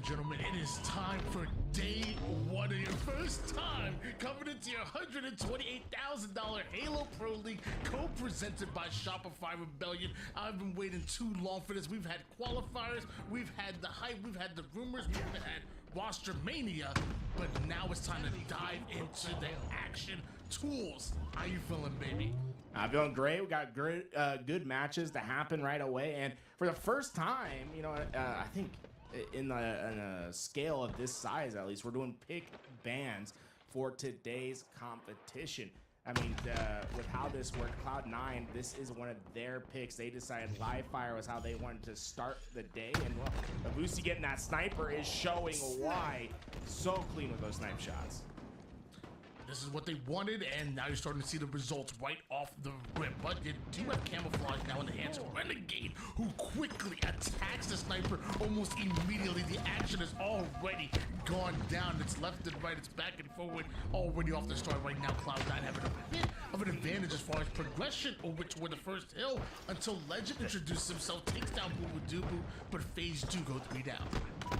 gentlemen, it is time for day one of your first time coming into your $128,000 Halo Pro League, co-presented by Shopify Rebellion. I've been waiting too long for this. We've had qualifiers, we've had the hype, we've had the rumors, we've had roster mania, but now it's time to dive into the action tools. How you feeling, baby? I'm feeling great. We got good matches to happen right away, and for the first time, I think in a scale of this size, at least, we're doing pick bands for today's competition. I mean, with how this worked, Cloud9, this is one of their picks. They decided live fire was how they wanted to start the day, and well, Abusi getting that sniper is showing why. So clean with those snipe shots. This is what they wanted, and now you're starting to see the results right off the rip. But you do have camouflage now in the hands of Renegade, who quickly attacks the sniper almost immediately. The action is already gone down. It's left and right, it's back and forward, already off the start right now. Cloud9 having a bit of an advantage as far as progression over toward the first hill until Legend introduces himself, takes down Boo Boo, but FaZe do go 3 down.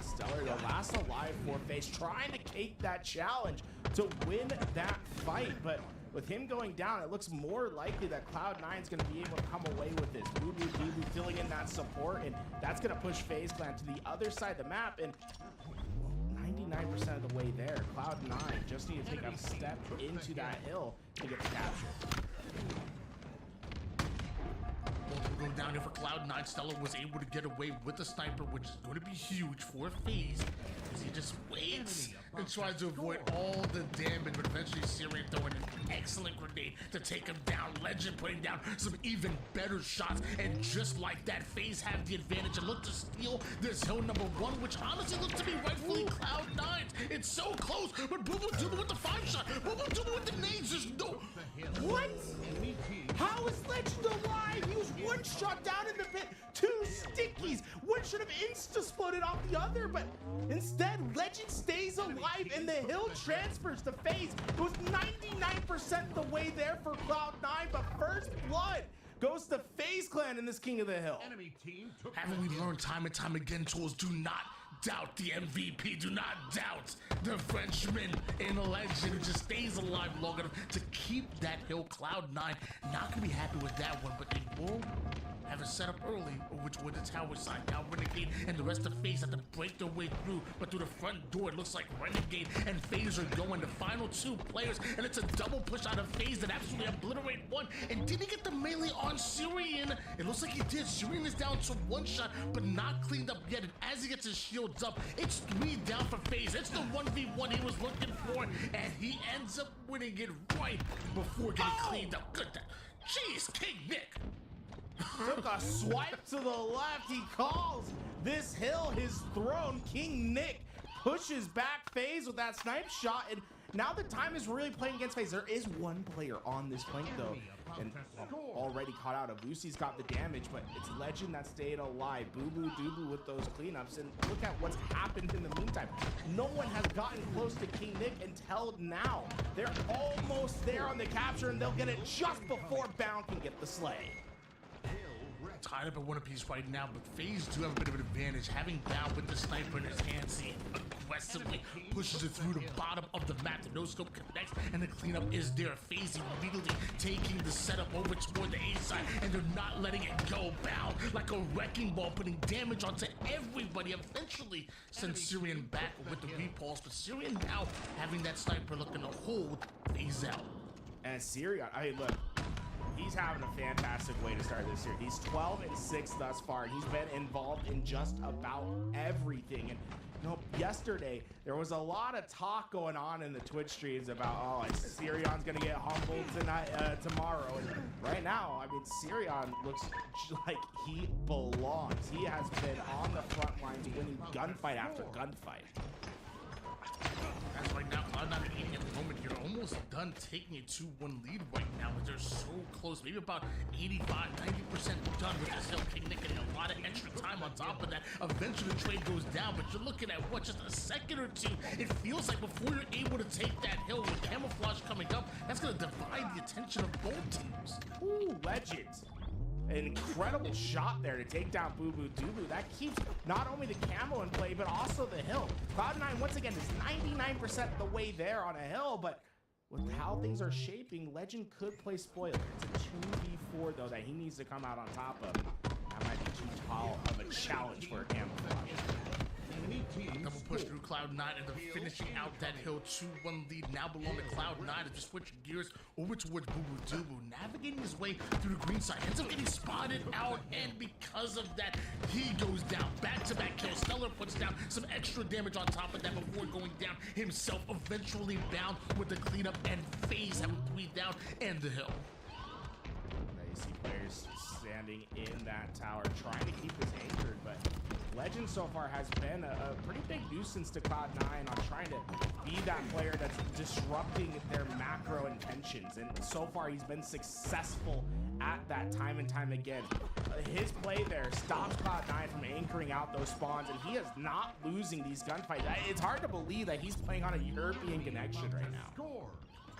Stellar, the last alive for FaZe, trying to cake that challenge to win that fight, but with him going down, it looks more likely that Cloud9 is going to be able to come away with this. Boo Boo filling in that support, and that's going to push FaZe Clan to the other side of the map, and 99% of the way there, Cloud9 just need to take a step into that hill to get the capture. Going down here for Cloud9. Stellar was able to get away with the sniper, which is going to be huge for FaZe, as he just waits and tries to avoid all the damage, but eventually Syrian throwing an excellent grenade to take him down. Legend putting down some even better shots, and just like that, FaZe have the advantage and look to steal this hill number 1, which honestly looks to be rightfully Cloud9's. It's so close, but Boo Boo Doo Boo with the 5-shot, Boo Boo Doo Boo with the nades, there's no... What? How is Legend alive? He was one shot down in the pit, 2 stickies. One should have insta-exploded off the other, but instead, Legend stays alive and the hill transfers to FaZe. It was 99% the way there for Cloud9, but first blood goes to FaZe Clan in this King of the Hill. Haven't we learned time and time again, tools? Do not doubt the MVP. Do not doubt the Frenchman in Legend who just stays alive long enough to keep that hill. Cloud9 not gonna be happy with that one, but they will have it set up early over toward the tower side. Now Renegade and the rest of FaZe have to break their way through, but through the front door, it looks like Renegade and FaZe are going. The final 2 players, and it's a double push out of FaZe that absolutely obliterate one. And did he get the melee on Syrian? It looks like he did. Syrian is down to 1 shot, but not cleaned up yet. And as he gets his shields up, it's 3 down for FaZe. It's the 1v1 he was looking for, and he ends up winning it right before getting cleaned up. Good. Jeez, King Nick. Took a swipe to the left. He calls this hill his throne. King Nick pushes back FaZe with that snipe shot, and now the time is really playing against FaZe. There is 1 player on this flank though, and already caught out. Abusi's got the damage, but it's Legend that stayed alive. Boo Boo Doo Boo with those cleanups, and look at what's happened in the meantime. No one has gotten close to King Nick until now. They're almost there on the capture, and they'll get it just before Bound can get the slay. Tied up at 1 apiece right now, but FaZe do have a bit of an advantage. Having Bound with the sniper in his hands, he aggressively pushes it through the bottom of the map. The no-scope connects, and the cleanup is there. FaZe immediately taking the setup over toward the A side, and they're not letting it go. Bound like a wrecking ball, putting damage onto everybody. Eventually sends Syrian back with the repulse, but Syrian now having that sniper looking to hold FaZe out. And Syrian, look, he's having a fantastic way to start this year. He's 12-6 thus far, and he's been involved in just about everything. And yesterday there was a lot of talk going on in the Twitch streams about, Sirion's gonna get humbled tonight, tomorrow. And right now, I mean, Sirion looks like he belongs. He has been on the front lines, winning gunfight after gunfight. As right now, Cloud9 eating at the moment here, almost done taking a 2-1 lead right now, as they're so close, maybe about 85-90% done with this hill. King Nick getting a lot of extra time on top of that. Eventually the trade goes down, but you're looking at what, just a second or 2. It feels like before you're able to take that hill with camouflage coming up, that's going to divide the attention of both teams. Ooh, Legend An incredible shot there to take down Boo Boo Doo. That keeps not only the camo in play, but also the hill. Cloud9, once again, is 99% the way there on a hill, but with how things are shaping, Legend could play spoiler. It's a 2v4, though, that he needs to come out on top of. That might be too tall of a challenge for a camouflage. Double push through Cloud9 and they're finishing out that hill. 2-1 lead now belong to Cloud9 as they're switching gears over towards Boo Boo Doo. Navigating his way through the green side, ends up getting spotted out, and because of that, he goes down. Back-to-back kills. Stellar puts down some extra damage on top of that before going down himself, eventually down with the cleanup, and FaZe having 3 down and the hill. Now you see players standing in that tower trying to keep this anchored, but Legend so far has been a pretty big nuisance to Cloud9 on trying to be that player that's disrupting their macro intentions, and so far he's been successful at that time and time again. His play there stops Cloud9 from anchoring out those spawns, and he is not losing these gunfights. It's hard to believe that he's playing on a European connection right now.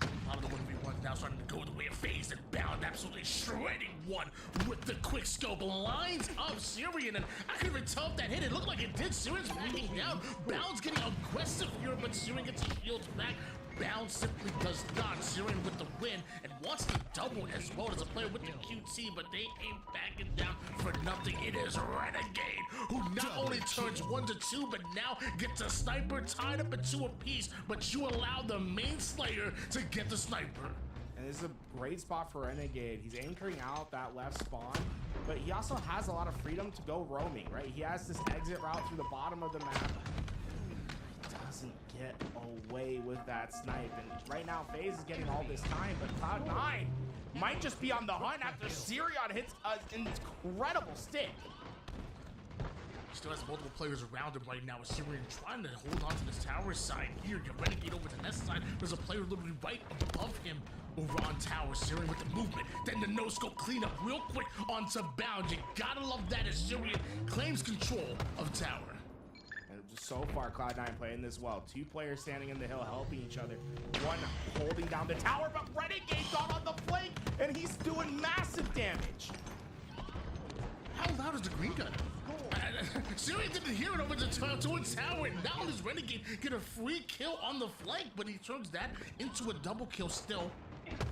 A lot of the 1v1s now starting to go the way of FaZe, and Bound absolutely shredding one with the quick scope. Lines up Syrian, and I couldn't even tell if that hit. It looked like it did. Syrian's backing down. Bound's getting aggressive here, but Syrian gets his shields back. Bound simply does not. Syrian with the win and wants to double as well as a player with the QT, but they ain't backing down for nothing. It is Renegade who not only turns 1 to 2, but now gets a sniper tied up in 2 apiece, but you allow the main Slayer to get the sniper. And this is a great spot for Renegade. He's anchoring out that left spawn, but he also has a lot of freedom to go roaming, right? He has this exit route through the bottom of the map. Doesn't get away with that snipe, and right now FaZe is getting all this time, but Cloud9 might just be on the hunt after Syrian hits an incredible stick. Still has multiple players around him right now. Syrian trying to hold on to this tower side here. Get Renegade over to the nest side. There's a player literally right above him over on tower. Syrian with the movement, then the no-scope cleanup real quick onto Bound. You gotta love that as Syrian claims control of tower. So far, Cloud9 playing this well. 2 players standing in the hill helping each other. One holding down the tower, but Renegade got on the flank, and he's doing massive damage. How loud is the green gun? Syrian didn't hear it over the tower. Now does Renegade get a free kill on the flank, but he turns that into a double kill still.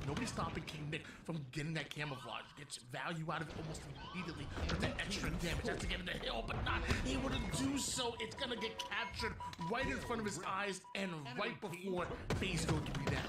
Nobody's stopping King Nick from getting that camouflage. Gets value out of it almost immediately with that extra damage. Has to get in the hill, but not able to do so. It's gonna get captured right in front of his eyes and right before FaZe go 3 down.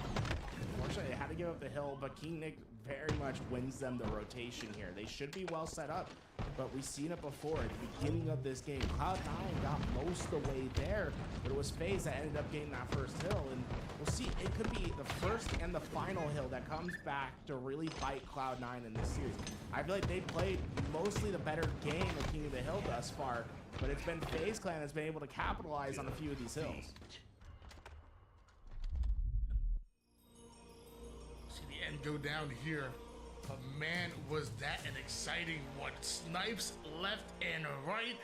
Unfortunately, they had to give up the hill, but King Nick very much wins them the rotation here. They should be well set up, but we've seen it before at the beginning of this game. Cloud9 got most of the way there, but it was FaZe that ended up getting that first hill, and we'll see. It could be the first and the final hill that comes back to really bite Cloud9 in this series. I feel like they played mostly the better game of King of the Hill thus far, but it's been FaZe Clan that's been able to capitalize on a few of these hills. And go down here. But man, was that an exciting one. Snipes left and right.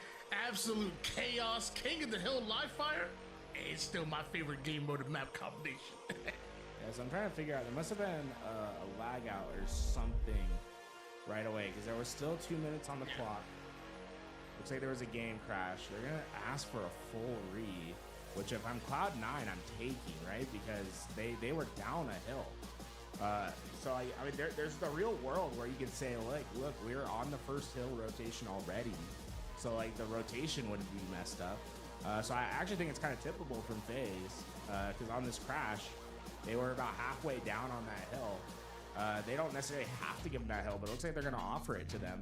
Absolute chaos. King of the Hill live fire. It's still my favorite game mode and map combination. Yeah, so I'm trying to figure out, there must have been a lag out or something right away, because there was still 2 minutes on the clock. Looks like there was a game crash. They're gonna ask for a full re, which if I'm Cloud9, I'm taking, right? Because they were down a hill. So I mean, there's the real world where you could say, like, look, we're on the first hill rotation already, so like the rotation wouldn't be messed up. So I actually think it's kind of tippable from FaZe, because on this crash, they were about halfway down on that hill. They don't necessarily have to give them that hill, but it looks like they're going to offer it to them,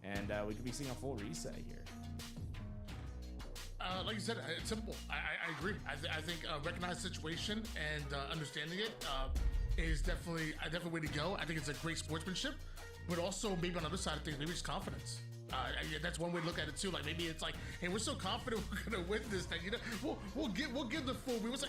and we could be seeing a full reset here. Like you said, it's simple. I agree. I think recognize the situation and understanding it is definitely a way to go. I think it's a great sportsmanship, but also maybe on the other side of things, maybe it's confidence. That's one way to look at it too. Like maybe it's like, hey, we're so confident we're gonna win this that, you know, we'll give the full read. We'll say,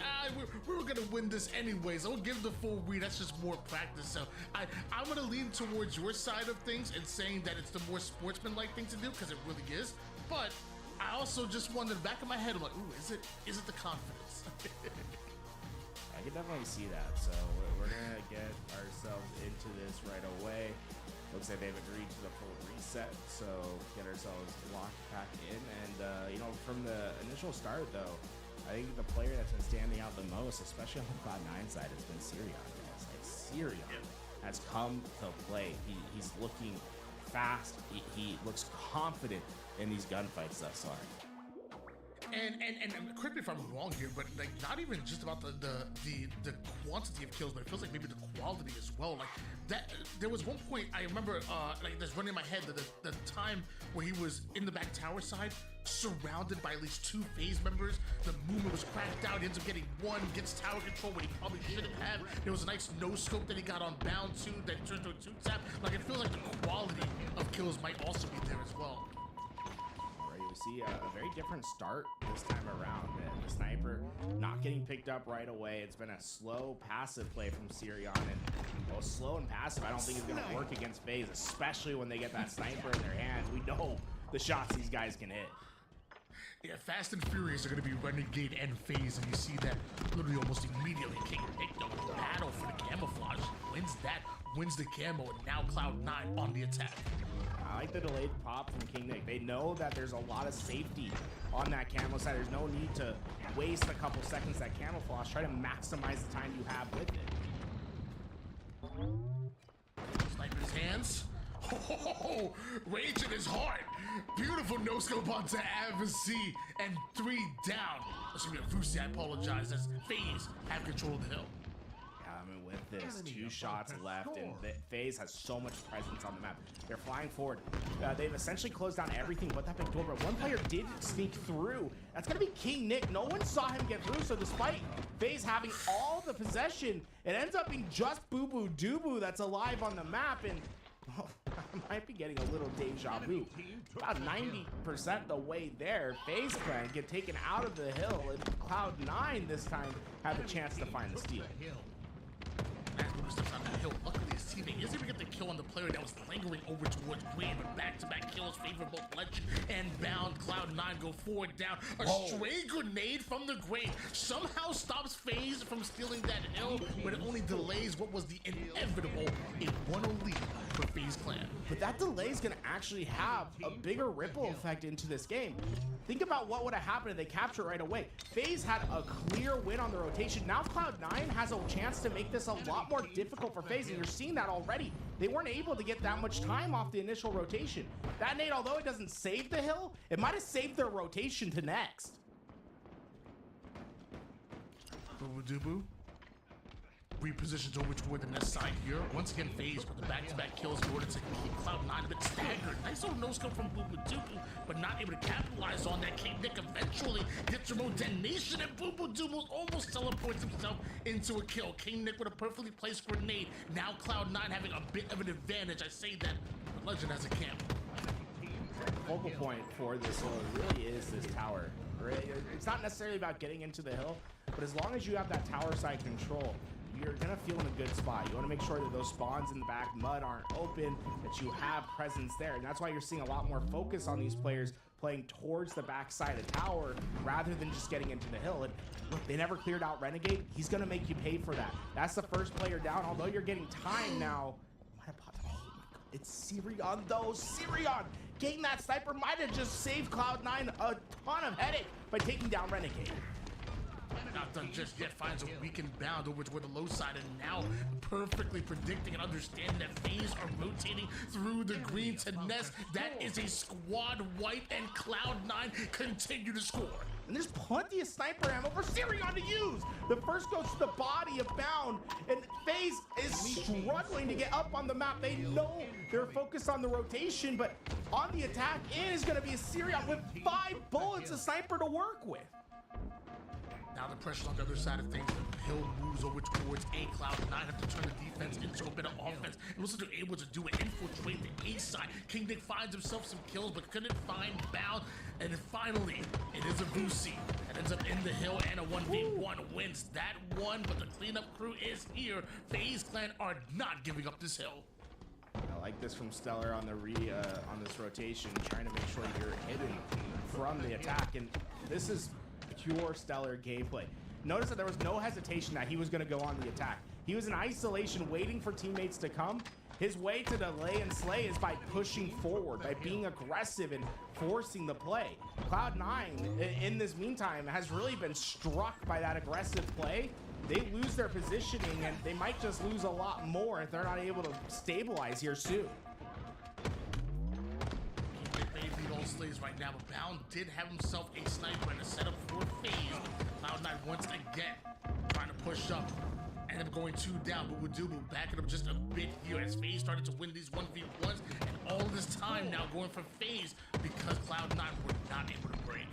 we were gonna win this anyways. We'll give the full read. That's just more practice. So I'm gonna lean towards your side of things and saying that it's the more sportsman-like thing to do, because it really is. But I also just wonder in the back of my head, I'm like, ooh, is it the confidence? I can definitely see that. So we're gonna get ourselves into this right away. Looks like they've agreed to the full reset, so get ourselves locked back in. And, you know, from the initial start, though, I think the player that's been standing out the most, especially on the Cloud9 side, has been Sirion. Like, Sirion has come to play. He's looking fast. He looks confident in these gunfights thus far. And correct me if I'm wrong here, but like not even just about the quantity of kills, but it feels like maybe the quality as well. Like that, there was one point I remember, like that's running in my head, the time where he was in the back tower side, surrounded by at least 2 FaZe members. The movement was cracked out. He ends up getting one, gets tower control when he probably shouldn't have. There was a nice no scope that he got on bound 2 that turned to a 2-tap. Like it feels like the quality of kills might also be there as well. See a very different start this time around. The sniper not getting picked up right away. It's been a slow passive play from Sirion, and well, slow and passive I don't think is going to work against FaZe, especially when they get that sniper in their hands. We know the shots these guys can hit. Yeah, Fast and Furious are going to be Renegade and FaZe, and you see that literally almost immediately. King picked up a battle for the camouflage, wins the camo, and now Cloud9 on the attack. I like the delayed pop from King Nick. They know that there's a lot of safety on that camo side. There's no need to waste a couple seconds that camouflage. Try to maximize the time you have with it. Sniper's hands. Oh, rage in his heart. Beautiful no scope onto Avc, and 3 down. That's gonna be a Vusi, I apologize, as FaZe have control of the hill. With this, 2 shots left, and FaZe has so much presence on the map. They're flying forward. They've essentially closed down everything but that big door, but one player did sneak through. That's going to be King Nick. No one saw him get through, so despite FaZe having all the possession, it ends up being just Boo Boo Doo that's alive on the map, and well, I might be getting a little deja vu. About 90% the way there, FaZe Clan get taken out of the hill, and Cloud9 this time have a chance to find the steal. Steps on that hill. Luckily, his teammate isn't even get the kill on the player that was lingering over towards Green, but back-to-back kills favor both Legend and Bound. Cloud9 go forward down. A stray grenade from the grave somehow stops FaZe from stealing that hill, but it only delays what was the inevitable a 1-0 lead for FaZe Clan. But that delay is going to actually have a bigger ripple effect into this game. Think about what would have happened if they capture it right away. FaZe had a clear win on the rotation. Now Cloud9 has a chance to make this a lot more difficult for FaZe, and you're seeing that already. They weren't able to get that much time off the initial rotation. That nade, although it doesn't save the hill, it might have saved their rotation to next. Boo-boo-doo-boo. Repositions over toward the next side here. Once again, FaZe with the back-to-back kills in order to keep Cloud9 a bit staggered. Nice little no-scope from Boo-boo-doo-boo, but not able to capitalize on that. King Nick eventually gets remote detonation, and Boo-boo-doo-boo almost teleports himself into a kill. King Nick with a perfectly placed grenade. Now Cloud9 having a bit of an advantage. I say that, but Legend has a camp. The focal point for this hill really is this tower. It's not necessarily about getting into the hill, but as long as you have that tower side control, you're gonna feel in a good spot. You wanna make sure that those spawns in the back mud aren't open, that you have presence there. And that's why you're seeing a lot more focus on these players playing towards the back side of tower rather than just getting into the hill. And look, they never cleared out Renegade. He's gonna make you pay for that. That's the first player down, although you're getting time now. Oh my God, it's Sirion though. Sirion getting that sniper might have just saved Cloud9 a ton of headache by taking down Renegade. Not done just yet, finds a weakened Bound over toward the low side, and now perfectly predicting and understanding that FaZe are rotating through the green to nest. That is a squad wipe, and Cloud9 continue to score. And there's plenty of sniper ammo for Sirion to use. The first goes to the body of Bound, and FaZe is struggling to get up on the map. They know they're focused on the rotation, but on the attack, it is going to be a Sirion with 5 bullets, a sniper to work with. Now the pressure's on the other side of things. The hill moves over towards A. Cloud9 have to turn the defense into a bit of offense. And also they're able to do it, infiltrate the A side. King Nick finds himself some kills, but couldn't find Bound. And then finally, it is a Vusi that ends up in the hill, and a 1v1 wins that one. But the cleanup crew is here. FaZe Clan are not giving up this hill. I like this from Stellar on the on this rotation, trying to make sure you're hidden from the attack. And this is pure Stellar gameplay. notice that there was no hesitation that he was going to go on the attack. He was in isolation waiting for teammates to come. His way to delay and slay is by pushing forward, by being aggressive and forcing the play. Cloud9, in this meantime, has really been struck by that aggressive play. They lose their positioning, and they might just lose a lot more if they're not able to stabilize here soon. They beat all slays right now, but Bound did have himself a sniper and a setup for FaZe. Cloud9 once again trying to push up. Ended up going 2 down, but Dubu backing up just a bit here as FaZe started to win these 1v1s, and all this time now going for FaZe because Cloud9 were not able to break.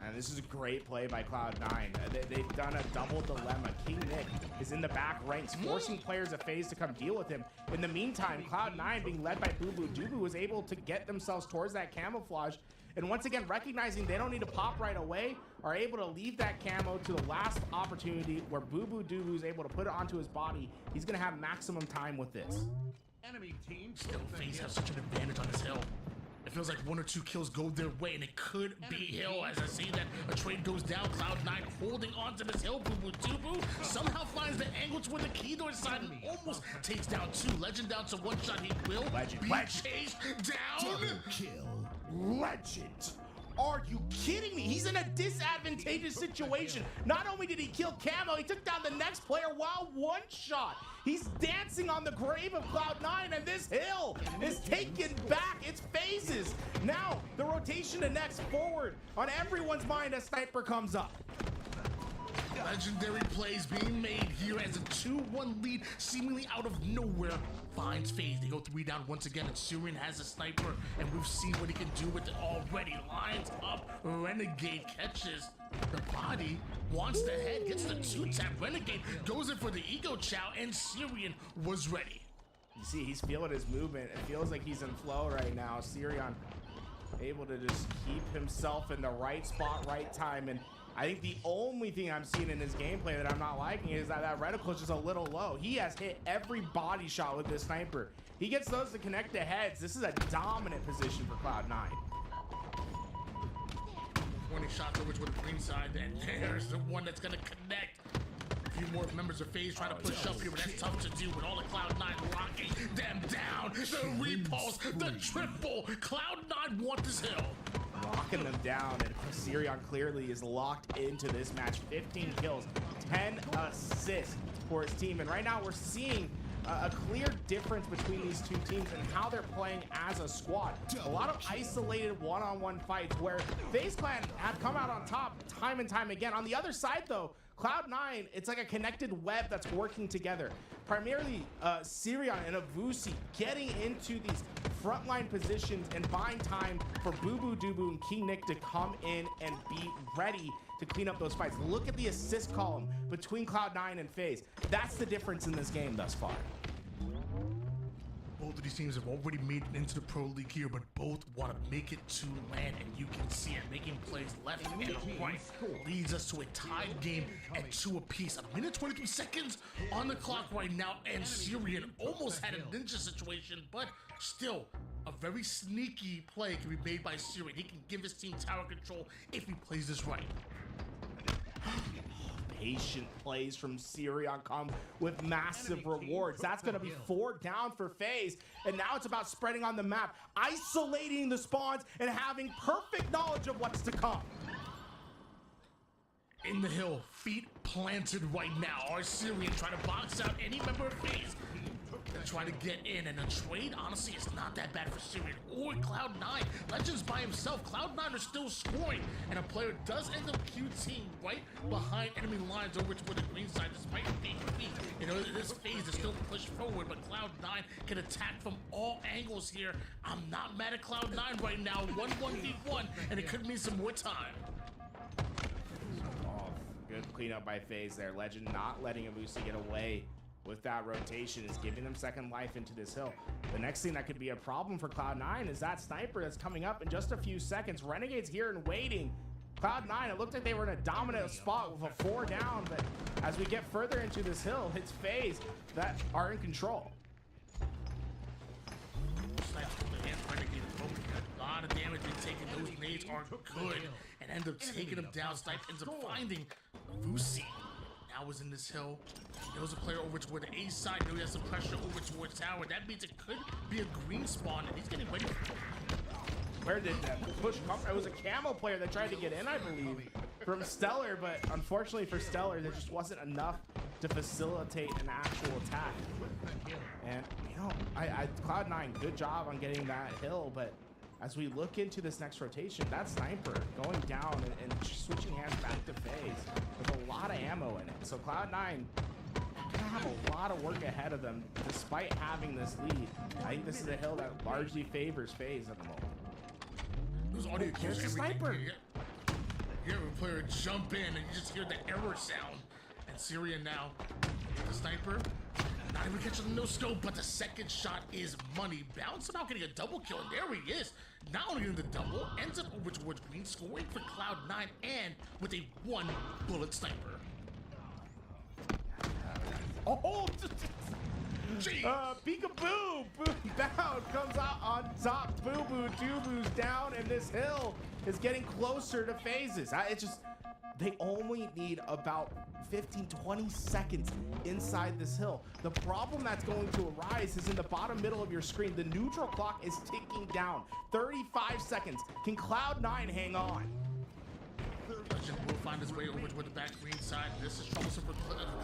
And this is a great play by Cloud9. They've done a double dilemma. King Nick is in the back ranks, forcing players of FaZe to come deal with him. In the meantime, Cloud9, being led by Dubu, was able to get themselves towards that camouflage. And once again, recognizing they don't need to pop right away, are able to leave that camo to the last opportunity where Dubu is able to put it onto his body. He's going to have maximum time with this. Enemy team Still, FaZe have such an advantage on this hill. It feels like 1 or 2 kills go their way, and it could be hill. As I see that a trade goes down, Cloud9 holding on to this hill. Dubu somehow finds the angle to where the key door side and almost takes down 2. Legend down to 1 shot. He will be chased down. Kill. Legend. Are you kidding me? He's in a disadvantageous situation. Not only did he kill Camo, he took down the next player while 1 shot. He's dancing on the grave of Cloud9, and this hill is taken back. It's FaZe's. Now, the rotation to next forward on everyone's mind as Sniper comes up. Legendary plays being made here as a 2-1 lead seemingly out of nowhere finds FaZe. They go 3 down once again, and Syrian has a sniper, and we've seen what he can do with it already. Lines up, Renegade catches the body, wants the head, gets the 2-tap. Renegade goes in for the ego chow, and Syrian was ready. You see, he's feeling his movement. It feels like he's in flow right now. Syrian able to just keep himself in the right spot, right time, and I think the only thing I'm seeing in his gameplay that I'm not liking is that reticle is just a little low. He has hit every body shot with this sniper. He gets those to connect the heads. This is a dominant position for Cloud9. 20 shots over to the green side, and there's the one that's gonna connect. A few more members of FaZe trying to push up here, but that's tough to do with all the Cloud9 locking them down. The repulse, the triple. Cloud9 want this hill. Locking them down, and Syrian clearly is locked into this match. 15 kills, 10 assists for his team, and right now we're seeing a clear difference between these two teams and how they're playing as a squad. A lot of isolated one-on-one fights where FaZe Clan have come out on top time and time again. On the other side though, Cloud9, it's like a connected web that's working together. Primarily Syrian and Avusi getting into these frontline positions and buying time for Dubu and King Nick to come in and be ready to clean up those fights. Look at the assist column between Cloud9 and FaZe. That's the difference in this game thus far. Both of these teams have already made it into the Pro League here, but both want to make it to land, and you can see it. Making plays left and right leads us to a tied game at 2 apiece. 1 minute 23 seconds on the clock right now, and Syrian almost had a ninja situation, but still, a very sneaky play can be made by Syrian. He can give his team tower control if he plays this right. Patient plays from Syrian come with massive rewards. That's going to be 4 down for FaZe, and now it's about spreading on the map, isolating the spawns, and having perfect knowledge of what's to come. In the hill, feet planted right now. Our Syrian trying to box out any member of FaZe. They're trying to get in, and a trade, honestly, is not that bad for Syrian or Cloud9. Legend's by himself. Cloud9 are still scoring, and a player does end up QTing right behind enemy lines over to the green side, despite being weak. You know, this FaZe is still pushed forward, but Cloud9 can attack from all angles here. I'm not mad at Cloud9 right now. 1-1v1, and it could mean some more time. Oh, good cleanup by FaZe there. Legend not letting Avusi get away with that rotation, is giving them second life into this hill. The next thing that could be a problem for Cloud9 is that sniper that's coming up in just a few seconds. Renegade's here and waiting. Cloud9, it looked like they were in a dominant spot with a 4 down, but as we get further into this hill, it's FaZe that are in control. snipes from the hand Renegade is broken. A lot of damage being taken. Those nades are good and end up taking him down. Snipe ends up finding Vusi. Now is in this hill. He knows a player over toward the A side. Now he has some pressure over towards tower. That means it could be a green spawn, and he's getting ready for it. Where did that push come from? It was a camo player that tried to get in, I believe, from Stellar, but unfortunately for Stellar, there just wasn't enough to facilitate an actual attack. And, you know, Cloud9, good job on getting that hill, but as we look into this next rotation, that sniper going down and switching hands back to FaZe with a lot of ammo in it. So Cloud9 gonna have a lot of work ahead of them despite having this lead. I think this is a hill that largely favors FaZe at the moment. Those audio cues, There's a sniper. You hear a player jump in and you just hear the error sound. And Syrian now, the sniper, not even catching the no scope, but the second shot is money. Bound somehow getting a double kill, and there he is. Not only getting the double, ends up over towards green, scoring for Cloud9 and with a 1 bullet sniper. Oh, peekaboo! Bound comes out on top. Boo Boo, Doo-Boo's down, and this hill is getting closer to phases. It's just, they only need about 15-20 seconds inside this hill. The problem that's going to arise is in the bottom middle of your screen. The neutral clock is ticking down. 35 seconds. Can Cloud9 hang on? Legend will find his way over to the back green side. This is troublesome for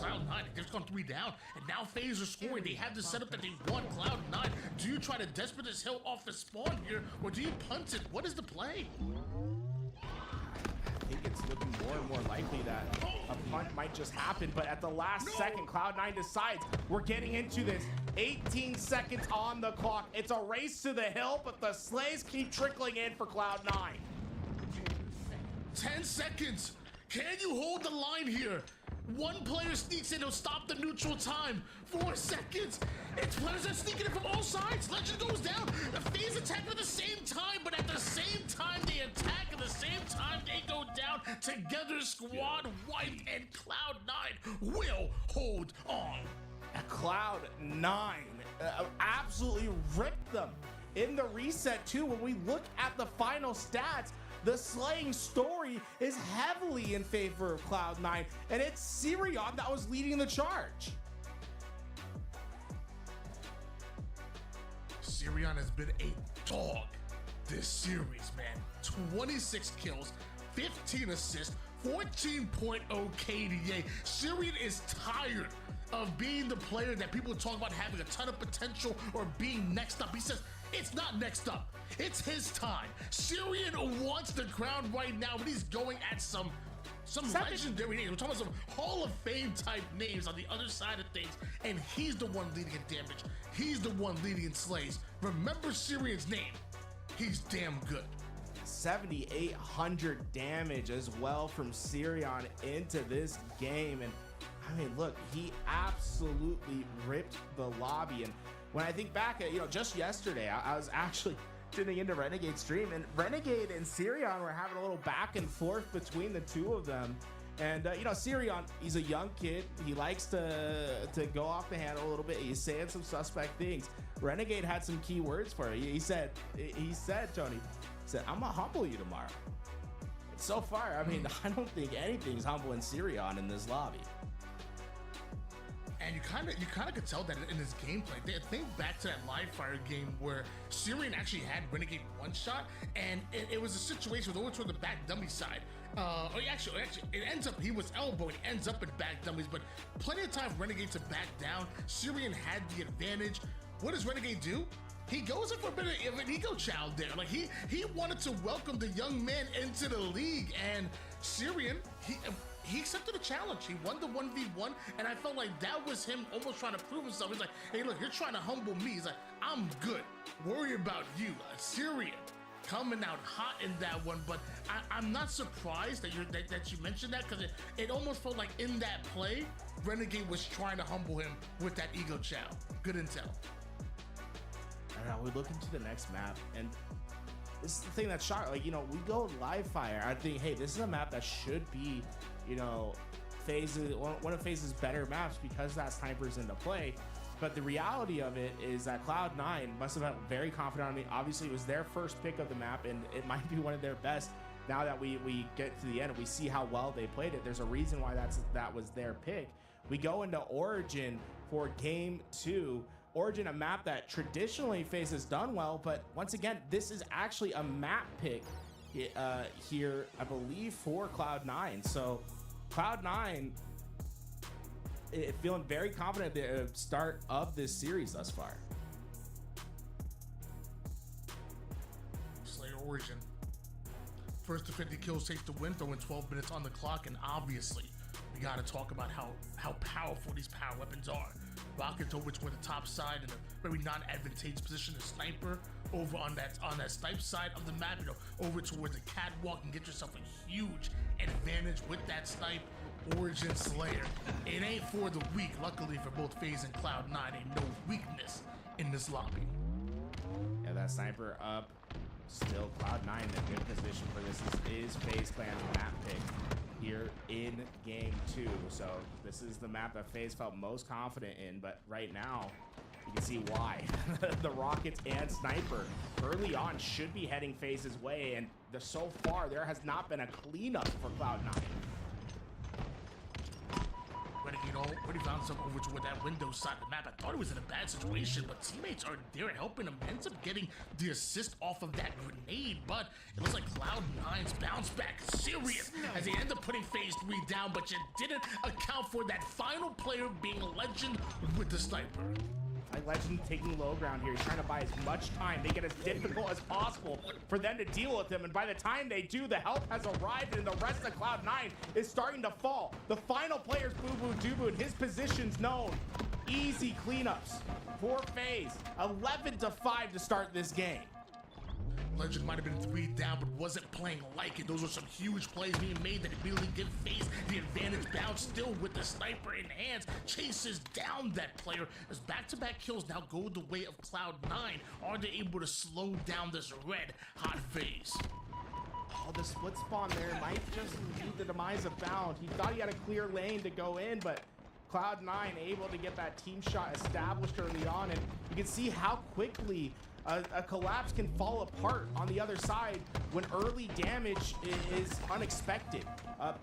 Cloud9. They've gone 3 down, and now FaZe are scoring. They have the setup that they want. Cloud9, do you try to desperate this hill off the spawn here, or do you punt it? What is the play? I think it's looking more and more likely that a punt might just happen, but at the last second, Cloud9 decides we're getting into this. 18 seconds on the clock. It's a race to the hill, but the slays keep trickling in for Cloud9. 10 seconds. Can you hold the line here? One player sneaks in, he'll stop the neutral time. 4 seconds. It's players that are sneaking in from all sides. Legend goes down. The FaZe attack at the same time, but at the same time they attack, at the same time they go down. Together, squad wiped, and Cloud9 will hold on. Cloud9 absolutely ripped them in the reset too. When we look at the final stats, the slaying story is heavily in favor of Cloud9, and it's Sirion that was leading the charge. Sirion has been a dog this series, man. 26 kills, 15 assists, 14.0 KDA. Sirion is tired of being the player that people talk about having a ton of potential or being next up. He says, it's not next up. It's his time. Sirion wants the crown right now, but he's going at some legendary names. We're talking about some Hall of Fame type names on the other side of things, and he's the one leading in damage. He's the one leading in slays. Remember Sirion's name. He's damn good. 7,800 damage as well from Sirion into this game, and I mean, look, he absolutely ripped the lobby. And when I think back at, just yesterday, I was actually tuning into Renegade stream, and Renegade and Sirion were having a little back and forth between the two of them. And, Sirion, he's a young kid. He likes to go off the handle a little bit. He's saying some suspect things. Renegade had some key words for you. He said, Tony, I'm going to humble you tomorrow. And so far, I mean, I don't think anything's humbling Sirion in this lobby. And you kind of could tell that in his gameplay. Think back to that live fire game where Sirion actually had Renegade one shot, and it was a situation with over toward the back dummy side. Actually, it ends up he was elbowing, ends up in back dummies, but plenty of time for Renegade to back down. Sirion had the advantage. What does Renegade do? He goes in for a bit of an ego child there. Like he wanted to welcome the young man into the league, and Sirion, he accepted the challenge. He won the 1v1, and I felt like that was him almost trying to prove himself. He's like, hey, look, you're trying to humble me. He's like, I'm good. Worry about you. Sirion coming out hot in that one, but I'm not surprised that you mentioned that, because it almost felt like in that play, Renegade was trying to humble him with that ego chow. Good intel. I don't know, we look into the next map, and this is the thing that's shocking. Like, we go live fire. I think, hey, this is a map that should be, one of FaZe's better maps because that sniper's into play. But the reality of it is that Cloud9 must have felt very confident on me. Obviously, it was their first pick of the map, and it might be one of their best. Now that we get to the end and we see how well they played it, there's a reason why that was their pick. We go into Origin for game 2. Origin, a map that traditionally FaZe has done well, but once again, this is actually a map pick here, I believe, for Cloud9. So Cloud9 feeling very confident at the start of this series thus far. Slayer Origin. First to 50 kills takes the win, throwing 12 minutes on the clock, and obviously, we gotta talk about how powerful these power weapons are. Rockets over toward the top side in a very non-advantageous position. The sniper over on that snipe side of the map, over towards the catwalk, and get yourself a huge advantage with that snipe. Origin Slayer. It ain't for the weak. Luckily for both FaZe and Cloud9, ain't no weakness in this lobby. Yeah, that sniper up. Still Cloud9 in a good position for this. This is FaZe Clan's map pick here in game 2. So this is the map that FaZe felt most confident in, but right now you can see why. The Rockets and Sniper early on should be heading FaZe's way, and so far there has not been a cleanup for Cloud9. Already found some over toward that window side of the map. I thought it was in a bad situation, but teammates are there helping him. Ends up getting the assist off of that grenade, but it looks like Cloud9's bounce back serious as they end up putting FaZe 3 down, but you didn't account for that final player being a Legend with the sniper. Legend taking low ground here. He's trying to buy as much time, make it as difficult as possible for them to deal with him. And by the time they do, the help has arrived and the rest of Cloud9 is starting to fall. The final player's Boo Boo Doo, and his position's known. Easy cleanups for FaZe. 11-5 to start this game. Legend might have been 3 down, but wasn't playing like it. Those were some huge plays being made that immediately give FaZe the advantage. Bounce still with the sniper in hands, chases down that player as back-to-back kills now go the way of Cloud9. Are they able to slow down this red hot FaZe? Oh, the split spawn there might just lead the demise of Bound. He thought he had a clear lane to go in, but Cloud9 able to get that team shot established early on, and you can see how quickly a collapse can fall apart on the other side when early damage is unexpected.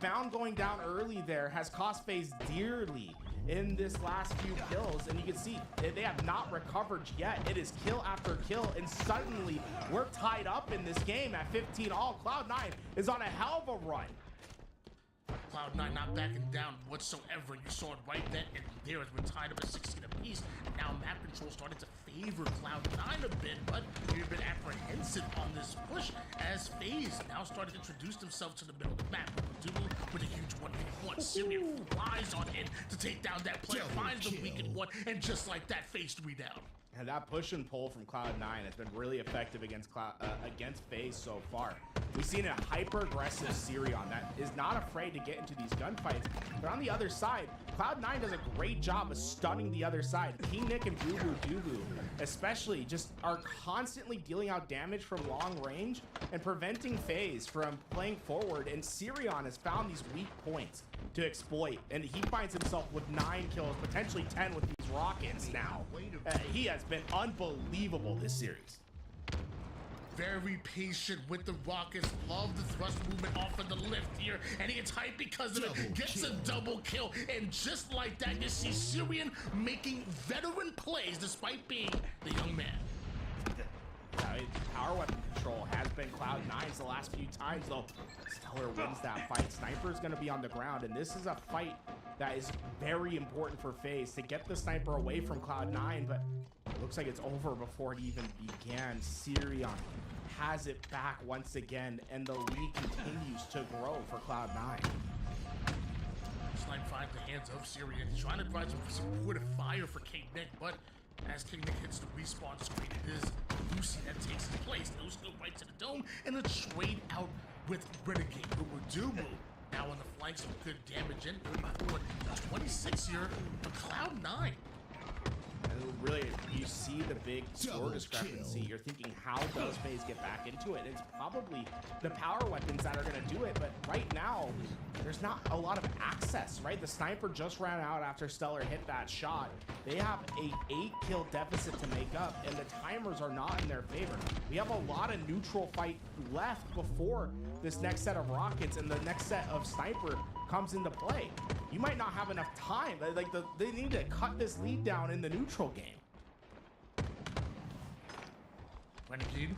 Bound going down early there has cost FaZe dearly in this last few kills, and you can see they have not recovered yet. It is kill after kill, and suddenly we're tied up in this game at 15 all. Cloud9 is on a hell of a run. Cloud9 not backing down whatsoever. You saw it right then and there as we're tied up at 16 apiece. And now map control started to favor Cloud9 a bit, but we've been apprehensive on this push as FaZe now started to introduce themselves to the middle of the map. Duel with a huge 1v1. Syrian flies on in to take down that player, finds the weakened one, and just like that, FaZe 3 down. And that push and pull from Cloud9 has been really effective against FaZe so far. We've seen a hyper-aggressive Sirion that is not afraid to get into these gunfights. But on the other side, Cloud9 does a great job of stunning the other side. King Nick and Boo Boo Doo Boo especially just are constantly dealing out damage from long range and preventing FaZe from playing forward. And Sirion has found these weak points to exploit, and he finds himself with 9 kills, potentially 10 with these Rockets now. He has been unbelievable this series. Very patient with the Rockets. Love the thrust movement off of the lift here, and he gets hyped because of it. Gets a double kill, and just like that, you see Syrian making veteran plays despite being the young man. Power weapon control has been Cloud9's the last few times, though. Stellar wins that fight. Sniper's going to be on the ground, and this is a fight that is very important for FaZe to get the sniper away from Cloud9, but it looks like it's over before it even began. Sirion has it back once again, and the lead continues to grow for Cloud9. Snipe finds the hands of Syrian. He's trying to provide some supportive fire for King Nick, but as King Nick hits the respawn screen, it is Lucy that takes his place. Those go right to the dome, and a trade out with Renegade. Dubu now on the flanks, some good damage in. 26 here for Cloud9. Really, you see the big score discrepancy, you're thinking, how does FaZe get back into it? It's probably the power weapons that are going to do it, but right now, there's not a lot of access, right? The sniper just ran out after Stellar hit that shot. They have a 8-kill deficit to make up, and the timers are not in their favor. We have a lot of neutral fight left before this next set of rockets and the next set of sniper comes into play. You might not have enough time. Like they need to cut this lead down in the neutral game. Renegade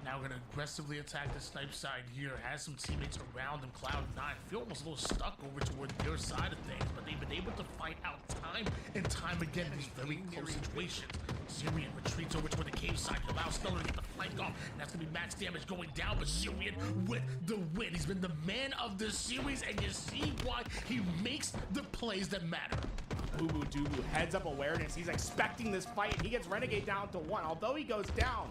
now going to aggressively attack the snipe side here. Has some teammates around him. Cloud9 feel almost a little stuck over toward their side of things, but they've been able to fight out time and time again in these very close situations. Syrian retreats over toward the cave side to allow Stellar to get the flank off, and that's going to be max damage going down, but Syrian with the win. He's been the man of the series, and you see why he makes the plays that matter. Boo Dubu heads up awareness. He's expecting this fight, and he gets Renegade down to 1. Although he goes down,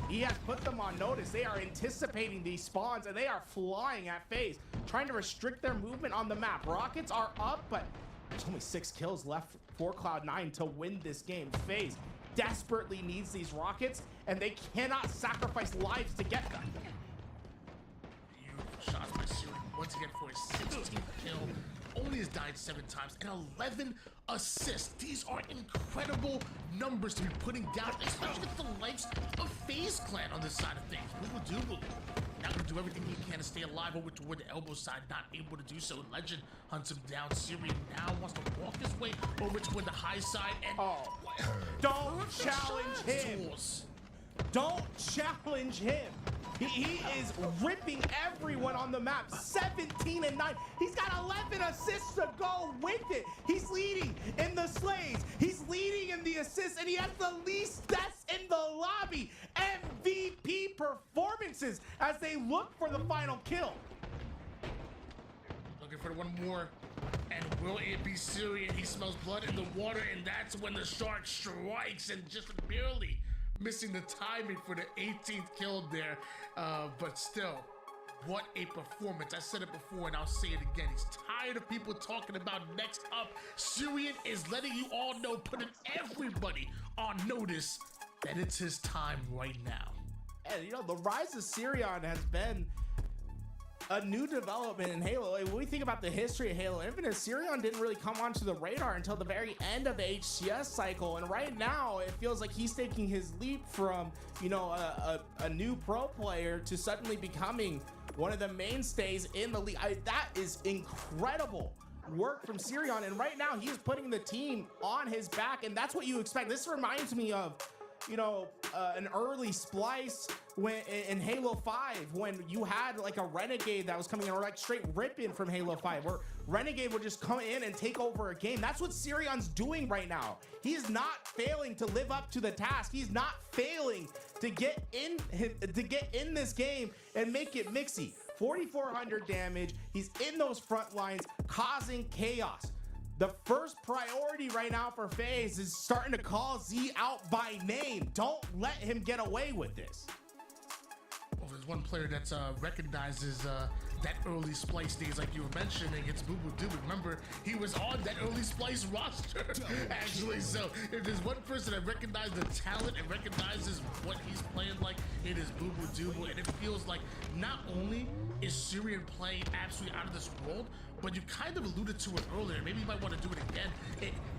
he has put them on notice. They are anticipating these spawns, and they are flying at FaZe, trying to restrict their movement on the map. Rockets are up, but there's only 6 kills left for Cloud9 to win this game. FaZe desperately needs these rockets, and they cannot sacrifice lives to get them. Beautiful shots by Syrian once again for his 16th kill. Only has died 7 times and 11 assists. These are incredible numbers to be putting down, especially with the likes of FaZe Clan on this side of things. Boo now gonna do everything he can to stay alive over toward the elbow side, not able to do so. Legend hunts him down. Syrian now wants to walk his way over toward the high side and don't challenge him. Don't challenge him. He is ripping everyone on the map. 17 and 9. He's got 11 assists to go with it. He's leading in the slays. He's leading in the assists, and he has the least deaths in the lobby. MVP performances as they look for the final kill. Looking for one more. And will it be Syrian? He smells blood in the water, and that's when the shark strikes and just barely missing the timing for the 18th kill there, but still, what a performance. I said it before and I'll say it again. He's tired of people talking about next up. Syrian is letting you all know, putting everybody on notice that it's his time right now. And you know, the rise of Syrian has been a new development in Halo. Like, when we think about the history of Halo Infinite, Syrian didn't really come onto the radar until the very end of the HCS cycle, and right now it feels like he's taking his leap from, you know, a new pro player to suddenly becoming one of the mainstays in the league. That is incredible work from Syrian, and right now he's putting the team on his back, and that's what you expect. This reminds me of, you know, an early splice when in Halo 5, when you had like a Renegade that was coming in, or like straight rip-in from Halo 5, where Renegade would just come in and take over a game. That's what Syrian's doing right now. He's not failing to live up to the task. He's not failing to get in this game and make it mixy. 4,400 damage. He's in those front lines, causing chaos. The first priority right now for FaZe is starting to call Z out by name. Don't let him get away with this. Well, there's one player that recognizes that early splice days, like you were mentioning. It's Boo Dubu. Remember, he was on that early splice roster, actually. So if there's one person that recognizes the talent and recognizes what he's playing like, it is Boo Dubu. And it feels like not only is Syrian playing absolutely out of this world, but you kind of alluded to it earlier. Maybe you might want to do it again.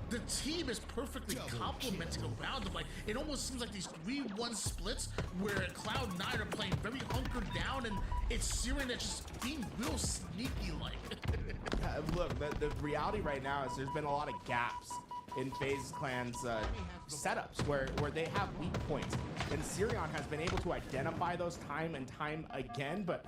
The team is perfectly complementing around him. Like, it almost seems like these 3-1 splits where Cloud9 are playing very hunkered down, and it's Syrian that's just being real sneaky like. Look, the reality right now is there's been a lot of gaps in FaZe Clan's setups where they have weak points, and Syrian has been able to identify those time and time again. But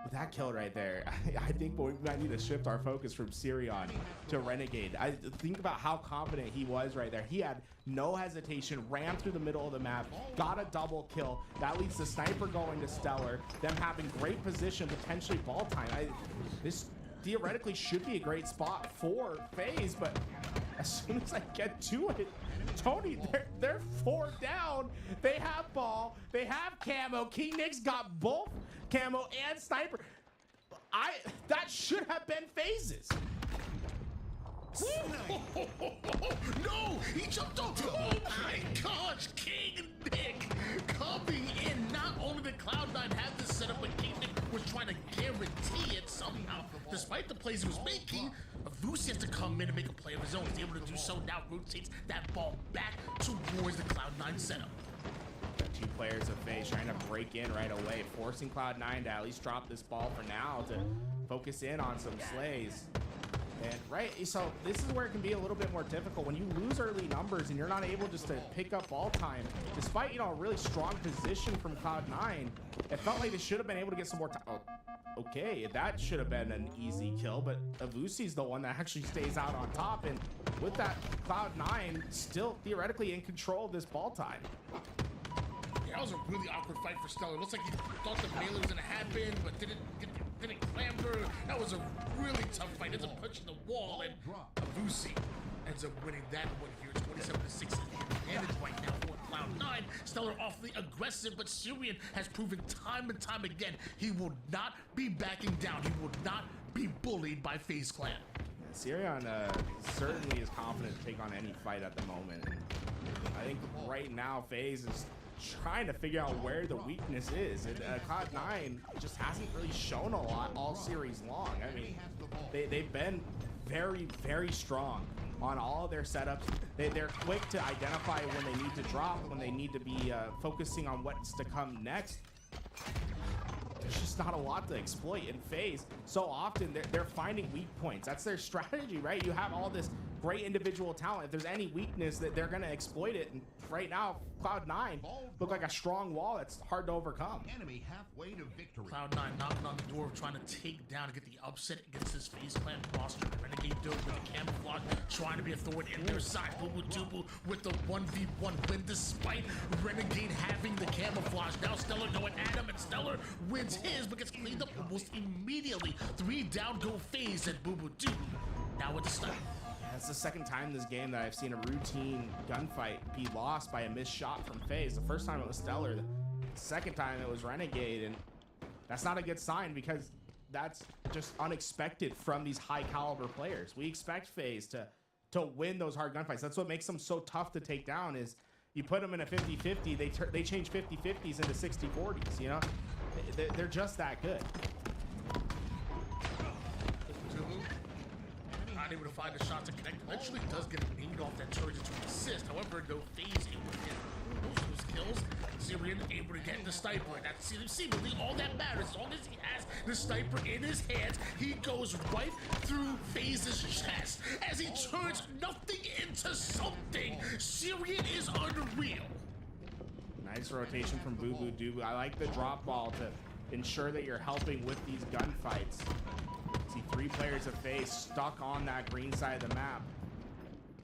with that kill right there, I think we might need to shift our focus from Syrian to Renegade. I think about how confident he was right there. He had no hesitation, ran through the middle of the map, got a double kill. That leads to Sniper going to Stellar, them having great position, potentially ball time. This theoretically should be a great spot for FaZe, but as soon as I get to it, Tony, they're 4 down. They have ball, they have camo. King Nick's got both camo and sniper. That should have been FaZe's. No, he jumped off. Cloud9 had this set up, but King Nick was trying to guarantee it somehow. Despite the plays he was making, Vusi has to come in and make a play of his own. He's able to do so now, rotates that ball back towards the Cloud9 setup. Two players of FaZe trying to break in right away, forcing Cloud9 to at least drop this ball for now to focus in on some slays. And so this is where it can be a little bit more difficult when you lose early numbers and you're not able just to pick up ball time. Despite, a really strong position from Cloud9, it felt like they should have been able to get some more time. Oh, okay, that should have been an easy kill, but Avusi's the one that actually stays out on top. And with that, Cloud9 still theoretically in control of this ball time. That was a really awkward fight for Stellar. Looks like he thought the melee was gonna happen, but didn't clamber. That was a really tough fight. It's a punch in the wall, and Avusi ends up winning that one here. 27-6 advantage right now for Cloud9. Stellar awfully aggressive, but Syrian has proven time and time again he will not be backing down. He will not be bullied by FaZe Clan. Syrian certainly is confident to take on any fight at the moment. I think right now FaZe is trying to figure out where the weakness is. And Cloud9 just hasn't really shown a lot all series long. I mean, they've been very, very strong on all of their setups. They're quick to identify when they need to drop, when they need to be focusing on what's to come next. There's just not a lot to exploit in FaZe. So often they're finding weak points. That's their strategy, right? You have all this great individual talent. If there's any weakness, that they're going to exploit it. And right now, Cloud9 look like a strong wall that's hard to overcome. Enemy halfway to victory. Cloud9 knocking on the door, trying to take down and get the upset against this FaZe Clan roster. Renegade Dope with the camouflage, trying to be a thorn in their side. Boo Dubu with the 1v1 win, despite Renegade having the camouflage. Now Stellar going at him, and Stellar wins his, but gets cleaned up almost immediately. 3 down go FaZe and Boo Dubu. Now with the stun. It's the second time in this game that I've seen a routine gunfight be lost by a missed shot from FaZe. The first time it was Stellar, the second time it was Renegade, and that's not a good sign because that's just unexpected from these high caliber players. We expect FaZe to win those hard gunfights. That's what makes them so tough to take down is you put them in a 50-50, they change 50-50s into 60-40s, They're just that good. Not able to find a shot to connect. Eventually does get named off that charge to assist. However, no FaZe able to get those kills. Syrian able to get the sniper. That's seemingly all that matters. As long as he has the sniper in his hands, he goes right through FaZe's chest as he turns nothing into something. Syrian is unreal. Nice rotation from Boo Dubu. I like the drop ball to ensure that you're helping with these gunfights. See 3 players of FaZe stuck on that green side of the map,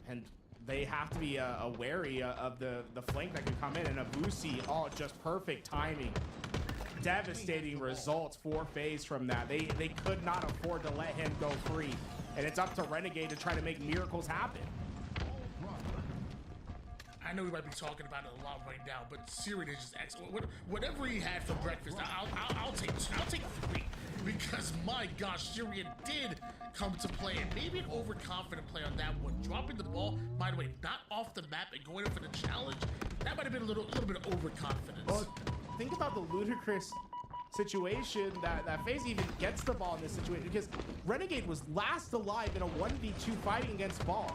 and they have to be wary of the flank that can come in. And Avusi, just perfect timing. Devastating results for FaZe from that. They could not afford to let him go free, and it's up to Renegade to try to make miracles happen. I know we might be talking about it a lot right now, but Syrian is just excellent. Whatever he had for breakfast, I'll take 3. Because my gosh, Syrian did come to play, and maybe an overconfident play on that one. Dropping the ball, by the way, not off the map and going in for the challenge. That might have been a little bit of overconfidence. Well, think about the ludicrous situation that FaZe even gets the ball in this situation, because Renegade was last alive in a 1v2 fighting against Ball.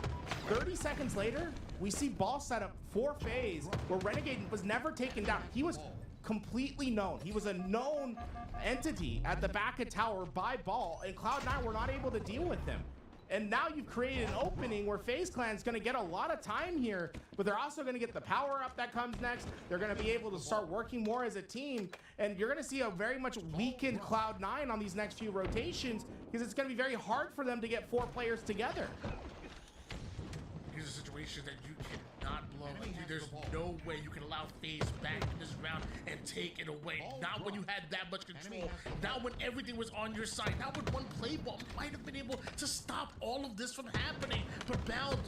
30 seconds later, we see Ball set up for FaZe where Renegade was never taken down. He was completely known. He was a known entity at the back of tower by Ball, and Cloud9 were not able to deal with him. And now you've created an opening where FaZe Clan is going to get a lot of time here, but they're also going to get the power up that comes next. They're going to be able to start working more as a team, and you're going to see a very much weakened Cloud9 on these next few rotations, because it's going to be very hard for them to get 4 players together. Here's a situation that you cannot blow. There's no way you can allow FaZe back in this round and take it away. Not when you had that much control. Not when everything was on your side. Not when one play ball might have been able to stop all of this from happening. But Bound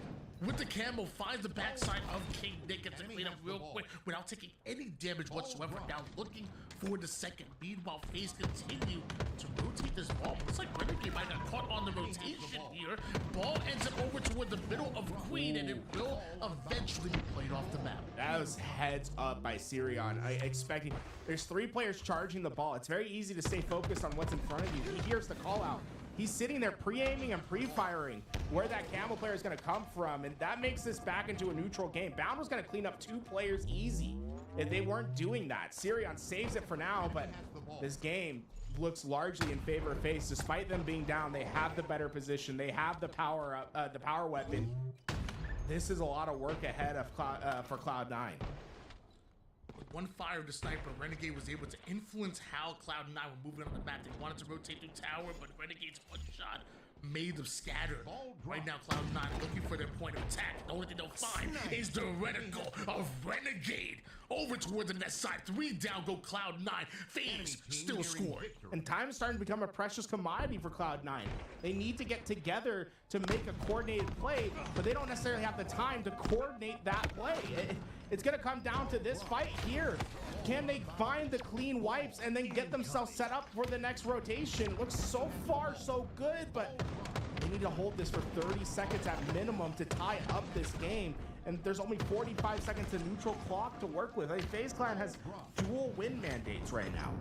with the camo, finds the backside of King Nick, gets it clean up real quick without taking any damage whatsoever. Now looking for the second. Meanwhile, FaZe continue to rotate this ball. Looks like Renegade might got caught on the rotation here. Ball ends up over toward the middle of Queen, and it will eventually be played off the map. That was heads up by Sirion. Expecting there's 3 players charging the ball. It's very easy to stay focused on what's in front of you. He hears the call out. He's sitting there pre-aiming and pre-firing where that camo player is going to come from, and that makes this back into a neutral game. Bound was going to clean up 2 players easy if they weren't doing that. Sirion saves it for now, but this game looks largely in favor of FaZe. Despite them being down, they have the better position. They have the power weapon. This is a lot of work ahead of for Cloud9. With one fire of the sniper, Renegade was able to influence how Cloud9 were moving on the map. They wanted to rotate through tower, but Renegade's one shot made them scatter. Right now, Cloud9 looking for their point of attack. The only thing they'll find is the reticle of Renegade. Over toward the net side. 3 down go Cloud9. FaZe still scoring. And time is starting to become a precious commodity for Cloud9. They need to get together to make a coordinated play, but they don't necessarily have the time to coordinate that play. It's going to come down to this fight here. Can they find the clean wipes and then get themselves set up for the next rotation? Looks so far so good, but they need to hold this for 30 seconds at minimum to tie up this game. And there's only 45 seconds of neutral clock to work with. I think FaZe Clan has dual win mandates right now.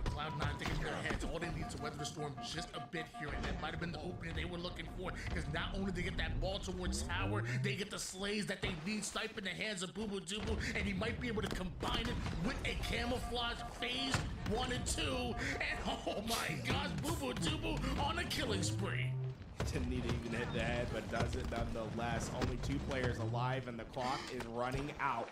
Cloud9 thinking in their heads, all they need to weather the storm just a bit here, and that might have been the opening they were looking for, because not only they get that ball towards tower, they get the slays that they need. Snipe in the hands of Boo Boo Dubu, and he might be able to combine it with a camouflage. FaZe 1 and 2, and oh my gosh, Boo Boo Dubu on a killing spree. Didn't need to even hit the head, but does it nonetheless. Only 2 players alive, and the clock is running out.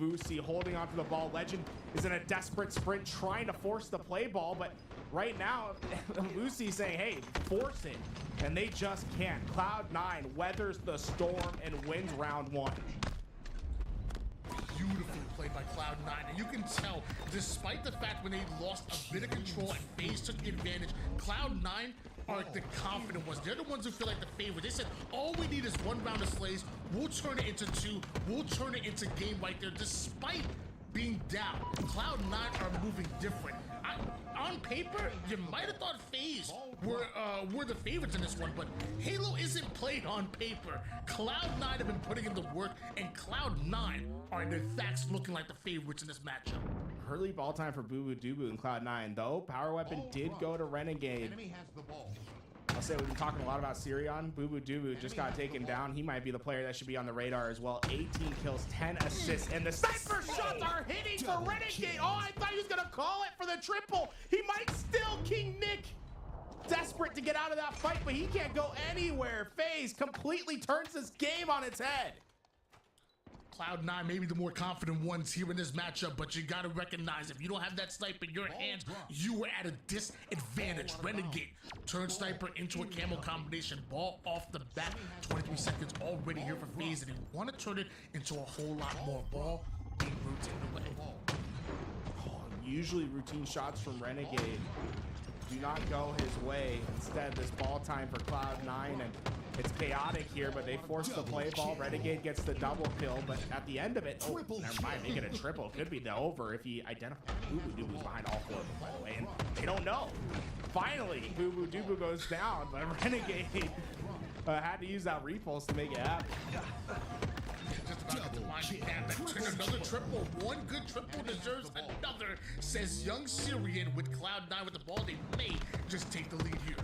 Vusi holding onto the ball. Legend is in a desperate sprint trying to force the play ball, but right now Vusi saying, hey, force it, and they just can't. Cloud9 weathers the storm and wins round 1. Beautifully played by Cloud9, and you can tell, despite the fact when they lost a bit of control and FaZe took advantage, Cloud9 are the confident ones. They're the ones who feel like the favorite. They said, all we need is 1 round of slays. We'll turn it into 2. We'll turn it into game right there. Despite being down, Cloud9 are moving different. On paper, you might have thought FaZe were the favorites in this one, but Halo isn't played on paper. Cloud9 have been putting in the work, and Cloud9 are in fact looking like the favorites in this matchup. Early ball time for Boo Boo Dubu and Cloud9, though. Power weapon did go to Renegade. Enemy has the ball. I'll say we've been talking a lot about Sirion. Boo Boo Dubu just got taken down. He might be the player that should be on the radar as well. 18 kills, 10 assists, and the sniper shots are hitting for Renegade. Oh, I thought he was gonna call it for the triple. He might still. King Nick desperate to get out of that fight, but he can't go anywhere. FaZe completely turns this game on its head. Cloud9 maybe the more confident ones here in this matchup, but you gotta recognize if you don't have that sniper in your hands, you were at a disadvantage. Renegade turned sniper into a camo combination. Ball off the bat. 23 seconds already here for FaZe, and they want to turn it into a whole lot more. Ball being rotated away. Oh, usually routine shots from Renegade do not go his way. Instead, this ball time for Cloud9, and it's chaotic here, but they force the play ball. Renegade gets the double kill, but at the end of it, oh, never mind, they get a triple. Could be the over if he identifies Boo Boo Dubu's behind all 4 of them, by the way, and they don't know. Finally, Boo Boo Dubu goes down, but Renegade had to use that repulse to make it happen. Just about to wind it down. Turn another triple. One good triple deserves another, says young Syrian with Cloud9 with the ball. They may just take the lead here.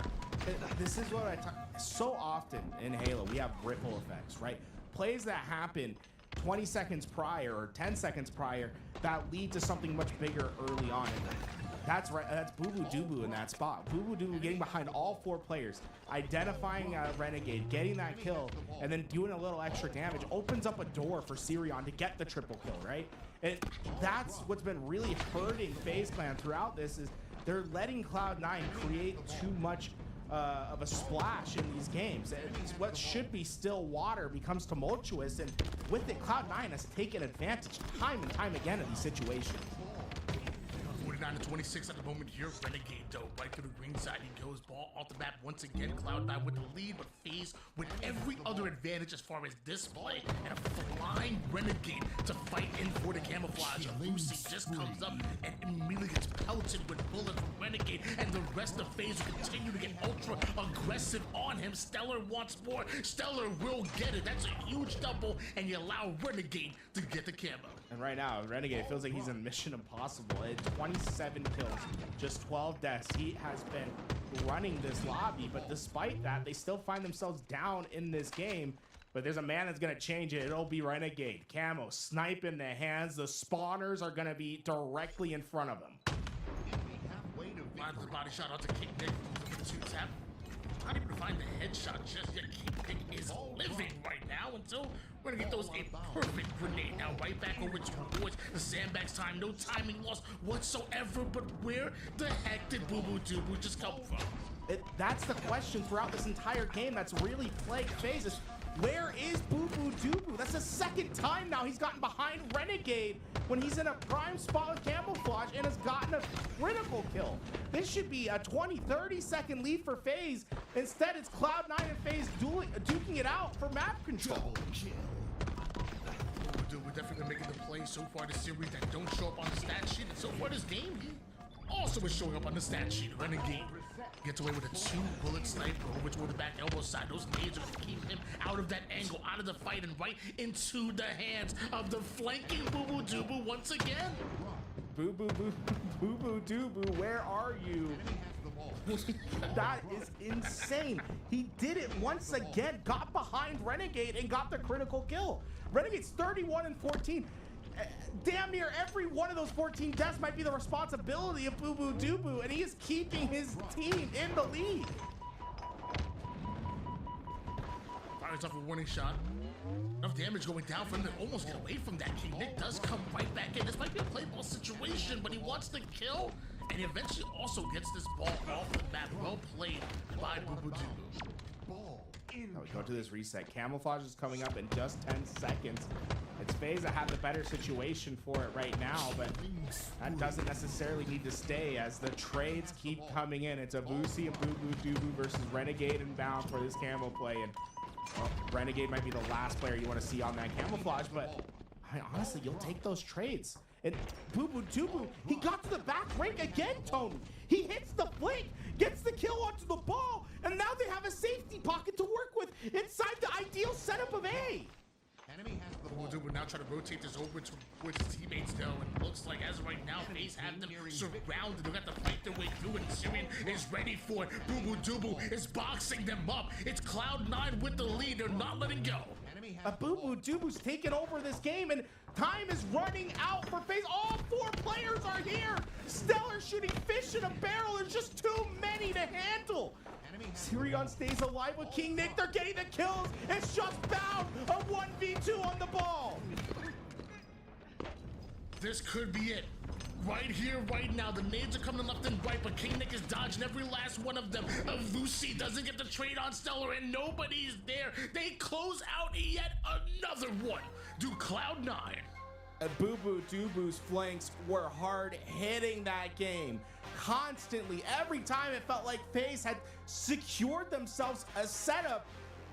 This is what I talk so often in Halo. We have ripple effects, right? Plays that happen 20 seconds prior or 10 seconds prior that lead to something much bigger early on. That's right. That's Boo Boo Dubu in that spot. Boo Boo Dubu getting behind all 4 players, identifying Renegade, getting that kill, and then doing a little extra damage opens up a door for Sirion to get the triple kill, right? And that's what's been really hurting FaZe Clan throughout this is they're letting Cloud9 create too much of a splash in these games. What should be still water becomes tumultuous, and with it, Cloud9 has taken advantage time and time again of these situations. 49-26 at the moment here. Renegade though, right to the green side. He goes ball off the map once again. Cloud9 with the lead, but FaZe with every other advantage as far as display. And a flying Renegade to fight in for the camouflage. Lucy just comes up and immediately gets pelted with bullets from Renegade. And the rest of FaZe will continue to get ultra aggressive on him. Stellar wants more. Stellar will get it. That's a huge double. And you allow Renegade to get the camo. And right now, Renegade feels like he's in Mission Impossible. At 27 kills, just 12 deaths. He has been running this lobby, but despite that, they still find themselves down in this game. But there's a man that's gonna change it. It'll be Renegade. Camo, snipe in the hands. The spawners are gonna be directly in front of him. Finds the body shot onto King Nick. Two tap. Not even to find the headshot just yet. King Nick is living right now until Renegade throws a perfect grenade. Now right back over towards the sandbags time. No timing loss whatsoever. But where the heck did Boo Boo Doo just come from? That's the question throughout this entire game that's really plagued FaZe. Where is Boo Boo Doo Boo? That's the second time now he's gotten behind Renegade when he's in a prime spot with camouflage and has gotten a critical kill. This should be a 20-30 second lead for FaZe. Instead, it's Cloud9 and FaZe duking it out for map control. We're definitely making the play so far this series that don't show up on the stat sheet. And so far this game, he also is showing up on the stat sheet. Renegade gets away with a 2-bullet sniper over toward the back elbow side. Those nades are keeping him out of that angle, out of the fight, and right into the hands of the flanking Boo Boo Doo Boo once again. Boo Boo Doo Boo, where are you? That is insane. He did it once again, got behind Renegade and got the critical kill. Renegade's 31-14. Damn near every one of those 14 deaths might be the responsibility of Boo Boo Doo Boo, and he is keeping his team in the lead. Fires off a warning shot. Enough damage going down for him to almost get away from that. King Nick does come right back in. This might be a play ball situation, but he wants the kill, and he eventually also gets this ball off the map. Well played by Boo Boo Doo Boo. Now we go to this reset. Camouflage is coming up in just 10 seconds. It's FaZe that have the better situation for it right now, but that doesn't necessarily need to stay as the trades keep coming in. It's a Vusi and Boo Boo Doo Boo versus Renegade inbound for this camo play, and well, Renegade might be the last player you want to see on that camouflage, but I mean, honestly, you'll take those trades. And Boo Boo Doo Boo, he got to the back rank again, Tony. He hits the flank, gets the kill onto the ball, and now they have a safety pocket to work with inside the ideal setup of A. Enemy has the Boo ball. Boo Doo Boo now try to rotate this over towards his teammates though, and looks like as of right now, FaZe have them surrounded. They've got to fight their way through, and Syrian is ready for it. Boo Boo Doo Boo is boxing them up. It's Cloud9 with the lead. They're not letting go. Enemy has Boo Boo Doo Boo's taking over this game, and time is running out for FaZe. All 4 players are here. Stellar shooting fish in a barrel. There's just too many to handle. Sirion stays alive with King Nick. They're getting the kills. It's just bound a 1v2 on the ball. This could be it. Right here, right now. The nades are coming left and right, but King Nick is dodging every last one of them. Lucy doesn't get the trade on Stellar, and nobody's there. They close out yet another one. Do Cloud9. Boo Boo Doo Boo's flanks were hard hitting that game. Constantly, every time it felt like FaZe had secured themselves a setup,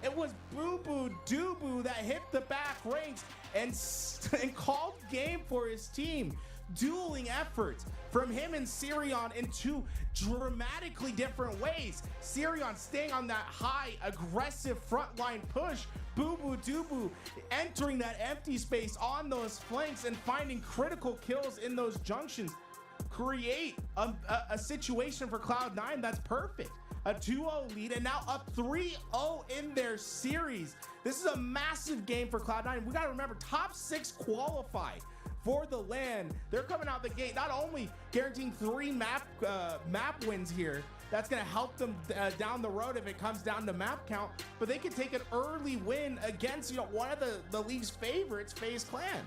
it was Boo Boo Doo Boo that hit the back ranks and called game for his team. Dueling efforts from him and Sirion in 2 dramatically different ways. Sirion staying on that high, aggressive frontline push. Boo Boo Doo Boo entering that empty space on those flanks and finding critical kills in those junctions. Create a situation for Cloud9 that's perfect. A 2-0 lead and now up 3-0 in their series. This is a massive game for Cloud9. We got to remember, top 6 qualify for the LAN. They're coming out the gate, not only guaranteeing 3 map wins here, that's going to help them down the road if it comes down to map count, but they could take an early win against one of the league's favorites, FaZe Clan.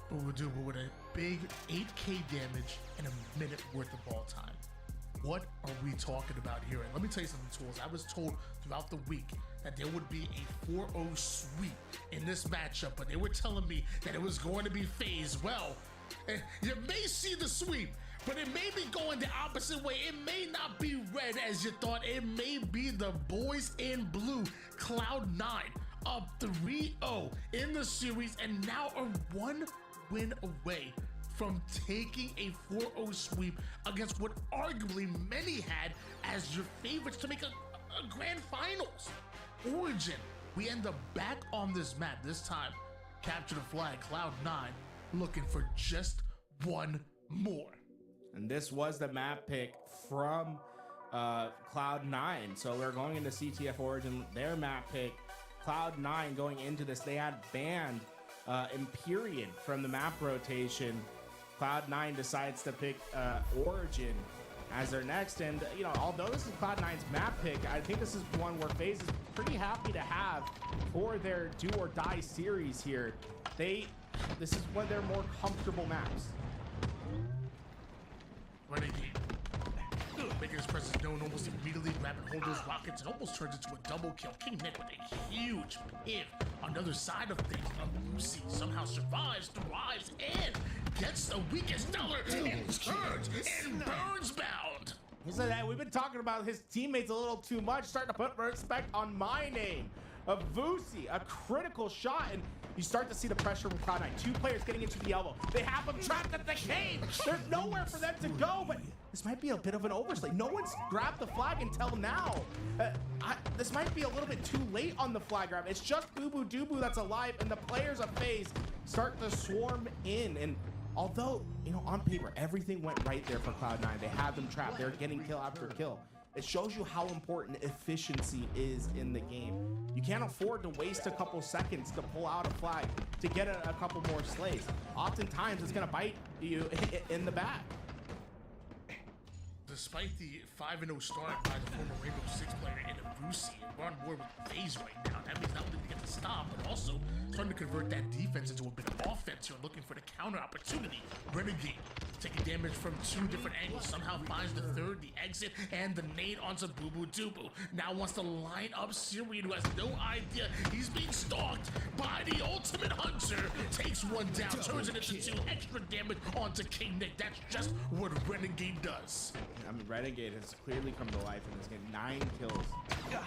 Boo Boo Doo Boo with a big 8k damage and a minute worth of ball time. What are we talking about here? And let me tell you something, Tools. I was told throughout the week that there would be a 4-0 sweep in this matchup, but they were telling me that it was going to be FaZe. Well, You may see the sweep, but it may be going the opposite way. It may not be red as you thought. It may be the boys in blue, Cloud9, up 3-0 in the series, and now a 1 win away from taking a 4-0 sweep against what arguably many had as your favorites to make a grand finals. Origin, we end up back on this map. This time, capture the flag, Cloud9, looking for just one more. And this was the map pick from Cloud9. So we're going into CTF Origin, their map pick. Cloud9 going into this, they had banned Empyrean from the map rotation. Cloud9 decides to pick Origin as their next, and you know, although this is Cloud9's map pick, I think this is one where FaZe is pretty happy to have for their do or die series here. This is one of their more comfortable maps. Renegade making his presence known almost immediately, grabbing hold of those rockets, and almost turns into a double kill. King Nick with a huge hit. On the other side of things, Lucy somehow survives, thrives, and gets the weakest dollar and turns and burns bound. So that we've been talking about his teammates a little too much, starting to put respect on my name. Of Vusi, a critical shot, and you start to see the pressure from Cloud9. Two players getting into the elbow. They have them trapped at the cave. There's nowhere for them to go, but this might be a bit of an overslay. No one's grabbed the flag until now. This might be a little bit too late on the flag grab. It's just Boo Boo Doo that's alive, and the players of FaZe start to swarm in. And although, you know, on paper, everything went right there for Cloud9. They had them trapped. They're getting kill after kill. It shows you how important efficiency is in the game. You can't afford to waste a couple seconds to pull out a flag to get a couple more slays. Oftentimes, it's gonna bite you in the back. Despite the 5-0 start by the former Rainbow Six player in Vusi, we're on board with FaZe right now. That means not only to get the stop, but also starting to convert that defense into a bit of offense here, looking for the counter opportunity. Renegade taking damage from two different angles, somehow finds the third, the exit, and the nade onto Boo Boo Doo. Now wants to line up Syrian, who has no idea he's being stalked by the ultimate hunter. Takes one down, turns it into two, extra damage onto King Nick. That's just what Renegade does. I mean, Renegade has clearly come to life in this game. 9 kills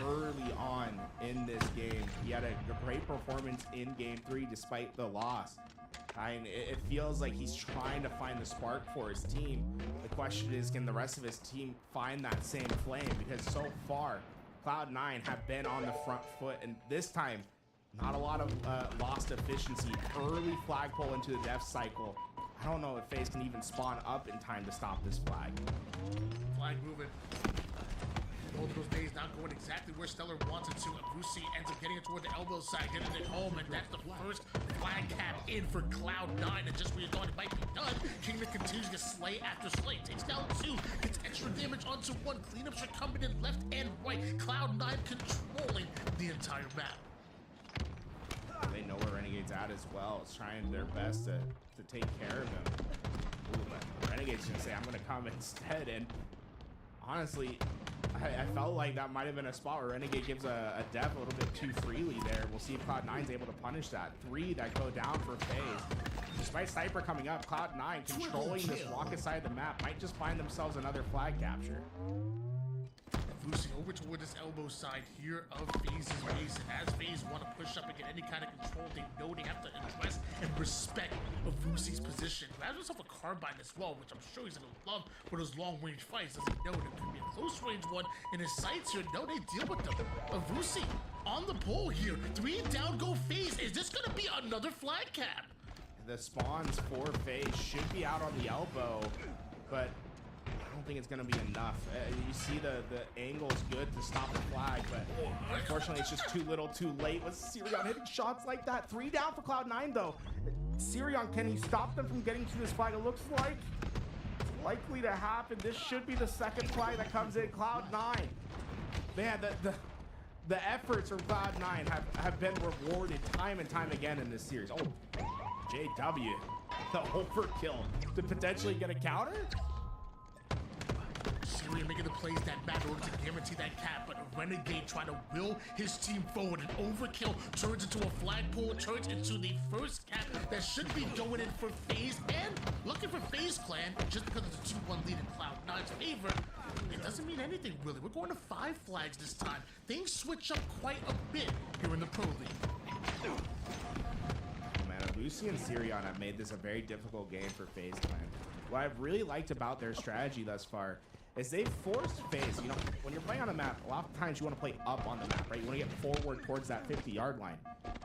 early on in this game. He had a great performance in game 3 despite the loss. I mean, it feels like he's trying to find the spark for his team. The question is, can the rest of his team find that same flame? Because so far, Cloud9 have been on the front foot, and this time, not a lot of lost efficiency. Early flagpole into the death cycle. I don't know if FaZe can even spawn up in time to stop this flag. Flag moving. Both of those days not going exactly where Stellar wants it to. Vusi ends up getting it toward the elbow side, getting it home, and that's the first flag cap in for Cloud9. And just when you thought it might be done, Kingdom continues to slay after slay. Takes down 2, gets extra damage onto 1. Cleanups are coming in left and right. Cloud9 controlling the entire map. They know where Renegade's at as well. It's trying their best to take care of him. Ooh, but Renegade's gonna say, I'm gonna come instead. And honestly, I felt like that might have been a spot where Renegade gives a death a little bit too freely there. We'll see if Cloud9's able to punish that. 3 that go down for FaZe. Despite Sniper coming up, Cloud9 controlling this rocket side of the map might just find themselves another flag capture. Vusi over toward this elbow side here of FaZe's base, and as FaZe want to push up and get any kind of control, they know they have to address and respect Vusi's position. He has himself a carbine as well, which I'm sure he's gonna love for those long-range fights. Does he know there could be a close-range one in his sights here? No, they deal with them. Vusi on the pole here. 3 down, go FaZe. Is this gonna be another flag cap? The spawns for FaZe should be out on the elbow, but I don't think it's gonna be enough. You see the angle's good to stop the flag, but unfortunately it's just too little too late with Sirion hitting shots like that. 3 down for Cloud9 though. Sirion, can he stop them from getting to this flag? It looks like it's likely to happen. This should be the second flag that comes in. Cloud9. Man, the efforts from Cloud9 have been rewarded time and time again in this series. Oh, JW, the overkill to potentially get a counter? Syrian making the plays that matter in order to guarantee that cap, but Renegade trying to will his team forward. An overkill turns into a flagpole, turns into the first cap that should be going in for FaZe, and looking for FaZe Clan, just because it's a 2-1 lead in Cloud9's favor, it doesn't mean anything really. We're going to 5 flags this time. Things switch up quite a bit here in the Pro League. Man, Lucy and Sirion have made this a very difficult game for FaZe Clan. What I've really liked about their strategy thus far is they've forced FaZe. You know, when you're playing on a map, a lot of times you want to play up on the map, right? You want to get forward towards that 50-yard line.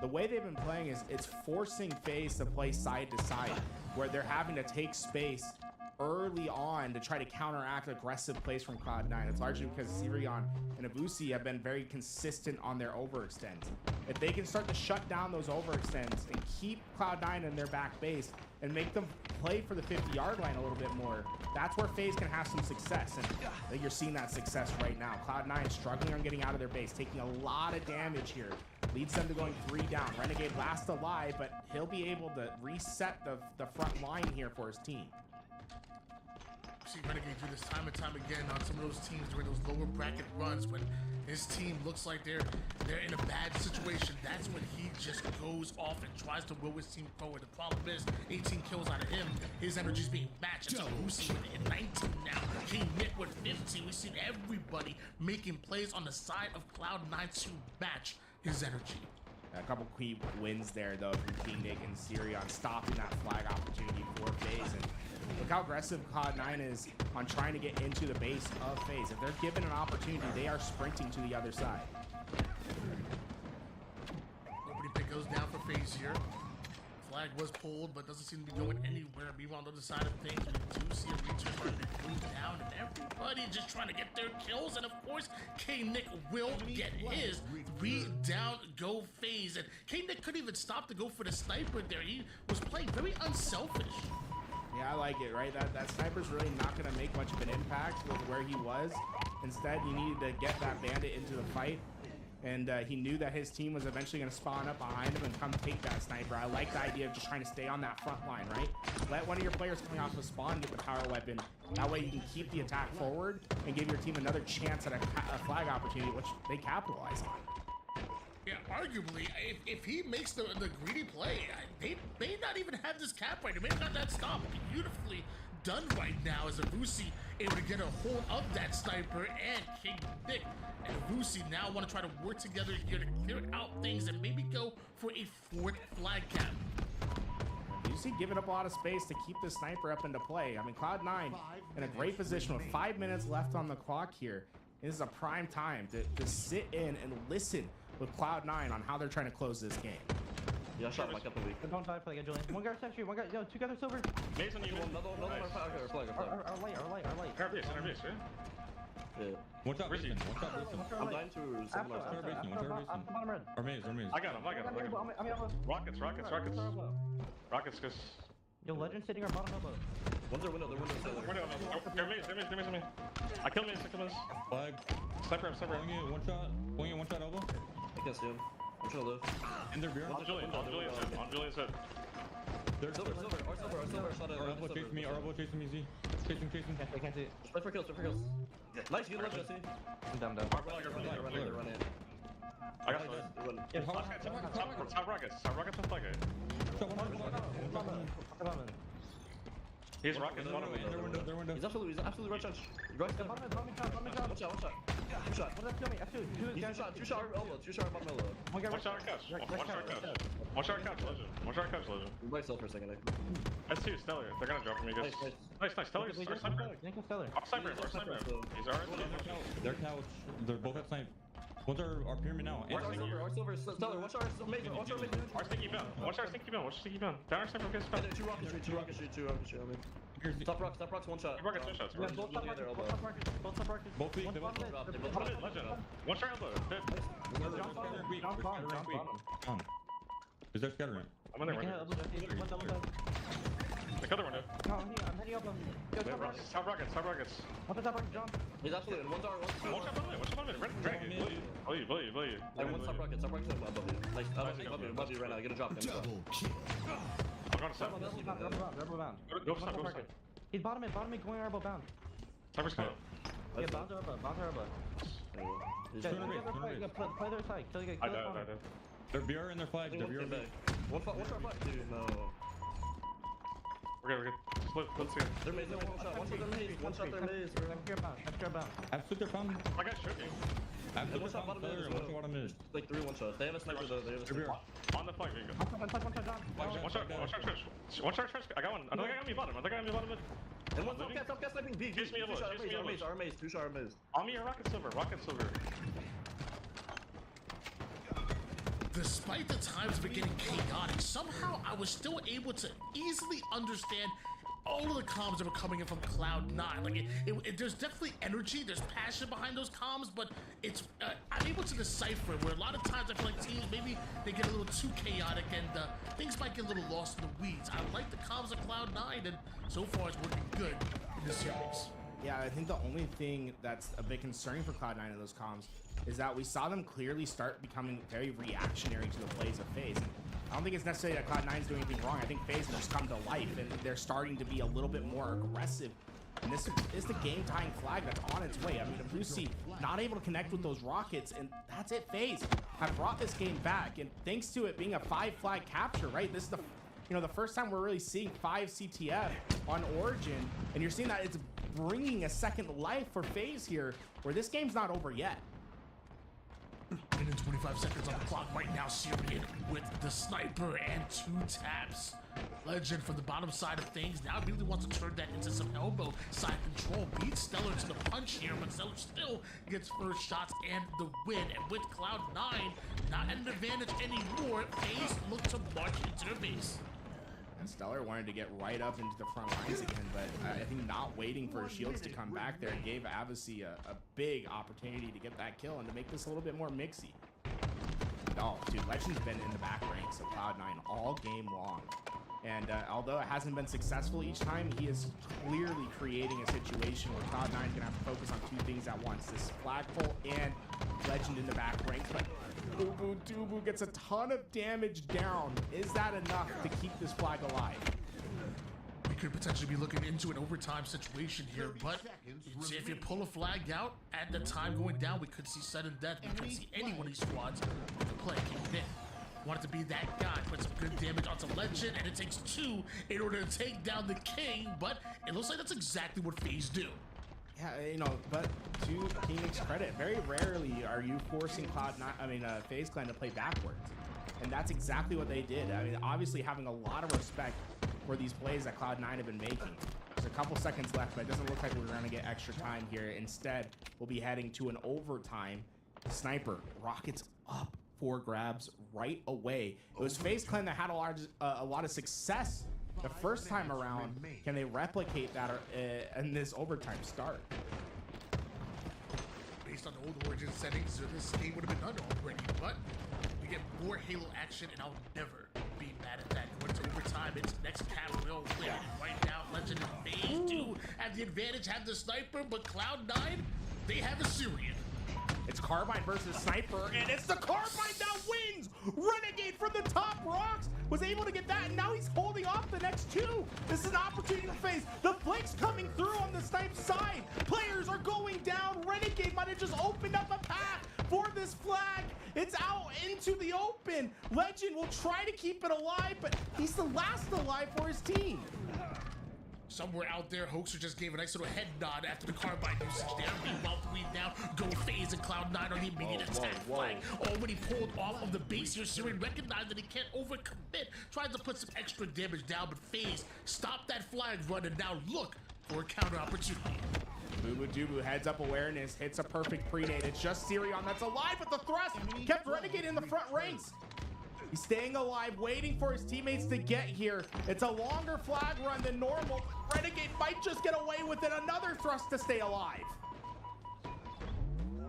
The way they've been playing is it's forcing FaZe to play side to side, where they're having to take space early on to try to counteract aggressive plays from Cloud9. It's largely because Sirion and Abusi have been very consistent on their overextends. If they can start to shut down those overextends and keep Cloud9 in their back base and make them play for the 50-yard line a little bit more, that's where FaZe can have some success. And I think you're seeing that success right now. Cloud9 struggling on getting out of their base, taking a lot of damage here. Leads them to going 3 down. Renegade last alive, but he'll be able to reset the front line here for his team. See Renegade do this time and time again on some of those teams during those lower bracket runs when his team looks like they're in a bad situation. That's when he just goes off and tries to will his team forward. The problem is 18 kills out of him. His energy's being matched. It's Lucy with 19 now. King Nick with 15. We've seen everybody making plays on the side of Cloud9 to match his energy. A couple key wins there, though, from King Nick and Sirion, stopping that flag opportunity for FaZe. And look how aggressive Cloud9 is on trying to get into the base of FaZe. If they're given an opportunity, they are sprinting to the other side. Opening pick goes down for FaZe here. Flag was pulled, but doesn't seem to be going anywhere. Meanwhile, on the other side of things, we do see a return starting to move down, and everybody just trying to get their kills. And of course, K-Nick will get his. 3 down, go FaZe. And K-Nick couldn't even stop to go for the sniper there. He was playing very unselfish. Yeah, I like it, right? That sniper's really not going to make much of an impact with where he was. Instead, he needed to get that bandit into the fight. And he knew that his team was eventually going to spawn up behind him and come take that sniper. I like the idea of just trying to stay on that front line, right? Let one of your players coming off the spawn get the power weapon. That way you can keep the attack forward and give your team another chance at a flag opportunity, which they capitalize on. Yeah, arguably, if he makes the greedy play, they may not even have this cap right. They may have got that stop beautifully done right now as Abusi able to get a hold of that sniper and King Nick. And Abusi now want to try to work together here to clear out things and maybe go for a 4th flag cap. You see giving up a lot of space to keep the sniper up into play. I mean, Cloud9 in a great position with 5 minutes left on the clock here. This is a prime time to sit in and listen with Cloud9 on how they're trying to close this game. Yeah, shot back up the week. Don't die for the Julian. One guard century, one guard, yo, 2 guys silver. Mason, you want another flag. Our light. Our base, yeah? Yeah. What's up, Mason? What's up, Mason? I'm dying to someone else. Bottom red. Our maze. I got him. Rockets, Rockets, cause... Yo, legend sitting our bottom elbow. One's their window, They're maze. I killed maze, Flag. Sniper. Going in one shot elbow. I can't see him. I'm trying to live. In their beer. On Julian's head. They're Silver, shot at Our elbow chasing me, Z. Chasing. I can't see it. Sniper kills. Nice, you legend, see? I'm down. They're running. I got it. Top rockets on flag. He's rockets. Their window. He's absolutely right shot. Right shot. One shot. What did that kill me? F2. Two shot bottom elbow. One guy. One shot couch, legend. We might sell for a second. That's 2, Stellar. They're gonna drop from you guys. Nice. Stellar. Stellar. Off sniper. He's alright. Their couch. They're both at snipe. One's our pyramid now. Our silver. Stellar. Watch our major. Our stinky bound. Watch our stinky bound. Down our sniper. Two rocket shoot. I mean. Top rocks, 1 shot. Both top rockets. Both weak. Legend. One shot elbow. John. Is there scattering? I'm in there. The other window. No, I'm heading up. Top rockets. What's the top rocket, John? He's absolutely in. One shot bottom mid. Dragon. Blow you. And one top rockets above you. Above you right now. Get a drop. Double kill. I'm going to stop. Rebel bound. Go for stop. He's bottom mid, going elbow bound. Sniper's coming. Yeah, bounce her above, bounce her above. Turn her base, turn her base. Play their side, kill your I died. They're BR in their flag. They're BR back. One shot flag. Dude, no. We're good. Let's see. They're maze, one shot their maze. One shot their maze. Left your bound. Absolute their pound. I got shooting. Absolute One shot pound. bottom mid as One well. shot bottom mid. Like 3 one shots. They have a sniper though. They have a They're sniper. BR. On the flank, there you go. One shot. One shot. I got one. Another guy got me bottom. Mid. And one top cat sniping B. Chase me a Two shot our maze. 2 shot our maze. On me, rocket silver. Despite the times of it getting chaotic, somehow I was still able to easily understand all of the comms that were coming in from Cloud9. Like, there's definitely energy, there's passion behind those comms, but it's I'm able to decipher where a lot of times I feel like teams, maybe they get a little too chaotic and things might get a little lost in the weeds. I like the comms of Cloud9, and so far it's working good in this series. Yeah, I think the only thing that's a bit concerning for Cloud9 in those comms is that we saw them clearly start becoming very reactionary to the plays of FaZe. I don't think it's necessarily that Cloud9 is doing anything wrong. I think FaZe has just come to life, and they're starting to be a little bit more aggressive. And this is the game-tying flag that's on its way. I mean, Abusi not able to connect with those rockets, and that's it. FaZe have brought this game back, and thanks to it being a 5-flag capture, right? This is the first time we're really seeing 5 CTF on Origin, and you're seeing that it's bringing a second life for FaZe here, where this game's not over yet. Minute 25 seconds on the clock right now. Syrian with the sniper and 2 taps. Legend from the bottom side of things now really wants to turn that into some elbow side control. Beats Stellar to the punch here, but Stellar still gets first shots and the win. And with Cloud9 not at an advantage anymore, FaZe look to march into their base. And Stellar wanted to get right up into the front lines again, but I think not waiting for his shields to come back there gave Avicii a big opportunity to get that kill and to make this a little bit more mixy. Oh, dude, Legend's been in the back ranks of Cloud9 all game long. And although it hasn't been successful each time, he is clearly creating a situation where Cloud9 is going to have to focus on 2 things at once. This flagpole and Legend in the back ranks. But Dubu gets a ton of damage down. Is that enough to keep this flag alive? We could potentially be looking into an overtime situation here, but if you pull a flag out at the time going down, we could see sudden death. We could see any one of these squads with the play kicking in. Wanted to be that guy, put some good damage onto Legend, and it takes 2 in order to take down the King, but it looks like that's exactly what FaZe do. Yeah, but to Phoenix credit, very rarely are you forcing FaZe Clan to play backwards. And that's exactly what they did. I mean, obviously having a lot of respect for these plays that Cloud9 have been making. There's a couple seconds left, but it doesn't look like we're gonna get extra time here. Instead, we'll be heading to an overtime. Sniper, rockets up for grabs right away. It was FaZe Clan that had a lot of success the first time around. Can they replicate that in this overtime start? Based on the old Origin settings, this game would have been done already, but we get more Halo action, and I'll never be mad at that. Going to overtime, it's next cap will win. Right now, Legend and FaZe do have the advantage, have the sniper, but Cloud9, they have a Syrian. It's Carbine versus Sniper, and it's the Carbine that wins! Renegade from the top rocks was able to get that, and now he's holding off the next 2. This is an opportunity for FaZe. The flank's coming through on the Snipe side. Players are going down. Renegade might have just opened up a path for this flag. It's out into the open. Legend will try to keep it alive, but he's the last alive for his team. Somewhere out there, Hoaxer just gave a nice little head nod after the Carbine usage there. Meanwhile, 3 down, go FaZe and Cloud9 on the immediate attack flag. Already pulled off of the base here. Syrian recognized that he can't overcommit. Tried to put some extra damage down, but FaZe stopped that flag run and now look for a counter opportunity. Bubu Dubu heads up awareness, hits a perfect pre-nade. It's just Sirion that's alive with the thrust. Kept Renegade in the front ranks. He's staying alive, waiting for his teammates to get here. It's a longer flag run than normal. Renegade might just get away with it. Another thrust to stay alive.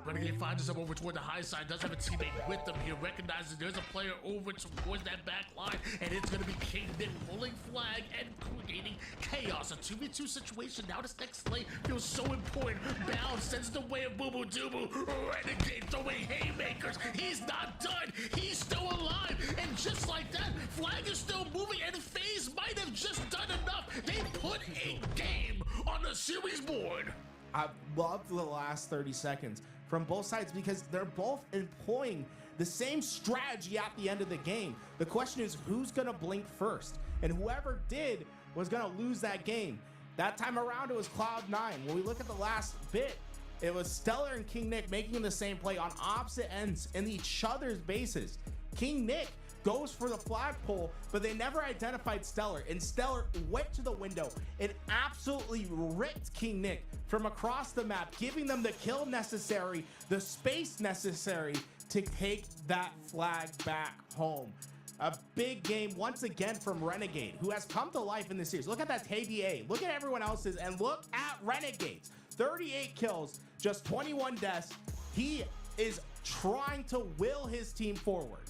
Renegade finds himself over toward the high side, does have a teammate with him here, recognizes there's a player over towards that back line, and it's going to be King Nick pulling flag and creating chaos. A 2v2 situation. Now this next lane feels so important. Bound sends the way of Bubu Dubu. Renegade throwing haymakers. He's not done. He's still alive. And just like that, flag is still moving, and FaZe might have just done enough. They put a game on the series board. I loved the last 30 seconds from both sides because they're both employing the same strategy at the end of the game. The question is who's gonna blink first, and whoever did was gonna lose that game. That time around it was Cloud9. When we look at the last bit, it was Stellar and King Nick making the same play on opposite ends in each other's bases. King Nick goes for the flagpole, but they never identified Stellar, and Stellar went to the window and absolutely ripped King Nick from across the map, giving them the kill necessary, the space necessary to take that flag back home. A big game once again from Renegade, who has come to life in this series. Look at that KDA, look at everyone else's, and look at Renegade's. 38 kills, just 21 deaths. He is trying to will his team forward.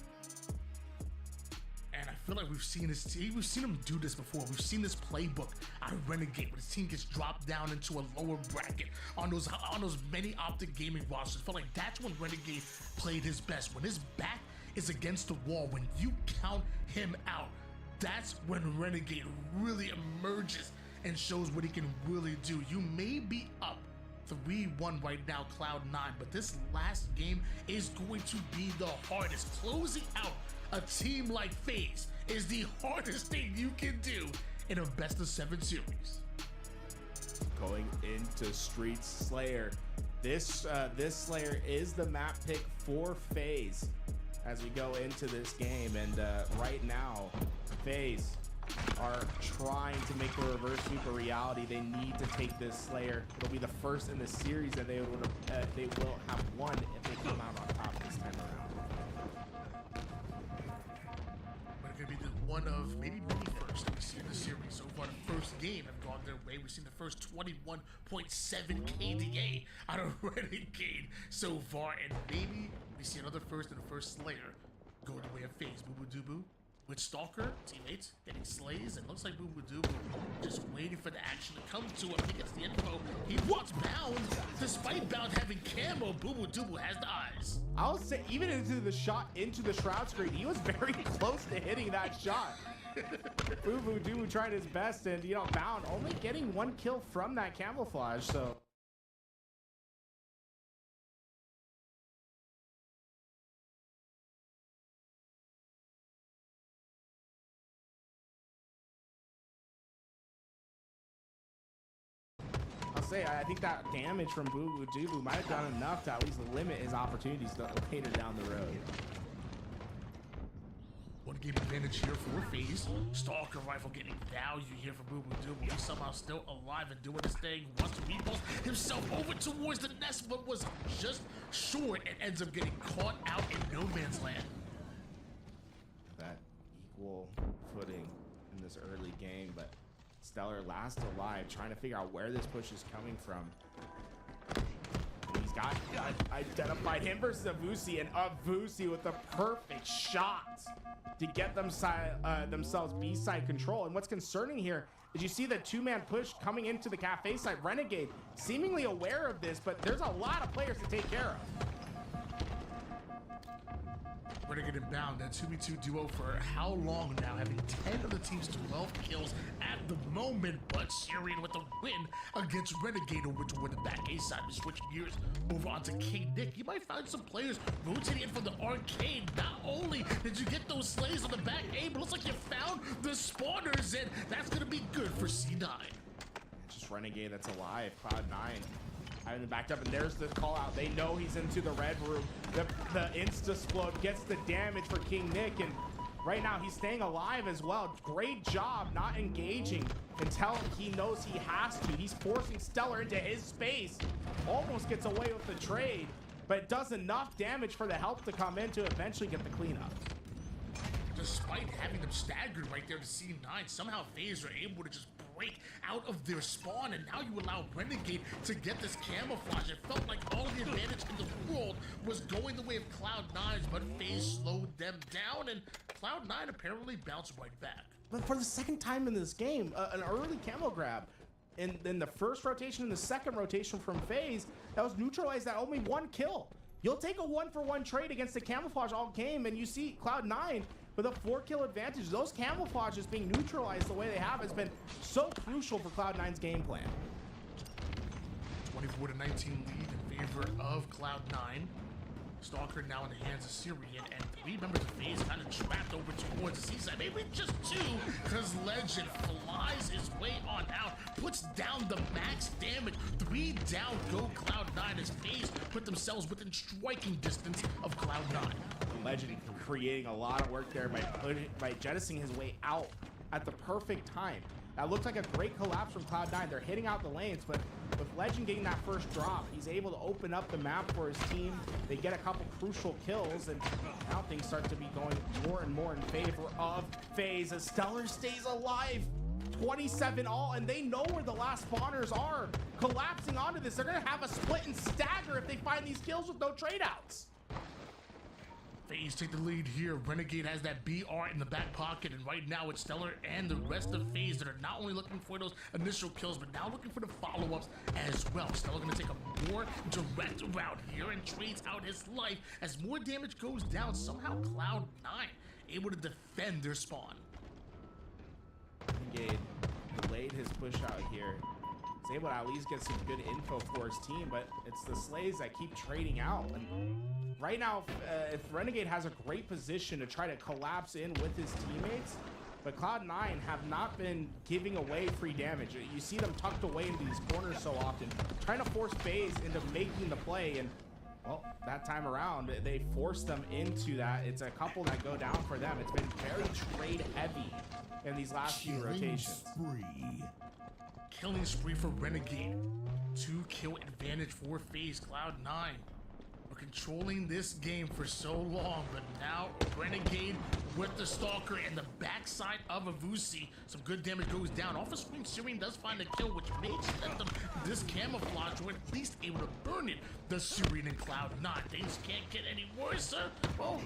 And I feel like we've seen him do this before. We've seen this playbook out of Renegade, when his team gets dropped down into a lower bracket on those many Optic Gaming rosters. I feel like that's when Renegade played his best. When his back is against the wall, when you count him out, that's when Renegade really emerges and shows what he can really do. You may be up 3-1 right now, Cloud9, but this last game is going to be the hardest. Closing out a team like FaZe is the hardest thing you can do in a best of 7 series. Going into Street Slayer, this Slayer is the map pick for FaZe as we go into this game, and right now FaZe are trying to make the reverse sweep a reality. They need to take this Slayer. It'll be the first in the series that they will have won if they come out on top this time around. But it's gonna be the one of maybe many firsts that we see in the series. So far, the first game have gone their way. We've seen the first 21.7 KDA out of Renegade so far, and maybe we see another first in the first Slayer go the way of FaZe. Boo Boo Doo Boo with Stalker, teammates getting slays, and looks like Boo Boo Doo Boo just waiting for the action to come to him. He gets the info. He wants Bound. Despite Bound having camo, Boo Boo Doo Boo has the eyes. I'll say, even into the shot into the shroud screen, he was very close to hitting that shot. Boo Boo Doo Boo tried his best, and Bound only getting 1 kill from that camouflage, so. I think that damage from Boo Boo Doo Boo might have done enough to at least limit his opportunities to later down the road. One game advantage here for FaZe. Stalker rifle getting value here for Boo Boo Doo Boo. He's somehow still alive and doing his thing. Wants to repulse himself over towards the nest, but was just short and ends up getting caught out in no man's land. That equal footing in this early game, but Stellar last alive, trying to figure out where this push is coming from. He's got identified him versus Avusi, and Avusi with the perfect shot to get themselves B-side control. And what's concerning here is you see the 2-man push coming into the cafe side. Renegade seemingly aware of this, but there's a lot of players to take care of. Renegade and Bound, that 2v2 duo for how long now, having 10 of the team's 12 kills at the moment, but Syrian with the win against Renegade over toward the back A side. We switch gears over onto King Nick. You might find some players rotating in from the arcade. Not only did you get those slays on the back A, but looks like you found the spawners, and that's gonna be good for C9. Just Renegade that's alive. Cloud9 having them backed up, and there's the call out. They know he's into the red room. The insta-splode gets the damage for King Nick, and right now he's staying alive as well. Great job not engaging until he knows he has to. He's forcing Stellar into his space. Almost gets away with the trade, but it does enough damage for the help to come in to eventually get the cleanup. Despite having them staggered right there to C9, somehow FaZe are able to just break out of their spawn, and now you allow Renegade to get this camouflage. It felt like all the advantage in the world was going the way of Cloud9's, but FaZe slowed them down, and Cloud9 apparently bounced right back. But for the second time in this game, an early camo grab in the first rotation and the second rotation from FaZe, that was neutralized at only 1 kill. You'll take a 1-for-1 trade against the camouflage all game, and you see Cloud9 with a 4-kill advantage. Those camouflages being neutralized the way they have has been so crucial for Cloud9's game plan. 24 to 19 lead in favor of Cloud9. Stalker now in the hands of Syrian, and 3 members of FaZe kind of trapped over towards the seaside. Maybe just 2, because Legend flies his way on out, puts down the max damage. 3 down, go Cloud9 as FaZe put themselves within striking distance of Cloud9. Legend creating a lot of work there by jettisoning his way out at the perfect time. That looked like a great collapse from Cloud9. They're hitting out the lanes, but with Legend getting that first drop, he's able to open up the map for his team. They get a couple crucial kills, and now things start to be going more and more in favor of FaZe as Stellar stays alive. 27 all, and they know where the last spawners are. Collapsing onto this, they're gonna have a split and stagger if they find these kills with no trade outs. FaZe take the lead here. Renegade has that BR in the back pocket, and right now it's Stellar and the rest of FaZe that are not only looking for those initial kills, but now looking for the follow-ups as well. Stellar gonna take a more direct route here and trades out his life as more damage goes down. Somehow Cloud9 able to defend their spawn. Renegade delayed his push out here. He's able to at least get some good info for his team, but it's the Slays that keep trading out. And right now, if Renegade has a great position to try to collapse in with his teammates, but Cloud9 have not been giving away free damage. You see them tucked away into these corners so often, trying to force FaZe into making the play, and well, that time around, they forced them into that. It's a couple that go down for them. It's been very trade heavy in these last few rotations. Killing spree for Renegade. 2 kill advantage for FaZe. Cloud9 are controlling this game for so long, but now Renegade with the Stalker and the backside of Avusi. Some good damage goes down. Off the screen, Syrian does find a kill, which makes them this camouflage, or at least able to burn it. The Syrian and Cloud9. Things can't get any worse, sir. Well,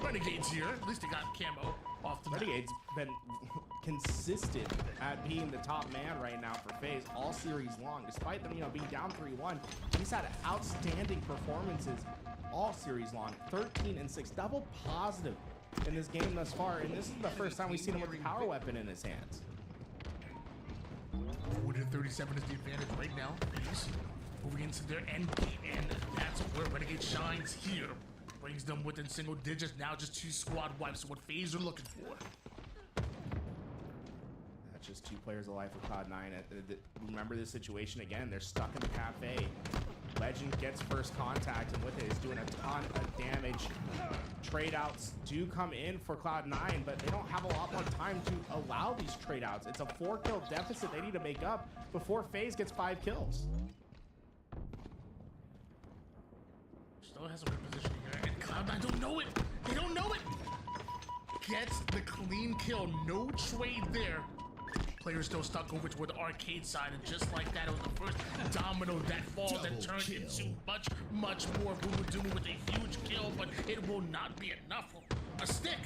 Renegade's here. At least they got camo off the map. Renegade's been consistent at being the top man right now for FaZe all series long, despite them, being down 3-1. He's had outstanding performances all series long. 13 and 6, double positive in this game thus far, and this is the first time we've seen him with a power weapon in his hands. 40-37 is the advantage right now. FaZe moving into their end game, and that's where Renegade shines here. Brings them within single digits. Now just 2 squad wipes. What FaZe are looking for. That's just 2 players alive for Cloud9. Remember this situation again. They're stuck in the cafe. Legend gets first contact, and with it is doing a ton of damage. Trade outs do come in for Cloud9, but they don't have a lot more time to allow these trade outs. It's a 4-kill deficit they need to make up before FaZe gets 5 kills. Still has a good position here, and Cloud9 don't know it. They don't know it. Gets the clean kill. No trade there. Players still stuck over toward the arcade side, and just like that, it was the first domino that fall that turned into much, much more. Boomadoo with a huge kill, but it will not be enough. A stick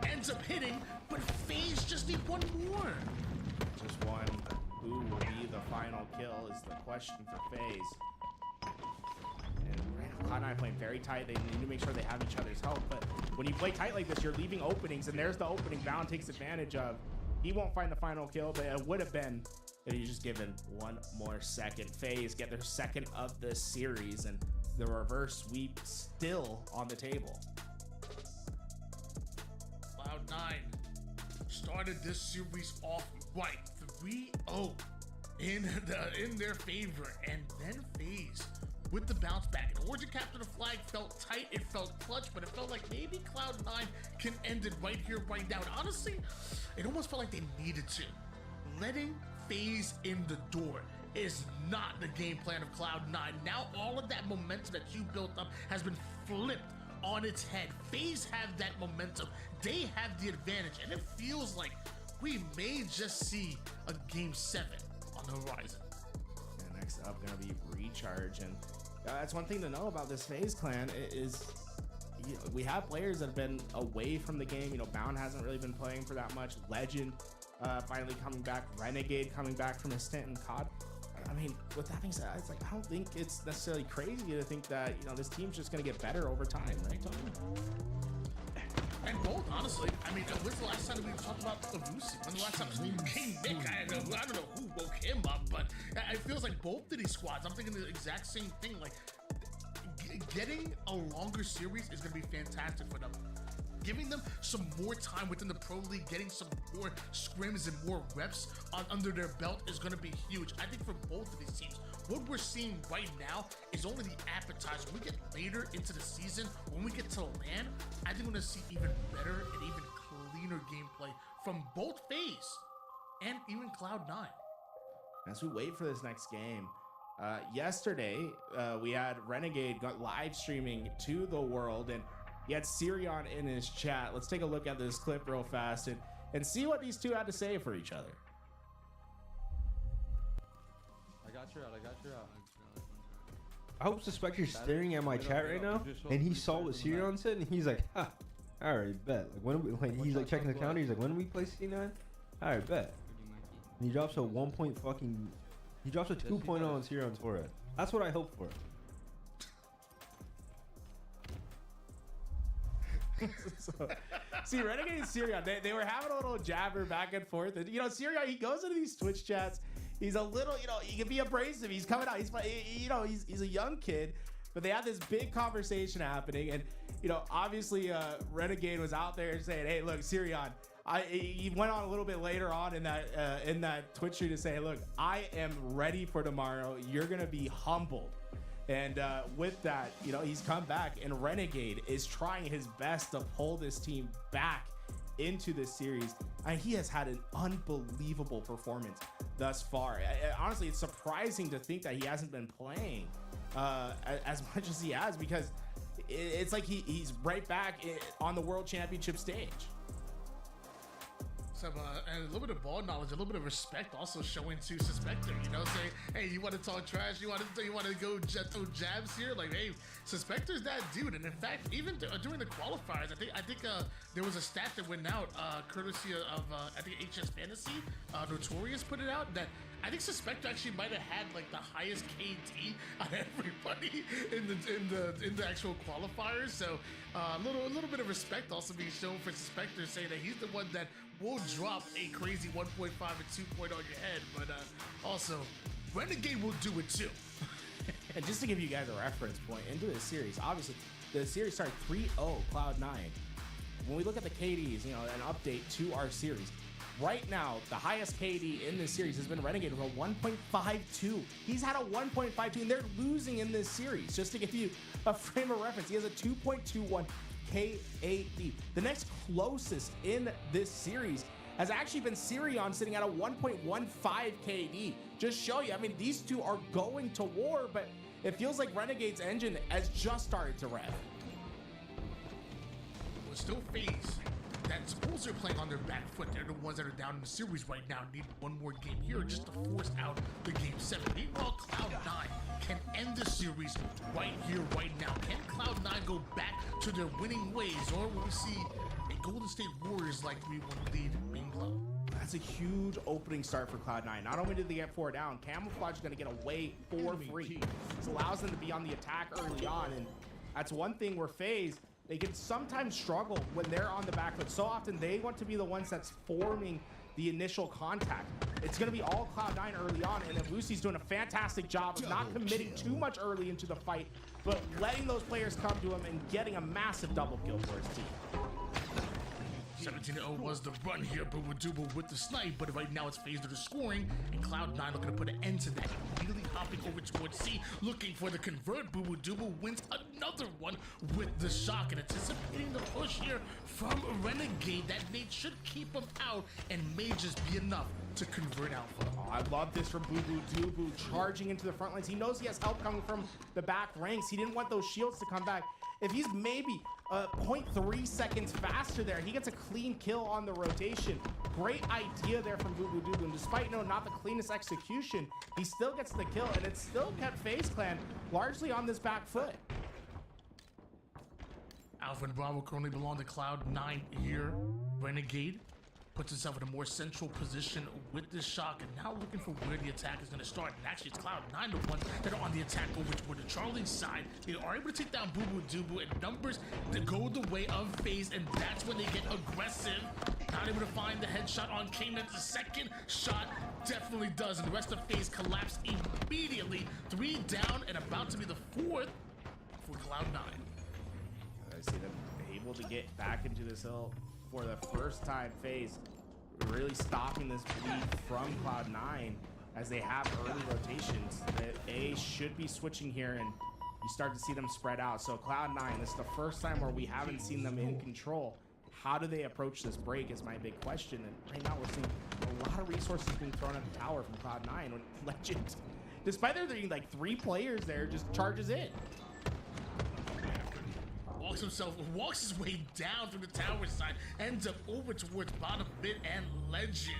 ends up hitting, but FaZe just need 1 more. Just 1. Who will be the final kill is the question for FaZe. And Cloud9 playing very tight. They need to make sure they have each other's help, but when you play tight like this, you're leaving openings, and there's the opening Bound takes advantage of. He won't find the final kill, but it would have been if he's just given 1 more second. FaZe get their 2nd of the series, and the reverse sweep still on the table. Cloud9 started this series off right, 3-0 in their favor, and then FaZe with the bounce back. And Origin capture the flag felt tight, it felt clutch, but it felt like maybe Cloud9 can end it right here, right now. And honestly, it almost felt like they needed to. Letting FaZe in the door is not the game plan of Cloud9. Now all of that momentum that you built up has been flipped on its head. FaZe have that momentum. They have the advantage, and it feels like we may just see a Game 7 on the horizon. And next up gonna be Recharge, and that's one thing to know about this FaZe clan is we have players that have been away from the game. Bound hasn't really been playing for that much. Legend finally coming back. Renegade coming back from his stint in COD. I mean, with that being said, it's like I don't think it's necessarily crazy to think that this team's just gonna get better over time, right, Tony? And both, honestly. I mean, when's the last time we talked about Avusi? When's the last time King Nick? I don't know who woke him up, but it feels like both of these squads. I'm thinking the exact same thing. Like, getting a longer series is going to be fantastic for them. Giving them some more time within the pro league, getting some more scrims and more reps under their belt is going to be huge. I think for both of these teams, what we're seeing right now is only the appetizer. When we get later into the season, when we get to land, I think we're going to see even better and even cleaner gameplay from both FaZe and even Cloud9. As we wait for this next game, yesterday we had Renegade live streaming to the world, and he had Sirion in his chat. Let's take a look at this clip real fast and see what these two had to say for each other. I got you out. I hope Suspector's staring at my chat right now, and he saw what Sirion said, and he's like, "Ha, I already bet." Like when he's like checking the calendar, he's like, "When do we play C9?" I already bet. And he drops a 2.0 on Sirion's forehead. That's what I hope for. See, Renegade and Sirion, they were having a little jabber back and forth. And, Sirion, he goes into these Twitch chats. He's a little, he can be abrasive. He's coming out. He's a young kid. But they had this big conversation happening. And, obviously, Renegade was out there saying, "Hey, look, Sirion." He went on a little bit later on in that Twitch stream to say, "Look, I am ready for tomorrow. You're going to be humbled." And with that, he's come back, and Renegade is trying his best to pull this team back into this series. And he has had an unbelievable performance thus far. Honestly, it's surprising to think that he hasn't been playing as much as he has, because it's like he's right back on the World Championship stage. And a little bit of ball knowledge, a little bit of respect also showing to Suspector, saying, "Hey, you want to talk trash? You want to go throw jabs here? Like, hey, Suspector's that dude." And in fact, even during the qualifiers, I think there was a stat that went out, courtesy of I think HS Fantasy, Notorious put it out, that I think Suspector actually might have had like the highest KD on everybody in the actual qualifiers. So a little bit of respect also being shown for Suspector, saying that he's the one that will drop a crazy 1.5 and 2 point on your head, but also Renegade will do it too. And just to give you guys a reference point into this series, obviously the series started 3-0 Cloud9. When we look at the KDs, an update to our series, right now the highest KD in this series has been Renegade with a 1.52. He's had a 1.52, and they're losing in this series. Just to give you a frame of reference, he has a 2.21 KAD. The next closest in this series has actually been Sirion, sitting at a 1.15 KD. Just show you, these two are going to war, but it feels like Renegade's engine has just started to rev. We're still FaZe. That suppose they're playing on their back foot. They're the ones that are down in the series right now. Need one more game here just to force out the game 7. Meanwhile, Cloud9 can end the series right here, right now. Can Cloud9 go back to their winning ways, or will we see a Golden State Warriors like we want to lead being low? That's a huge opening start for Cloud9. Not only did they get 4 down, Camouflage is going to get away for free. This allows them to be on the attack early on, and that's one thing where FaZe, they can sometimes struggle when they're on the back foot. So often they want to be the ones that's forming the initial contact. It's going to be all Cloud9 early on, and Avusi's doing a fantastic job of not committing too much early into the fight, but letting those players come to him and getting a massive double kill for his team. 17-0 was the run here, Booba with the snipe, but right now it's FaZe that are scoring, and Cloud9 looking to put an end to that. Immediately hopping over towards C, looking for the convert. Booba wins another one with the shock, and anticipating the push here from Renegade. That nade should keep him out, and may just be enough to convert Alpha. Oh, I love this from Boo charging into the front lines. He knows he has help coming from the back ranks. He didn't want those shields to come back. If he's maybe 0.3 seconds faster there, he gets a clean kill on the rotation. Great idea there from Boo. And despite not the cleanest execution, he still gets the kill, and it's still kept FaZe Clan largely on this back foot. Alpha and Bravo currently belong to Cloud9 here. Renegade puts himself in a more central position with this shock, and now looking for where the attack is going to start. And actually, it's Cloud9 the ones that are on the attack over toward the Charlie side. They are able to take down Boo Boo Dubu, and numbers that go the way of FaZe, and that's when they get aggressive. Not able to find the headshot on Kingman. The second shot definitely does, and the rest of FaZe collapse immediately. 3 down, and about to be the 4th for Cloud9. I see them able to get back into this hill for the first time. FaZe really stopping this bleed from Cloud9 as they have early rotations. They should be switching here, and you start to see them spread out. So Cloud9, this is the first time where we haven't seen them in control. How do they approach this break is my big question. And right now we're seeing a lot of resources being thrown at the tower from Cloud9 when Legend, despite there being like 3 players there, just charges in. Walks his way down through the tower side, ends up over towards bottom mid, and Legend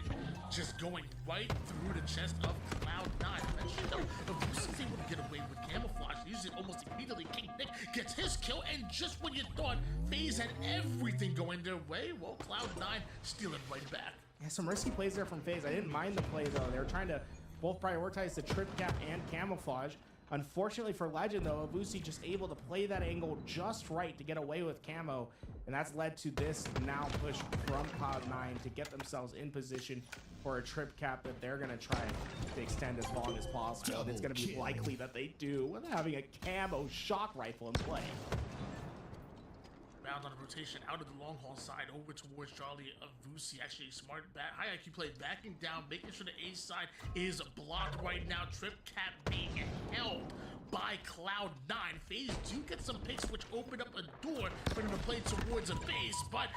just going right through the chest of Cloud9. Legend, though, Avusi's able to get away with camouflage. Uses it almost immediately. King Nick gets his kill, and just when you thought FaZe had everything going their way, well, Cloud9 steal it right back. Yeah, some risky plays there from FaZe. I didn't mind the play, though. They were trying to both prioritize the trip cap and camouflage. Unfortunately for Legend, though, Avusi just able to play that angle just right to get away with camo, and that's led to this now push from Cloud9 to get themselves in position for a trip cap that they're going to try to extend as long as possible. And it's going to be likely that they do with having a camo shock rifle in play. Round on a rotation out of the long haul side over towards Charlie. Avusi, actually smart back, high IQ play, backing down, making sure the A side is blocked right now. Trip cap being held by Cloud9. FaZe do get some picks which open up a door for them to play towards a base, but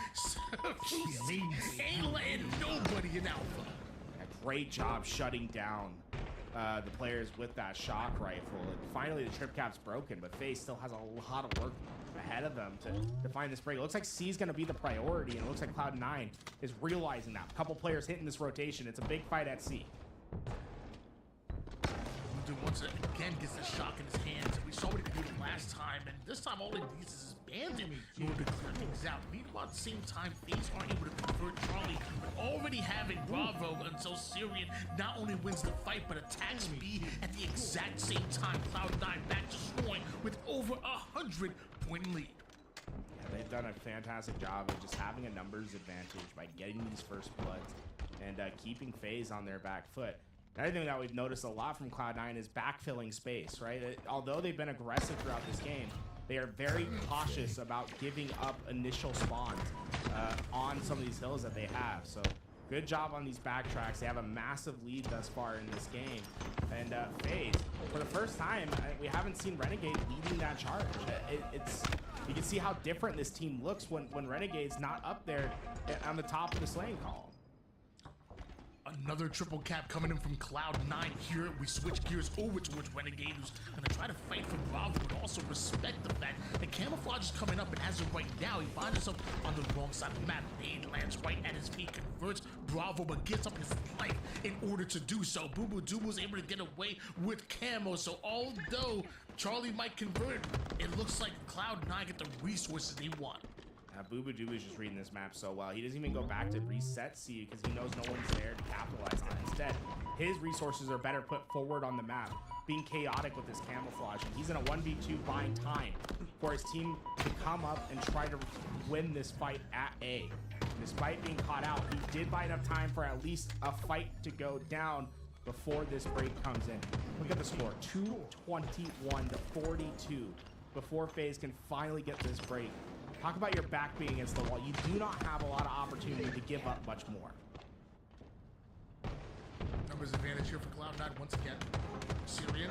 Avusi ain't letting nobody in alpha. A great job shutting down the players with that shock rifle. And finally the trip cap's broken, but FaZe still has a lot of work ahead of them to find this break. It looks like C is going to be the priority, and it looks like Cloud9 is realizing that. A couple players hitting this rotation. It's a big fight at C. Dude once again gets the shock in his hands. We saw what he could do the last time, and this time all he needs is his bandit in order to clear things out. Meanwhile, at the same time, FaZe aren't able to convert Charlie, but already having Bravo until Syrian not only wins the fight, but attacks B at the exact same time. Cloud9 back to scoring with over 100-point lead. Yeah, they've done a fantastic job of just having a numbers advantage by getting these first bloods and keeping FaZe on their back foot. Another thing that we've noticed a lot from Cloud9 is backfilling space, right? Although they've been aggressive throughout this game, they are very cautious about giving up initial spawns on some of these hills that they have. So good job on these backtracks. They have a massive lead thus far in this game. And FaZe, for the first time, we haven't seen Renegade leading that charge. You can see how different this team looks when Renegade's not up there on the top of the slaying column. Another triple cap coming in from Cloud9 here. We switch gears over towards Renegade, who's gonna try to fight for Bravo, but also respect the fact that Camouflage is coming up, and as of right now, he finds himself on the wrong side of the map. Nade lands right at his feet, converts Bravo, but gives up his life in order to do so. Boo Boo Dubu was able to get away with camo, so although Charlie might convert, it looks like Cloud9 get the resources they want. Boo Boo Dubu is just reading this map so well. He doesn't even go back to reset C because he knows no one's there to capitalize on it. Instead, his resources are better put forward on the map, being chaotic with his camouflage. And he's in a 1v2 buying time for his team to come up and try to win this fight at A. Despite being caught out, he did buy enough time for at least a fight to go down before this break comes in. Look at the score, 221 to 42 before FaZe can finally get this break. Talk about your back being against the wall. You do not have a lot of opportunity to give up much more. Numbers advantage here for Cloud9 once again. Syrian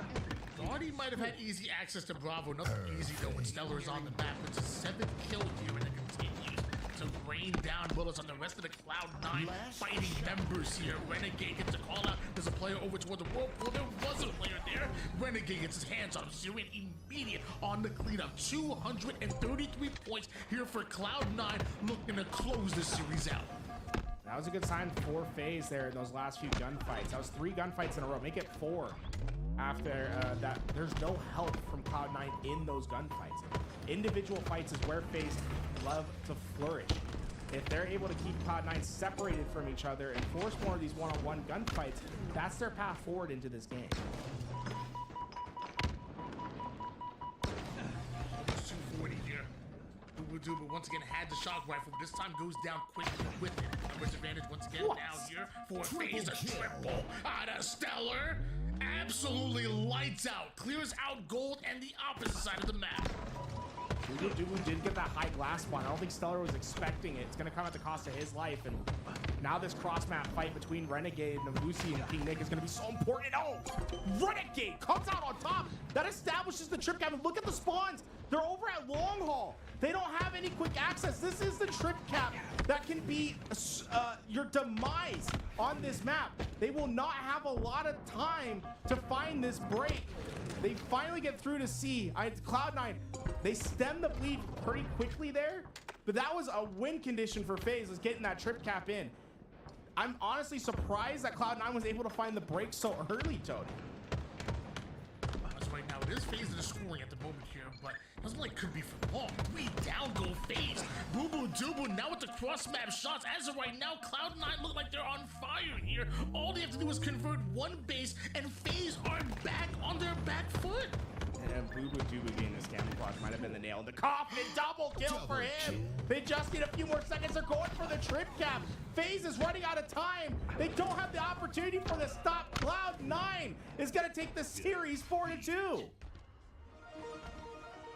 thought he might have had easy access to Bravo. Nothing easy though when Stellar is on the map. It's a 7th kill here, and it continues to rain down bullets on the rest of the Cloud9 fighting members here. Renegade gets a call out. There's a player over toward the whirlpool. There was a player there. Renegade gets his hands on him. Syrian immediate on the cleanup. 233 points here for Cloud9, looking to close this series out. That was a good sign for FaZe there in those last few gunfights. That was 3 gunfights in a row. Make it 4 after that. There's no help from Cloud9 in those gunfights. Individual fights is where FaZe love to flourish. if they're able to keep Cloud9 separated from each other and force more of these one-on-one gunfights, that's their path forward into this game. Almost 240 here. Boo once again had the shock rifle. This time goes down quickly with it. Numbers advantage once again now here for FaZe. A triple out of Stellar. Absolutely lights out. Clears out gold and the opposite side of the map. Dubu did get that high glass spawn. I don't think Stellar was expecting it. It's going to come at the cost of his life. And now this cross-map fight between Renegade, Navusi, and King Nick is going to be so important. Oh, Renegade comes out on top. That establishes the trip cap. And look at the spawns. They're over at Long Haul. They don't have any quick access. This is the trip cap that can be your demise on this map. They will not have a lot of time to find this break. They finally get through to C. Cloud9, they stem the bleed pretty quickly there, but that was a win condition for FaZe, was getting that trip cap in. I'm honestly surprised that Cloud9 was able to find the break so early, Tony. That's right now. It is FaZe that is scoring at the moment here, but it doesn't like could be for long. 3 down go FaZe. Boo Boo Dubu now with the cross map shots. As of right now, Cloud9 look like they're on fire here. All they have to do is convert one base, and FaZe are back on their back foot. And Boo Boo Dubu being this camouflage might have been the nail in the coffin. Double kill for him. They just need a few more seconds. They're going for the trip cap. FaZe is running out of time. They don't have the opportunity for the stop. Cloud9 is going to take the series 4-2.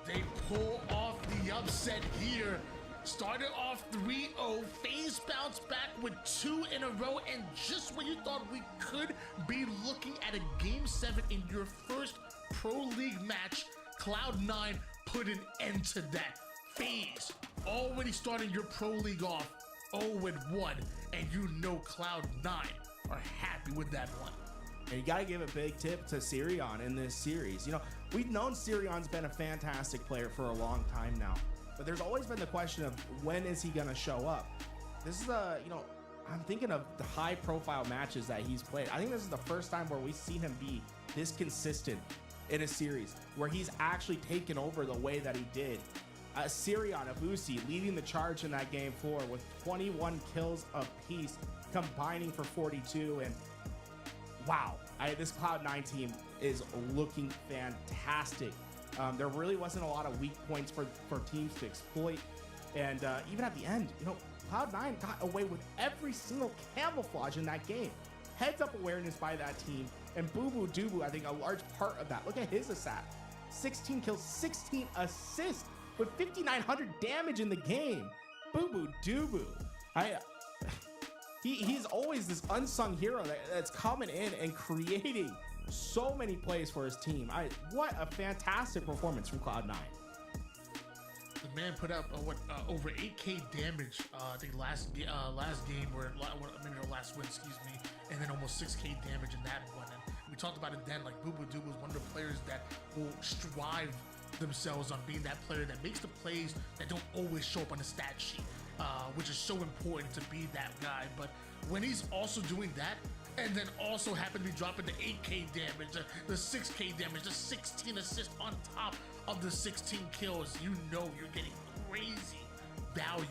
They pull off the upset here. Started off 3-0. FaZe bounced back with 2 in a row. And just when you thought we could be looking at a Game 7 in your first Pro League match, Cloud9 put an end to that. FaZe already starting your Pro League off 0-1. And you know Cloud9 are happy with that one. And you gotta give a big tip to Sirion in this series. You know, we've known Sirion's been a fantastic player for a long time now, but there's always been the question of when is he gonna show up? This is I'm thinking of the high profile matches that he's played. I think this is the first time where we've seen him be this consistent in a series, where he's actually taken over the way that he did. Sirion, Abusi leading the charge in that game 4 with 21 kills apiece, combining for 42. And wow, this Cloud9 team is looking fantastic. There really wasn't a lot of weak points for teams to exploit. And even at the end, Cloud9 got away with every single camouflage in that game. Heads up awareness by that team. And Boo Boo Dubu, I think a large part of that. Look at his assat. 16 kills, 16 assists with 5,900 damage in the game. Boo Boo Dubu. He's always this unsung hero that's coming in and creating so many plays for his team. What a fantastic performance from Cloud9. The man put up over 8k damage. I think last game or maybe the last win, excuse me, and then almost 6k damage in that one. And we talked about it then. Like Boo Boo Dubu is one of the players that will strive themselves on being that player that makes the plays that don't always show up on the stat sheet, which is so important to be that guy. But when he's also doing that, and then also happen to be dropping the 8k damage, the 6k damage, the 16 assists on top of the 16 kills, you know you're getting crazy value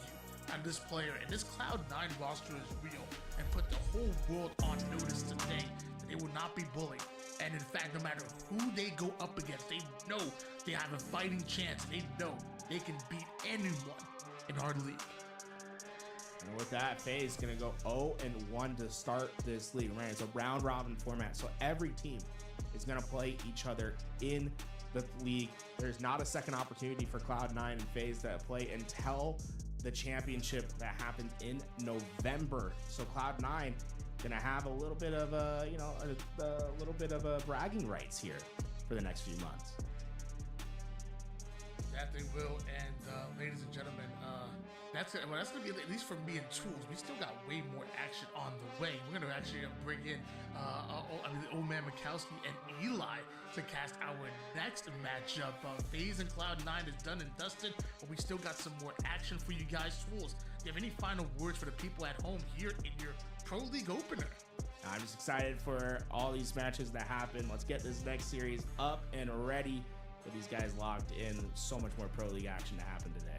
on this player. And this Cloud9 roster is real and put the whole world on notice today that they will not be bullied. And in fact, no matter who they go up against, they know they have a fighting chance. They know they can beat anyone in our league. And with that, FaZe is going to go 0-1 to start this league. Right? It's a round robin format, so every team is going to play each other in the league. There's not a second opportunity for Cloud9 and FaZe to play until the championship that happens in November. So Cloud9 gonna have a little bit of a little bit of a bragging rights here for the next few months. That they will. And ladies and gentlemen, that's gonna be, at least for me and Tools, we still got way more action on the way. We're gonna actually bring in the old man Mikowski and Eli to cast our next matchup. FaZe and Cloud9 is done and dusted, but we still got some more action for you guys. Tools, do you have any final words for the people at home here in your Pro League opener? I'm just excited for all these matches that happen. Let's get this next series up and ready for these guys locked in. So much more Pro League action to happen today.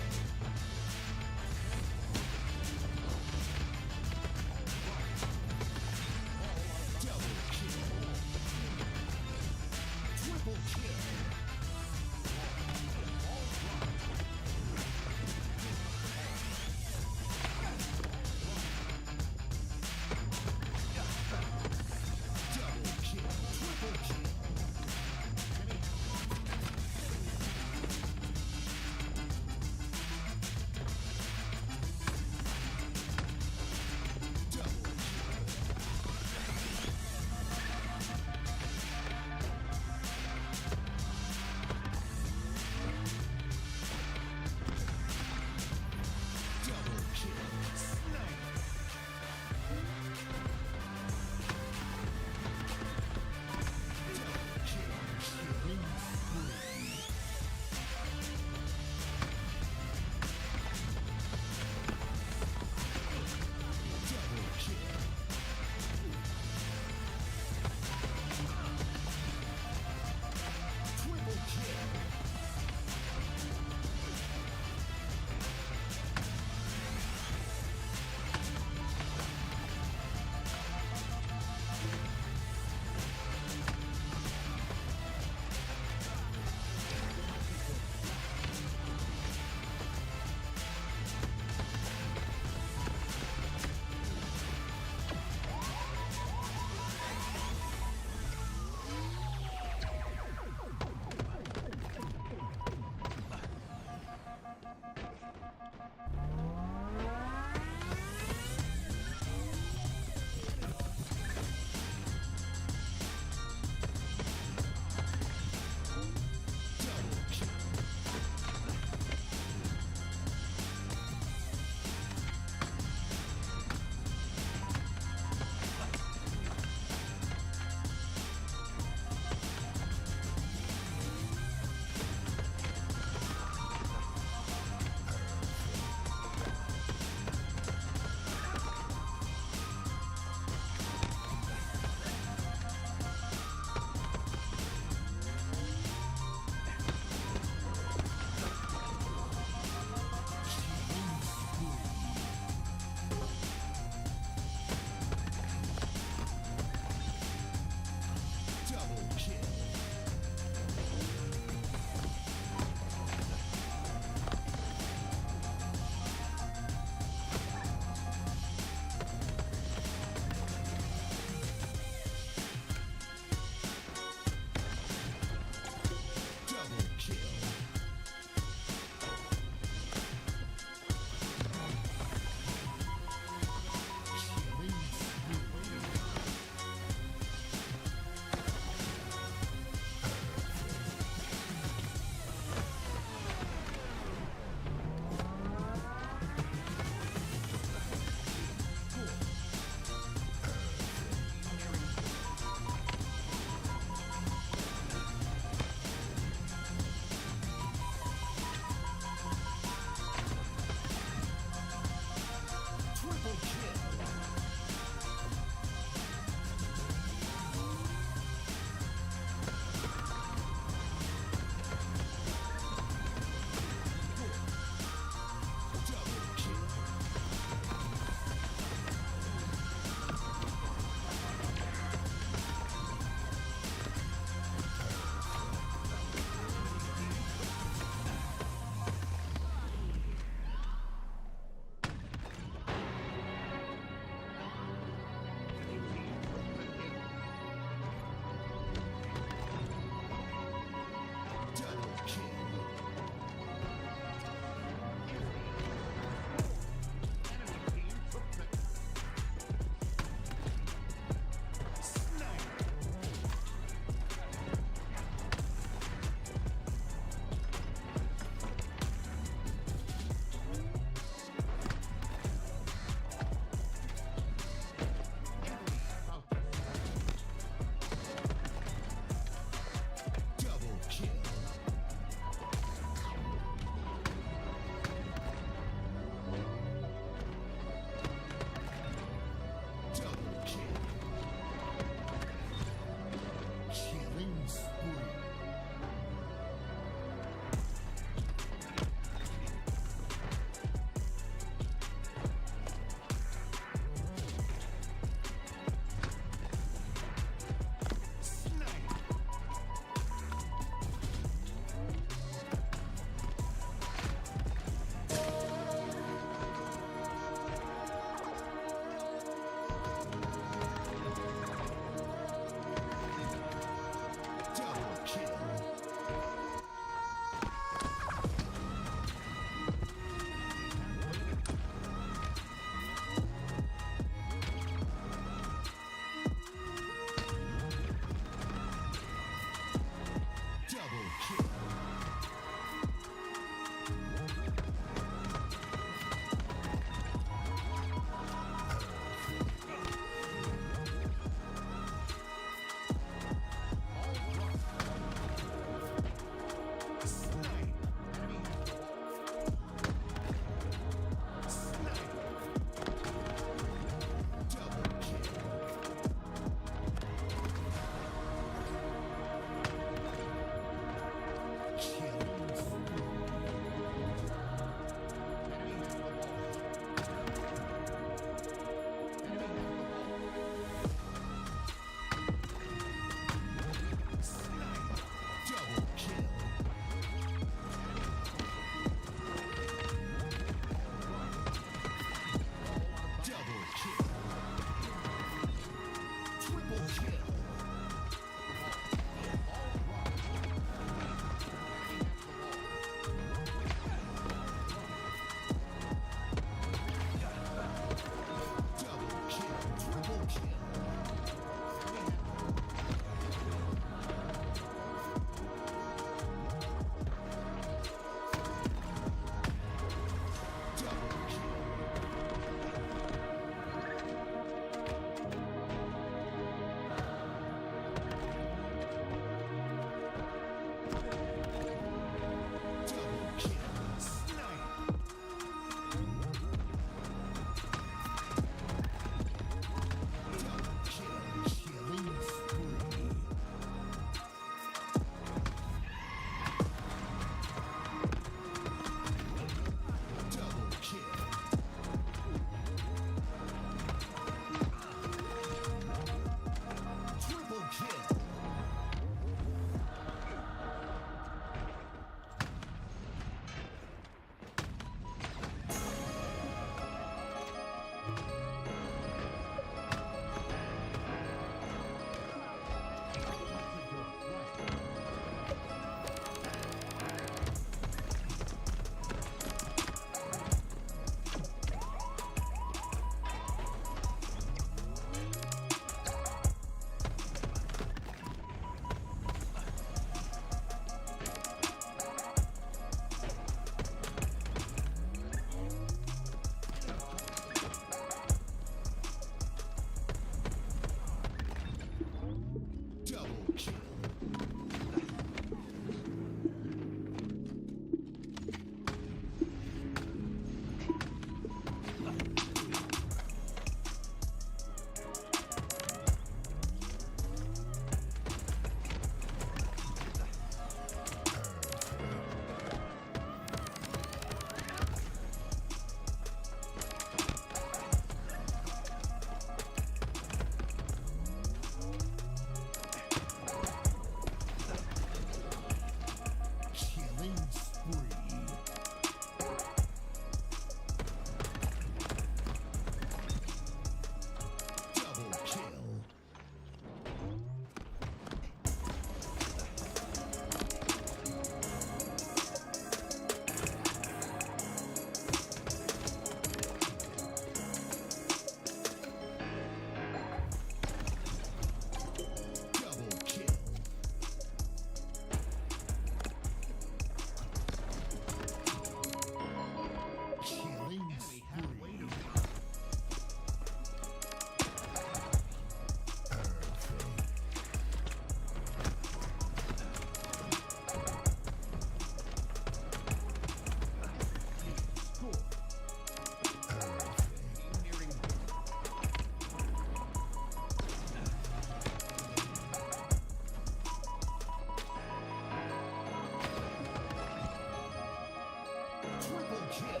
Triple kill.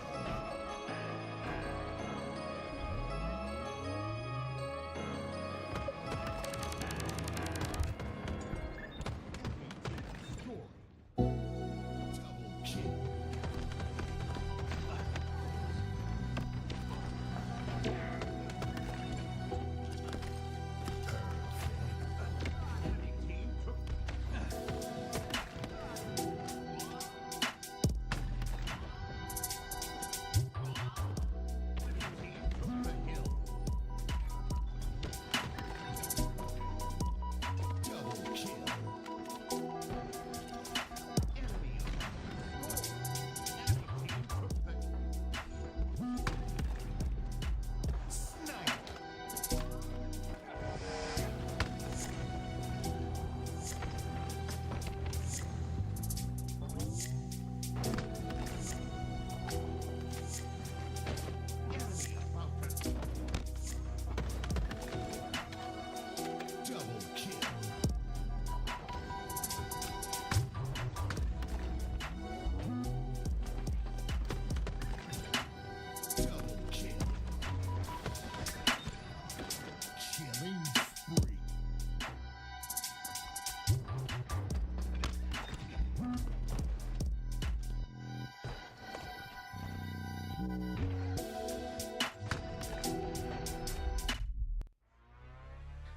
Double kill.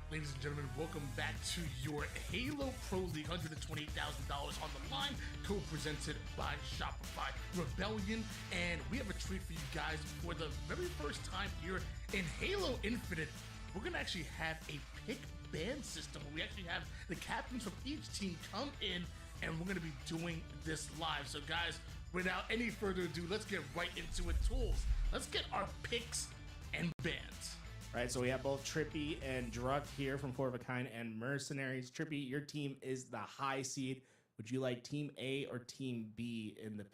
Ladies and gentlemen, welcome back to your Halo Pro League. $128,000 on the line, co-presented by Shopify Rebellion. And we have a treat for you guys. For the very first time here in Halo Infinite, we're going to actually have a pick ban system where we actually have the captains from each team come in, and we're going to be doing this live. So guys, without any further ado, let's get right into it. Tools, let's get our picks and bans. Right, so we have both Trippy and Druck here from Four of a Kind and Mercenaries. Trippy, your team is the high seed. Would you like Team A or Team B in the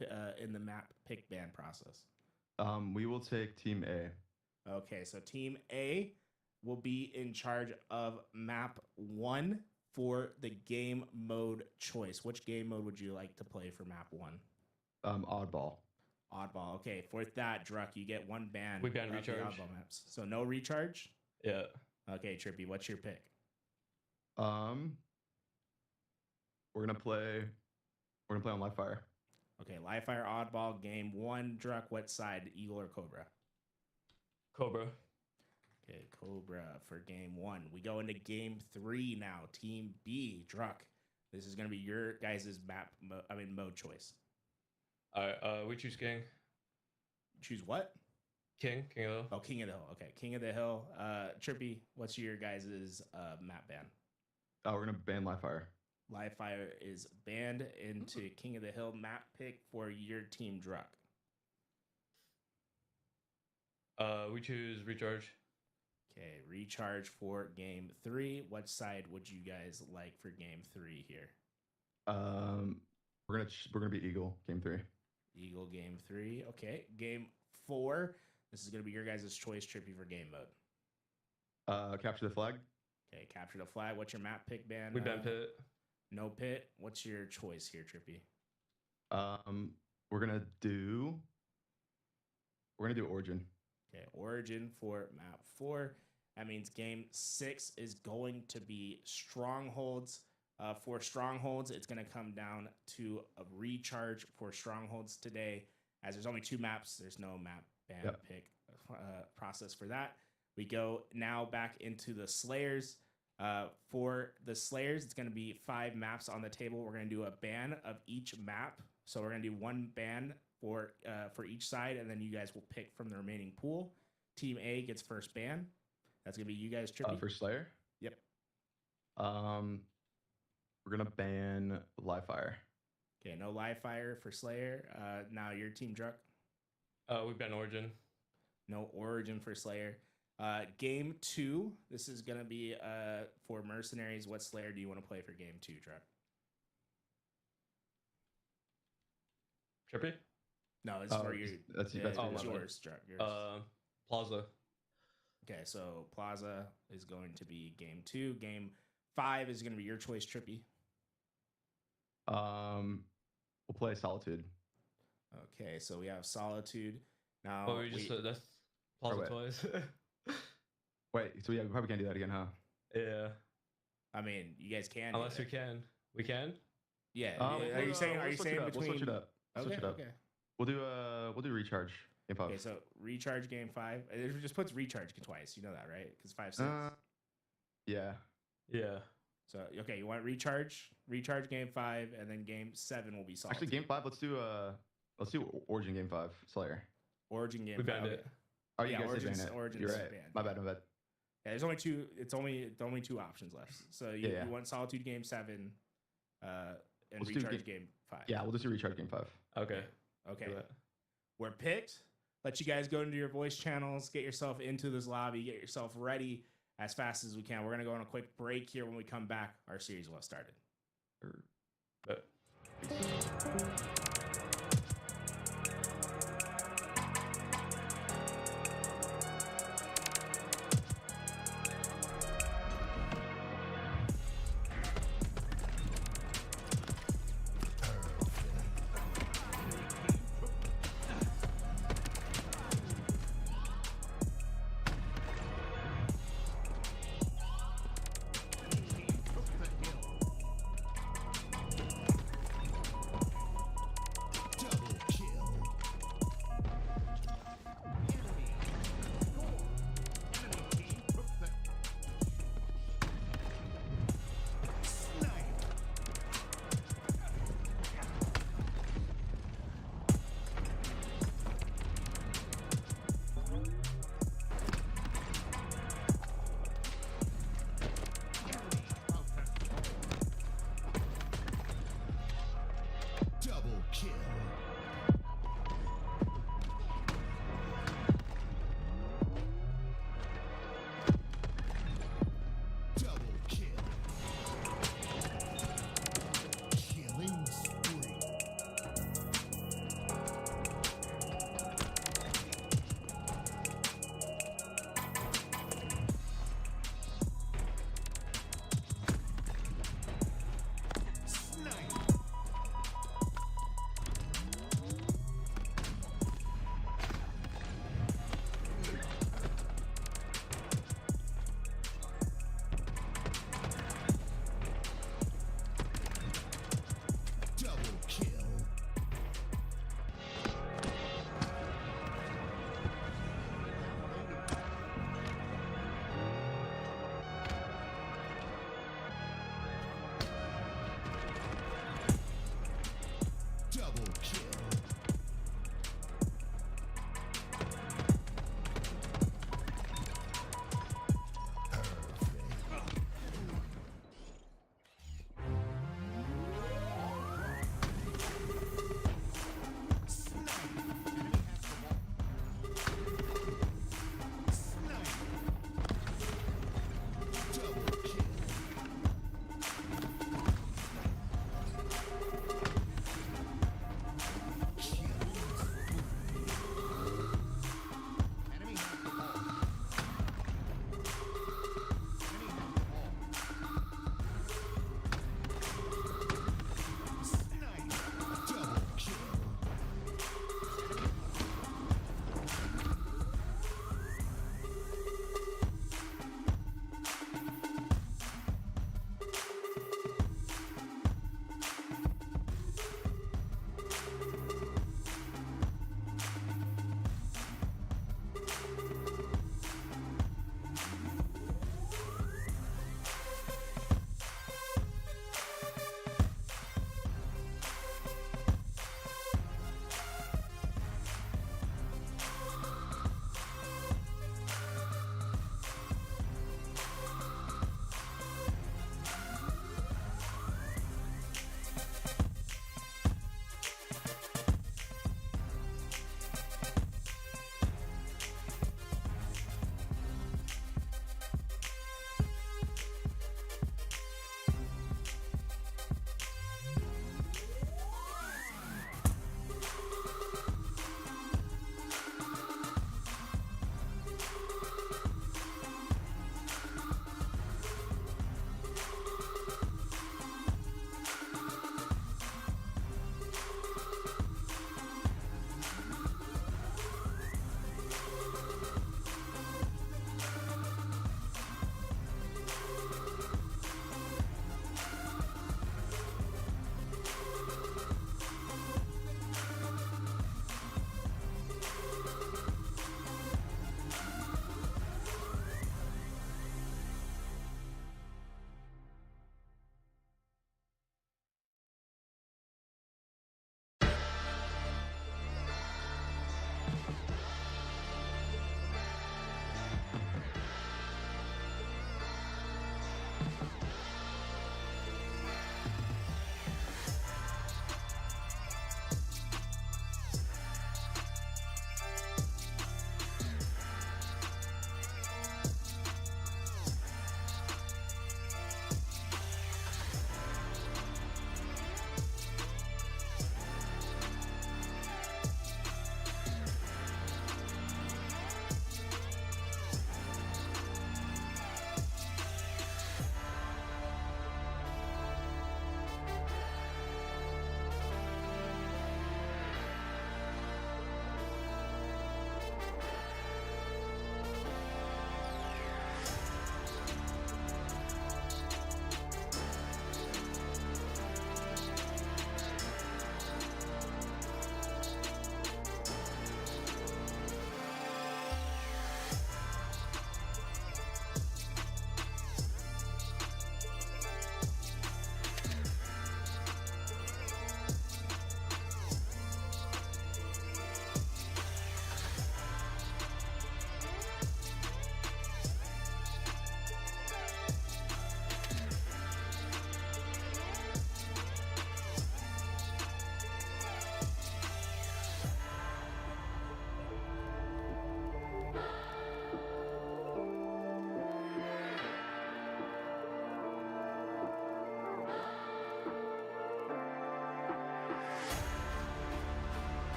map pick ban process? We will take Team A. Okay, so Team A will be in charge of map 1 for the game mode choice. Which game mode would you like to play for map 1? Oddball. Oddball. Okay, for that, Druck, you get one ban. We ban of the recharge. Oddball maps. So no recharge? Yeah. Okay, Trippy, what's your pick? We're gonna play on live fire. Okay, live fire oddball game 1. Druck, what side, Eagle or Cobra? Cobra. Okay, Cobra for game 1. We go into game 3 now. Team B, Druck. This is gonna be your guys' mode choice. All right. We choose King. Choose what? King of the Hill. Oh, King of the Hill. Okay, King of the Hill. Trippy, what's your guys' map ban? We're gonna ban live fire. Live fire is banned into King of the Hill map pick for your team, Druck. We choose recharge. Okay, recharge for game 3. What side would you guys like for game 3 here? We're gonna be Eagle game 3. Eagle game 3. Okay, game 4. This is gonna be your guys' choice, Trippy, for game mode. Capture the flag. Okay, capture the flag. What's your map pick ban? We ban pit. No pit. What's your choice here, Trippy? We're gonna do Origin. Okay, Origin for map 4. That means game 6 is going to be Strongholds. For Strongholds, it's going to come down to a recharge for Strongholds today. As there's only 2 maps, there's no map ban pick process for that. We go now back into the Slayers. For the Slayers, it's going to be 5 maps on the table. We're going to do a ban of each map. So we're going to do 1 ban for each side, and then you guys will pick from the remaining pool. Team A gets first ban. That's going to be you guys, Trippy. For Slayer. Yep. We're gonna ban live fire. Okay, no live fire for Slayer. Now your team, Druck. We ban Origin. No Origin for Slayer. Game 2. This is gonna be for Mercenaries. What Slayer do you want to play for game 2, Druck? Trippy. No, this is for you. That's it's yours. yours, Druck. Yours. Plaza. Okay, so Plaza is going to be game 2. Game 5 is gonna be your choice, Trippy. We'll play Solitude. Okay, so we have Solitude. Now, Oh, we just that's Plaza wait. twice. Wait, so yeah, we probably can't do that again, huh? Yeah. I mean, you guys can. do Unless we that. can. We can? Yeah. We'll are you saying? Are we'll you switch saying it up. between? We'll switch it up. Okay. Switch it up. Okay. We'll do recharge. Game 5. Okay. So recharge game 5. It just puts recharge twice. You know that, right? Because 5, 6. Yeah. Yeah. So okay, you want recharge game 5, and then game 7 will be Solitude. Actually, game 5. Let's do Origin game 5. Slayer. Origin game. We 5. banned Okay. it. Oh, Yeah, you guys did Origin's- ban it. Origin's You're right. banned. My bad. My bad. Yeah, there's only 2. It's only 2 options left. So you, Yeah. you want Solitude game 7, and Let's do recharge game 5. Yeah, we'll just do recharge game 5. Okay. Okay. Do that. We're picked. Let you guys go into your voice channels, get yourself into this lobby, get yourself ready as fast as we can. We're gonna go on a quick break here. When we come back, our series will have started. But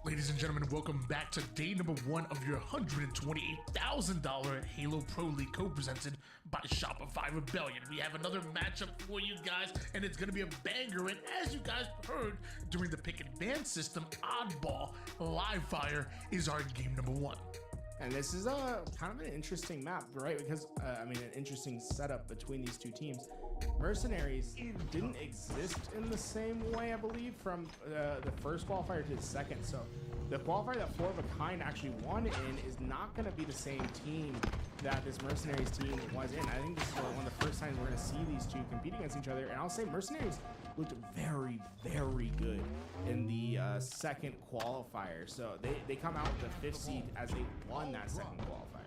Ladies and gentlemen, welcome back to day number 1 of your $128,000 Halo Pro League co-presented by Shopify Rebellion. We have another matchup for you guys, and it's going to be a banger. And as you guys heard during the pick and ban system, Oddball Live Fire is our game number 1. And this is a kind of an interesting map, right? Because, an interesting setup between these two teams. Mercenaries didn't exist in the same way, I believe, from the first qualifier to the second. So the qualifier that Four of a Kind actually won in is not going to be the same team that this Mercenaries team was in. I think this is one of the first times we're going to see these two compete against each other. And I'll say Mercenaries looked very, very good in the second qualifier. So they come out with the 5th seed as they won that second qualifier.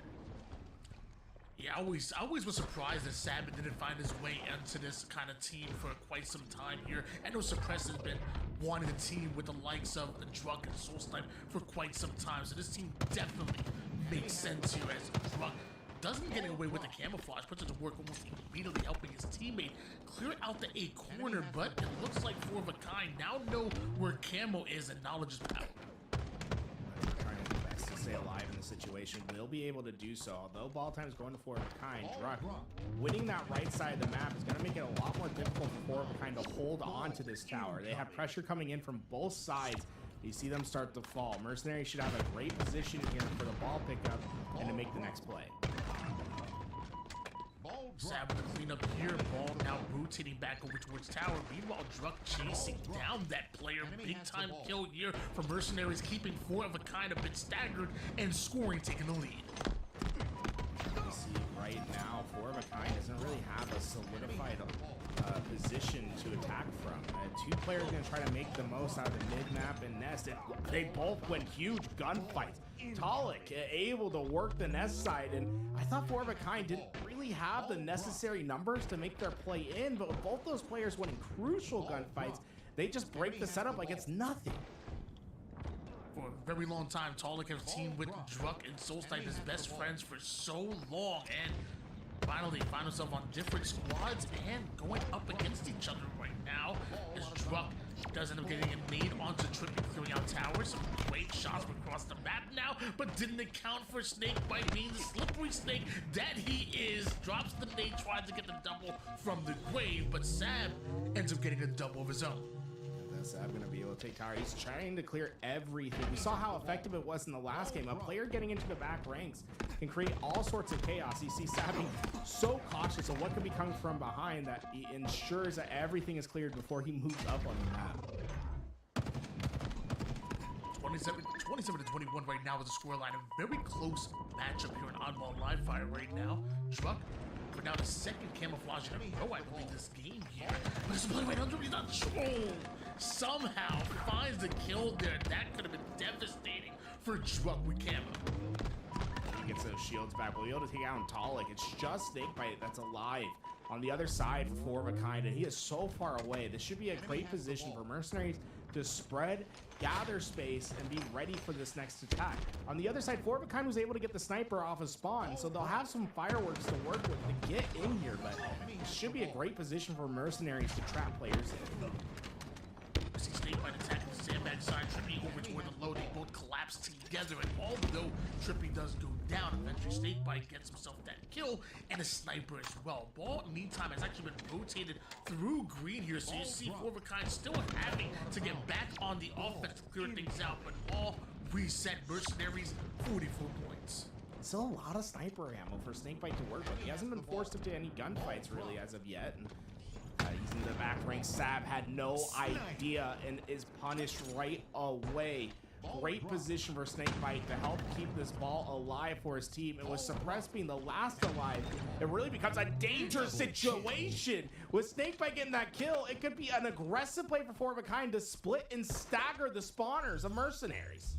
Yeah, I always was surprised that Sabin didn't find his way into this kind of team for quite some time here. I know Suppress has been wanting a team with the likes of the Drunk and Soul Snipe for quite some time, so this team definitely makes sense here as Drunk doesn't get away with the camouflage, puts it to work almost immediately, helping his teammate clear out the A corner, but it looks like Four of a Kind now know where camo is and knowledge is power. Trying their best to stay alive in the situation. Will be able to do so. Although ball time is going to Four of a Kind, Druck winning that right side of the map is going to make it a lot more difficult for Four of a Kind to hold on to this tower. They have pressure coming in from both sides. You see them start to fall. Mercenaries should have a great position here for the ball pickup and to make the next play. Sab with the cleanup here. Ball now rotating back over towards tower. Meanwhile, Druck chasing down that player. Big time kill here for Mercenaries, keeping Four of a Kind a bit staggered and scoring, taking the lead. You see right now, Four of a Kind doesn't really have a solidified position to attack from. Two players going to try to make the most out of the mid-map and Nest. They both went huge gunfights. Talik able to work the Nest side, and I thought Four of a Kind didn't really have the necessary numbers to make their play in, but with both those players winning crucial gunfights, they just break the setup like it's nothing. For a very long time, Talik has teamed with Druck and Soulsnipe as best friends for so long, and finally find himself on different squads and going up against each other right now as Druck does end up getting it made onto Trippy, clearing out towers. Some great shots across the map now, but didn't account for Snakebite being the slippery snake that he is. Drops the nade, tries to get the double from the grave, but Sab ends up getting a double of his own. Sab gonna be able to take tower. He's trying to clear everything. We saw how effective it was in the last game. A player getting into the back ranks can create all sorts of chaos. You see Sab being so cautious of what could be coming from behind that he ensures that everything is cleared before he moves up on the map. 27 to 21 right now is the scoreline. A very close matchup here in Oddball Live Fire right now. Druck put down a second camouflage in a row, I believe, this game here. But this play right under, he's not troll. Somehow finds the kill there. That could have been devastating for Druck with camo. He gets those shields back. We'll be able to take out Talik. It's just Snakebite that's alive on the other side for Four of a Kind, and he is so far away. This should be a great position for Mercenaries to spread, gather space, and be ready for this next attack. On the other side, Four of a Kind was able to get the sniper off of spawn, so they'll have some fireworks to work with to get in here, but it should be a great position for Mercenaries to trap players in. We see Snakebite attacking the sandbag side, Trippy over toward the low. They both collapse together, and although Trippy does go down, eventually Snakebite gets himself that kill and a sniper as well. Ball, meantime, has actually been rotated through green here, so you see Four of a Kind still having to get back on the offense to clear things out, but all reset. Mercenaries 44 points. Still a lot of sniper ammo for Snakebite to work with. He hasn't been forced into any gunfights really as of yet. And he's in the back rank. Sab had no idea and is punished right away. Great position for Snakebite to help keep this ball alive for his team. It was suppressed being the last alive. It really becomes a dangerous situation. With Snakebite getting that kill, it could be an aggressive play for Four of a Kind to split and stagger the spawners of Mercenaries.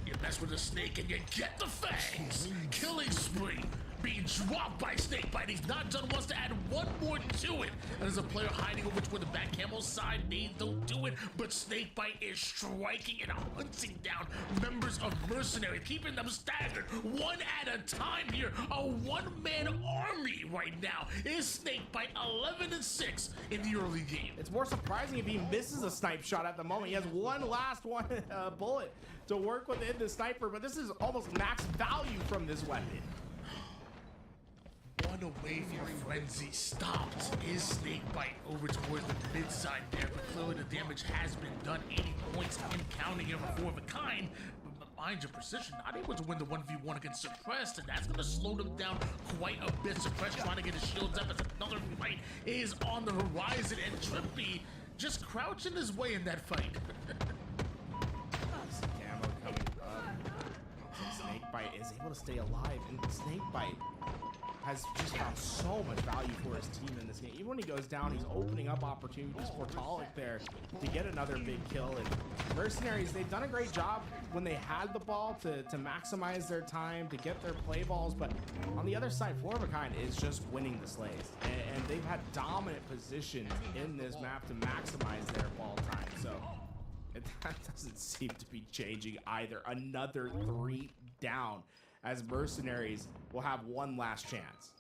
You mess with a snake and you get the fangs. Killing spree being dropped by Snakebite. He's not done, wants to add one more to it. And there's a player hiding over toward the back camo side. They don't do it, but Snakebite is striking and hunting down members of Mercenary, keeping them staggered one at a time here. A one-man army right now is Snakebite 11-6 in the early game. It's more surprising if he misses a snipe shot at the moment. He has one last bullet to work within the sniper, but this is almost max value from this weapon. One away from Frenzy stopped. Is Snakebite over towards the mid side there, but clearly the damage has been done. 80 points and counting here for Four of a Kind. But mind your precision, not able to win the 1v1 against Suppressed, and that's going to slow them down quite a bit. Suppressed trying to get his shields up as another fight is on the horizon, and Trippy just crouching his way in that fight. Camo coming up. Snakebite is able to stay alive, and Snakebite has just found so much value for his team in this game. Even when he goes down, he's opening up opportunities for Talik there to get another big kill. And Mercenaries, they've done a great job when they had the ball to maximize their time, to get their play balls. But on the other side, Four of a Kind is just winning the slays. And they've had dominant positions in this map to maximize their ball time. So that doesn't seem to be changing either. Another 3 down as Mercenaries will have one last chance.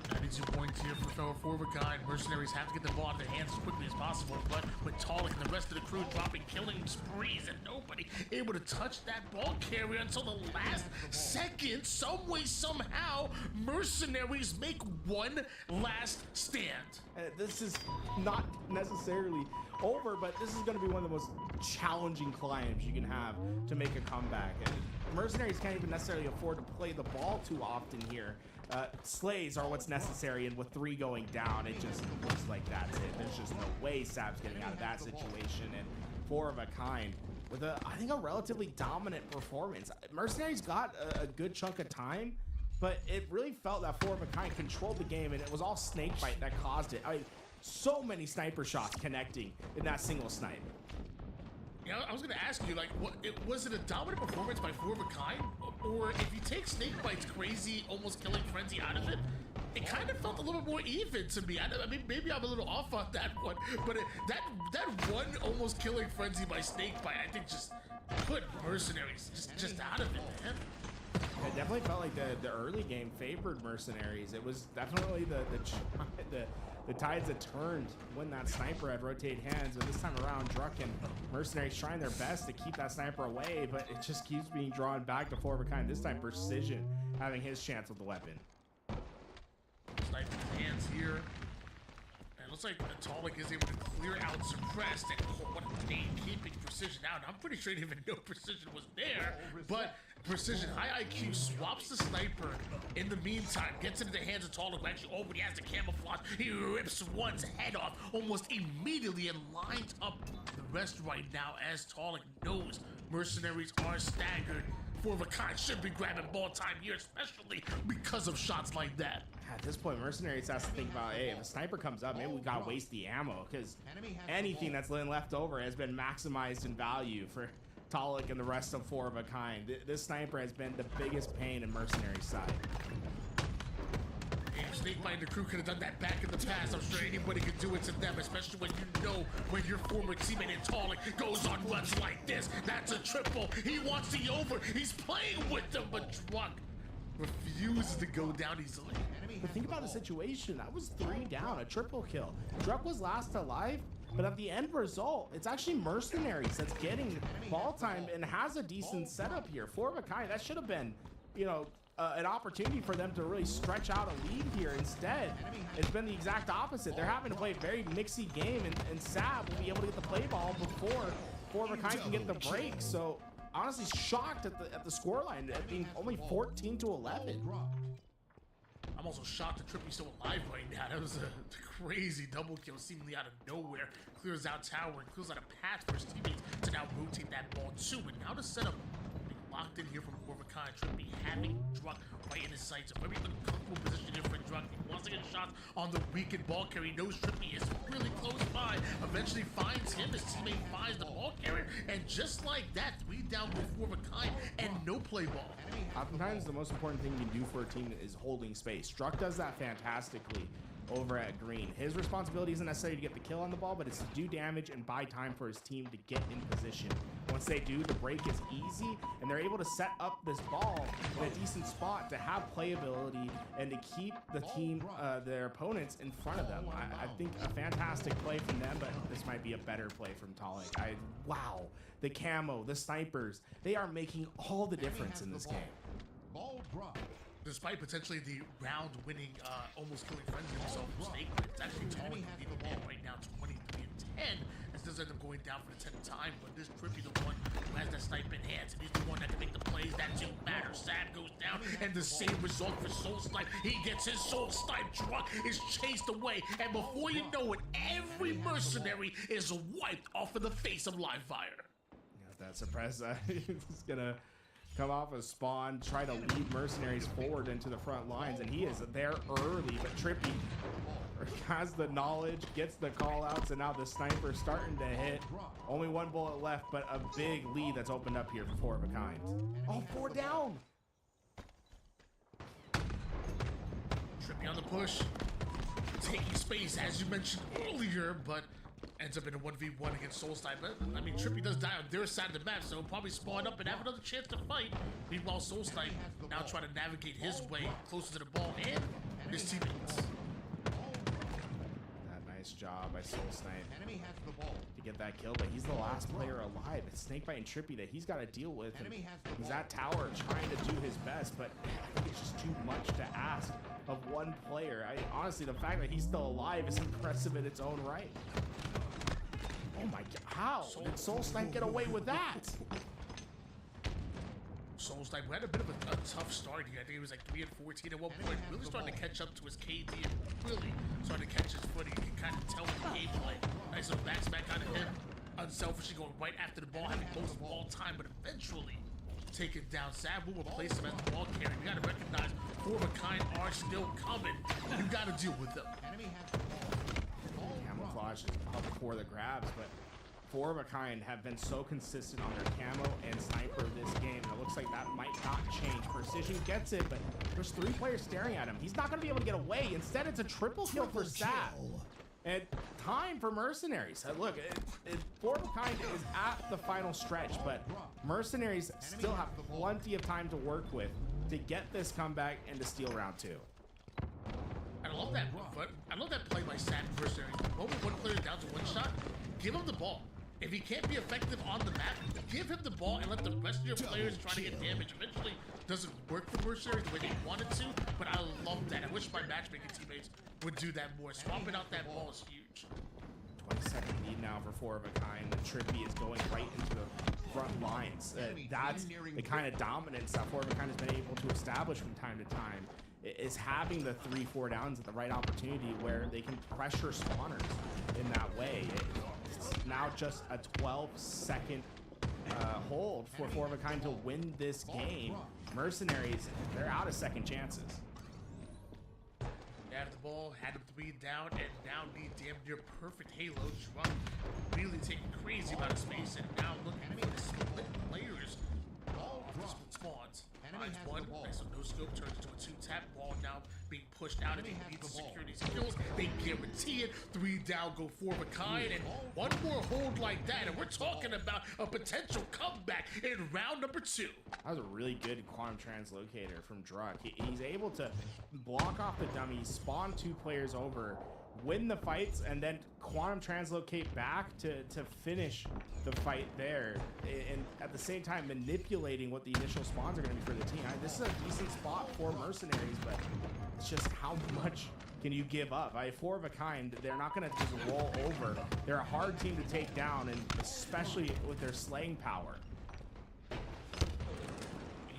That is your point here for Forvakine. Mercenaries have to get the ball out of their hands as quickly as possible, but with Talik and the rest of the crew dropping killing sprees and nobody able to touch that ball carrier until the last second, some way, somehow, Mercenaries make one last stand. This is not necessarily over, but this is going to be one of the most challenging climbs you can have to make a comeback. And Mercenaries can't even necessarily afford to play the ball too often here. Slays are what's necessary, and with 3 going down, it just looks like that's it. There's just no way Sab's getting out of that situation, and 4 of a kind with I think a relatively dominant performance. Mercenaries got a good chunk of time, but it really felt that 4 of a kind controlled the game, and it was all Snakebite that caused it. I mean, so many sniper shots connecting in that single snipe. Yeah, I was gonna ask you, like, was it a dominant performance by 4 of a kind, or if you take Snakebite's crazy, almost killing frenzy out of it, it kind of felt a little more even to me. I mean, maybe I'm a little off on that one, but that one almost killing frenzy by Snakebite, I think just put Mercenaries just out of it, man. It definitely felt like the early game favored Mercenaries. It was definitely the tides that turned when that sniper had rotated hands, but this time around, Druck and Mercenaries trying their best to keep that sniper away, but it just keeps being drawn back to 4 of a kind. This time, Precision having his chance with the weapon. Sniper hands here. And it looks like Atomic is able to clear out Suppressed, and what a day keeping Precision out. I'm pretty sure he didn't even know Precision was there, but Precision, high IQ, swaps the sniper. In the meantime, gets into the hands of Talik, who actually already has the camouflage. He rips one's head off almost immediately and lines up the rest right now as Talik knows Mercenaries are staggered. 4 of a kind should be grabbing ball time here, especially because of shots like that. At this point, Mercenaries has to think about, hey, if a sniper comes up, maybe we gotta waste the ammo, because anything that's left over has been maximized in value for Talik and the rest of 4 of a kind. This sniper has been the biggest pain in Mercenaries' side. Snakebite and the crew could have done that back in the past. I'm sure anybody could do it to them, especially when you know when your former teammate in Talik goes on runs like this. That's a triple. He wants the over. He's playing with them, but Druck refuses to go down easily. But think about the situation. That was 3 down, a triple kill. Druck was last alive, but at the end result, it's actually Mercenaries that's getting ball time and has a decent setup here. 4 of a kind, that should have been, you know, an opportunity for them to really stretch out a lead here. Instead, it's been the exact opposite. They're having to play a very mixy game, and Sab will be able to get the play ball before 4 of a kind can get the break. So honestly shocked at the scoreline, at being only 14-11. I'm also shocked that Trippy's still alive right now. That was a crazy double kill seemingly out of nowhere. Clears out tower and clears out a path for his teammates to now rotate that ball too. And now to set up locked in here from 4 of a kind. Trippy having Druck right in his sights. A very uncomfortable position here for Druck. He wants to get shots on the weakened ball carrier. He knows Trippy is really close by. Eventually finds him. His teammate finds the ball carrier. And just like that, 3 down with 4 of a kind and no play ball. Oftentimes, the most important thing you can do for a team is holding space. Druck does that fantastically over at green. His responsibility isn't necessarily to get the kill on the ball, but it's to do damage and buy time for his team to get in position. Once they do, the break is easy, and they're able to set up this ball in a decent spot to have playability and to keep the team, their opponents, in front of them. I think a fantastic play from them, but this might be a better play from Talik. Wow, the camo, the snipers, they are making all the difference in this game. Ball drop. Despite potentially the round-winning, almost killing frenzy himself from Snakebite, it's actually Talik who lead the ball right now, 23-10. This does end up going down for the 10th time, but this Trippy the one who has that snipe in hands, and he's the one that can make the plays that do matter. Sad goes down, and the same result for Soul Snipe. He gets his Soul Snipe. Druck is chased away, and before you know it, every mercenary is wiped off of the face of live fire. That suppress, he's gonna come off a spawn, try to lead Mercenaries forward into the front lines, and he is there early, but Trippy has the knowledge, gets the call outs, and now the sniper starting to hit. Only 1 bullet left, but a big lead that's opened up here for 4 of a kind. Oh, 4 down. Trippy on the push, taking space as you mentioned earlier, but ends up in a 1v1 against Solstein. But I mean, Trippy does die on their side of the map, so he'll probably spawn up and have another chance to fight. Meanwhile, Solstein now trying to navigate his way closer to the ball and his teammates. That nice job by Solstein to get that kill, but he's the last player alive. It's Snakebite and Trippy that he's got to deal with. And he's at tower trying to do his best, but I think it's just too much to ask of one player. Honestly, the fact that he's still alive is impressive in its own right. Oh my god, how did Solstein get away with that? Solstein had a bit of a tough start here. I think he was like 3 and 14 at one point, really starting to catch up to his KD and really starting to catch his footing. You can kind of tell the gameplay. Nice little back on him, unselfishly going right after the ball, having most of all time, but eventually taken down. Sad will replace him as the ball carrier. You gotta recognize 4 of a kind are still coming. You gotta deal with them. Camouflage is up for the grabs, but 4 of a kind have been so consistent on their camo and sniper this game. And it looks like that might not change. Precision gets it, but there's 3 players staring at him. He's not gonna be able to get away. Instead, it's a triple kill for Sad. And time for Mercenaries. Look, 4 of a kind is at the final stretch, but Mercenaries still have plenty of time to work with to get this comeback and to steal round 2. I love that move, but I love that play by Sad Mercenaries. The moment one player down to 1 shot, give him the ball. If he can't be effective on the map, give him the ball and let the rest of your players try to get damage. Eventually, doesn't work for Mercenaries the way they wanted to, but I love that. I wish my matchmaking teammates would do that more. Swapping out that ball is huge. 20-second lead now for 4 of a kind. The Trippy is going right into the front lines. That's the kind of dominance that 4 of a kind has been able to establish from time to time. Is having the 3-4 downs at the right opportunity where they can pressure spawners in that way. It's now just a 12-second hold for 4 of a kind to win this game. Mercenaries, they're out of second chances. They have the ball, had him 3 down, and now need damn near perfect Halo. Drunk really taking crazy amount of space, and now looking for the split players. Split spawns. Finds 1, nice no scope, turns into a 2-tap. Ball now being pushed out, and they need to secure these kills. They guarantee it. 3 down, go 4 of a kind, and 1 more hold like that, and we're talking about a potential comeback in round number 2. That was a really good quantum translocator from Druck. He's able to block off the dummy, spawn 2 players over, win the fights, and then quantum translocate back to finish the fight there, and at the same time manipulating what the initial spawns are going to be for the team. This is a decent spot for Mercenaries, but it's just how much can you give up? 4 of a kind, they're not going to just roll over. They're a hard team to take down, and especially with their slaying power.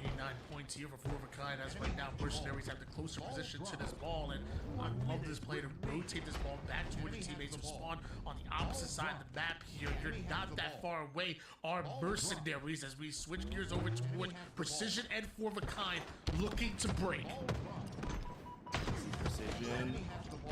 89 points here for 4 of a kind, as right now Mercenaries have the closer position to this ball, and I love this play to rotate this ball back toward your teammates who spawn on the opposite side of the map here. You're not that far away. Our Mercenaries, as we switch gears over toward Precision and 4 of a kind, looking to break. Precision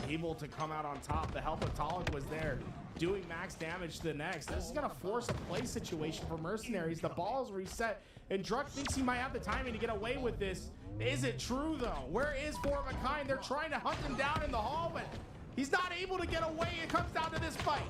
able to come out on top. The help of Talik was there, doing max damage to the next. This is gonna force a play situation for Mercenaries. The ball's reset, and Druck thinks he might have the timing to get away with this. Is it true though? Where is 4 of a kind? They're trying to hunt him down in the hall, but he's not able to get away. It comes down to this fight.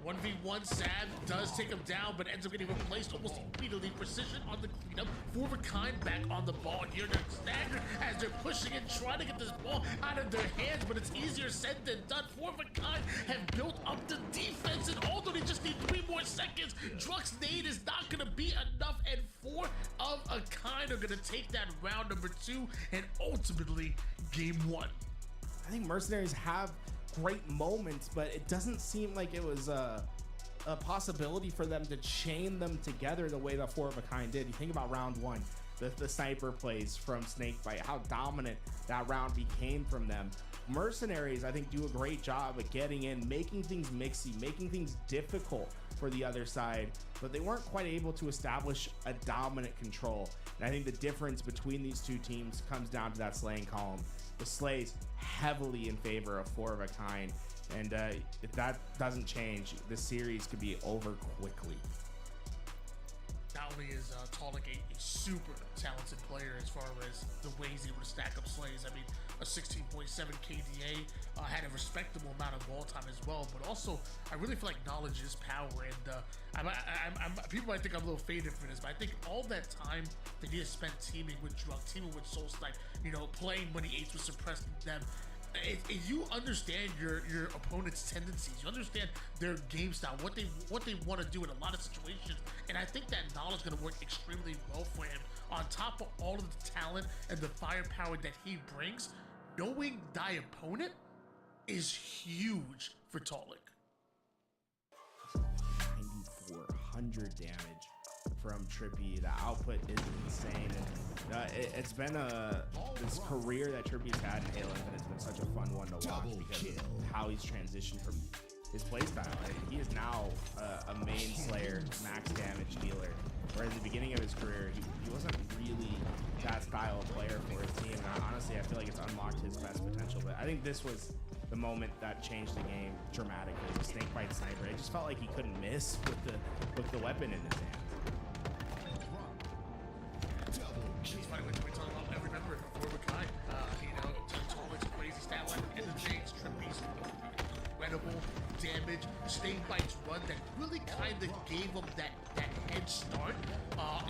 1v1, Sad does take him down, but ends up getting replaced almost immediately. Precision on the cleanup. 4 of a kind back on the ball here. They're staggered as they're pushing and trying to get this ball out of their hands, but it's easier said than done. 4 of a kind have built up the defense, and although they just need 3 more seconds, Druck's nade is not going to be enough, and 4 of a kind are going to take that round number 2 and ultimately game 1. I think Mercenaries have great moments, but it doesn't seem like it was a possibility for them to chain them together the way that 4 of a kind did. You think about round 1, the sniper plays from Snakebite, how dominant that round became from them. Mercenaries, I think, do a great job at getting in, making things mixy, making things difficult for the other side, but they weren't quite able to establish a dominant control. And I think the difference between these 2 teams comes down to that slaying column. The slays heavily in favor of 4 of a kind, and if that doesn't change, the series could be over quickly. Not only is Talik a super talented player as far as the ways he would stack up slays. I mean, a 16.7 KDA, had a respectable amount of ball time as well. But also, I really feel like knowledge is power, and people might think I'm a little faded for this, but I think all that time that he has spent teaming with Drug, teaming with Soul Snipe, you know, playing Money 8s with suppressing them. You understand your opponent's tendencies. You understand their game style, what they want to do in a lot of situations, and I think that knowledge is going to work extremely well for him. On top of all of the talent and the firepower that he brings, knowing thy opponent is huge for Talik. 9,400 damage from Trippy. The output is insane. And, it's been this career that Trippy's had in Halo, and it's been such a fun one to watch because of how he's transitioned from his playstyle. He is now a main slayer, max damage dealer. Whereas at the beginning of his career, he wasn't really that style of player for his team. And honestly, I feel like it's unlocked his best potential. But I think this was the moment that changed the game dramatically. The Snakebite Sniper. It just felt like he couldn't miss with the weapon in his hands. It's funny when we talk about every member of 4 of a kind. You know, Talik's crazy stat line, and the James Trippy's incredible damage. Snakebite's run that really kind of gave him that head start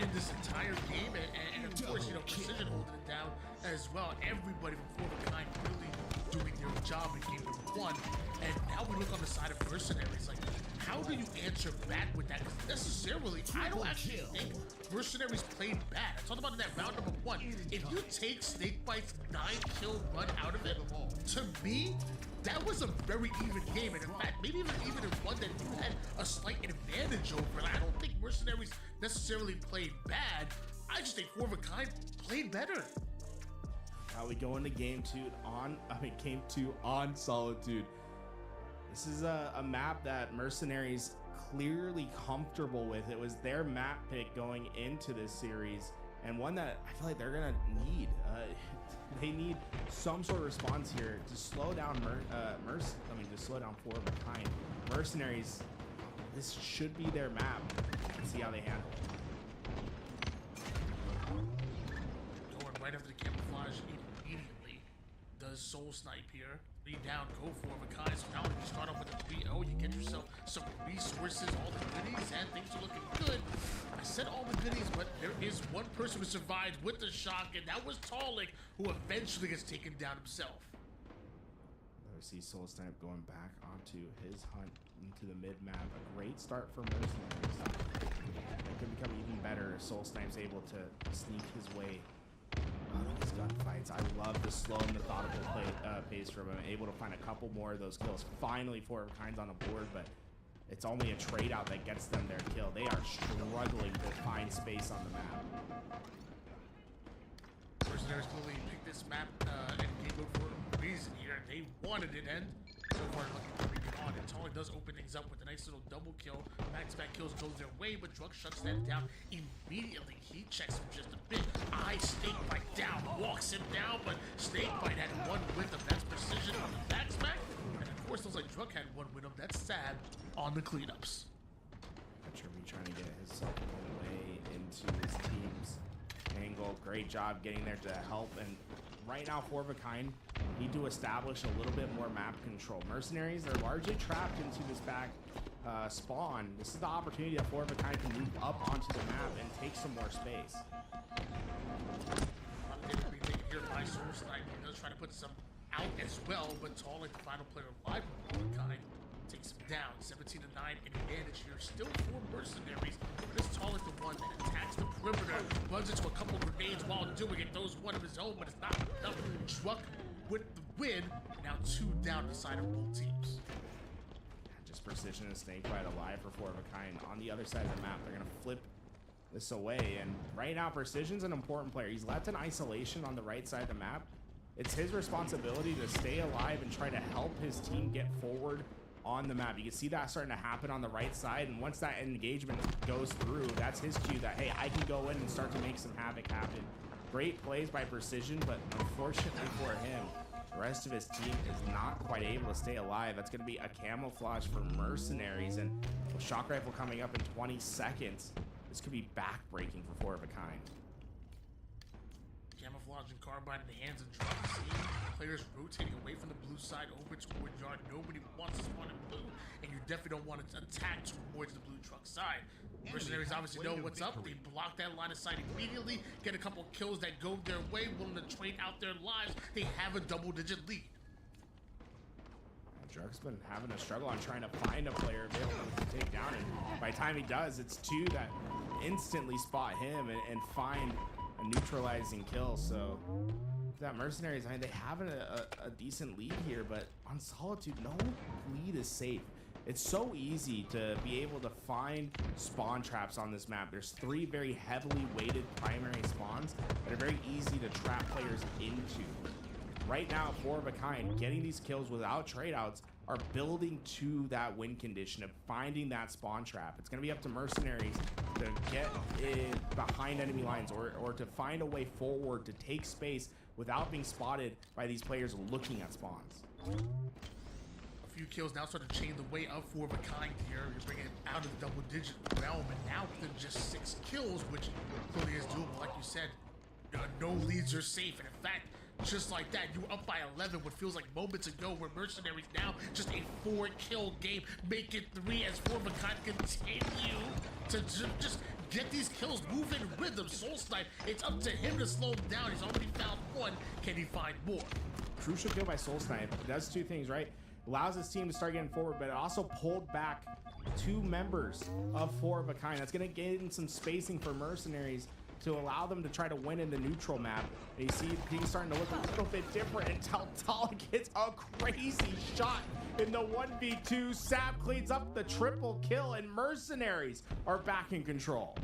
in this entire game, and of course, you know, Precision holding it down as well. Everybody from 4 of a kind really doing their job in game number 1. And now we look on the side of Mercenaries. Like, how do you answer back with that? Because necessarily, I don't actually think Mercenaries played bad. I talked about in that round number 1. If you take Snakebite's 9-kill run out of it, to me, that was a very even game, and in fact, maybe even in one that you had a slight advantage over. Like, I don't think Mercenaries necessarily played bad. I just think 4 of a kind played better. Now we go into game 2 on Solitude. This is a map that Mercenaries clearly comfortable with. It was their map pick going into this series, and one that I feel like they're gonna need. They need some sort of response here to slow down to slow down 4 of a kind. Mercenaries, this should be their map. Let's see how they handle it. Going right after the camouflage immediately. Does Soul Snipe here. Lead down, go 4 of a kind. So now when you start off with a 3-0, you get yourself some resources, all the goodies, and things are looking good. I said all the goodies, but there is one person who survived with the shock, and that was Talik, who eventually gets taken down himself. There we see Soul Snipe going back onto his hunt into the mid-map. A great start for Mercenaries. It could become even better if Soul Snipe's able to sneak his way out of these gunfights. I love the slow and methodical pace from him. Able to find a couple more of those kills. Finally, 4 of a kinds on the board, but it's only a trade out that gets them their kill. They are struggling to find space on the map. Mercenaries clearly picked this map and gave it for a reason here. They wanted it, and so far looking to bring it on. And Talik does open things up with a nice little double kill. Back-to-back kills goes their way, but Drug shuts that down immediately. He checks him just a bit. Snakebite down, walks him down, but Snakebite had one with him. That's Precision on the back-smack. And of course, looks like Drug had one with him. That's sad on the cleanups. Trippy trying to get himself way into his team's angle. Great job getting there to help. And right now, 4 of a kind need to establish a little bit more map control. Mercenaries are largely trapped into this back spawn. This is the opportunity that 4 of a kind can move up onto the map and take some more space. Didn't be taken here by Soul Snipe. He does try to put some out as well, but Talik, the final player alive from 4 of a kind, takes him down. 17-9 advantage here. Still 4 Mercenaries, but it's Talik the one that attacks the perimeter, runs into a couple grenades while doing it. Throws one of his own, but it's not enough. Truck with the win. Now 2 down the side of both teams. Just Precision and Snakebite alive for 4 of a kind. On the other side of the map, they're gonna flip this away, and right now Precision's an important player. He's left in isolation on the right side of the map. It's his responsibility to stay alive and try to help his team get forward on the map. You can see that starting to happen on the right side, and once that engagement goes through, that's his cue that, hey, I can go in and start to make some havoc happen. Great plays by Precision, but unfortunately for him, the rest of his team is not quite able to stay alive. That's going to be a camouflage for Mercenaries, and with Shock Rifle coming up in 20 seconds, this could be back-breaking for 4 of a kind. Camouflage camouflaging carbine in the hands of Drunk. Seeing players rotating away from the blue side over toward yard. Nobody wants to spawn in blue, and you definitely don't want to attack towards the blue truck side. Mercenaries obviously know what's up. They block that line of sight immediately, get a couple kills that go their way, willing to trade out their lives. They have a double-digit lead. Druck's been having a struggle on trying to find a player available to take down, and by the time he does, it's two that instantly spot him and find a neutralizing kill. So that Mercenaries, I mean, they have a decent lead here, but on Solitude, no lead is safe. It's so easy to be able to find spawn traps on this map. There's 3 very heavily weighted primary spawns that are very easy to trap players into. Right now, 4 of a kind, getting these kills without trade outs are building to that win condition of finding that spawn trap. It's going to be up to Mercenaries to get in behind enemy lines or to find a way forward to take space without being spotted by these players looking at spawns. A few kills now start to chain the way up 4 of a kind here. You're bringing it out of the double-digit realm, and now within just 6 kills, which clearly is doable. Like you said, no leads are safe, and in fact, just like that, you up by 11 what feels like moments ago, where Mercenaries now just a 4-kill game, make it 3 as 4 of a kind continue to just get these kills, move in rhythm. Soul Snipe, it's up to him to slow him down. He's already found 1. Can he find more? Crucial kill by Soul Snipe. It does 2 things, right? Allows his team to start getting forward, but it also pulled back 2 members of 4 of a kind. That's going to get in some spacing for Mercenaries to allow them to try to win in the neutral map. And you see things starting to look a little bit different until Tala gets a crazy shot in the 1v2. Sab cleans up the triple kill, and Mercenaries are back in control.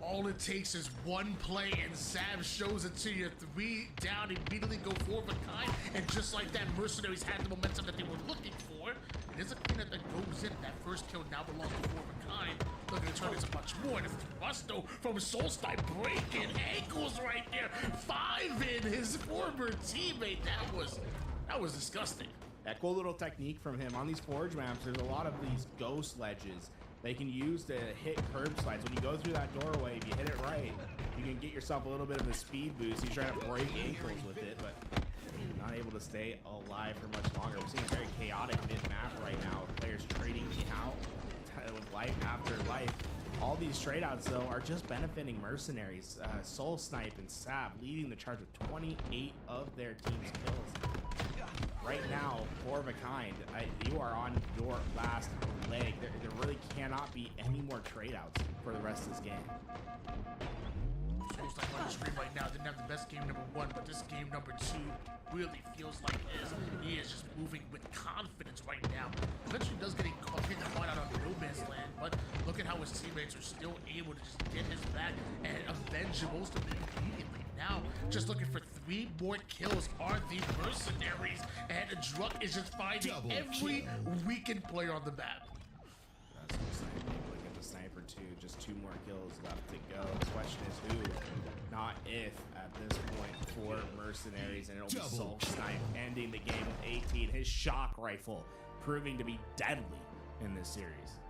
All it takes is 1 play, and Sab shows it to you. 3 down, immediately go 4 of a kind, and just like that, Mercenaries had the momentum that they were looking for. It is a cleanup that goes in. That first kill now belongs to 4 of a kind. Looking to turn into much more. And a thrusto from Soul Snipe, breaking ankles right there. 5 in his former teammate. That was disgusting. That cool little technique from him on these forge maps. There's a lot of these ghost ledges they can use to hit curb slides. When you go through that doorway, if you hit it right, you can get yourself a little bit of a speed boost. He's trying to break ankles with it, but not able to stay alive for much longer. We're seeing a very chaotic mid-map right now. Players trading out with life after life. All these trade outs, though, are just benefiting Mercenaries. Soul Snipe and Sab leading the charge with 28 of their team's kills. Right now, 4 of a kind, you are on your last leg. There really cannot be any more trade outs for the rest of this game. Soul Snipe on the screen right now didn't have the best game number 1, but this game number 2 really feels like he is just moving with confidence right now. Eventually does get caught out on no man's land, but look at how his teammates are still able to just get his back and avenge most of them immediately. Now, just looking for 3 more kills are the Mercenaries, and Druck is just finding every weakened player on the map. Look at the sniper too. Just 2 more kills left to go. The question is who, not if, at this point for Mercenaries, and it'll be Soul Snipe ending the game with 18. His shock rifle proving to be deadly in this series.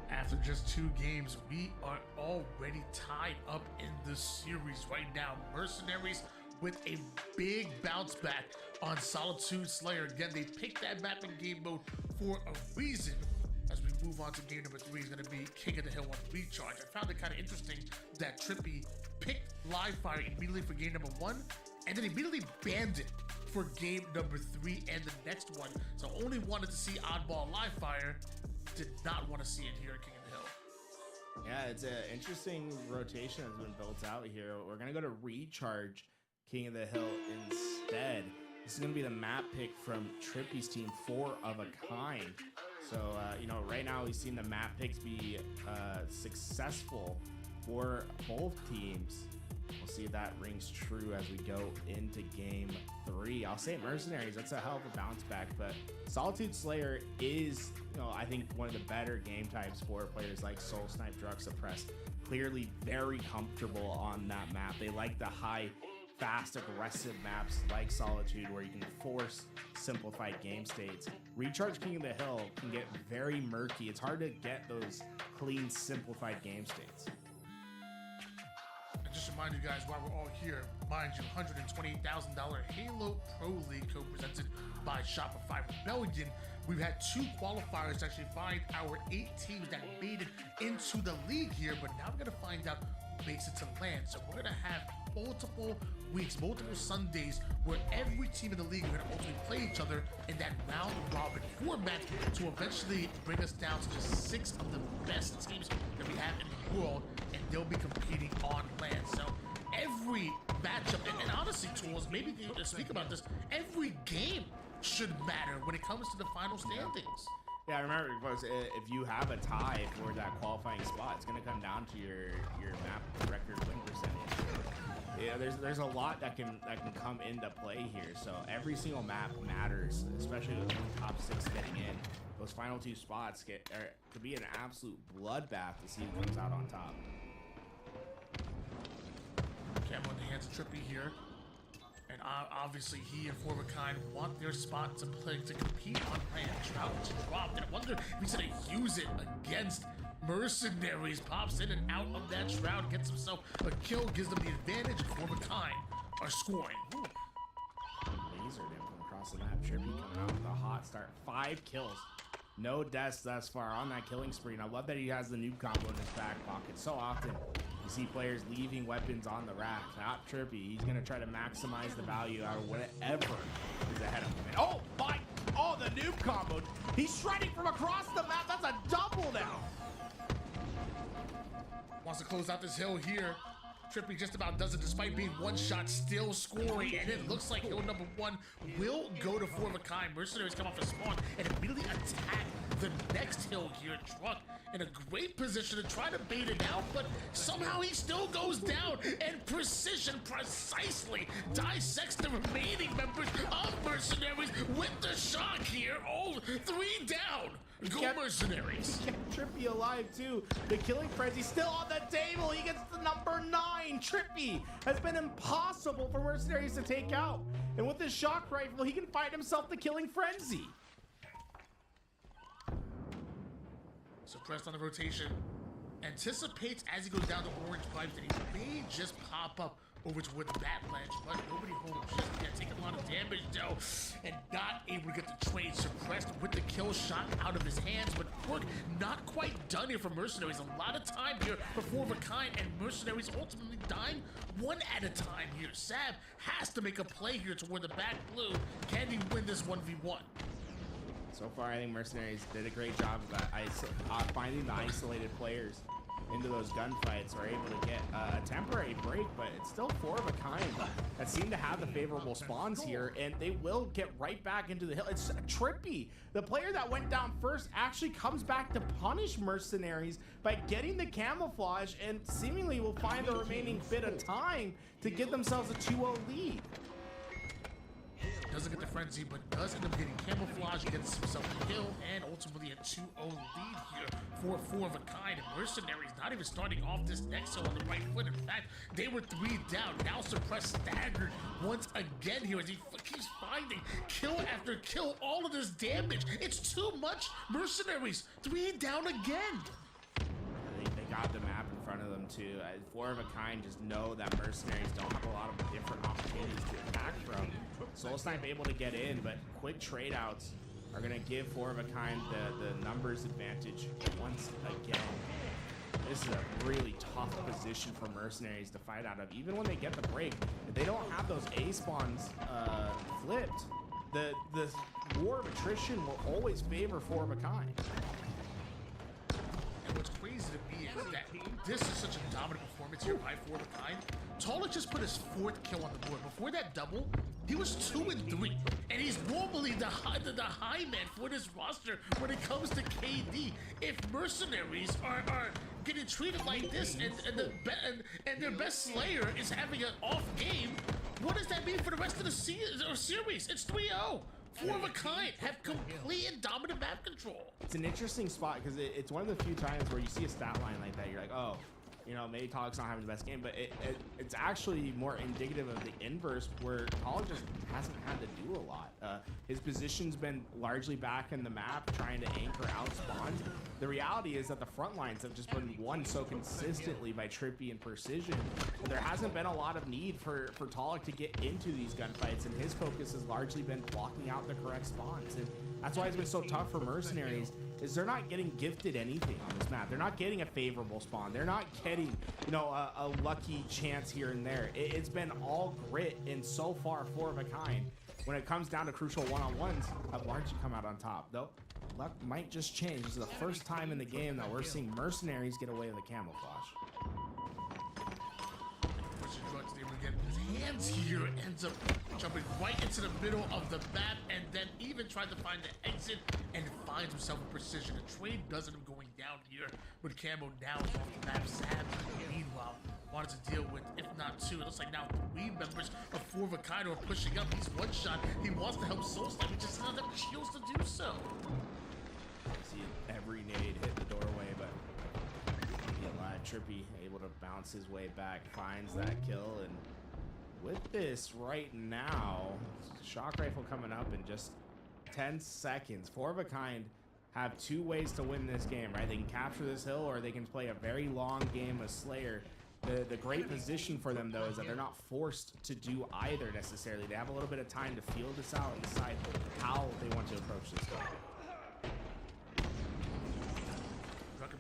After just 2 games, we are already tied up in the series right now. Mercenaries with a big bounce back on Solitude Slayer. Again, they picked that map in game mode for a reason. As we move on to game number 3, is going to be King of the Hill on Recharge. I found it kind of interesting that Trippy picked Live Fire immediately for game number 1, and then immediately banned it for game number 3 and the next one. So only wanted to see Oddball Live Fire, did not want to see it here at King of the Hill. Yeah, it's an interesting rotation that's been built out here. We're going to go to Recharge King of the Hill instead. This is going to be the map pick from Trippy's team, 4 of a kind. So, right now we've seen the map picks be successful for both teams. We'll see if that rings true as we go into game 3. I'll say Mercenaries, that's a hell of a bounce back, but Solitude Slayer is, I think one of the better game types for players like Soul Snipe, Druck, Suppress. Clearly very comfortable on that map. They like the high, fast, aggressive maps like Solitude where you can force simplified game states. Recharge King of the Hill can get very murky. It's hard to get those clean, simplified game states. remind you guys why we're all here. Mind you, $128,000 Halo Pro League co-presented by Shopify Rebellion. We've had 2 qualifiers to actually find our 8 teams that made it into the league here, but now we're gonna find out who makes it to land. So we're gonna have multiple weeks, multiple Sundays where every team in the league are gonna ultimately play each other in that round robin format to eventually bring us down to just 6 of the best teams that we have in the world, and they'll be competing on land. So every matchup, and honestly, Tools, maybe to speak about this, every game should matter when it comes to the final standings. Yeah, remember, folks, if you have a tie for that qualifying spot, it's going to come down to your map record win percentage. Yeah, there's a lot that can come into play here. So every single map matters, especially with the top 6 getting in. Those final 2 spots could be an absolute bloodbath to see who comes out on top. Camo in the hands of Trippy here. And obviously he and Formikind want their spot to play to compete on land. Trout dropped, and I wonder if he's gonna use it against Mercenaries. Pops in and out of that shroud, gets himself a kill, gives them the advantage, and Formikind are scoring. Lasered him from across the map. Trippy coming out with a hot start. 5 kills. No deaths thus far on that killing spree. And I love that he has the noob combo in his back pocket. So often you see players leaving weapons on the rack. Not Trippy. He's going to try to maximize the value out of whatever is ahead of him. And oh my! Oh, the noob combo. He's shredding from across the map. That's a double now. Wants to close out this hill here. Trippy just about does it despite being one shot, still scoring, and it looks like hill number 1 will go to Formikind. Mercenaries come off the spawn and immediately attack the next hill here. Truck in a great position to try to bait it out, but somehow he still goes down, and Precision precisely dissects the remaining members of Mercenaries with the shock here. Oh, 3 down. Go Mercenaries. He kept Trippy alive too. The killing frenzy still on the table. He gets the number 9. Trippy has been impossible for Mercenaries to take out. And with his shock rifle, he can find himself the killing frenzy. Suppressed on the rotation. Anticipates as he goes down the orange pipes that he may just pop up over to where the bat ledge, but nobody home just yet. Taking a lot of damage though, and not able to get the trade. Suppressed with the kill shot out of his hands, but work not quite done here for Mercenaries. A lot of time here for Formikind, and Mercenaries ultimately dying one at a time here. Sab has to make a play here toward the back blue. Can he win this 1v1? So far, I think Mercenaries did a great job of finding the isolated players into those gunfights, are able to get a temporary break, but it's still Formikind that seem to have the favorable spawns here, and they will get right back into the hill. It's Trippy, the player that went down first, actually comes back to punish Mercenaries by getting the camouflage, and seemingly will find the remaining bit of time to give themselves a 2-0 lead. Doesn't get the frenzy, but does end up getting camouflage, gets himself a kill, and ultimately a 2-0 lead here for Formikind. And Mercenaries not even starting off this next hill on the right foot. In fact, they were 3 down. Now Suppressed staggered once again here as he keeps finding kill after kill. All of this damage. It's too much. Mercenaries 3 down again. They got the map in front of them too. Formikind just know that Mercenaries don't have a lot of different opportunities to attack from. Soul Snipe able to get in, but quick trade outs are going to give Formikind the numbers advantage once again. This is a really tough position for Mercenaries to fight out of. Even when they get the break, if they don't have those A spawns flipped, the war of attrition will always favor Formikind. And what's crazy to me is that this is such a dominant performance here by Formikind. Talik just put his 4th kill on the board. Before that double, he was 2 and 3, and he's normally the high man for this roster when it comes to KD. If Mercenaries are getting treated like this, and their best Slayer is having an off game, what does that mean for the rest of the series? It's 3-0. Formikind have complete and dominant map control. It's an interesting spot because it's one of the few times where you see a stat line like that. You're like, oh, you know, maybe Tolic's not having the best game, but it's actually more indicative of the inverse, where Tolic just hasn't had to do a lot. His position's been largely back in the map, trying to anchor out spawns. The reality is that the front lines have just been won so consistently by Trippy and Precision. There hasn't been a lot of need for Tolic to get into these gunfights, and his focus has largely been blocking out the correct spawns. And that's why it's been so tough for Mercenaries, is they're not getting gifted anything on this map. They're not getting a favorable spawn. They're not getting, you know, a lucky chance here and there. It's been all grit, and so far, 4 of a kind. When it comes down to crucial one-on-ones, have largely come out on top. Though, luck might just change. This is the first time in the game that we're seeing Mercenaries get away with a camouflage. His hands here ends up jumping right into the middle of the map, and then even tried to find the exit and finds himself with Precision. The trade does end up going down here with Camo now off the map. Sam, meanwhile, wanted to deal with, if not 2, it looks like now 3 members of 4 of a kind are pushing up. He's one shot. He wants to help Soul Slam, he just doesn't have the shields to do so. See every nade hit the doorway, but Trippy able to bounce his way back, finds that kill, and with this right now, shock rifle coming up in just 10 seconds. 4 of a kind have 2 ways to win this game, right? They can capture this hill, or they can play a very long game of Slayer. The great position for them, though, is that they're not forced to do either necessarily. They have a little bit of time to feel this out and decide how they want to approach this game.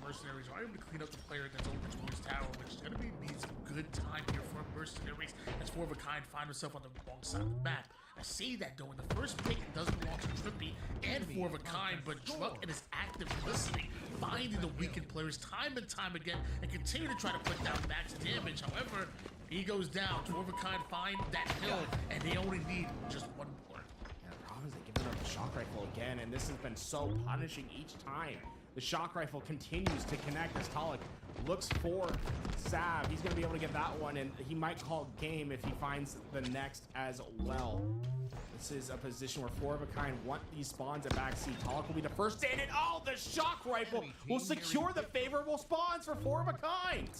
Mercenaries are able to clean up the player that's over towards tower, which is going to be some good time here for Mercenaries, as 4 of a kind find himself on the wrong side of the map. I say that though, in the first pick it does belong to Trippy and 4 of a kind, but Druck and his active listening, finding the weakened players time and time again, and continue to try to put down max damage. However, he goes down. 4 of a kind find that hill, and they only need just 1 more. Yeah, the problem is they're giving up the shock rifle again, and this has been so punishing each time. The shock rifle continues to connect as Tolic looks for Sav. He's going to be able to get that one, and he might call game if he finds the next as well. This is a position where 4 of a kind want these spawns at backseat. Tolic will be the first stand, and oh, the shock rifle will secure the favorable spawns for 4 of a kind.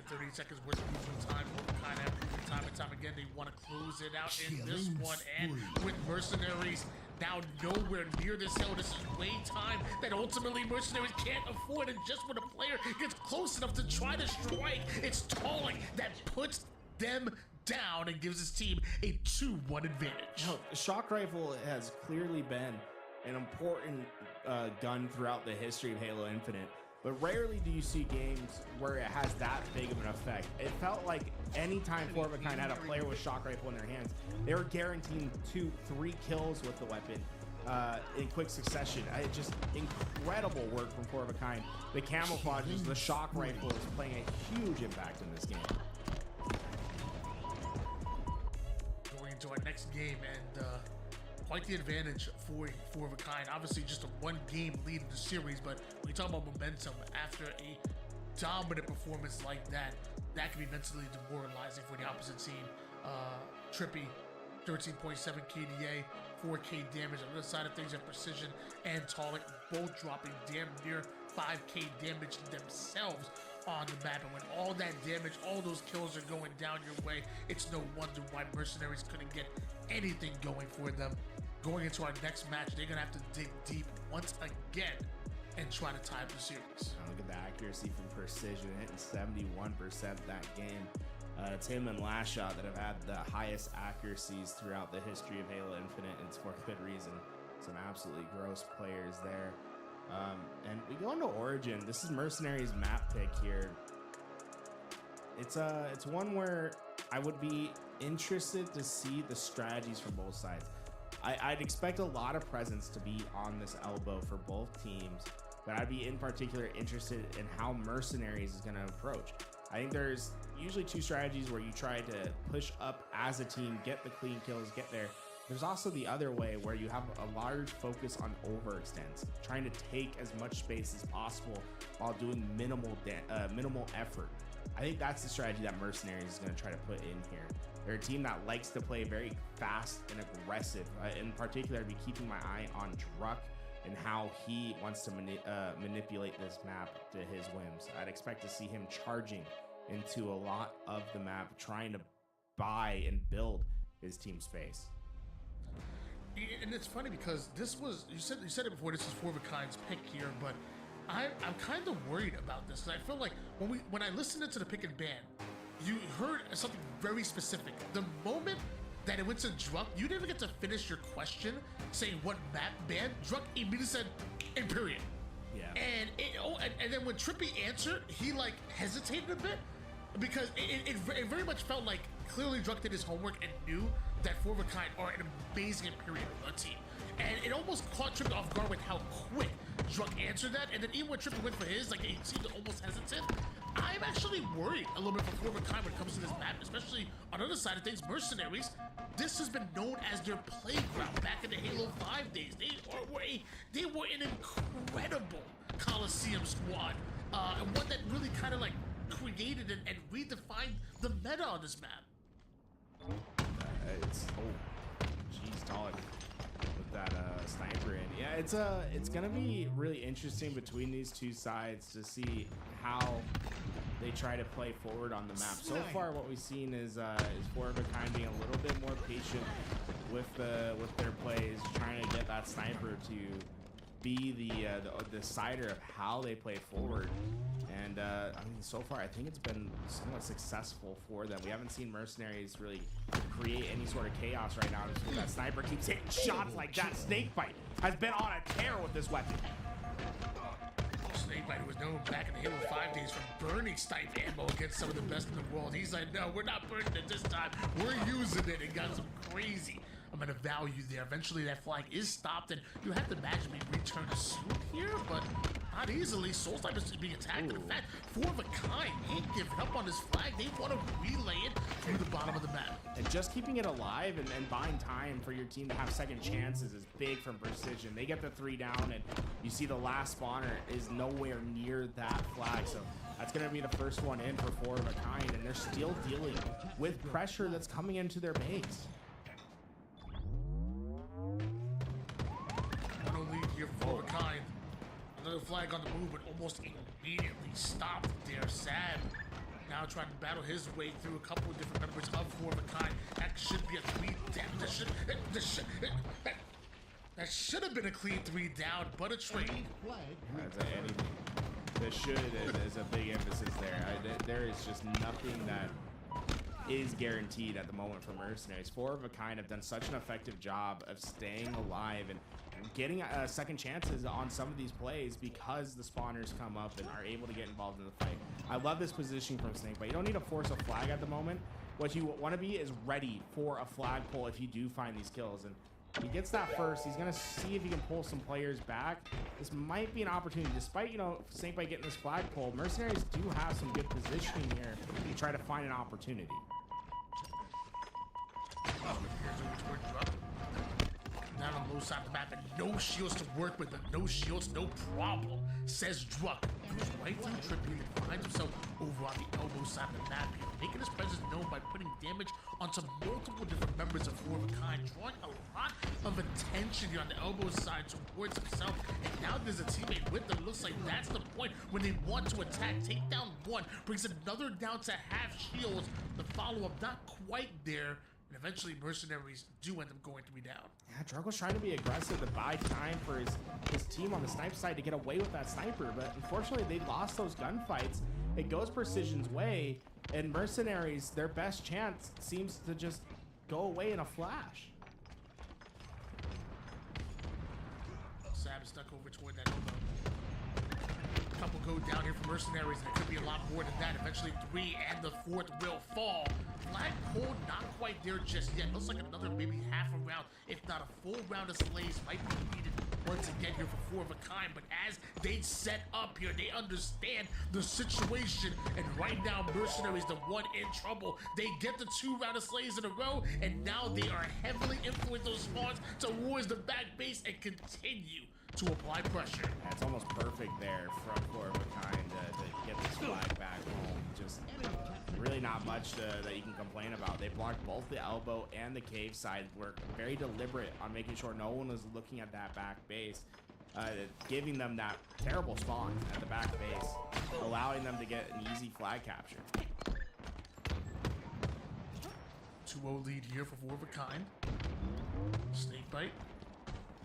30 seconds worth of losing time. 4 of a kind have time and time again. They want to close it out in this one, and with Mercenaries now nowhere near this hill, this is way time that ultimately Mercenaries can't afford, and just when a player gets close enough to try to strike, it's Tolic that puts them down and gives his team a 2-1 advantage. No, the shock rifle has clearly been an important gun throughout the history of Halo Infinite, but rarely do you see games where it has that big of an effect. It felt like anytime 4 of a kind had a player with shock rifle in their hands, they were guaranteeing 2-3 kills with the weapon in quick succession. Just incredible work from 4 of a kind. The camouflages, the shock rifle is playing a huge impact in this game. Going into our next game, and quite the advantage for 4 of a kind. Obviously just a 1-game lead in the series, but when you talk about momentum, after a dominant performance like that, that can be mentally demoralizing for the opposite team. Trippy, 13.7 KDA, 4K damage. On the other side of things, have Precision and Tolic both dropping damn near 5K damage themselves on the map. And when all that damage, all those kills are going down your way, it's no wonder why Mercenaries couldn't get anything going for them. Going into our next match, they're gonna have to dig deep once again and try to tie up the series. Look at the accuracy from Precision, hitting 71% that game. It's him and Last Shot that have had the highest accuracies throughout the history of Halo Infinite, and it's for good reason. Some absolutely gross players there. And we go into Origin. This is Mercenaries map pick here. It's one where I would be interested to see the strategies from both sides. I'd expect a lot of presence to be on this elbow for both teams, but I'd be in particular interested in how Mercenaries is going to approach. I think there's usually 2 strategies where you try to push up as a team, get the clean kills, get there. There's also the other way where you have a large focus on overextends, trying to take as much space as possible while doing minimal effort. I think that's the strategy that Mercenaries is going to try to put in here. They're a team that likes to play very fast and aggressive. In particular, I'd be keeping my eye on Druck and how he wants to manipulate this map to his whims. I'd expect to see him charging into a lot of the map, trying to buy and build his team space. And it's funny because this was, you said it before, this is Four of a Kind's pick here, but I'm kind of worried about this because I feel like when I listened to the pick and ban, you heard something very specific. The moment that it went to Druk, you didn't even get to finish your question saying what map ban. Druk immediately said Imperium. Yeah. And then when Trippy answered, he like hesitated a bit because it very much felt like clearly Druk did his homework and knew that Four of a Kind are an amazing Imperium team. And it almost caught Trippy off guard with how quick Druk answered that. And then even when Trippy went for his, like he seemed almost hesitant. I'm actually worried a little bit for Four of a Kind when it comes to this map, especially on the other side of things, Mercenaries. This has been known as their playground back in the Halo 5 days. They were an incredible Coliseum squad, and one that really kind of like created and redefined the meta on this map. Geez, Dalek with that sniper in. Yeah, it's gonna be really interesting between these two sides to see how they try to play forward on the map. So far, what we've seen is Four of a Kind being a little bit more patient with their plays, trying to get that sniper to be the decider of how they play forward. And I mean, so far, I think it's been somewhat successful for them. We haven't seen Mercenaries really create any sort of chaos right now. Just that sniper keeps hitting shots like that. Snakebite has been on a tear with this weapon. Snakebite was known back in the Halo 5 days for burning snipe ammo against some of the best in the world. He's like, no, we're not burning it this time. We're using it. It got some crazy amount of value there. Eventually, that flag is stopped, and you have to imagine me return to suit here, but not easily. Soul Sniper is being attacked. And in fact, Four of a Kind ain't giving up on this flag. They want to relay it through the bottom of the map. And just keeping it alive and buying time for your team to have second chances is big from Precision. They get the 3 down, and you see the last spawner is nowhere near that flag. So that's going to be the first one in for Four of a Kind, and they're still dealing with pressure that's coming into their base. One lead here for Four of a Kind. Another flag on the move, but almost immediately stopped there. Sad now trying to battle his way through a couple of different members of Four of a Kind. That should be a 3 down. That should have been a clean 3 down, but a trade. The should is a big emphasis there. There is just nothing that is guaranteed at the moment for Mercenaries. Four of a Kind have done such an effective job of staying alive and getting second chances on some of these plays because the spawners come up and are able to get involved in the fight. I love this positioning from Snake, but you don't need to force a flag at the moment. What you want to be is ready for a flagpole if you do find these kills. And he gets that first. He's going to see if he can pull some players back. This might be an opportunity. Despite, Snakebite getting this flagpole, Mercenaries do have some good positioning here to try to find an opportunity. Down on the low side of the map, and no shields to work with, but no shields, no problem, says Druk. Goes right through Trippy and finds himself over on the elbow side of the map here, making his presence known by putting damage onto multiple different members of Four of a Kind, drawing a lot of attention here on the elbow side towards himself. And now there's a teammate with them. Looks like that's the point when they want to attack. Take down one, brings another down to half shields. The follow-up not quite there. And eventually, Mercenaries do end up going to be down. Yeah, Drago's trying to be aggressive to buy time for his team on the snipe side to get away with that sniper, but unfortunately, they lost those gunfights. It goes Precision's way, and Mercenaries, their best chance seems to just go away in a flash. Sam stuck over toward that elbow. A couple go down here for Mercenaries, and it could be a lot more than that. Eventually, 3 and the 4th will fall. Flagpole not quite there just yet. Looks like another maybe half a round, if not a full round of slays might be needed once again here for Four of a Kind. But as they set up here, they understand the situation. And right now, Mercenaries, the one in trouble. They get the 2 round of slays in a row, and now they are heavily influencing those spawns towards the back base and continue to apply pressure. Yeah, it's almost perfect there from Four of a Kind to get this flag back home. Just really not much that you can complain about. They blocked both the elbow and the cave side. Were very deliberate on making sure no one was looking at that back base. giving them that terrible spawn at the back base, allowing them to get an easy flag capture. 2-0 lead here for Four of a Kind. Snakebite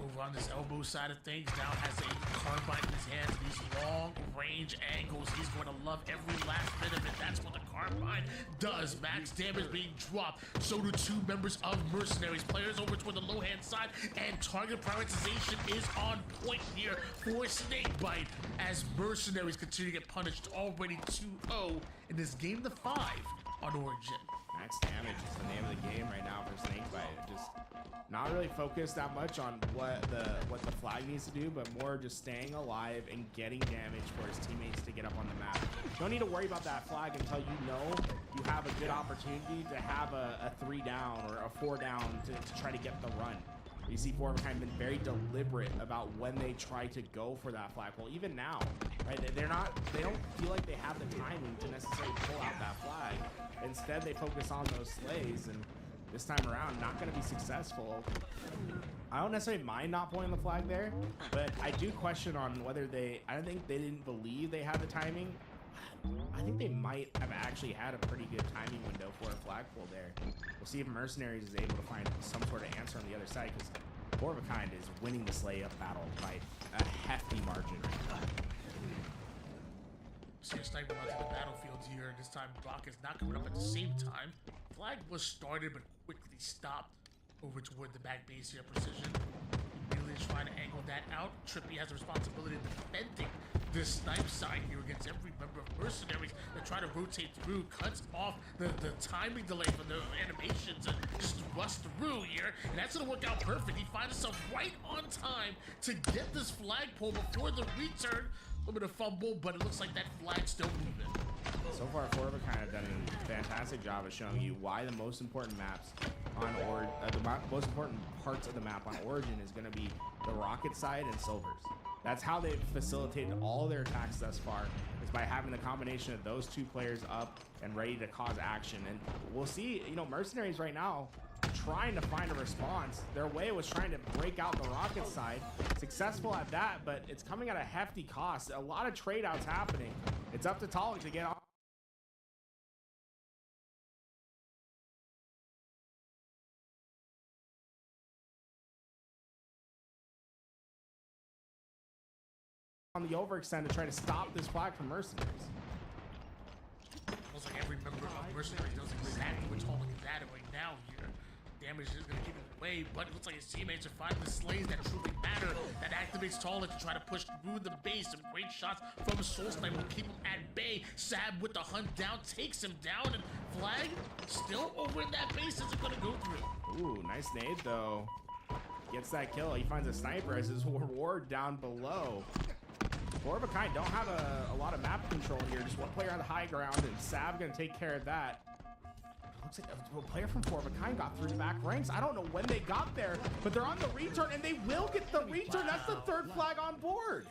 over on this elbow side of things. Now has a carbine in his hands. These long range angles. He's going to love every last bit of it. That's what the carbine does. Max damage being dropped. So do two members of Mercenaries. Players over toward the low hand side, and target prioritization is on point here for Snakebite as Mercenaries continue to get punished. Already 2-0 in this game to 5 on Origin. Max damage is the name of the game right now for Snakebite. Just not really focused that much on what the flag needs to do, but more just staying alive and getting damage for his teammates to get up on the map. Don't need to worry about that flag until you know you have a good opportunity to have a 3 down or a 4 down to try to get the run. You see Four of a Kind been very deliberate about when they try to go for that flagpole. Even now, right? They don't feel like they have the timing to necessarily pull out that flag. Instead, they focus on those slays, and this time around, not going to be successful. I don't necessarily mind not pulling the flag there, but I do question on whether I don't think they didn't believe they had the timing. I think they might have actually had a pretty good timing window for a flagpole there. We'll see if Mercenaries is able to find some sort of answer on the other side, because Four of a Kind is winning the slay up battle by a hefty margin. See a sniper onto the battlefield here. This time Brock is not coming up at the same time. Flag was started but quickly stopped over toward the back base here. Precision really trying to angle that out. Trippy has a responsibility of defending this snipe side here against every member of Mercenaries that try to rotate through, cuts off the timing delay from the animations and just rush through here. And that's gonna work out perfect. He finds himself right on time to get this flagpole before the return. A little bit of fumble, but it looks like that flag's still moving. So far, Four of a Kind have done a fantastic job of showing you why the most important maps on most important parts of the map on Origin is going to be the rocket side and silvers. That's how they've facilitated all their attacks thus far, is by having the combination of those two players up and ready to cause action. And we'll see, you know, Mercenaries right now trying to find a response. Their way was trying to break out the rocket side. Successful at that, but it's coming at a hefty cost. A lot of trade outs happening. It's up to Talik to get on the overextend to try to stop this flag from Mercenaries. Looks like every member of Mercenaries knows exactly what Talik is at right now here. Damage is going to keep it away, but it looks like his teammates are finding the slays that truly matter. That activates Talik to try to push through the base. Some great shots from Soul Sniper will keep him at bay. Sab with the hunt down, takes him down, and Flag still over in that base. Isn't going to go through. Ooh, nice nade though. Gets that kill. He finds a sniper as his reward down below. Four of a Kind don't have a lot of map control here. Just one player on the high ground, and Sav gonna take care of that. Looks like a player from Four of a Kind got through the back ranks. I don't know when they got there, but they're on the return, and they will get the return. That's the third flag on board.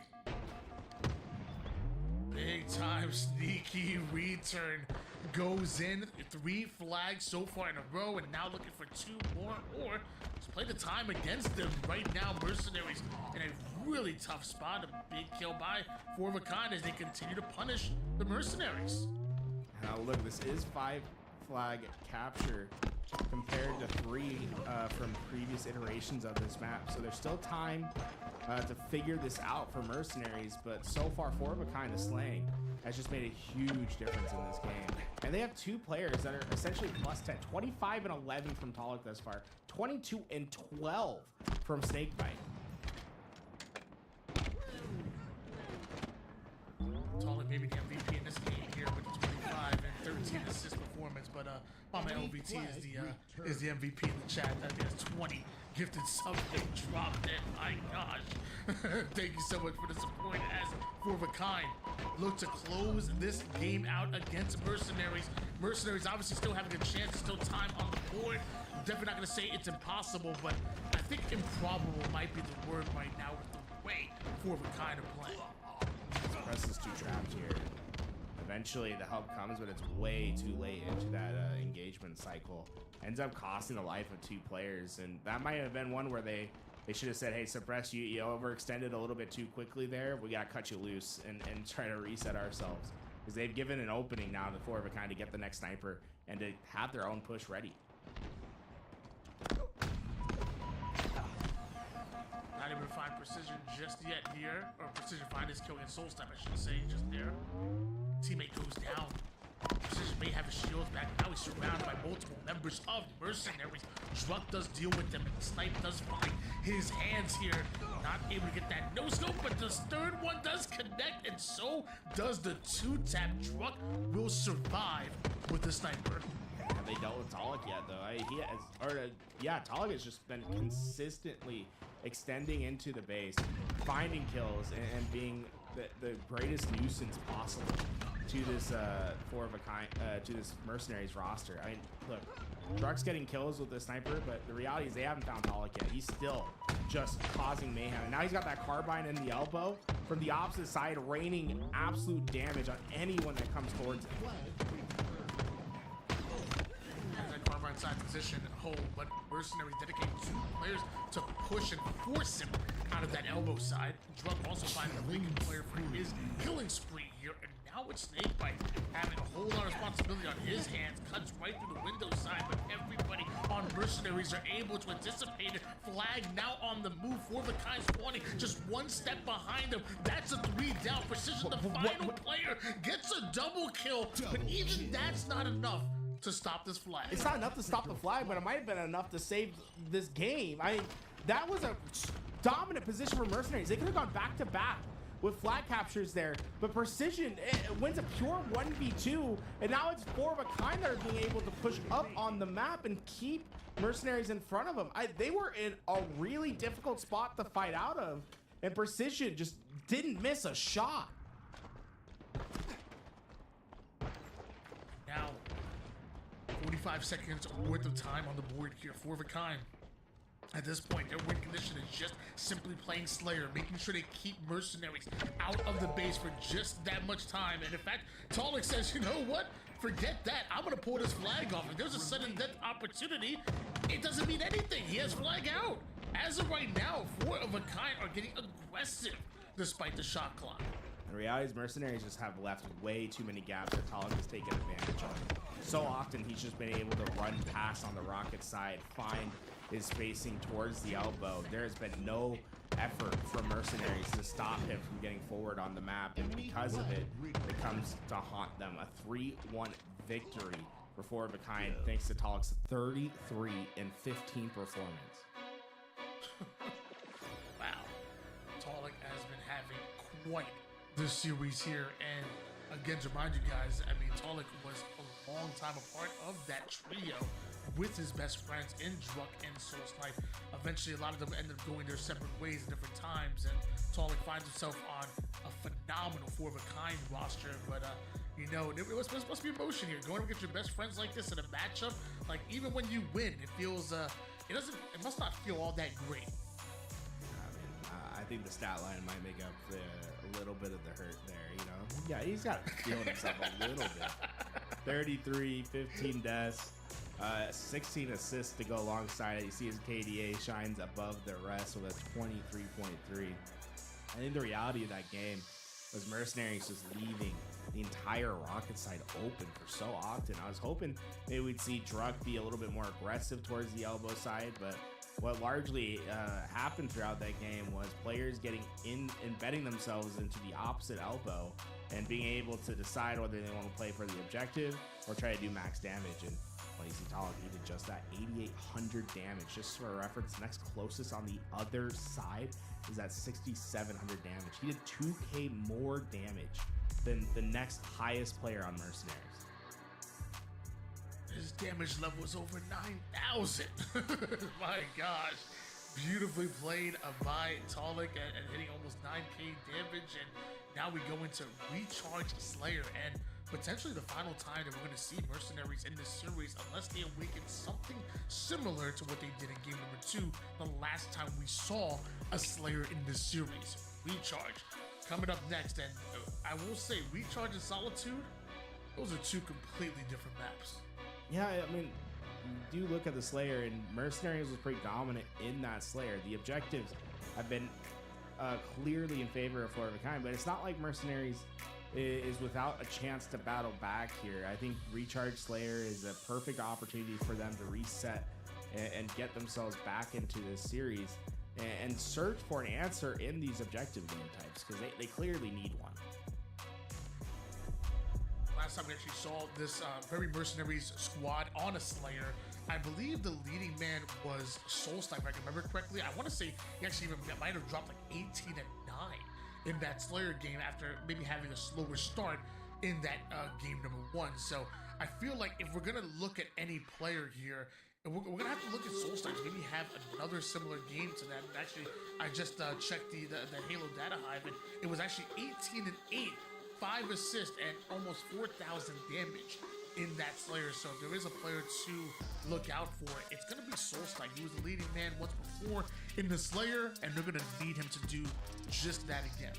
Big time sneaky return goes in. 3 flags so far in a row, and now looking for 2 more, or just play the time against them right now. Mercenaries in a really tough spot. A big kill by Four of a Kind as they continue to punish the Mercenaries. Now look, this is 5 flag capture compared to 3 from previous iterations of this map, so there's still time to figure this out for Mercenaries, but so far Four of a Kind, the slaying, has just made a huge difference in this game. And they have 2 players that are essentially plus 10, 25 and 11 from Talik thus far, 22 and 12 from Snakebite. Talik maybe the MVP in this game here with the 25 and 13 assist performance, but Mama LVT is the MVP in the chat. I think that's 20 gifted something dropped it. My gosh. Thank you so much for the support as Four of a Kind look to close this game out against Mercenaries. Mercenaries obviously still having a chance, still time on the board. I'm definitely not gonna say it's impossible, but I think improbable might be the word right now with the way Four of a Kind are playing. Presses 2 trapped here. Eventually the help comes, but it's way too late into that engagement cycle. Ends up costing the life of 2 players, and that might have been one where they They should have said, hey, suppress, you overextended a little bit too quickly there. We got to cut you loose and try to reset ourselves. Because they've given an opening now to 4 of a kind to get the next sniper and to have their own push ready. Not able to find precision just yet here, or precision find his kill against Soul Step, I should say, just there. Teammate goes down. Precision may have his shields back. Now he's surrounded by multiple members of mercenaries. Druck does deal with them, and Snipe does find his hands here. Not able to get that no scope, but the third one does connect, and so does the 2-tap. Druck will survive with the sniper. Have they dealt with Talik yet, though? Talik has just been consistently extending into the base, finding kills, and being the greatest nuisance possible to this 4 of a kind, to this mercenaries roster. I mean, look, Druck's getting kills with the sniper, but the reality is they haven't found Talik yet. He's still just causing mayhem. And now he's got that carbine in the elbow from the opposite side, raining absolute damage on anyone that comes towards him. That carbine side position hold, but mercenaries dedicate 2 players to push and force him out of that elbow side. Druck also finding a Lincoln player for his killing spree here, and now it's Snakebite having a whole lot of responsibility on his hands. Cuts right through the window side, but everybody on mercenaries are able to anticipate it. Flag now on the move for the kind spawning just 1 step behind him. That's a 3 down. Precision, the final player, gets a double kill, but even that's not enough to stop this flag. It's not enough to stop the flag, but it might have been enough to save this game. I mean, that was a dominant position for mercenaries. They could have gone back to back with flag captures there, but Precision wins a pure 1v2, and now it's 4 of a kind that are being able to push up on the map and keep mercenaries in front of them. They were in a really difficult spot to fight out of, and Precision just didn't miss a shot. Now, 45 seconds worth of time on the board here, 4 of a kind. At this point, their win condition is just simply playing Slayer, making sure they keep mercenaries out of the base for just that much time. And in fact, Talik says, you know what? Forget that. I'm going to pull this flag off. If there's a sudden death opportunity, it doesn't mean anything. He has flag out. As of right now, 4 of a kind are getting aggressive despite the shot clock. The reality is mercenaries just have left way too many gaps that Talik has taken advantage of. So often he's just been able to run past on the rocket side, find his spacing towards the elbow. There has been no effort from mercenaries to stop him from getting forward on the map, and because of it, it comes to haunt them. A 3-1 victory for 4 of a kind, thanks to Talik's 33 and 15 performance. Wow. Talik has been having quite the series here, and again, to remind you guys, I mean, Talik was a long time a part of that trio with his best friends in Druck and Soul Snipe. Eventually, a lot of them end up going their separate ways at different times, and Talik finds himself on a phenomenal 4 of a kind roster. But you know, there must be emotion here. Going up against your best friends like this in a matchup, like even when you win, it feels it must not feel all that great. I think the stat line might make up a little bit of the hurt there, you know? Yeah, he's got to feel himself a little bit. 33, 15 deaths, 16 assists to go alongside it. You see his KDA shines above the rest with a 23.3. I think the reality of that game was mercenaries just leaving the entire rocket side open for so often. I was hoping maybe we'd see Druck be a little bit more aggressive towards the elbow side, but what largely happened throughout that game was players embedding themselves into the opposite elbow and being able to decide whether they want to play for the objective or try to do max damage. And when you see Talik, he did just that, 8,800 damage. Just for reference, the next closest on the other side is at 6,700 damage. He did 2K more damage than the next highest player on mercenaries. His damage level is over 9,000. My gosh. Beautifully played by Talik and hitting almost 9k damage. And now we go into Recharge Slayer. And potentially the final time that we're going to see mercenaries in this series, unless they awaken something similar to what they did in game number 2, the last time we saw a Slayer in this series. Recharge coming up next. And I will say, Recharge and Solitude, those are 2 completely different maps. Yeah, I mean, do look at the Slayer, and Mercenaries was pretty dominant in that Slayer. The objectives have been clearly in favor of Four of a Kind, but it's not like Mercenaries is without a chance to battle back here. I think Recharge Slayer is a perfect opportunity for them to reset and get themselves back into this series and search for an answer in these objective game types, because they clearly need one. Last time we actually saw this very Mercenaries squad on a Slayer, I believe the leading man was Soulsnipe, if I can remember correctly. I want to say he actually even might have dropped like 18 and 9 in that Slayer game after maybe having a slower start in that game number 1. So I feel like if we're gonna look at any player here, we're gonna have to look at Soulsnipe, maybe have another similar game to that. And actually, I just checked the Halo data hive, and it was actually 18 and 8, 5 assists, and almost 4,000 damage in that Slayer. So if there is a player to look out for, it's gonna be Soulsnipe. He was the leading man once before in the Slayer, and they're gonna need him to do just that again.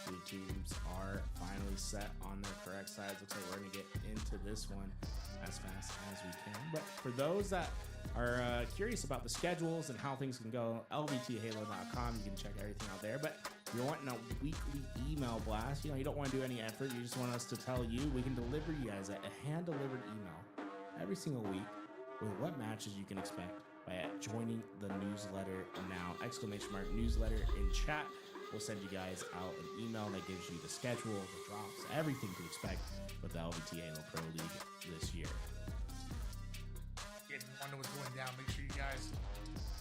The teams are finally set on their correct sides. Looks like we're gonna get into this one as fast as we can. But for those that are curious about the schedules and how things can go, lvthalo.com, you can check everything out there. But if you're wanting a weekly email blast, you don't want to do any effort, you just want us to tell you, we can deliver you guys a hand-delivered email every single week with what matches you can expect by joining the newsletter now. !newsletter in chat. We'll send you guys out an email that gives you the schedule, the drops, everything to expect with the LVT Halo Pro League this year. If you wonder what's going down, make sure you guys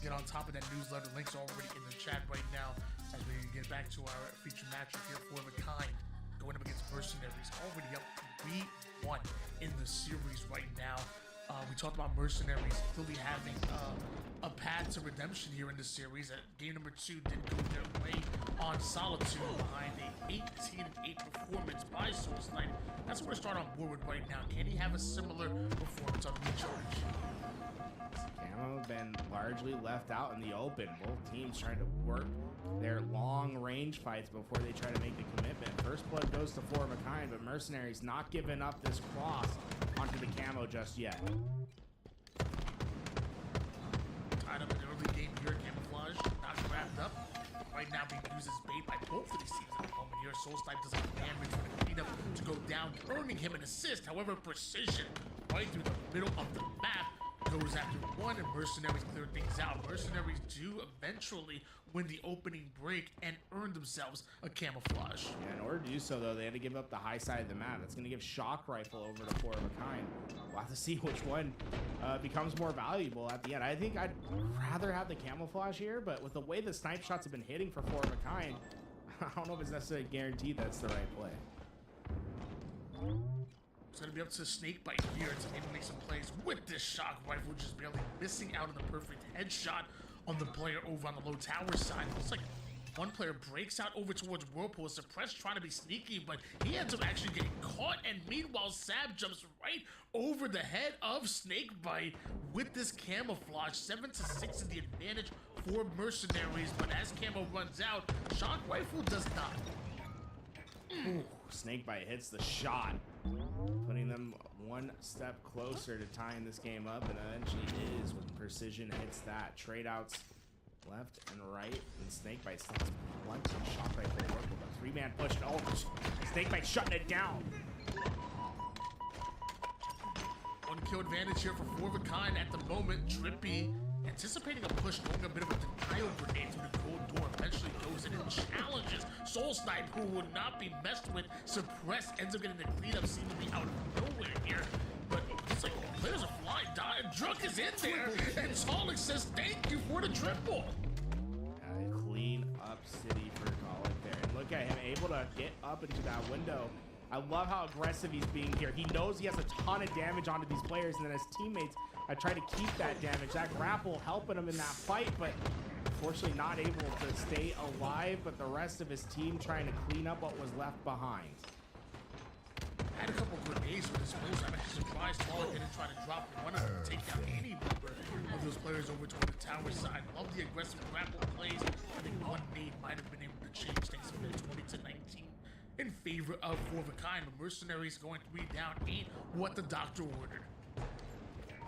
get on top of that newsletter. Links are already in the chat right now as we get back to our featured matchup here, Four of a Kind going up against Mercenaries. Already up 3-1 in the series right now. We talked about Mercenaries clearly having a path to redemption here in the series. Game number 2 didn't go their way on Solitude behind a 18-8 performance by Soulsnipe. That's what we're starting on board with right now. Can he have a similar performance on Recharge? Camo been largely left out in the open. Both teams trying to work their long range fights before they try to make the commitment. First blood goes to Four of a Kind, but Mercenaries not giving up this cross onto the camo just yet. Tied up in the early game here, Camouflage not wrapped up. Right now being used as bait by both of these teams at the moment here. Soulsnipe does have damage for the cleanup to go down, earning him an assist. However, Precision right through the middle of the map goes after one, and Mercenaries clear things out. Mercenaries do eventually win the opening break and earn themselves a Camouflage. Yeah, in order to do so, though, they had to give up the high side of the map. That's going to give Shock Rifle over to Four of a Kind. We'll have to see which one becomes more valuable at the end. I think I'd rather have the Camouflage here, but with the way the snipe shots have been hitting for Four of a Kind, I don't know if it's necessarily guaranteed that's the right play. It's going to be up to Snakebite here to maybe make some plays with this Shock Rifle, just barely missing out on the perfect headshot on the player over on the low tower side. Looks like one player breaks out over towards Whirlpool. Suppressed trying to be sneaky, but he ends up actually getting caught, and meanwhile Sab jumps right over the head of Snakebite with this Camouflage. 7-6 is the advantage for Mercenaries, but as Camo runs out, Shock Rifle does not. Ooh, Snakebite hits the shot, putting them one step closer to tying this game up, and eventually is when Precision hits that. Trade outs left and right, and Snakebite still has plenty of Shock Rifle work with a three-man push. Oh, Snakebite shutting it down. One kill advantage here for Four of a Kind at the moment. Trippy anticipating a push, going a bit of a denial grenade through the gold door. Eventually goes in and challenges Soulsnipe, who would not be messed with. Suppressed ends up getting the cleanup, seemingly out of nowhere here. But it's like players are flying. Drunk is in there, and Talik says thank you for the triple. Clean up city for Talik there. And look at him able to get up into that window. I love how aggressive he's being here. He knows he has a ton of damage onto these players, and then his teammates are trying to keep that damage. That grapple helping him in that fight, but unfortunately not able to stay alive, but the rest of his team trying to clean up what was left behind. Had a couple grenades for disposal. I'm actually surprised Talik didn't try to drop it. Wanted to take down any number of those players over toward the tower side. Love the aggressive grapple plays. I think one nade might have been able to change things from 20-19 in favor of Four of a Kind. But Mercenaries going 3 down ain't what the doctor ordered.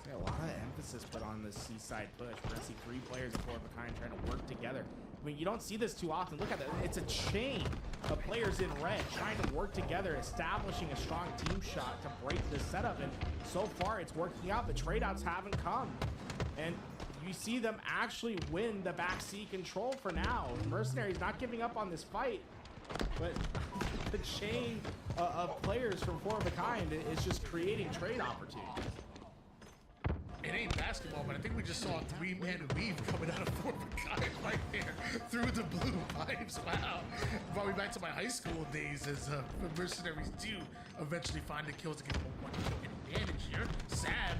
Yeah, a lot of emphasis put on the seaside push. We're gonna see 3 players of 4 of a kind trying to work together. I mean, you don't see this too often. Look at that. It's a chain of players in red trying to work together, establishing a strong team shot to break this setup. And so far, it's working out. The trade-outs haven't come. And you see them actually win the backseat control for now. Mercenaries not giving up on this fight. But the chain of players from 4 of a kind is just creating trade opportunities. It ain't basketball, but I think we just saw a 3-man weave coming out of 4 of a kind right there through the blue pipes. Wow. Brought me back to my high school days as mercenaries do eventually find the kills to get a 1-kill advantage here. Sam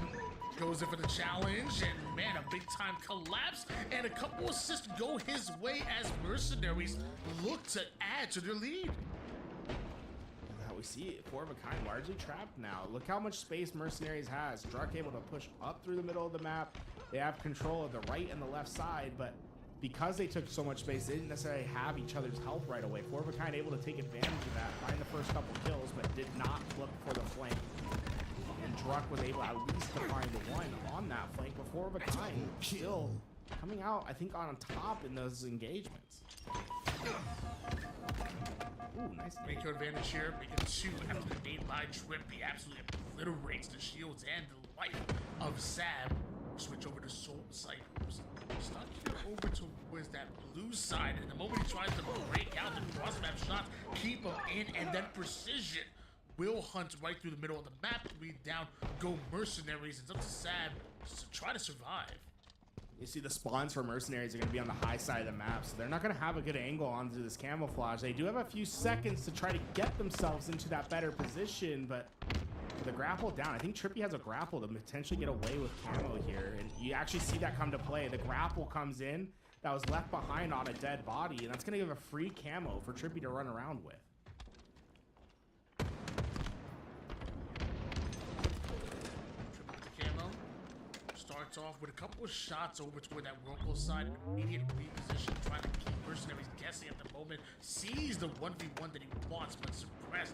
goes in for the challenge, and man, a big time collapse, and a couple assists go his way as mercenaries look to add to their lead. We see it, 4 of a kind largely trapped now. Look how much space Mercenaries has. Druck able to push up through the middle of the map. They have control of the right and the left side, but because they took so much space, they didn't necessarily have each other's help right away. 4 of a kind able to take advantage of that, find the first couple kills, but did not look for the flank. And Druck was able at least to find the one on that flank, but 4 of a kind still coming out, I think, on top in those engagements. Ooh, nice. Make your advantage here, making 2 after the nade by Trippy absolutely obliterates the shields and the life of Sab. Switch over to Soul Cyphers. Stuck here over towards that blue side, and the moment he tries to break out the cross map shots, keep him in, and then Precision will hunt right through the middle of the map. 3 down, go Mercenaries. It's up to Sab to try to survive. You see the spawns for Mercenaries are going to be on the high side of the map, so they're not going to have a good angle onto this camouflage. They do have a few seconds to try to get themselves into that better position, but with the grapple down, I think Trippy has a grapple to potentially get away with camo here, and you actually see that come to play. The grapple comes in, that was left behind on a dead body, and that's going to give a free camo for Trippy to run around with. Starts off with a couple of shots over toward that Whirlpool side, immediate reposition, trying to keep Mercenaries guessing at the moment. Sees the 1v1 that he wants, but suppressed.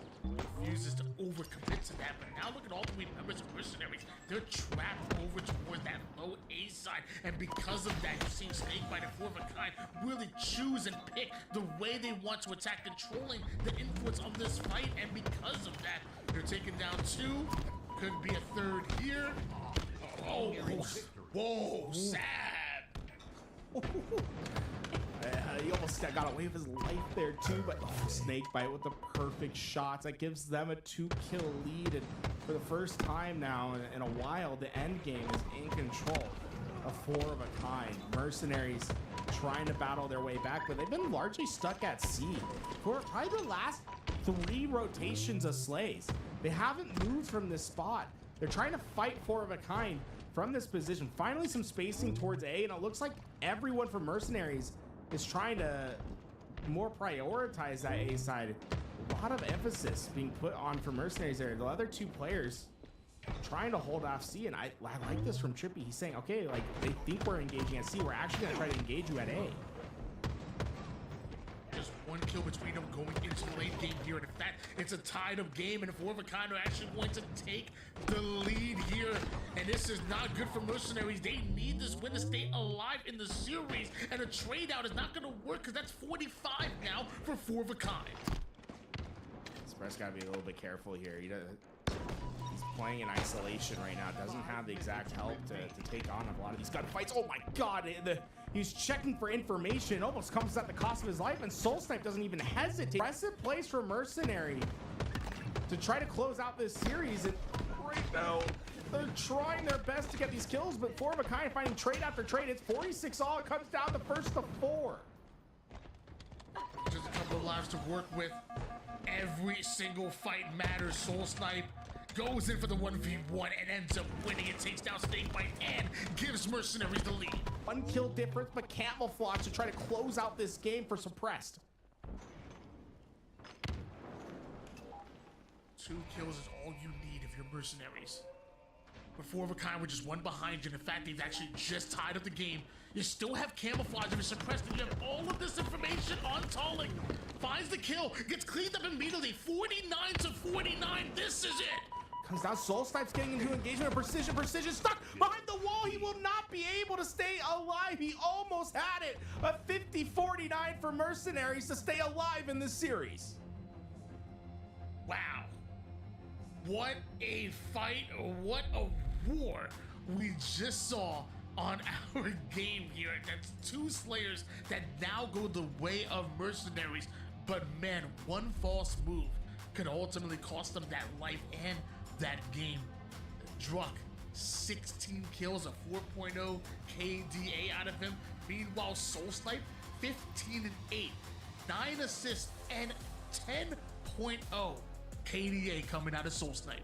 Refuses to overcommit to that. But now look at all 3 members of Mercenaries. They're trapped over towards that low A side. And because of that, you're seeing Snakebite and 4 of a kind really choose and pick the way they want to attack, controlling the influence of this fight. And because of that, they're taking down 2. Could be a 3rd here. Oh, whoa, sad. He almost got away with his life there too, but Snakebite with the perfect shots. That gives them a 2-kill lead, and for the first time now in a while, the end game is in control of 4 of a kind. Mercenaries trying to battle their way back, but they've been largely stuck at C for probably the last 3 rotations of Slays. They haven't moved from this spot. They're trying to fight 4 of a kind from this position. Finally, some spacing towards A, and it looks like everyone from Mercenaries is trying to more prioritize that A side. A lot of emphasis being put on for Mercenaries there. The other 2 players trying to hold off C, and I like this from Trippy. He's saying, okay, like, they think we're engaging at C. We're actually going to try to engage you at A. Just 1 kill between them going into the late game here, and in fact, it's a tied-up game, and 4 of a kind are actually going to take the lead here, and this is not good for Mercenaries. They need this win to stay alive in the series, and a trade-out is not going to work because that's 45 now for 4 of a kind. Express got to be a little bit careful here. He's playing in isolation right now. Doesn't have the exact help to take on a lot of these gunfights. Oh my god, he's checking for information. It almost comes at the cost of his life, and Soul Snipe doesn't even hesitate. Impressive plays for Mercenary to try to close out this series, and right now they're trying their best to get these kills, but 4 of a kind finding trade after trade. It's 46 all. It comes down to first to 4. Just a couple of lives to work with. Every single fight matters. Soul Snipe goes in for the 1v1 and ends up winning. It takes down Snakebite and gives Mercenaries the lead. 1 kill difference, but camouflage to try to close out this game for Suppressed. 2 kills is all you need if you're Mercenaries. But 4 of a kind, we're just 1 behind you. In fact, they've actually just tied up the game. You still have camouflage if you're Suppressed, and you have all of this information on Tolic. Finds the kill, gets cleaned up immediately. 49 to 49. This is it. Comes down. Soul Snipe's getting into engagement. Precision. Precision stuck behind the wall. He will not be able to stay alive. He almost had it. A 50-49 for Mercenaries to stay alive in this series. Wow. What a fight. What a war we just saw on our game here. That's two Slayers that now go the way of Mercenaries. But man, one false move could ultimately cost them that life and that game. Druck, 16 kills, a 4.0 KDA out of him. Meanwhile, Soul Snipe, 15 and 8, 9 assists, and 10.0 KDA coming out of Soul Snipe.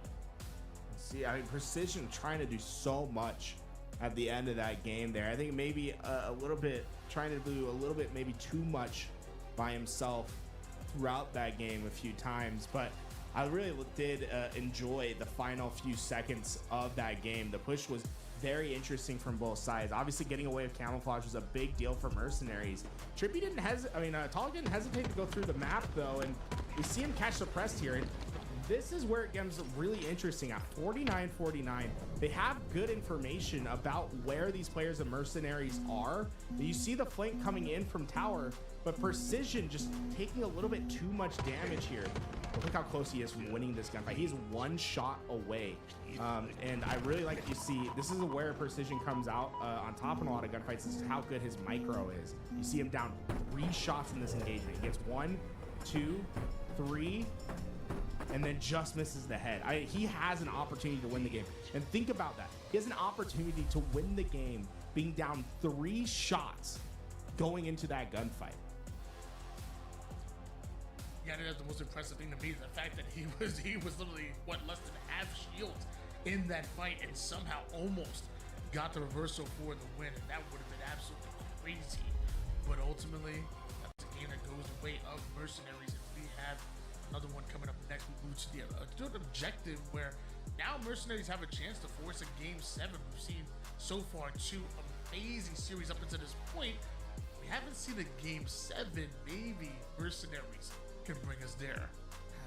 See, I mean, Precision trying to do so much at the end of that game there. I think maybe a little bit, trying to do a little bit, maybe too much by himself throughout that game a few times, but I really did enjoy the final few seconds of that game. The push was very interesting from both sides. Obviously, getting away with camouflage was a big deal for Mercenaries. Trippy didn't Tall didn't hesitate to go through the map though, and we see him catch suppressed here. And this is where it gets really interesting. At 49-49, they have good information about where these players of Mercenaries are. You see the flank coming in from tower, but Precision just taking a little bit too much damage here. But look how close he is from winning this gunfight. He's one shot away. And I really like to see, this is where Precision comes out on top in a lot of gunfights. This is how good his micro is. You see him down 3 shots in this engagement. He gets 1, 2, 3, and then just misses the head. He has an opportunity to win the game. And think about that. He has an opportunity to win the game being down 3 shots going into that gunfight. Yeah, that's the most impressive thing to me, is the fact that he was literally, what, less than half shields in that fight and somehow almost got the reversal for the win, and that would have been absolutely crazy. But ultimately, that's a game that goes the way of Mercenaries, and we have another one coming up next. We move to the third objective, where now Mercenaries have a chance to force a game 7. We've seen so far 2 amazing series up until this point. We haven't seen a game 7. Maybe Mercenaries can bring us there.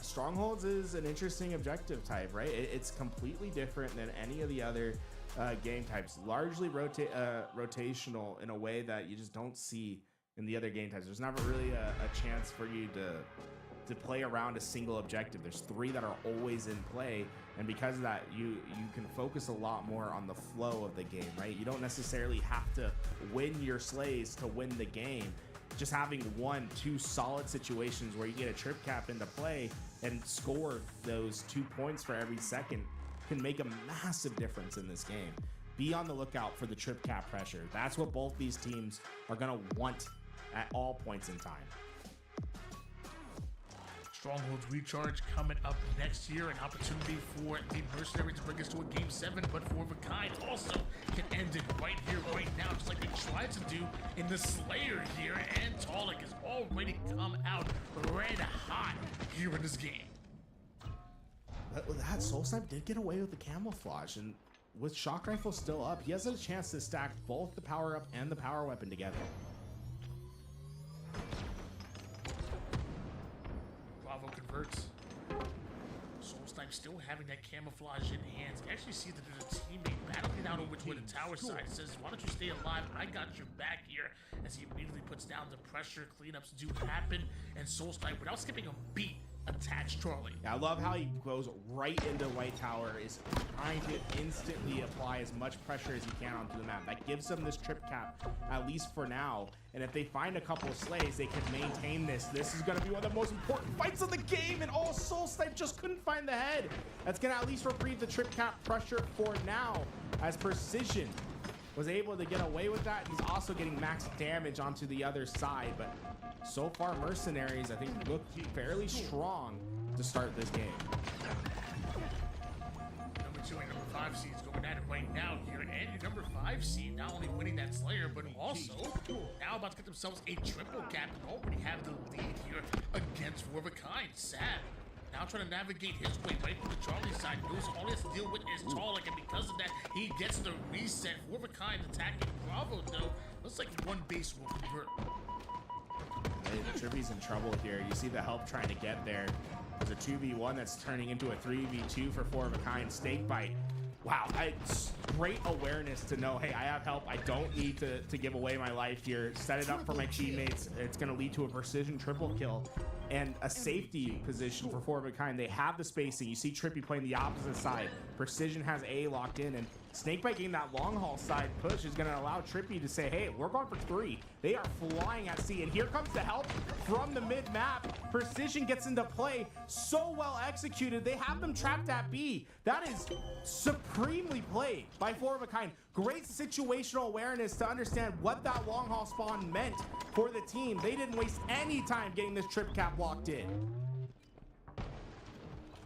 Strongholds is an interesting objective type, right? It's completely different than any of the other game types. Largely rotational in a way that you just don't see in the other game types. There's never really a chance for you to play around a single objective. There's 3 that are always in play, and because of that, you can focus a lot more on the flow of the game, right? You don't necessarily have to win your slays to win the game. Just having 1, 2 solid situations where you get a trip cap into play and score those 2 points for every second can make a massive difference in this game. Be on the lookout for the trip cap pressure. That's what both these teams are going to want at all points in time. Strongholds Recharge coming up next year. An opportunity for the Mercenaries to bring us to a game 7, but for the kind also can end it right here, right now, just like they tried to do in the Slayer here. And Talik has already come out red hot here in this game. But with that, Soul Snipe did get away with the camouflage, and with Shock Rifle still up, he has a chance to stack both the power up and the power weapon together. Bravo converts. Soul Snipe still having that camouflage in hands. You actually see that there's a teammate battling out over to the tower side. Says, why don't you stay alive? I got your back here. As he immediately puts down the pressure. Cleanups do happen. And Soul Snipe, without skipping a beat, attacks Charlie. Yeah, I love how he goes right into White Tower, is trying to instantly apply as much pressure as he can onto the map. That gives them this trip cap, at least for now. And if they find a couple of slays, they can maintain this. This is going to be one of the most important fights of the game, and all Soul Snipe just couldn't find the head. That's going to at least reprieve the trip cap pressure for now, as Precision was able to get away with that. He's also getting max damage onto the other side, but so far Mercenaries, I think, look fairly strong to start this game. Number 2 and number 5 seeds going at it right now here, and your number 5 seed not only winning that Slayer, but also now about to get themselves a triple cap and already have the lead here against For the Kind. Sad now trying to navigate his way right from the Charlie side. Knows all he has to deal with is Talik, and because of that, he gets the reset. For the Kind attacking Bravo, though. Looks like 1 base will convert. Hey, Trippy's in trouble here. You see the help trying to get there. There's a 2v1 that's turning into a 3v2 for Four of a Kind. Snakebite. Wow, it's great awareness to know, hey, I have help. I don't need to give away my life here. Set it up for my teammates. It's going to lead to a precision triple kill and a safety position for Four of a Kind. They have the spacing. You see Trippy playing the opposite side. Precision has A locked in, and Snakebite getting that long haul side push is going to allow Trippy to say, hey, we're going for 3. They are flying at C, and here comes the help from the mid map. Precision gets into play. So well executed. They have them trapped at B. That is supremely played by Four of a Kind. Great situational awareness to understand what that long haul spawn meant for the team. They didn't waste any time getting this trip cap locked in.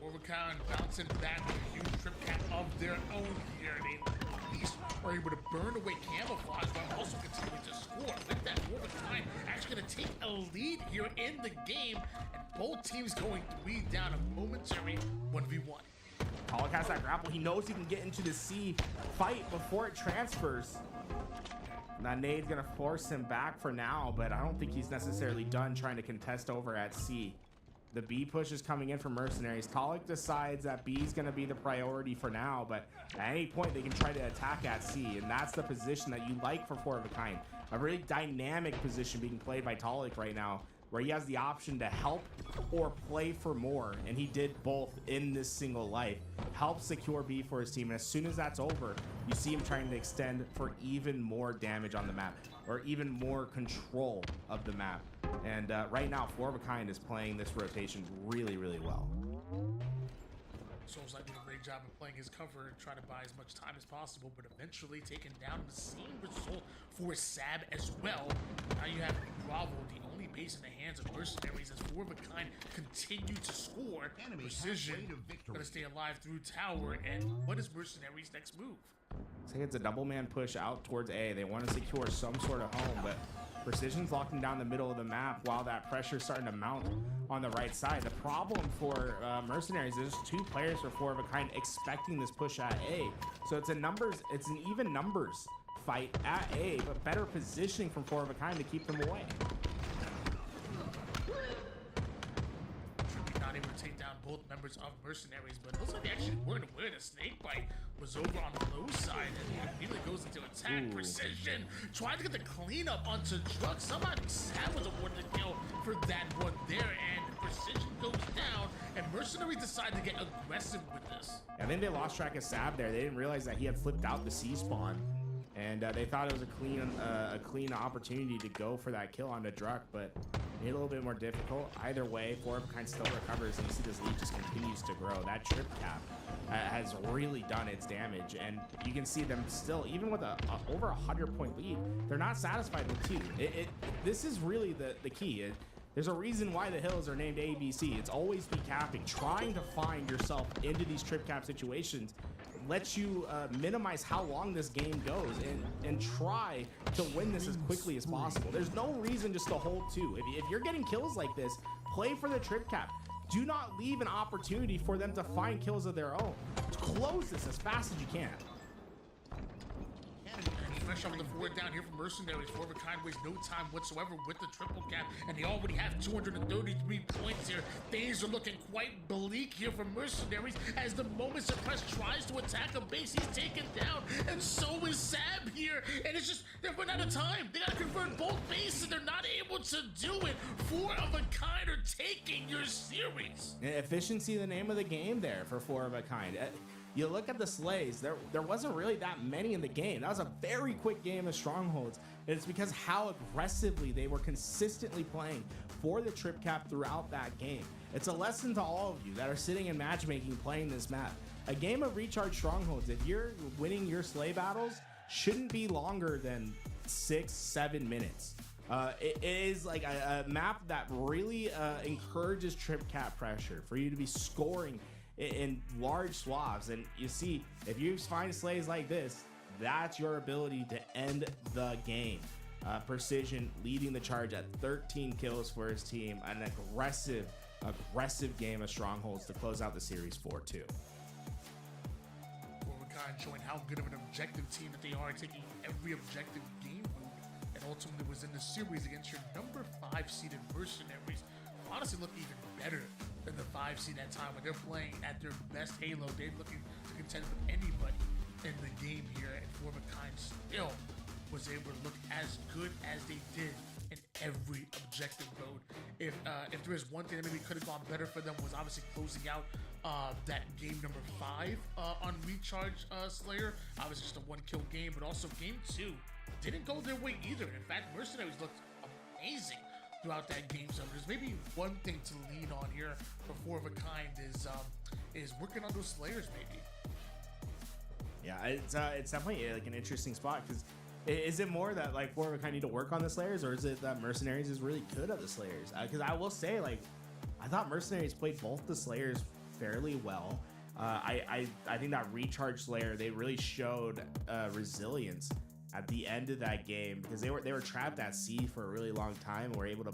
Overcon bouncing back with a huge trip cap of their own here. They at least are able to burn away camouflage while also continuing to score. With that, Overcon actually going to take a lead here in the game, and both teams going 3 down, a momentary 1v1. Pollock has that grapple. He knows he can get into the C fight before it transfers. That nade's gonna force him back for now, but I don't think he's necessarily done trying to contest over at C. The B push is coming in from Mercenaries. Pollock decides that B is gonna be the priority for now, but at any point they can try to attack at C, and that's the position that you like for Four of a Kind. A really dynamic position being played by Pollock right now, where he has the option to help or play for more, and he did both in this single life. Help secure B for his team, and as soon as that's over, you see him trying to extend for even more damage on the map, or even more control of the map. And right now, Four of a Kind is playing this rotation really, really well. Souls like doing a great job of playing his cover and trying to buy as much time as possible, but eventually taking down the same result for Sab as well. Now you have Bravo, the only base in the hands of Mercenaries, as Four of a Kind continue to score. Precision gonna stay alive through tower, and what is Mercenaries' next move? I think it's a double man push out towards A. They want to secure some sort of home, but Precision's locking down the middle of the map while that pressure's starting to mount on the right side. The problem for Mercenaries is 2 players for Four of a Kind expecting this push at A. So it's an even numbers fight at A, but better positioning from Four of a Kind to keep them away. Not able to take down both members of Mercenaries, but it looks like they actually weren't aware that Snakebite was over on the low side, and he immediately goes into attack. Precision trying to get the cleanup onto Druck. Somehow Sam was awarded the kill for that one there, and Precision goes down, and Mercenaries decide to get aggressive with this. I think they lost track of Sab there. They didn't realize that he had flipped out the C spawn, and they thought it was a clean opportunity to go for that kill onto Druck, but made it a little bit more difficult. Either way, Four of a Kind still recovers, and you see this lead just continues to grow. That trip cap has really done its damage, and you can see them still, even with a over 100-point lead, they're not satisfied with 2. This is really the key. There's a reason why the hills are named ABC. It's always be capping. Trying to find yourself into these trip cap situations lets you minimize how long this game goes and try to win this as quickly as possible. There's no reason just to hold 2. If you're getting kills like this, play for the trip cap. Do not leave an opportunity for them to find kills of their own. Close this as fast as you can. Fresh off the forward down here from Mercenaries. Four of a Kind wastes no time whatsoever with the triple cap, and they already have 233 points here. Things are looking quite bleak here for Mercenaries as the moment Suppress tries to attack a base, he's taken down, and so is Sab here, and it's just, they've run out of time. They gotta convert both bases, they're not able to do it. Four of a Kind are taking your series. Efficiency, the name of the game there for Four of a Kind. You look at the slays, there wasn't really that many in the game. That was a very quick game of Strongholds. And it's because how aggressively they were consistently playing for the trip cap throughout that game. It's a lesson to all of you that are sitting in matchmaking playing this map. A game of Recharge Strongholds, if you're winning your slay battles, shouldn't be longer than 6-7 minutes. It is like a map that really encourages trip cap pressure for you to be scoring in large swaths. And you see, if you find slays like this, that's your ability to end the game. Precision leading the charge at 13 kills for his team. An aggressive game of Strongholds to close out the series 4-2. Kind showing how good of an objective team that they are, taking every objective game move, and ultimately was in the series against your number 5 seeded Mercenaries. honestly look even better than the 5 seed at time when they're playing at their best Halo. They're looking to contend with anybody in the game here, and For the Kind still was able to look as good as they did in every objective mode. If there is one thing that maybe could have gone better for them was obviously closing out that game number 5 on Recharge Slayer. Obviously just a 1-kill game, but also game 2 didn't go their way either. In fact, Mercenaries looked amazing throughout that game. So there's maybe one thing to lean on here for For the Kind is working on those Slayers maybe. Yeah, it's definitely like an interesting spot because is it more that like For the Kind need to work on the Slayers, or is it that Mercenaries is really good at the Slayers? Because I will say, like, I thought Mercenaries played both the Slayers fairly well. I think that Recharge Slayer, they really showed resilience at the end of that game because they were trapped at C for a really long time and were able to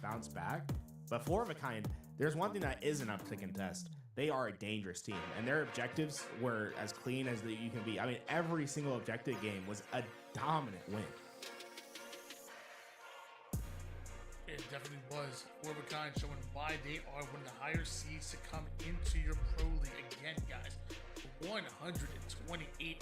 bounce back. But For the Kind, there's one thing that isn't up to contest. They are a dangerous team, and their objectives were as clean as you can be. I mean, every single objective game was a dominant win. It definitely was. For the Kind showing why they are one of the higher seeds to come into your Pro League again, guys. $128,000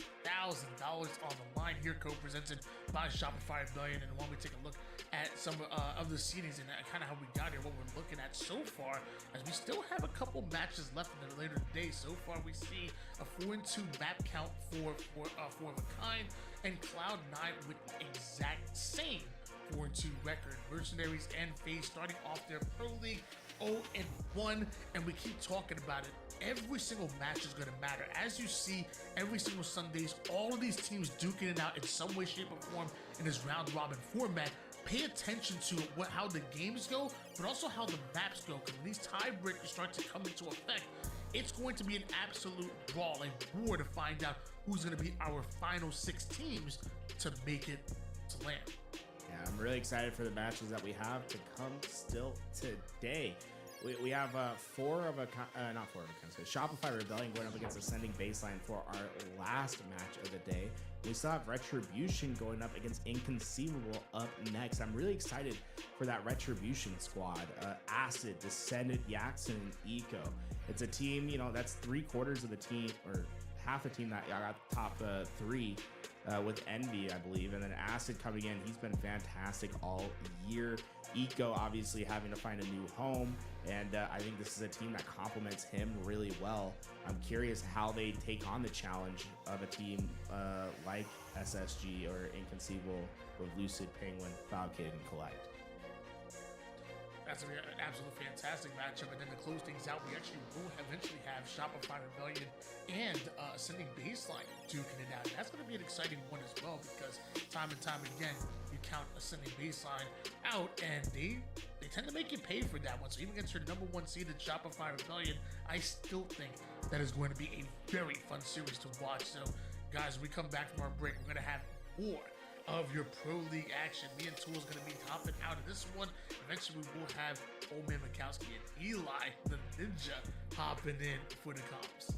on the line here, co-presented by Shopify Billion. And when we take a look at some of the seedings and kind of how we got here, what we're looking at so far, as we still have a couple matches left in the later day. So far, we see a 4-2 map count for the Kind, and Cloud9 with the exact same 4-2 record. Mercenaries and FaZe starting off their Pro League 0-1, and we keep talking about it. Every single match is going to matter. As you see, every single Sundays, all of these teams duking it out in some way, shape, or form in this round-robin format. Pay attention to how the games go, but also how the maps go, because when these tiebreakers start to come into effect, it's going to be an absolute brawl, a war to find out who's going to be our final 6 teams to make it to land. Yeah, I'm really excited for the matches that we have to come still today. We have not 4 of a kind, so Shopify Rebellion going up against Ascending Baseline for our last match of the day. We still have Retribution going up against Inconceivable up next. I'm really excited for that Retribution squad. Acid, Descendant, Yaxon, and Eco. It's a team, that's 3/4 of the team, or half the team that got top 3 with Envy, I believe. And then Acid coming in, he's been fantastic all year. Eco obviously having to find a new home, and I think this is a team that complements him really well. I'm curious how they take on the challenge of a team like SSG or Inconceivable with Lucid, Penguin, Falcon, and Collide. That's an absolutely fantastic matchup. And then to close things out, we actually will eventually have Shopify Rebellion and Ascending Baseline duking it out. That's going to be an exciting one as well, because time and time again, you count Ascending Baseline out, and they tend to make you pay for that one. So even against your number 1 seeded Shopify Rebellion, I still think that is going to be a very fun series to watch. So guys, when we come back from our break, we're going to have more of your Pro League action. Me and Tool's going to be hopping out of this one. Eventually, we will have Old Man Mikowski and Eli, the Ninja, hopping in for the comps.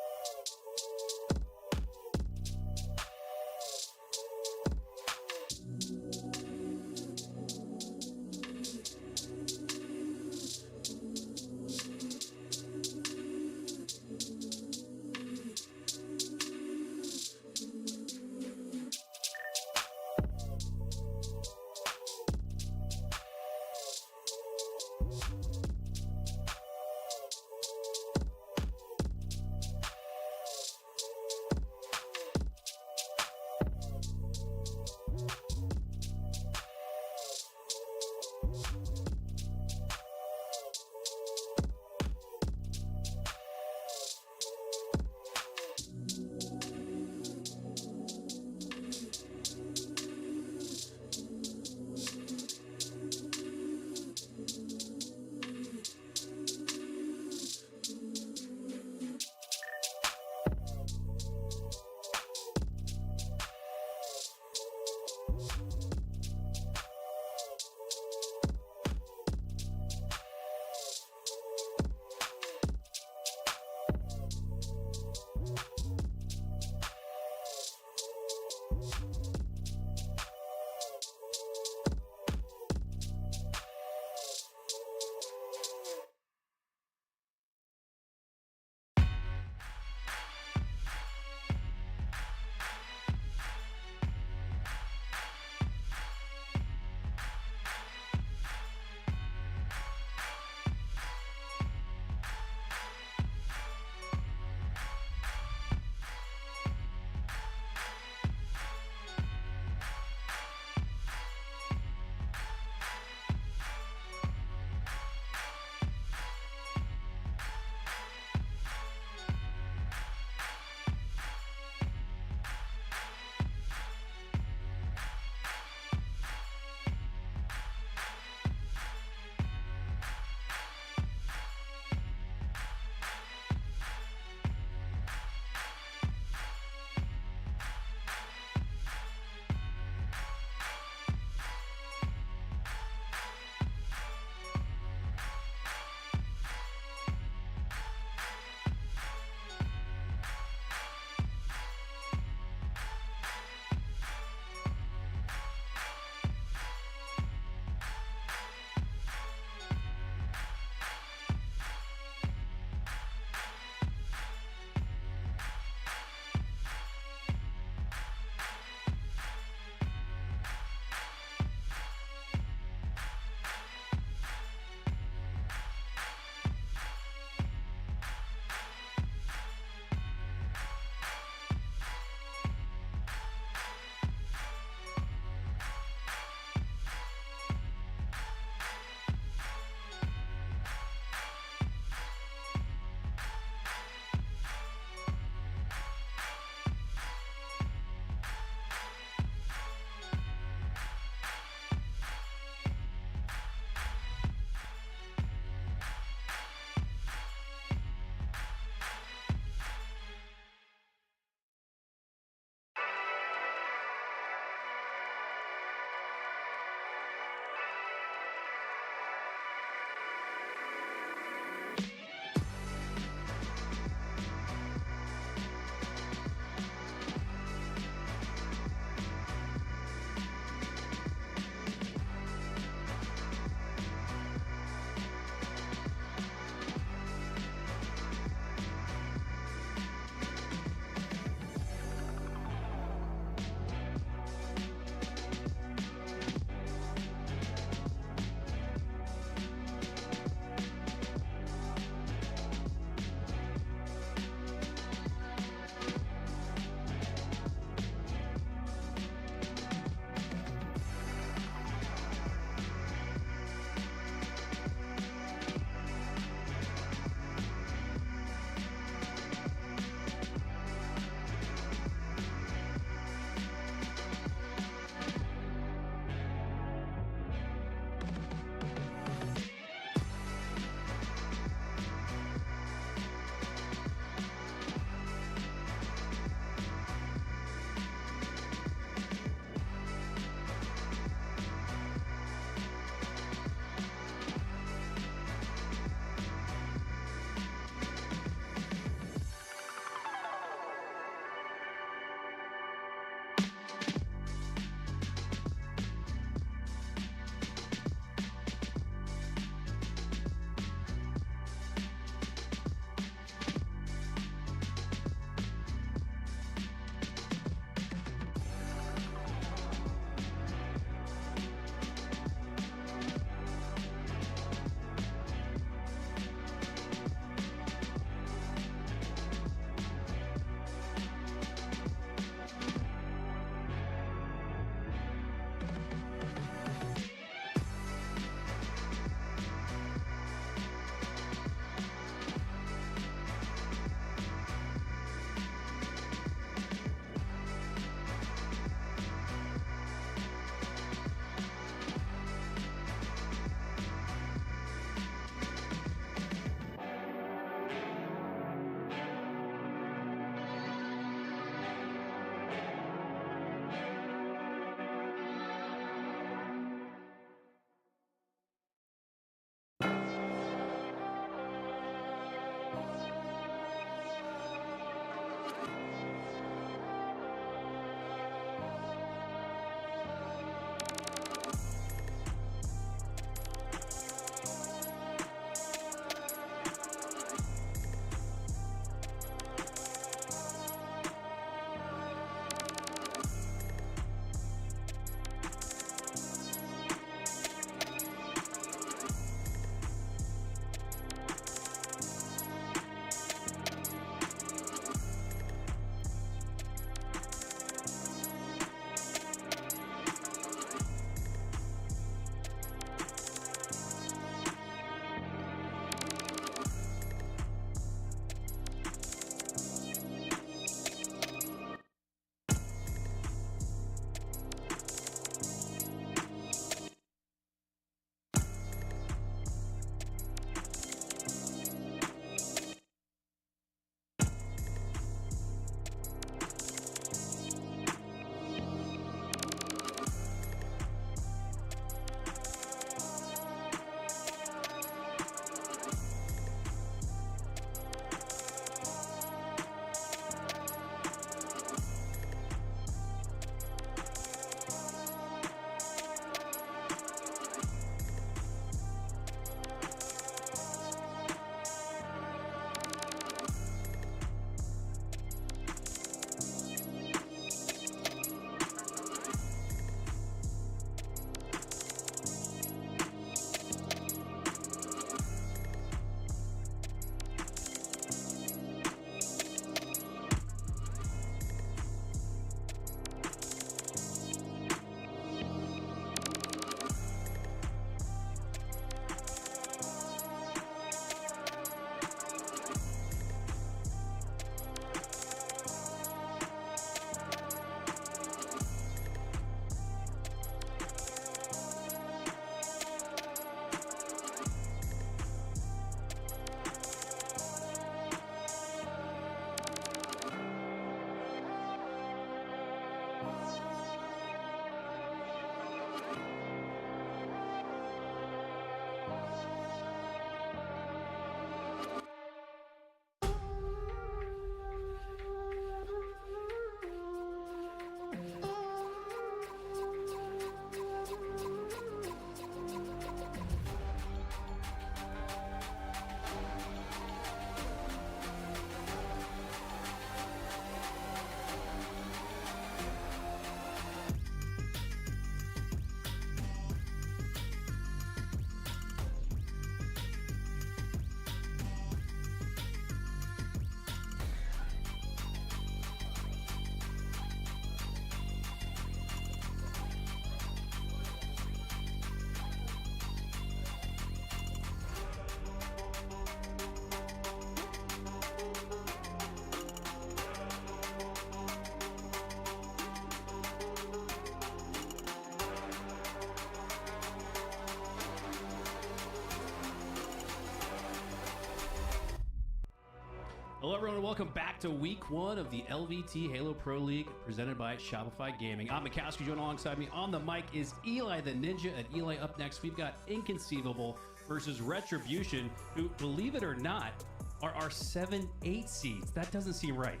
Hello, everyone, and welcome back to Week 1 of the LVT Halo Pro League presented by Shopify Gaming. I'm Mikowski. Joined alongside me on the mic is Eli the Ninja. And Eli, up next, we've got Inconceivable versus Retribution, who, believe it or not, are our 7-8 seeds. That doesn't seem right.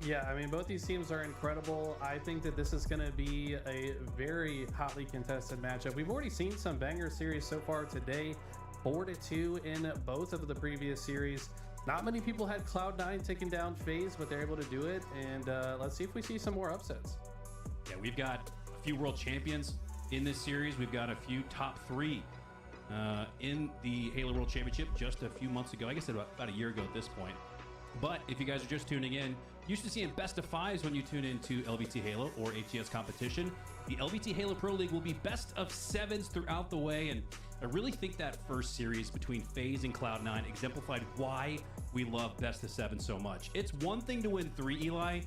Yeah, I mean, both these teams are incredible. I think that this is going to be a very hotly contested matchup. We've already seen some banger series so far today, 4-2 in both of the previous series. Not many people had Cloud9 taking down FaZe, but they're able to do it. And let's see if we see some more upsets. Yeah, we've got a few world champions in this series. We've got a few top 3 in the Halo World Championship just a few months ago. I guess about a year ago at this point. But if you guys are just tuning in, used to seeing best of 5s when you tune into LVT Halo or HCS competition. The LVT Halo Pro League will be best of 7s throughout the way, and I really think that first series between FaZe and Cloud9 exemplified why we love best of 7 so much. It's one thing to win 3, Eli.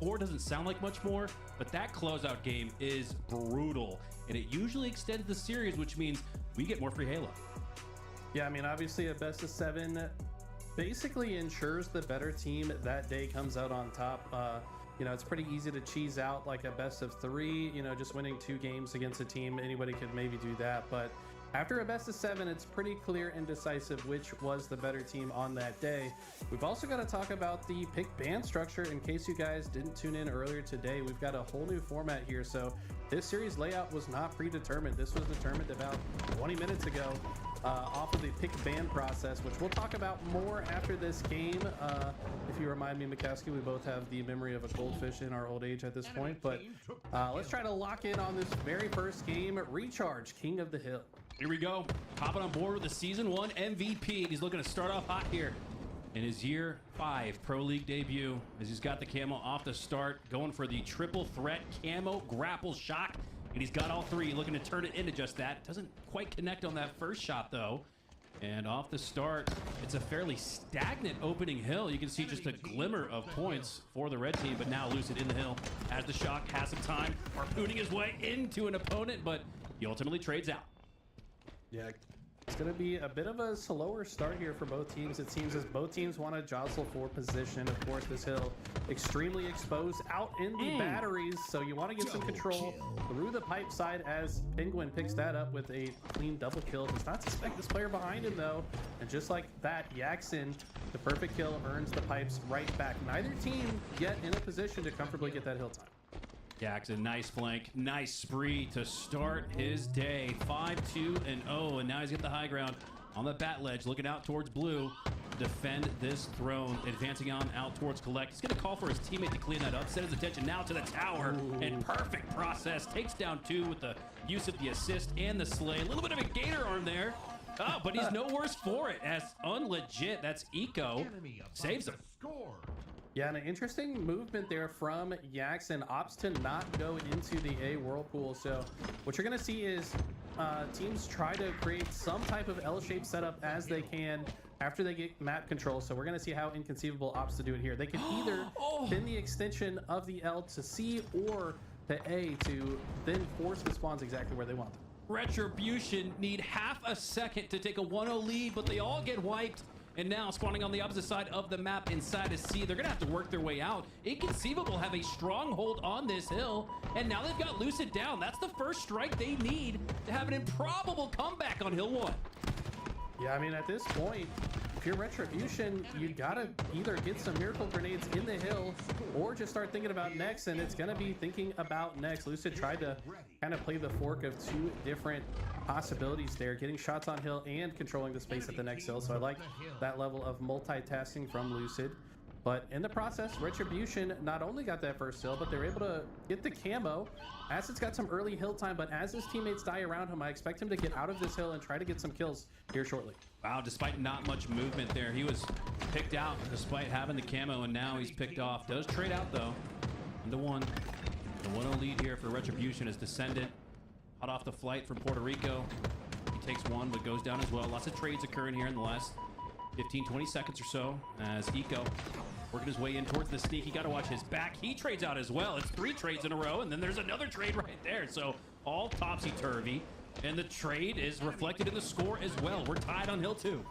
4 doesn't sound like much more, but that closeout game is brutal, and it usually extends the series, which means we get more free Halo. Yeah, I mean, obviously a best of 7 basically ensures the better team that day comes out on top. You know, it's pretty easy to cheese out like a best of 3, you know, just winning 2 games against a team. Anybody could maybe do that, but after a best of 7, it's pretty clear and decisive which was the better team on that day. We've also got to talk about the pick ban structure. In case you guys didn't tune in earlier today, we've got a whole new format here. So this series layout was not predetermined. This was determined about 20 minutes ago off of the pick ban process, which we'll talk about more after this game. If you remind me, Mikowski, we both have the memory of a goldfish in our old age at this point, but let's try to lock in on this very first game. Recharge, King of the Hill. Here we go. Hopping on board with the Season 1 MVP. He's looking to start off hot here in his Year 5 Pro League debut, as he's got the camo off the start, going for the triple threat camo, grapple, shock, and he's got all 3, looking to turn it into just that. Doesn't quite connect on that first shot, though. And off the start, it's a fairly stagnant opening hill. You can see just a glimmer of points for the red team, but now Lucid in the hill as the shock has some time, harpooning his way into an opponent, but he ultimately trades out. Yeah, it's going to be a bit of a slower start here for both teams. It seems as both teams want to jostle for position. Of course, this hill extremely exposed out in the batteries, so you want to get some control through the pipe side as Penguin picks that up with a clean double kill. Does not suspect this player behind him, though. And just like that, Yaxin, the perfect kill, earns the pipes right back. Neither team yet in a position to comfortably get that hill time. Jackson, nice flank, nice spree to start his day. 5-2-0, and now he's got the high ground on the bat ledge, looking out towards blue. Defend this throne, advancing on out towards collect. He's going to call for his teammate to clean that up, set his attention now to the tower, and perfect process. Takes down 2 with the use of the assist and the slay. A little bit of a gator arm there. Oh, but he's no worse for it, as unlegit, that's Eco, saves him. Yeah, and an interesting movement there from Yaxin. Opts to not go into the A Whirlpool. So what you're going to see is teams try to create some type of L-shaped setup as they can after they get map control. So we're going to see how Inconceivable opts to do it here. They can either pin the extension of the L to C or to A to then force the spawns exactly where they want them. Retribution need half a second to take a 1-0 lead, but they all get wiped. And now spawning on the opposite side of the map inside a C. They're going to have to work their way out. Inconceivable have a stronghold on this hill. And now they've got Lucid down. That's the first strike they need to have an improbable comeback on Hill 1. Yeah, I mean, at this point, if you're Retribution, you gotta either get some miracle grenades in the hill or just start thinking about next, and it's gonna be thinking about next. Lucid tried to kind of play the fork of two different possibilities there, getting shots on hill and controlling the space at the next hill. So I like that level of multitasking from Lucid. But in the process, Retribution not only got that first hill, but they're able to get the camo. Acid's got some early hill time, but as his teammates die around him, I expect him to get out of this hill and try to get some kills here shortly. Wow, despite not much movement there, he was picked out despite having the camo, and now he's picked off. Does trade out though. 1-1. The 1-0 lead here for Retribution is Descendant. Hot off the flight from Puerto Rico. He takes one, but goes down as well. Lots of trades occurring here in the last 15-20 seconds or so as Eco working his way in towards the sneak. He got to watch his back. He trades out as well. It's 3 trades in a row, and then there's another trade right there. So all topsy-turvy, and the trade is reflected in the score as well. We're tied on Hill 2.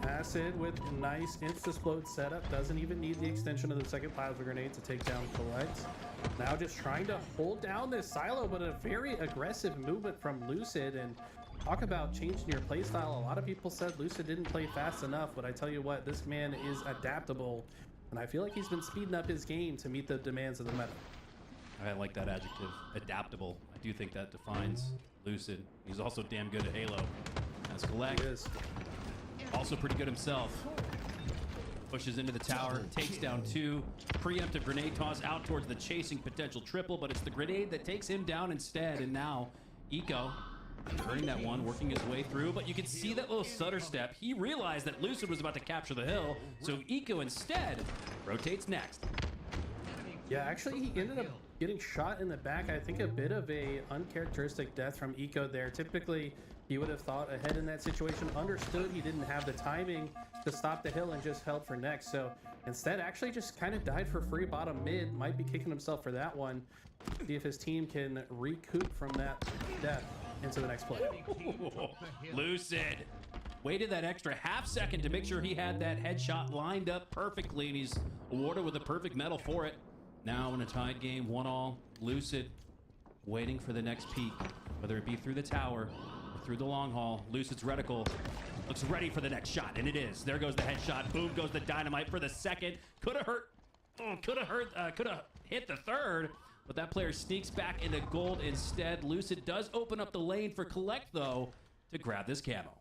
Acid with nice insta-explode setup. Doesn't even need the extension of the second plasma grenade to take down Collect. Now just trying to hold down this silo, but a very aggressive movement from Lucid. And talk about changing your playstyle. A lot of people said Lucid didn't play fast enough, but I tell you what, this man is adaptable. And I feel like he's been speeding up his game to meet the demands of the meta. I like that adjective, adaptable. I do think that defines Lucid. He's also damn good at Halo. As Collect is also pretty good himself. Pushes into the tower, takes down 2. Preemptive grenade toss out towards the chasing potential triple, but it's the grenade that takes him down instead. And now Eco turning that one, working his way through, but you can see that little stutter step. He realized that Lucid was about to capture the hill, so Eco instead rotates next. Yeah, actually, he ended up getting shot in the back. I think a bit of a uncharacteristic death from Eco there. Typically, he would have thought ahead in that situation, understood he didn't have the timing to stop the hill and just held for next. So instead, actually just kind of died for free bottom mid. Might be kicking himself for that one. See if his team can recoup from that death into the next play. Lucid waited that extra half second to make sure he had that headshot lined up perfectly, and he's awarded with a perfect medal for it. Now in a tied game, 1-1, Lucid waiting for the next peak, whether it be through the tower or through the long haul. Lucid's reticle looks ready for the next shot, and it is. There goes the headshot. Boom goes the dynamite for the second. Could have hurt. Could have hit the third. But that player sneaks back into gold instead. Lucid does open up the lane for Collect, though, to grab this camo.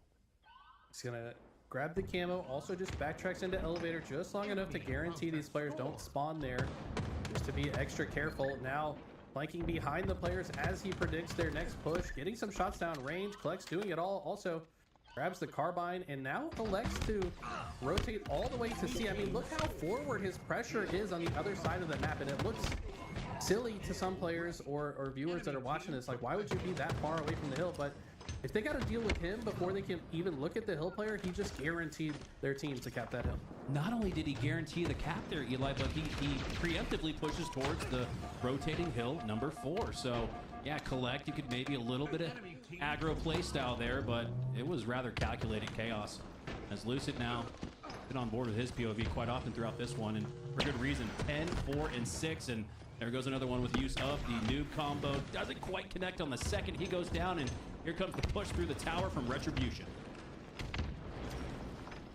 He's going to grab the camo, also just backtracks into elevator just long enough to guarantee these players don't spawn there, just to be extra careful. Now, flanking behind the players as he predicts their next push, getting some shots down range. Collect's doing it all. Also, grabs the carbine and now elects to rotate all the way to C. I mean, look how forward his pressure is on the other side of the map, and it looks silly to some players or viewers that are watching this. Like, why would you be that far away from the hill? But if they got to deal with him before they can even look at the hill player, he just guaranteed their team to cap that hill. Not only did he guarantee the cap there, Eli, but he preemptively pushes towards the rotating hill number 4. So yeah, Collect, you could maybe a little bit of aggro play style there, but it was rather calculated chaos. As Lucid now been on board with his POV quite often throughout this one, and for good reason. 10, 4, and 6, and there goes another one with use of the noob combo. Doesn't quite connect on the second. He goes down, and here comes the push through the tower from Retribution.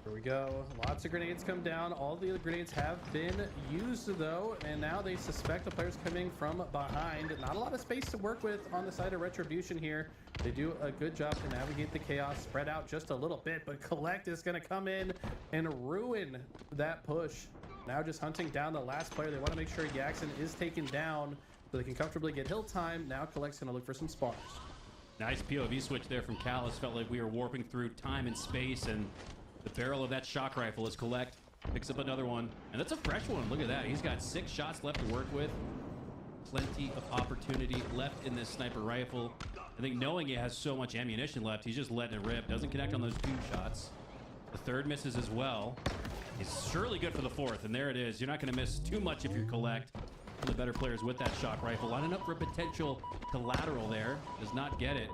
Here we go. Lots of grenades come down. All the grenades have been used, though, and now they suspect the players coming from behind. Not a lot of space to work with on the side of Retribution here. They do a good job to navigate the chaos, spread out just a little bit, but Collect is going to come in and ruin that push. Now just hunting down the last player. They want to make sure Jackson is taken down so they can comfortably get hill time. Now Collect's going to look for some spars. Nice POV switch there from Callus. Felt like we were warping through time and space, and the barrel of that shock rifle is Collect. Picks up another one, and that's a fresh one. Look at that. He's got 6 shots left to work with. Plenty of opportunity left in this sniper rifle. I think knowing he has so much ammunition left, he's just letting it rip. Doesn't connect on those 2 shots. The third misses as well. He's surely good for the 4th, and there it is. You're not going to miss too much if you're Collect. One of the better players with that shock rifle. Lining up for a potential collateral there. Does not get it.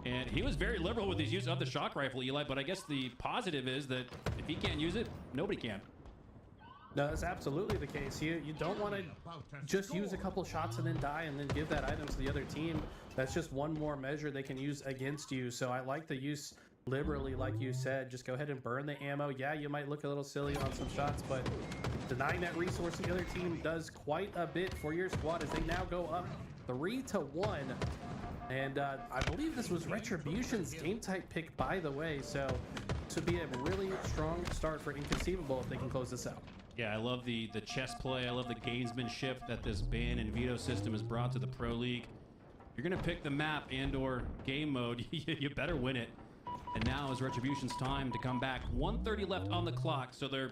And he was very liberal with his use of the shock rifle, Eli, but I guess the positive is that if he can't use it, nobody can. No, that's absolutely the case. You don't want to just use a couple shots and then die and then give that item to the other team. That's just one more measure they can use against you. So I like the use liberally, like you said. Just go ahead and burn the ammo. Yeah, you might look a little silly on some shots, but denying that resource to the other team does quite a bit for your squad as they now go up 3-1. And I believe this was Retribution's game type pick, by the way. So to be a really strong start for Inconceivable if they can close this out. Yeah, I love the chess play. I love the gamesmanship that this ban and veto system has brought to the Pro League. You're going to pick the map and or game mode, you better win it. And now is Retribution's time to come back. 1:30 left on the clock, so they're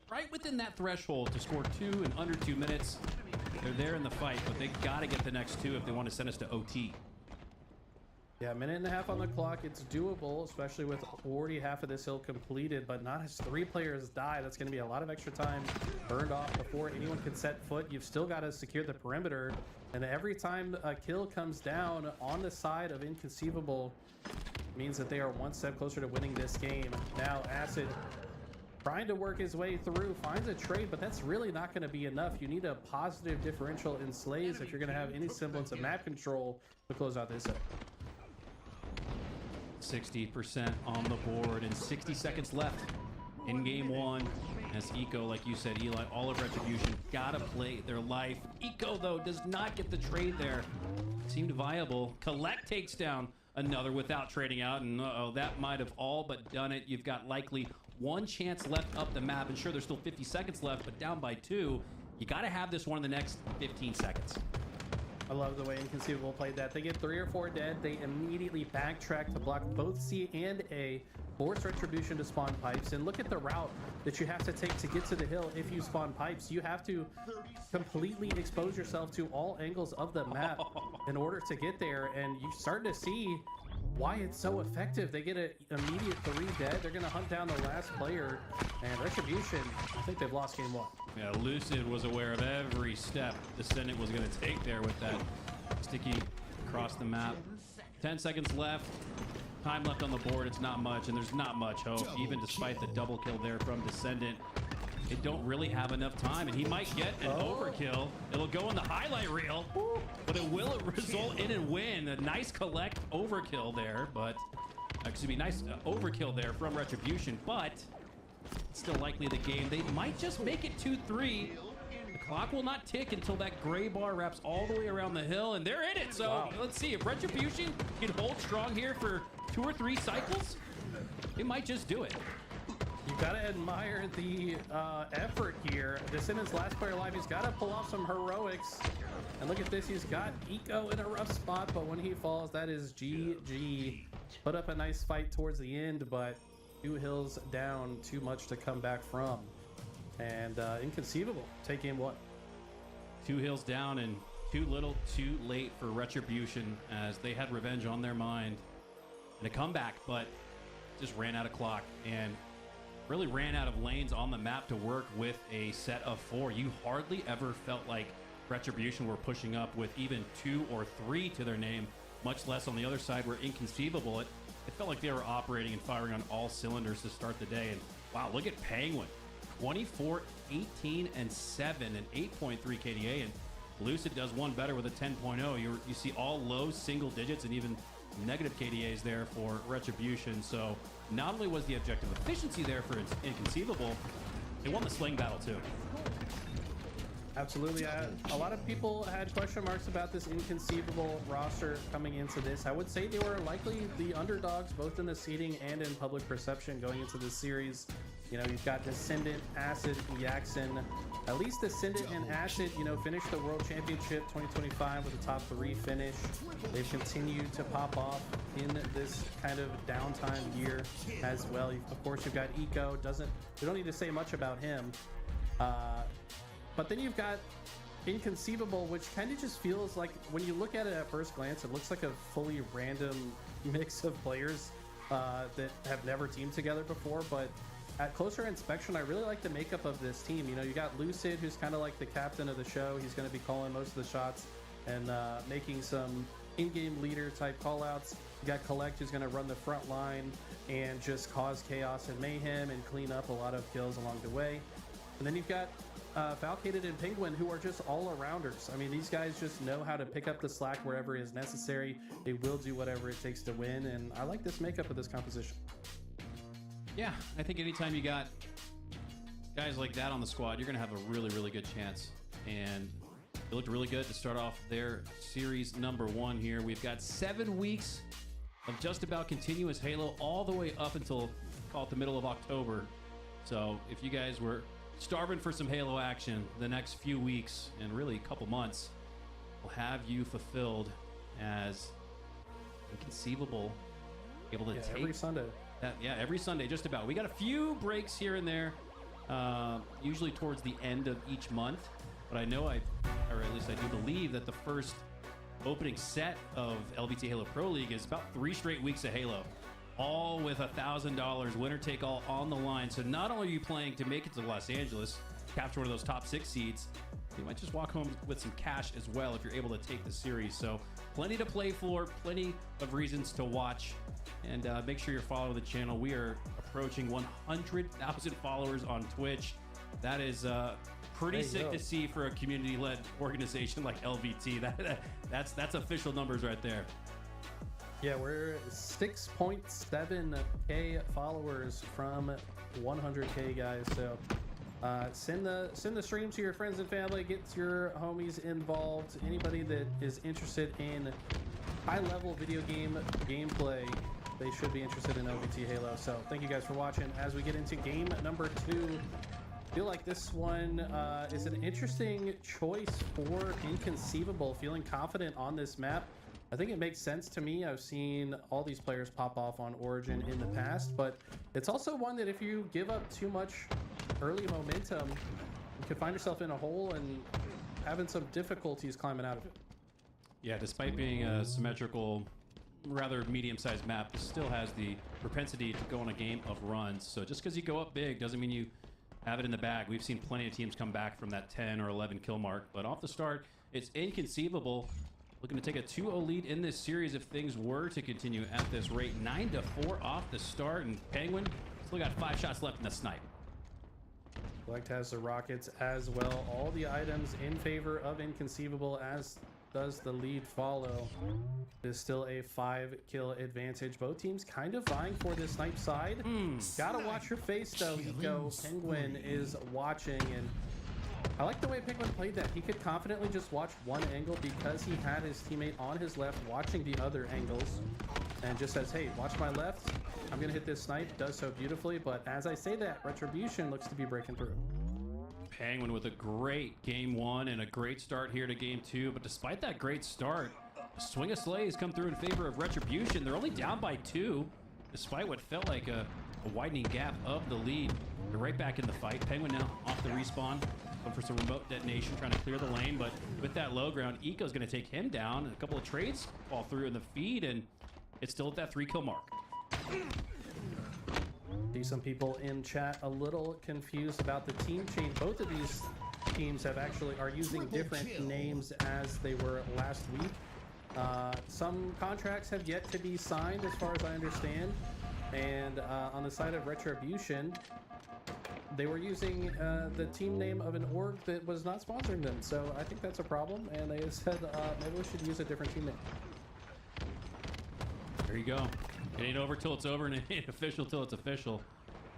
right within that threshold to score 2 in under 2 minutes. They're there in the fight, but they got to get the next 2 if they want to send us to OT. Yeah, 1.5 minutes on the clock. It's doable, especially with already half of this hill completed, but not as 3 players die. That's going to be a lot of extra time burned off before anyone can set foot. You've still got to secure the perimeter, and every time a kill comes down on the side of Inconceivable means that they are one step closer to winning this game. Now, Acid trying to work his way through, finds a trade, but that's really not going to be enough. You need a positive differential in slays if you're going to have any semblance of map control to close out this hill. 60% on the board and 60 seconds left in game 1. As Eco, like you said, Eli, all of Retribution gotta play their life. Eco, though, does not get the trade there. Seemed viable. Collect takes down another without trading out, and that might have all but done it. You've got likely 1 chance left up the map, and sure, there's still 50 seconds left, but down by 2. You gotta have this one in the next 15 seconds. I love the way Inconceivable played that. They get 3 or 4 dead. They immediately backtrack to block both C and A, force Retribution to spawn pipes, and look at the route that you have to take to get to the hill. If you spawn pipes, you have to completely expose yourself to all angles of the map in order to get there, and you start to see why it's so effective. They get an immediate 3 dead. They're going to hunt down the last player, and Retribution, I think they've lost game 1. Yeah, Lucid was aware of every step Descendant was going to take there with that sticky across the map. 10 seconds left. Time left on the board. It's not much, and there's not much hope. Even despite the double kill there from Descendant, they don't really have enough time, and he might get an overkill. It'll go in the highlight reel, but it will result in a win. A nice collect overkill there, but excuse me, nice overkill there from Retribution, but it's still likely the game. They might just make it 2-3. The clock will not tick until that gray bar wraps all the way around the hill, and they're in it. So let's see if Retribution can hold strong here for 2 or 3 cycles. They might just do it. You gotta admire the effort here. Descendant's last player alive. He's gotta pull off some heroics. And look at this. He's got Eco in a rough spot, but when he falls, that is GG. Put up a nice fight towards the end, but 2 hills down, too much to come back from. And Inconceivable take game 1. 2 hills down and too little too late for Retribution as they had revenge on their mind and a comeback, but just ran out of clock and really ran out of lanes on the map to work with a set of 4. You hardly ever felt like Retribution were pushing up with even 2 or 3 to their name, much less on the other side where Inconceivable. It felt like they were operating and firing on all cylinders to start the day. And wow, look at Penguin. 24, 18, and 7, and 8.3 KDA. And Lucid does one better with a 10.0. You see all low single digits and even negative KDAs there for Retribution. So not only was the objective efficiency there for Inconceivable, they won the sling battle too. Absolutely. A lot of people had question marks about this Inconceivable roster coming into this. I would say they were likely the underdogs, both in the seeding and in public perception going into this series. You know, you've got Descendant, Acid, Yaxen. At least Descendant and Acid, you know, finished the World Championship 2025 with a top 3 finish. They've continued to pop off in this kind of downtime year as well. Of course, you've got Eco. We don't need to say much about him. But then you've got Inconceivable, which kind of just feels like, when you look at it at first glance, it looks like a fully random mix of players that have never teamed together before. But at closer inspection, I really like the makeup of this team. You know, you got Lucid, who's kind of like the captain of the show. He's going to be calling most of the shots and making some in-game leader type callouts. You got Collect, who's going to run the front line and just cause chaos and mayhem and clean up a lot of kills along the way. And then you've got Falcated and Penguin, who are just all-arounders. I mean, these guys just know how to pick up the slack wherever is necessary. They will do whatever it takes to win, and I like this makeup of this composition. Yeah, I think anytime you got guys like that on the squad, you're going to have a really, really good chance. And they looked really good to start off their series number 1 here. We've got 7 weeks of just about continuous Halo all the way up until, call it, the middle of October. So if you guys were starving for some Halo action the next few weeks and really a couple months, will have you fulfilled as Inconceivable, able to take every Sunday. Every Sunday, just about. We got a few breaks here and there, usually towards the end of each month. But I know or at least I do believe that the first opening set of LVT Halo Pro League is about 3 straight weeks of Halo, all with $1,000 winner take all on the line. So not only are you playing to make it to Los Angeles, capture one of those top 6 seeds, you might just walk home with some cash as well if you're able to take the series. So plenty to play for, plenty of reasons to watch, and make sure you're following the channel. We are approaching 100,000 followers on Twitch. That is pretty sick to see for a community-led organization like LVT. That's official numbers right there. Yeah, we're 6.7K followers from 100K guys. So send the stream to your friends and family. Get your homies involved. Anybody that is interested in high-level video game gameplay, they should be interested in LVT Halo. So thank you guys for watching. As we get into game number 2, I feel like this one is an interesting choice for Inconceivable. Feeling confident on this map. I think it makes sense to me. I've seen all these players pop off on Origin in the past, but it's also one that if you give up too much early momentum, you could find yourself in a hole and having some difficulties climbing out of it. Yeah, despite being a symmetrical, rather medium-sized map, it still has the propensity to go on a game of runs. So just because you go up big doesn't mean you have it in the bag. We've seen plenty of teams come back from that 10 or 11 kill mark, but off the start, it's Inconceivable looking to take a 2-0 lead in this series if things were to continue at this rate. 9-4 off the start, and Penguin still got 5 shots left in the snipe. Select has the rockets as well. All the items in favor of Inconceivable, as does the lead follow. There's still a 5-kill advantage. Both teams kind of vying for this snipe side. Gotta watch your face though, Eco. Penguin is watching, and I like the way Penguin played that. He could confidently just watch one angle because he had his teammate on his left watching the other angles, and just says, hey, watch my left. I'm gonna hit this snipe. Does so beautifully, but as I say that, Retribution looks to be breaking through. Penguin with a great game 1 and a great start here to game 2, but despite that great start, a swing of slays come through in favor of Retribution. They're only down by 2, despite what felt like a widening gap of the lead. They're right back in the fight. Penguin now off the respawn, going for some remote detonation, trying to clear the lane, but with that low ground, Eco's going to take him down, and a couple of trades fall through in the feed, and it's still at that 3-kill mark. See some people in chat a little confused about the team change. Both of these teams are using different names as they were last week. Some contracts have yet to be signed as far as I understand, and on the side of Retribution, they were using the team name of an org that was not sponsoring them. So I think that's a problem, and they said maybe we should use a different team name. There you go. It ain't over till it's over, and it ain't official till it's official.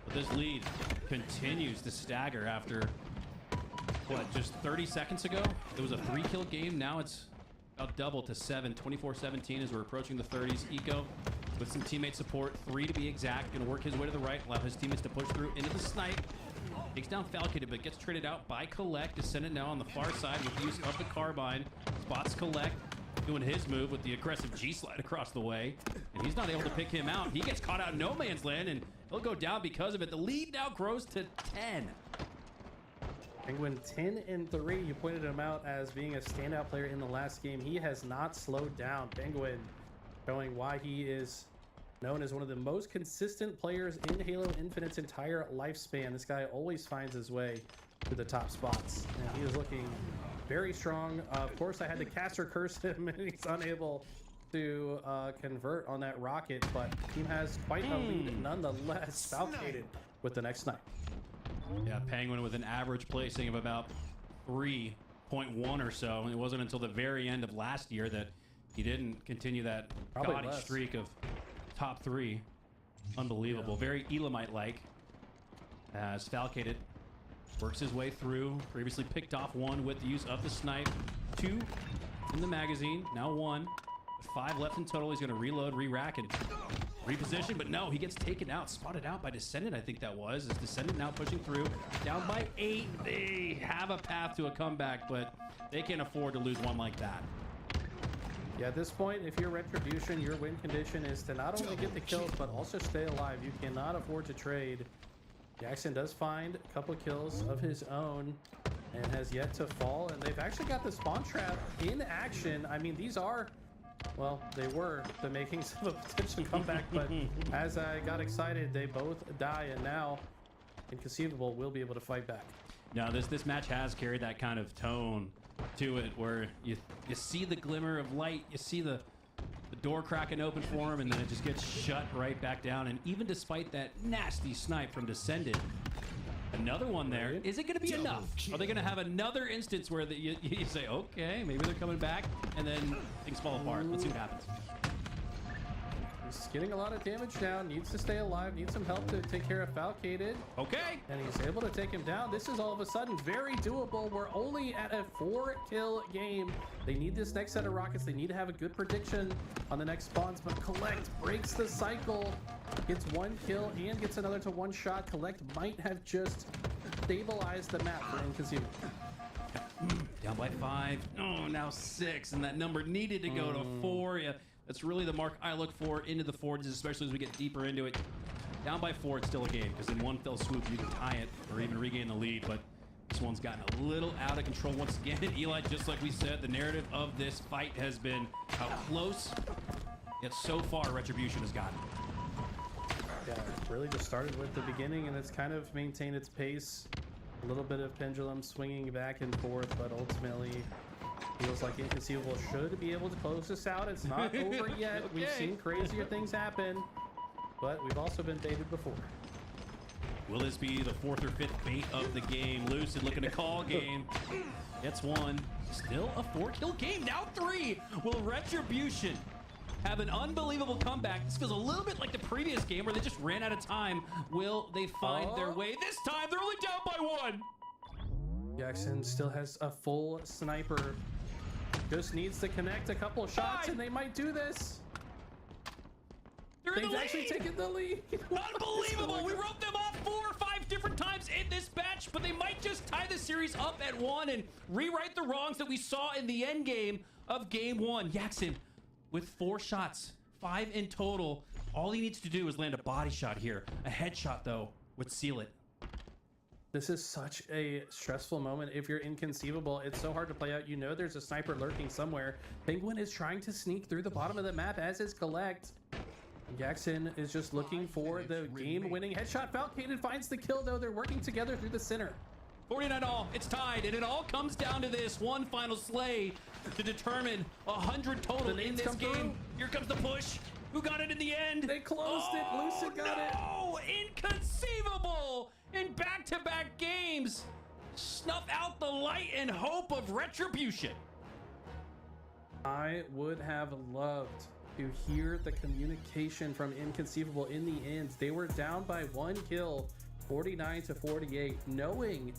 But this lead continues to stagger after, what, just 30 seconds ago? It was a 3-kill game. Now it's about double to 7, 24-17 as we're approaching the 30s. Eco, with some teammate support, 3 to be exact, going to work his way to the right, allow his teammates to push through into the snipe. Takes down Falcon, but gets traded out by Collect. Descendant now on the far side with the use of the carbine. Spots Collect, doing his move with the aggressive G-slide across the way, and he's not able to pick him out. He gets caught out in no man's land, and he'll go down because of it. The lead now grows to 10. Penguin 10-3. You pointed him out as being a standout player in the last game. He has not slowed down. Penguin showing why he is known as one of the most consistent players in Halo Infinite's entire lifespan. This guy always finds his way to the top spots, and he is looking very strong. Of course, I had to caster curse him, and he's unable to convert on that rocket, but team has quite a lead nonetheless. Falcated with the next snipe. Yeah, Penguin with an average placing of about 3.1 or so. And it wasn't until the very end of last year that he didn't continue that Probably gaudy less. streak of top 3. Unbelievable. Very Elamite-like. As Falcated works his way through. Previously picked off 1 with the use of the snipe. 2 in the magazine. Now 1. 5 left in total. He's going to reload, re-rack, and reposition. But no, he gets taken out. Spotted out by Descendant, I think that was. Is Descendant now pushing through. Down by 8. They have a path to a comeback, but they can't afford to lose one like that. Yeah, at this point, if you're Retribution, your win condition is to not only get the kills, but also stay alive. You cannot afford to trade. Jackson does find a couple kills of his own and has yet to fall. And they've actually got the spawn trap in action. I mean, these are, well, they were the makings of a potential comeback, but as I got excited, they both die, and now Inconceivable will be able to fight back. Now, this match has carried that kind of tone to it, where you see the glimmer of light, you see the door cracking open for him, and then it just gets shut right back down. And even despite that nasty snipe from Descendant, another one there. Is it going to be enough? Are they going to have another instance where you say, okay, maybe they're coming back, and then things fall apart? Let's see what happens. He's getting a lot of damage down, needs to stay alive, needs some help to take care of Falcated. Okay. And he's able to take him down. This is all of a sudden very doable. We're only at a 4-kill game. They need this next set of rockets. They need to have a good prediction on the next spawns, but Collect breaks the cycle, gets 1 kill and gets another to 1 shot. Collect might have just stabilized the map for Inconceivable. Down by 5. Oh, now 6. And that number needed to go to 4. Yeah, that's really the mark I look for into the 4s, especially as we get deeper into it. Down by 4, it's still a game, because in one fell swoop, you can tie it or even regain the lead. But this one's gotten a little out of control once again. Eli, just like we said, the narrative of this fight has been how close, yet so far Retribution has gotten. Yeah, it really just started with the beginning, and it's kind of maintained its pace. A little bit of pendulum swinging back and forth, but ultimately feels like Inconceivable should be able to close this out. It's not over yet. Okay. We've seen crazier things happen, but we've also been baited before. Will this be the 4th or 5th bait of the game? Lucid looking to call game. Gets 1. Still a 4-kill game. Now 3. Will Retribution have an unbelievable comeback? This feels a little bit like the previous game where they just ran out of time. Will they find their way? This time they're only down by 1. Jackson still has a full sniper. Just needs to connect a couple of shots, and they might do this. They're in They've the actually lead. taken the lead. Unbelievable! We wrote them off 4 or 5 different times in this match, but they might just tie the series up at 1 and rewrite the wrongs that we saw in the end game of game 1. Jackson with 4 shots, 5 in total. All he needs to do is land a body shot here. A headshot, though, would seal it. This is such a stressful moment. If you're Inconceivable, it's so hard to play out. You know there's a sniper lurking somewhere. Penguin is trying to sneak through the bottom of the map, as is Collect. Jackson is just looking for the game-winning headshot. Falcated finds the kill, though. They're working together through the center. 49 all, it's tied, and it all comes down to this one final slay to determine 100 total in this game. Through. Here comes the push. Who got it in the end? They closed it. Lucid got it. Oh, inconceivable! In back-to-back games, snuff out the light and hope of Retribution. I would have loved to hear the communication from Inconceivable in the end. They were down by 1 kill, 49-48, knowing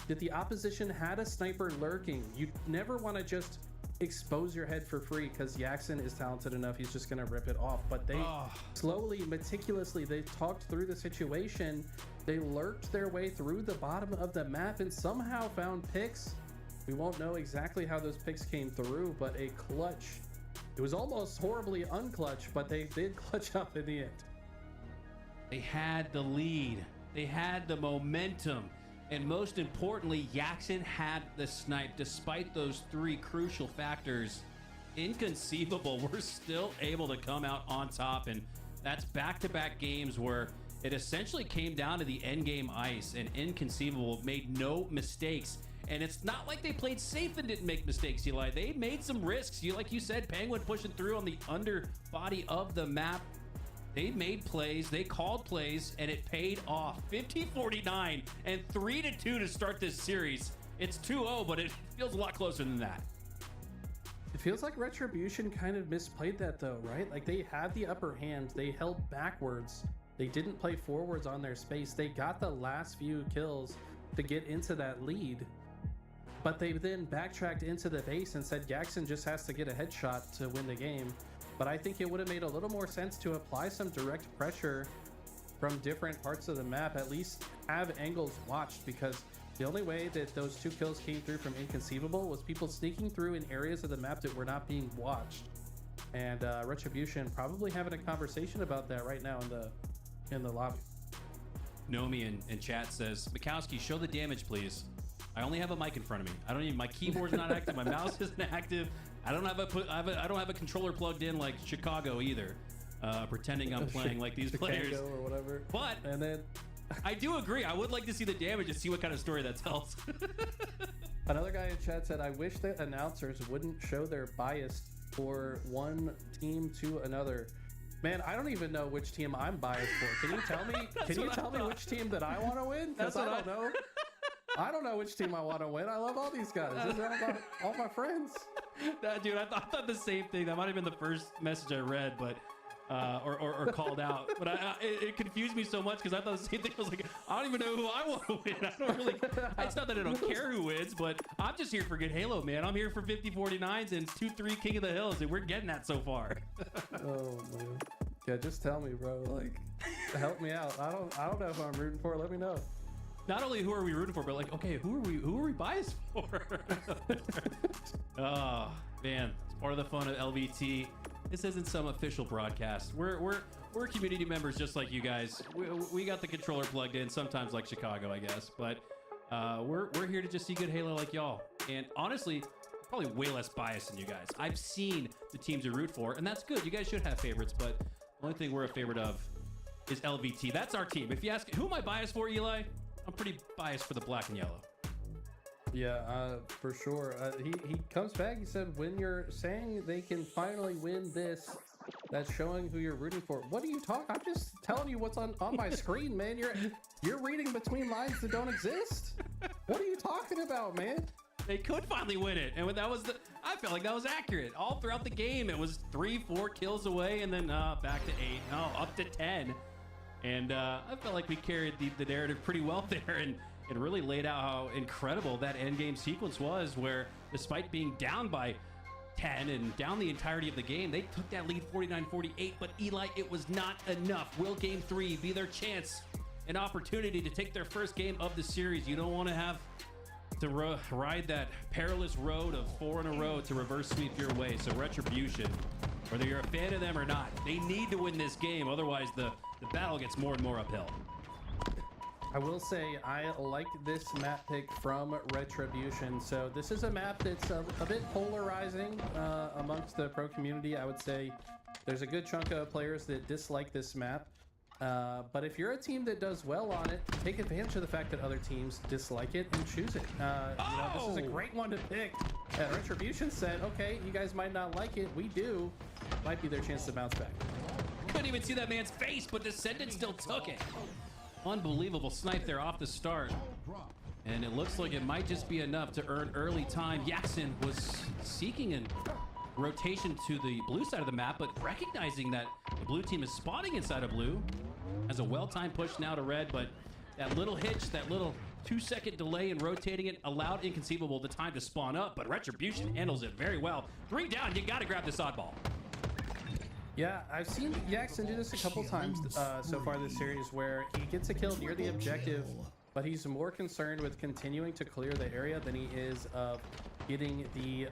that the opposition had a sniper lurking. You never want to just expose your head for free, because Jackson is talented enough. He's just going to rip it off. But they slowly, meticulously, they talked through the situation. They lurked their way through the bottom of the map and somehow found picks. We won't know exactly how those picks came through, but a clutch. It was almost horribly unclutch, but they did clutch up in the end. They had the lead. They had the momentum. And most importantly, Jackson had the snipe. Despite those 3 crucial factors, Inconceivable were still able to come out on top. And that's back-to-back games where it essentially came down to the endgame ice, and Inconceivable made no mistakes. And it's not like they played safe and didn't make mistakes, Eli. They made some risks. Like you said, Penguin pushing through on the underbody of the map. They made plays, they called plays, and it paid off. 50-49 and 3-2 to start this series. It's 2-0, but it feels a lot closer than that. It feels like Retribution kind of misplayed that though, right? Like they had the upper hand, they held backwards, they didn't play forwards on their space. They got the last few kills to get into that lead, but they then backtracked into the base and said Jackson just has to get a headshot to win the game. But I think it would have made a little more sense to apply some direct pressure from different parts of the map, at least have angles watched, because the only way that those 2 kills came through from Inconceivable was people sneaking through in areas of the map that were not being watched. And Retribution probably having a conversation about that right now in the lobby. Nomi in chat says, Mikowski, show the damage, please. I only have a mic in front of me. I don't even, my keyboard's not active, my mouse isn't active. I don't have a controller plugged in like Chicago either, pretending I'm playing like these players or whatever. But and then I do agree. I would like to see the damage and see what kind of story that tells. Another guy in chat said, I wish that announcers wouldn't show their bias for one team to another. Man, I don't even know which team I'm biased for. Can you tell me? Can you tell me which team that I want to win? Because I don't know. I don't know which team I want to win. I love all these guys. This is all my friends. Dude, I thought the same thing. That might have been the first message I read, but or called out. But it confused me so much because I thought the same thing. I was like, I don't even know who I want to win. I don't really. It's not that I don't care who wins, but I'm just here for good Halo, man. I'm here for 50-49s and 2-3 King of the Hills, and we're getting that so far. Oh man, yeah, just tell me, bro. Like, help me out. I don't know who I'm rooting for. Let me know. Not only who are we rooting for, but like, okay, who are we biased for? Oh man, it's part of the fun of LVT. This isn't some official broadcast. We're community members just like you guys. We got the controller plugged in, sometimes like Chicago, I guess, but we're here to just see good Halo like y'all. And honestly, probably way less biased than you guys. I've seen the teams you root for, and that's good. You guys should have favorites, but the only thing we're a favorite of is LVT. That's our team. If you ask, who am I biased for, Eli? I'm pretty biased for the black and yellow. Yeah, for sure. He comes back. He said, when you're saying they can finally win this, that's showing who you're rooting for. What are you talking? I'm just telling you what's on my screen, man. You're reading between lines that don't exist. What are you talking about, man? They could finally win it, and I felt like that was accurate. All throughout the game, it was 3-4 kills away, and then back to 8. No, up to 10. And I felt like we carried the narrative pretty well there, and it really laid out how incredible that endgame sequence was, where despite being down by 10 and down the entirety of the game, they took that lead 49-48, but Eli, it was not enough. Will Game 3 be their chance, an opportunity to take their first game of the series? You don't want to have to ride that perilous road of 4 in a row to reverse sweep your way. So Retribution, whether you're a fan of them or not, they need to win this game. Otherwise, the battle gets more and more uphill. I will say I like this map pick from Retribution. So this is a map that's a bit polarizing amongst the pro community. I would say there's a good chunk of players that dislike this map. But if you're a team that does well on it, take advantage of the fact that other teams dislike it and choose it. This is a great one to pick. Retribution said, okay, you guys might not like it. We do. Might be their chance to bounce back. Couldn't even see that man's face, but Descendant still took it. Unbelievable snipe there off the start. And it looks like it might just be enough to earn early time. Jackson was seeking a rotation to the blue side of the map, but recognizing that the blue team is spawning inside of blue, has a well-timed push now to red, but that little hitch, that little 2-second delay in rotating it allowed Inconceivable the time to spawn up, but Retribution handles it very well. 3 down, you gotta grab this oddball. Yeah, I've seen Jackson do this a couple times so far this series, where he gets a kill near the objective, but he's more concerned with continuing to clear the area than he is of getting the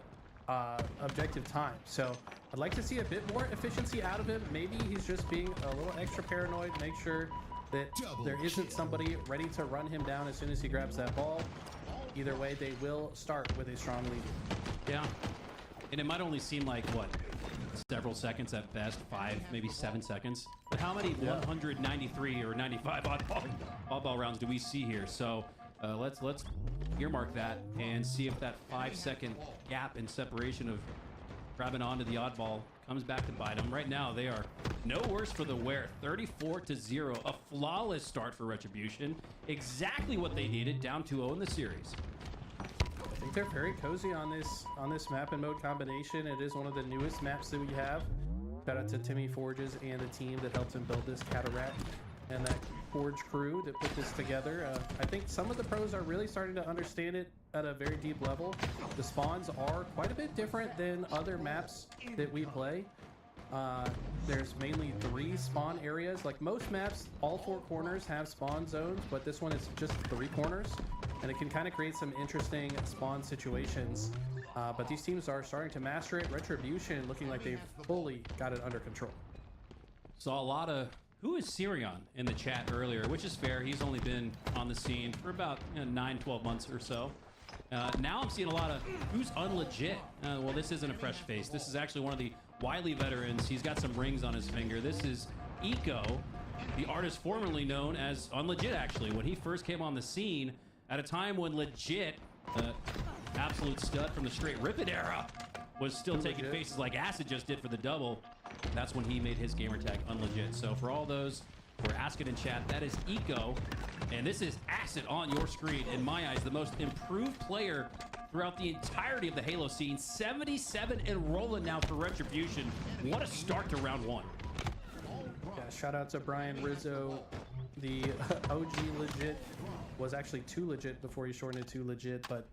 objective time. So I'd like to see a bit more efficiency out of him. Maybe he's just being a little extra paranoid, make sure that there isn't somebody ready to run him down as soon as he grabs that ball. Either way, they will start with a strong lead. Yeah, and it might only seem like, what, several seconds at best, 5, maybe 7 seconds. But how many 193 or 95 oddball rounds do we see here? So Let's earmark that and see if that 5-second gap in separation of grabbing onto the oddball comes back to bite them. Right now, they are no worse for the wear. 34-0, a flawless start for Retribution. Exactly what they needed, down 2-0 in the series. I think they're very cozy on this map and mode combination. It is one of the newest maps that we have. Shout out to Timmy Forges and the team that helped him build this Cataract and that Forge crew that put this together. I think some of the pros are really starting to understand it at a very deep level. The spawns are quite a bit different than other maps that we play. There's mainly 3 spawn areas. Like most maps, all 4 corners have spawn zones, but this one is just 3 corners, and it can kind of create some interesting spawn situations. But these teams are starting to master it. Retribution looking like they've fully got it under control. Saw a lot of who is Sirion in the chat earlier, which is fair. He's only been on the scene for about 9-12 months or so. Now I'm seeing a lot of who's unlegit. Well, this isn't a fresh face. This is actually one of the Wiley veterans. He's got some rings on his finger. This is Eco, the artist formerly known as Unlegit, actually. When he first came on the scene, at a time when Legit, absolute stud from the straight Ripid era, was still taking faces like Acid just did for the double. That's when he made his gamer tag Unlegit. So for all those who are asking in chat, that is Eco, and this is Acid on your screen. In my eyes, the most improved player throughout the entirety of the Halo scene. 77 and rolling now for Retribution. What a start to round 1. Yeah, shout out to Brian Rizzo. The OG Legit was actually too legit before he shortened it to legit, but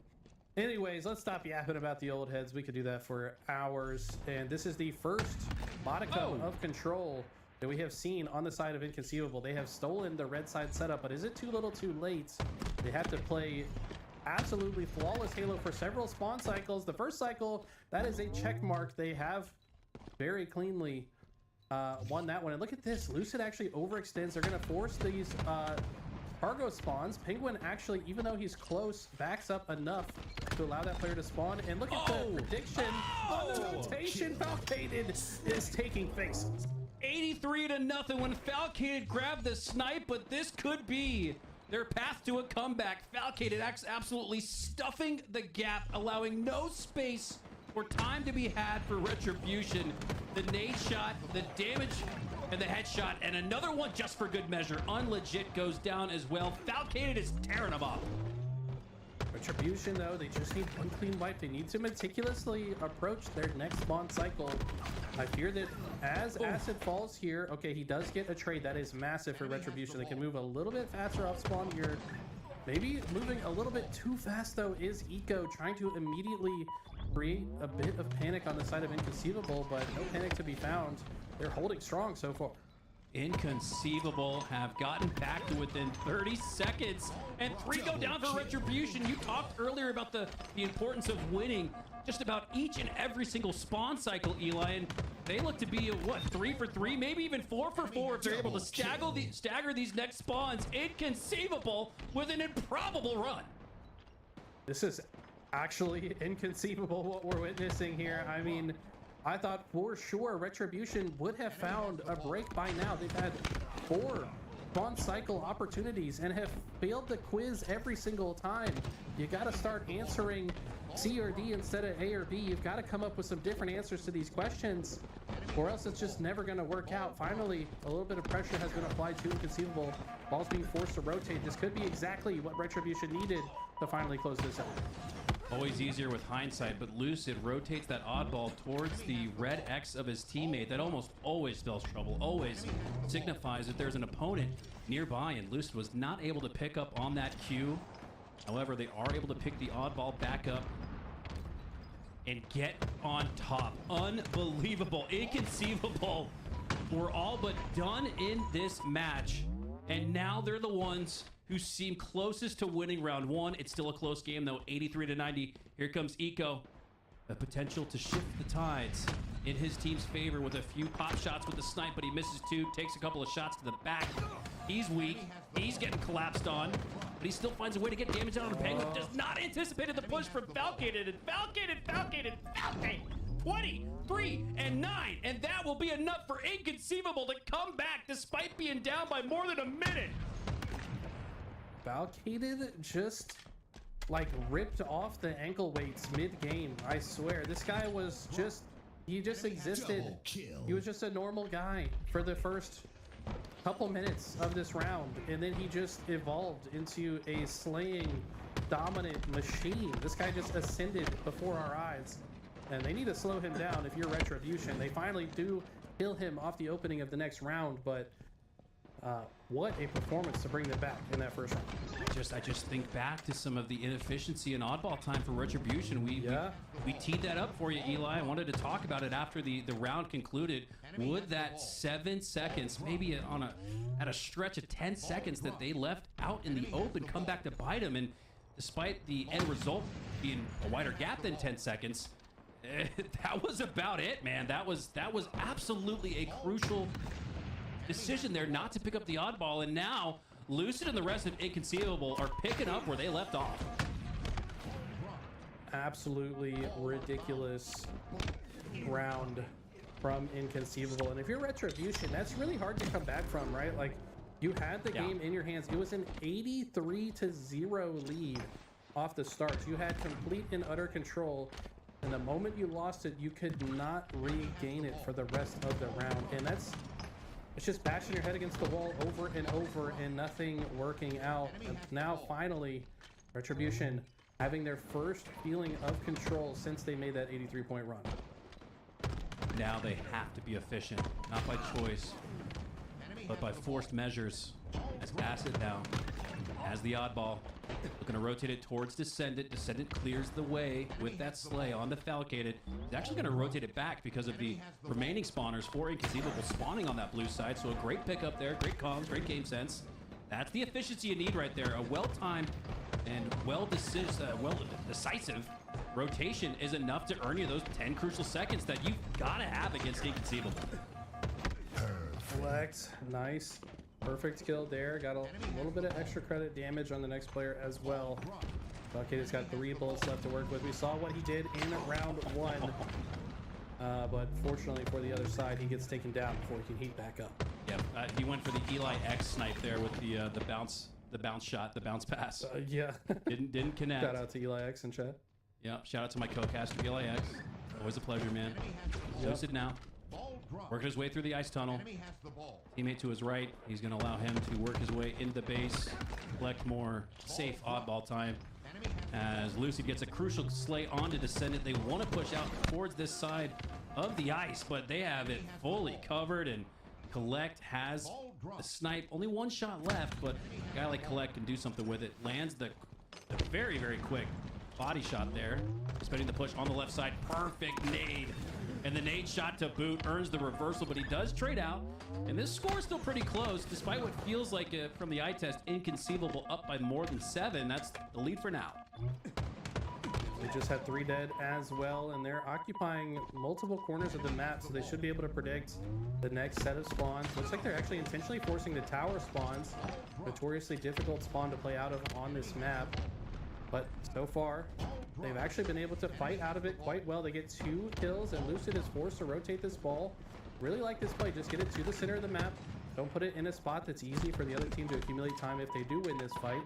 anyways, let's stop yapping about the old heads. We could do that for hours. And this is the first modicum of control that we have seen on the side of Inconceivable. They have stolen the red side setup, but is it too little too late? They have to play absolutely flawless Halo for several spawn cycles. The first cycle, that is a check mark. They have very cleanly won that one. And look at this. Lucid actually overextends. They're going to force these cargo spawns. Penguin actually, even though he's close, backs up enough to allow that player to spawn. And look at the prediction on the rotation. Falcated is taking faces. 83-0 when Falcated grabbed the snipe, but this could be their path to a comeback. Falcated absolutely stuffing the gap, allowing no space or time to be had for Retribution. The nade shot, the damage, and the headshot, and another one just for good measure. Unlegit goes down as well. Falcated is tearing them up. Retribution, though, they just need one clean wipe. They need to meticulously approach their next spawn cycle. I fear that as Acid falls here, okay, he does get a trade. That is massive for Retribution. They can move a little bit faster off spawn here. Maybe moving a little bit too fast, though, is Eco trying to immediately create a bit of panic on the side of Inconceivable, but no panic to be found. They're holding strong so far. Inconceivable have gotten back to within 30 seconds, and 3 go down for Retribution. You talked earlier about the importance of winning just about each and every single spawn cycle, Eli, and they look to be, what, 3 for 3, maybe even 4 for 4 if they're able to stagger these next spawns. Inconceivable with an improbable run. This is actually inconceivable what we're witnessing here. I mean, I thought for sure Retribution would have found a break by now. They've had 4 spawn cycle opportunities and have failed the quiz every single time. You got to start answering C or D instead of A or B. You've got to come up with some different answers to these questions, or else it's just never going to work out. Finally, a little bit of pressure has been applied to Inconceivable. Ball's being forced to rotate. This could be exactly what Retribution needed to finally close this out. Always easier with hindsight, but Lucid rotates that oddball towards the red X of his teammate. That almost always spells trouble, always signifies that there's an opponent nearby, and Lucid was not able to pick up on that cue. However, they are able to pick the oddball back up and get on top. Unbelievable, inconceivable. We're all but done in this match, and now they're the ones who seem closest to winning round 1. It's still a close game, though, 83-90. Here comes Eco. The potential to shift the tides in his team's favor with a few pop shots with the snipe, but he misses 2, takes a couple of shots to the back. He's weak. He's getting collapsed on, but he still finds a way to get damage out on Penguin. Does not anticipate the push from Falcated, and Falcated. 23-9, and that will be enough for Inconceivable to come back despite being down by more than a minute. Valkated just like ripped off the ankle weights mid-game. I swear, this guy was just, he just existed. Double kill. He was just a normal guy for the first couple minutes of this round, and then he just evolved into a slaying dominant machine. This guy just ascended before our eyes, and they need to slow him down if you're Retribution. They finally do kill him off the opening of the next round, but what a performance to bring them back in that first round. I just think back to some of the inefficiency and oddball time for Retribution. We teed that up for you, Eli. I wanted to talk about it after the round concluded. Would that 7 seconds, maybe at a stretch of 10 seconds that they left out in the open, come back to bite them? And despite the end result being a wider gap than 10 seconds, that was about it, man. That was absolutely a crucial decision there not to pick up the oddball, and now Lucid and the rest of Inconceivable are picking up where they left off. Absolutely ridiculous round from Inconceivable, and if you're Retribution, that's really hard to come back from, right? Like, you had the game in your hands. It was an 83-0 lead off the start. You had complete and utter control, and the moment you lost it, you could not regain it for the rest of the round, and it's just bashing your head against the wall over and over and nothing working out. And now finally, Retribution having their first feeling of control since they made that 83-point run. Now they have to be efficient, not by choice, but by forced measures. As Acid now has the oddball, looking to rotate it towards Descendant. Descendant clears the way with that slay on the Falcated. He's actually going to rotate it back because of the remaining spawners for Inconceivable spawning on that blue side. So a great pickup there, great comms, great game sense. That's the efficiency you need right there. A well-timed and decisive rotation is enough to earn you those 10 crucial seconds that you've got to have against Inconceivable. Flex, nice. Perfect kill there. Got a little bit of extra credit damage on the next player as well. Falcated's got 3 bullets left to work with. We saw what he did in round 1. But fortunately for the other side, he gets taken down before he can heat back up. Yeah, he went for the Eli X snipe there with the bounce shot, the bounce pass. Yeah. didn't connect. Shout out to Eli X in chat. Yeah, shout out to my co-caster, Eli X. Always a pleasure, man. Lucid now. Working his way through the ice tunnel. Teammate to his right. He's going to allow him to work his way into the base, collect more safe oddball time. As Lucid gets a crucial slay onto Descendant, they want to push out towards this side of the ice, but they have it fully covered, and Collect has the snipe. Only 1 shot left, but a guy like Collect can do something with it. Lands the very, very quick body shot there. Spending the push on the left side. Perfect nade. And the nade shot to boot earns the reversal, but he does trade out. And this score is still pretty close, despite what feels like from the eye test, Inconceivable up by more than 7. That's the lead for now. They just had 3 dead as well, and they're occupying multiple corners of the map, so they should be able to predict the next set of spawns. Looks like they're actually intentionally forcing the tower spawns. Notoriously difficult spawn to play out of on this map. But so far, they've actually been able to fight out of it quite well. They get 2 kills, and Lucid is forced to rotate this ball. Really like this play. Just get it to the center of the map. Don't put it in a spot that's easy for the other team to accumulate time if they do win this fight.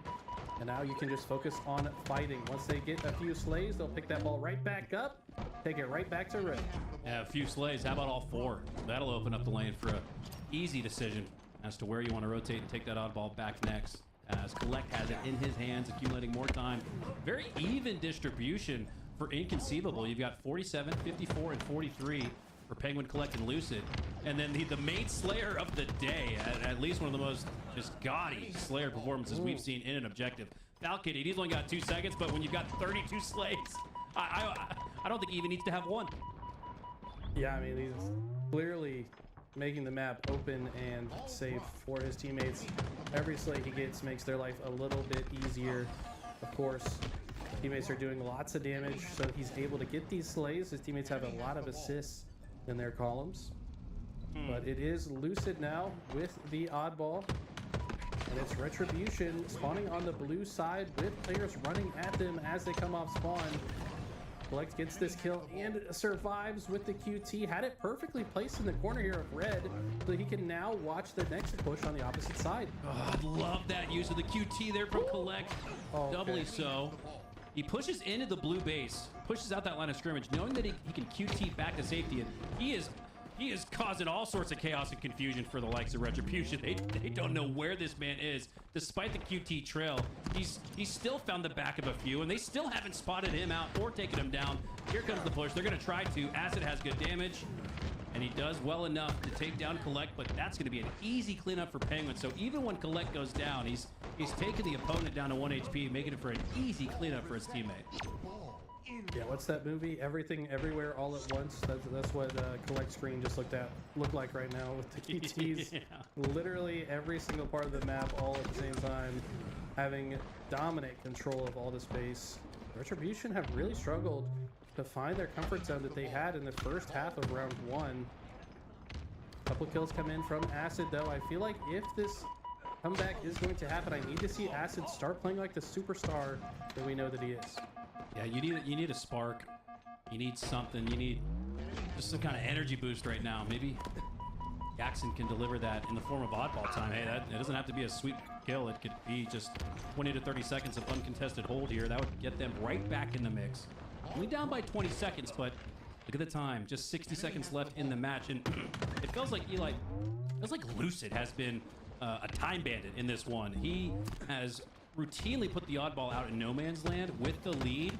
And now you can just focus on fighting. Once they get a few slays, they'll pick that ball right back up, take it right back to Red. Yeah, a few slays. How about all 4? That'll open up the lane for an easy decision as to where you want to rotate and take that oddball back next. As Collect has it in his hands, accumulating more time. Very even distribution for Inconceivable. You've got 47, 54, and 43 for Penguin, Collect, and Lucid. And then the main Slayer of the day, at least one of the most just gaudy Slayer performances we've seen in an objective. Falcated, he's only got 2 seconds, but when you've got 32 slays, I don't think he even needs to have 1. Yeah, I mean, he's clearly making the map open and safe for his teammates. Every slay he gets makes their life a little bit easier. Of course, teammates are doing lots of damage, so he's able to get these slays. His teammates have a lot of assists in their columns. But it is Lucid now with the oddball. And it's Retribution spawning on the blue side with players running at them as they come off spawn. Collect gets this kill and survives with the QT. Had it perfectly placed in the corner here of red, so he can now watch the next push on the opposite side. Oh, I love that use of the QT there from Collect. Okay. Doubly so. He pushes into the blue base, pushes out that line of scrimmage, knowing that he can QT back to safety. And he is causing all sorts of chaos and confusion for the likes of Retribution. They don't know where this man is. Despite the QT trail, he's still found the back of a few, and they still haven't spotted him out or taken him down. Here comes the push. They're going to try to. Acid has good damage, and he does well enough to take down Collect, but that's going to be an easy cleanup for Penguin. So even when Collect goes down, he's taking the opponent down to 1 HP, making it for an easy cleanup for his teammate. Yeah, what's that movie? Everything, Everywhere, All at Once. That's what Collect Screen just looked like right now with the QTs. Yeah. Literally every single part of the map all at the same time, having dominant control of all the space. Retribution have really struggled to find their comfort zone that they had in the first half of round 1. Couple kills come in from Acid, though. I feel like if this comeback is going to happen, I need to see Acid start playing like the superstar that we know that he is. Yeah, you need a spark. You need something. You need just some kind of energy boost right now. Maybe Jackson can deliver that in the form of oddball time. Hey, it doesn't have to be a sweet kill. It could be just 20 to 30 seconds of uncontested hold here. That would get them right back in the mix. Only down by 20 seconds, but look at the time. Just 60 seconds left in the match. And it feels like Lucid has been a time bandit in this one. He has routinely put the oddball out in no man's land with the lead,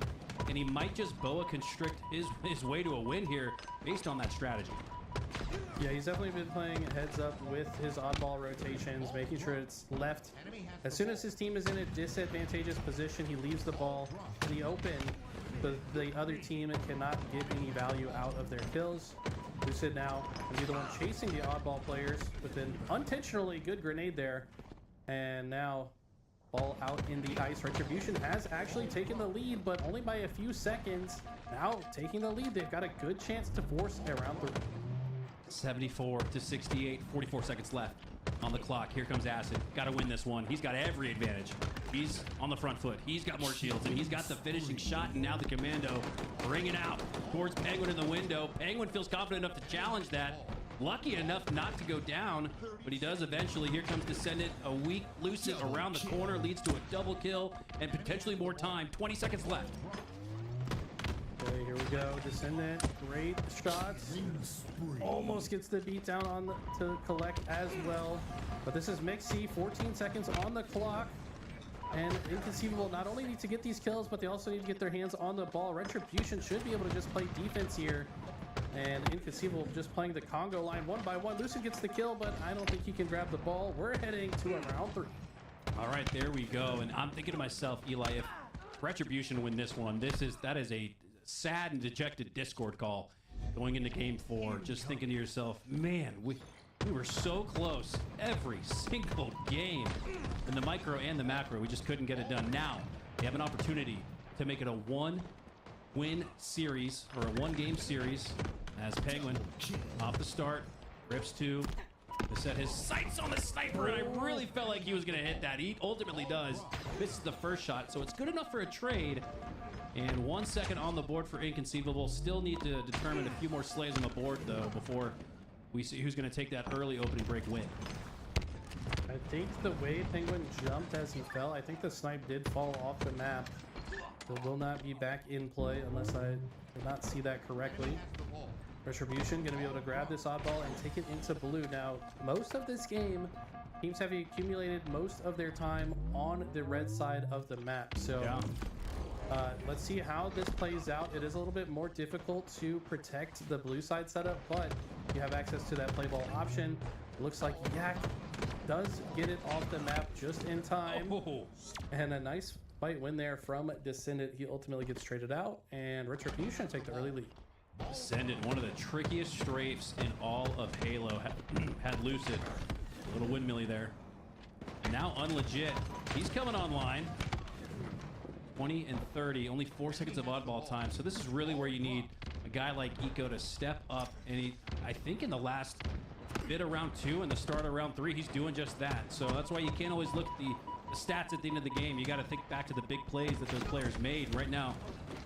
and he might just boa constrict his way to a win here based on that strategy. Yeah, he's definitely been playing heads up with his oddball rotations, making sure it's left. As soon as his team is in a disadvantageous position, he leaves the ball in the open. The other team cannot get any value out of their kills. Lucid now will be the one chasing the oddball players with an unintentionally good grenade there. And now ball out in the ice. Retribution has actually taken the lead, but only by a few seconds. Now taking the lead, they've got a good chance to force a round 3. 74 to 68, 44 seconds left on the clock. Here comes Acid. Got to win this one. He's got every advantage. He's on the front foot. He's got more shields, and he's got the finishing shot, and now the commando bringing out towards Penguin in the window. Penguin feels confident enough to challenge that. Lucky enough not to go down, but he does eventually. Here comes Descendant. A weak Lucid around the corner leads to a double kill and potentially more time. 20 seconds left. Okay, here we go. Descendant, great shots. Almost gets the beat down on to Collect as well. But this is Mixie, 14 seconds on the clock. And Inconceivable not only need to get these kills, but they also need to get their hands on the ball. Retribution should be able to just play defense here. And Inconceivable just playing the Congo line one by one. Lucid gets the kill, but I don't think he can grab the ball. We're heading to a round 3. All right, there we go. And I'm thinking to myself, Eli, if Retribution win this one, that is a sad and dejected Discord call going into game 4. Just thinking to yourself, man, we were so close every single game. In the micro and the macro, we just couldn't get it done. Now, they have an opportunity to make it a one-win series, or a one-game series, as Penguin, off the start, rips 2, to set his sights on the sniper, and I really felt like he was going to hit that. He ultimately does. Misses the first shot, so it's good enough for a trade. And 1 second on the board for Inconceivable. Still need to determine a few more slays on the board, though, before we see who's going to take that early opening break win. I think the way Penguin jumped as he fell, I think the snipe did fall off the map. It will not be back in play unless I did not see that correctly. Retribution going to be able to grab this oddball and take it into blue. Now, most of this game, teams have accumulated most of their time on the red side of the map. So let's see how this plays out. It is a little bit more difficult to protect the blue side setup, but you have access to that play ball option. It looks like Yak does get it off the map just in time. Oh. And a nice fight win there from Descendant. He ultimately gets traded out, and Retribution take the early lead. Descendant, one of the trickiest strafes in all of Halo, had Lucid. A little windmilly there. And now Unlegit. He's coming online. 20 and 30, only 4 seconds of oddball time. So this is really where you need a guy like Eco to step up. And I think in the last bit of round 2 and the start of round 3, he's doing just that. So that's why you can't always look at the stats at the end of the game. You got to think back to the big plays that those players made. Right now,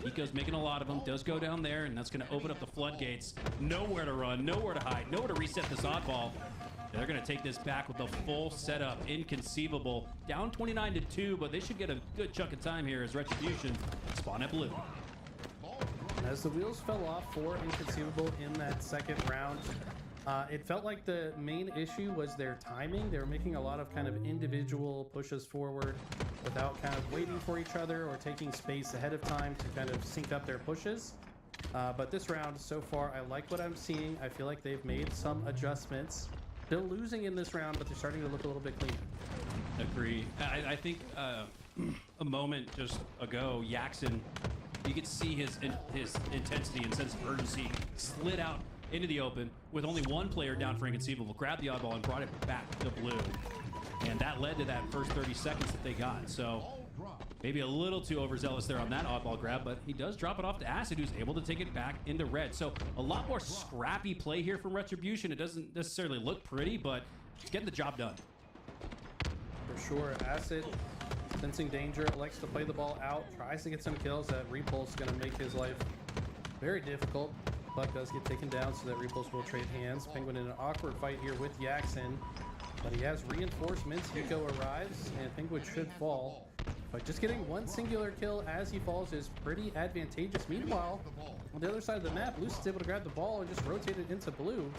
Eco's making a lot of them, does go down there, and that's going to open up the floodgates. Nowhere to run, nowhere to hide, nowhere to reset this oddball. They're going to take this back with the full setup. Inconceivable. Down 29-2, but they should get a good chunk of time here as Retribution spawn at blue. As the wheels fell off for Inconceivable in that second round, it felt like the main issue was their timing. They were making a lot of kind of individual pushes forward without kind of waiting for each other or taking space ahead of time to kind of sync up their pushes. But this round so far, I like what I'm seeing. I feel like they've made some adjustments. Still losing in this round, but they're starting to look a little bit cleaner. Agree. I think a moment just ago, Yaxon, you could see his intensity and sense of urgency slid out into the open with only one player down for Inconceivable, grabbed the oddball and brought it back to blue. And that led to that first 30 seconds that they got. So maybe a little too overzealous there on that oddball grab, but he does drop it off to Acid, who's able to take it back into red. So a lot more scrappy play here from Retribution. It doesn't necessarily look pretty, but it's getting the job done. For sure, Acid, sensing danger, likes to play the ball out, tries to get some kills. That Repulse is going to make his life very difficult. Buck does get taken down, so that Repulse will trade hands. Penguin in an awkward fight here with Yaxon, but he has reinforcements. Yuko arrives, and Penguin should fall. But just getting one singular kill as he falls is pretty advantageous. Meanwhile, on the other side of the map, Luce is able to grab the ball and just rotate it into blue.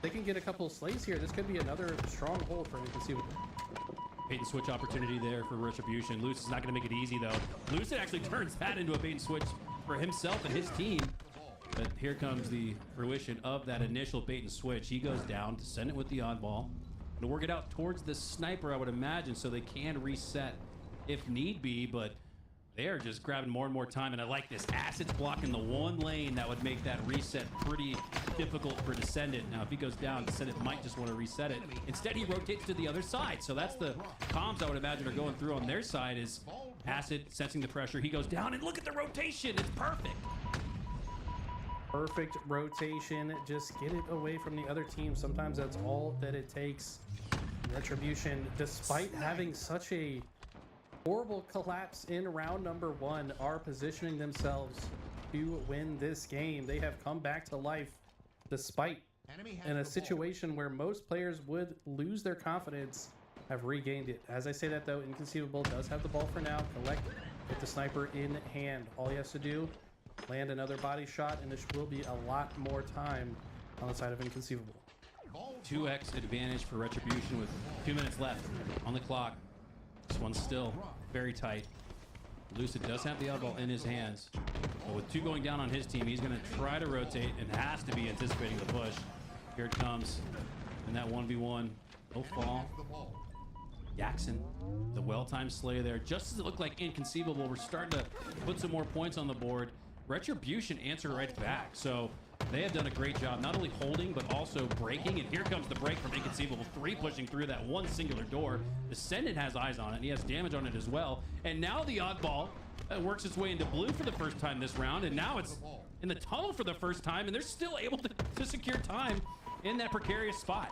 They can get a couple of slays here. This could be another stronghold for Inconceivable. Bait and switch opportunity there for Retribution. Luce is not going to make it easy, though. Luce actually turns that into a bait and switch for himself and his team. But here comes the fruition of that initial bait and switch. He goes down to send it with the oddball. To work it out towards the sniper, I would imagine, so they can reset if need be, but they are just grabbing more and more time, and I like this. Acid's blocking the one lane that would make that reset pretty difficult for Descendant. Now, if he goes down, Descendant might just want to reset it. Instead, he rotates to the other side, so that's the comms I would imagine are going through on their side is Acid sensing the pressure. He goes down, and look at the rotation. It's perfect. Perfect rotation. Just get it away from the other team. Sometimes that's all that it takes. Retribution, despite having such a horrible collapse in round number 1, are positioning themselves to win this game. They have come back to life despite in a situation where most players would lose their confidence, have regained it. As I say that though, Inconceivable does have the ball for now. Collect with the sniper in hand. All he has to do, land another body shot, and this will be a lot more time on the side of Inconceivable. 2x advantage for Retribution with 2 minutes left on the clock. This one's still very tight. Lucid does have the oddball in his hands, but with 2 going down on his team, he's going to try to rotate and has to be anticipating the push. Here it comes, and that 1v1 will fall. Yaxon, the well-timed slay there. Just as it looked like Inconceivable, we're starting to put some more points on the board. Retribution answer right back, so they have done a great job not only holding but also breaking, and here comes the break from Inconceivable. 3 pushing through that one singular door. Descendant has eyes on it, and he has damage on it as well, and now the oddball works its way into blue for the first time this round, and now it's in the tunnel for the first time, and they're still able to secure time in that precarious spot.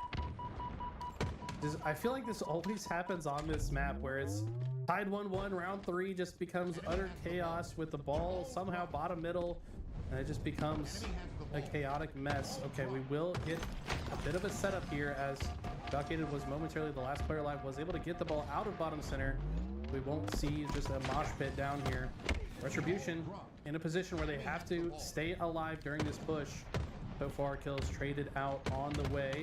I feel like this always happens on this map where it's tied 1-1, round 3 just becomes utter chaos with the ball somehow bottom middle, and it just becomes a chaotic mess. Okay, we will get a bit of a setup here as Duckated was momentarily the last player alive, was able to get the ball out of bottom center. We won't see just a mosh pit down here. Retribution in a position where they have to stay alive during this push. So far, kills traded out on the way.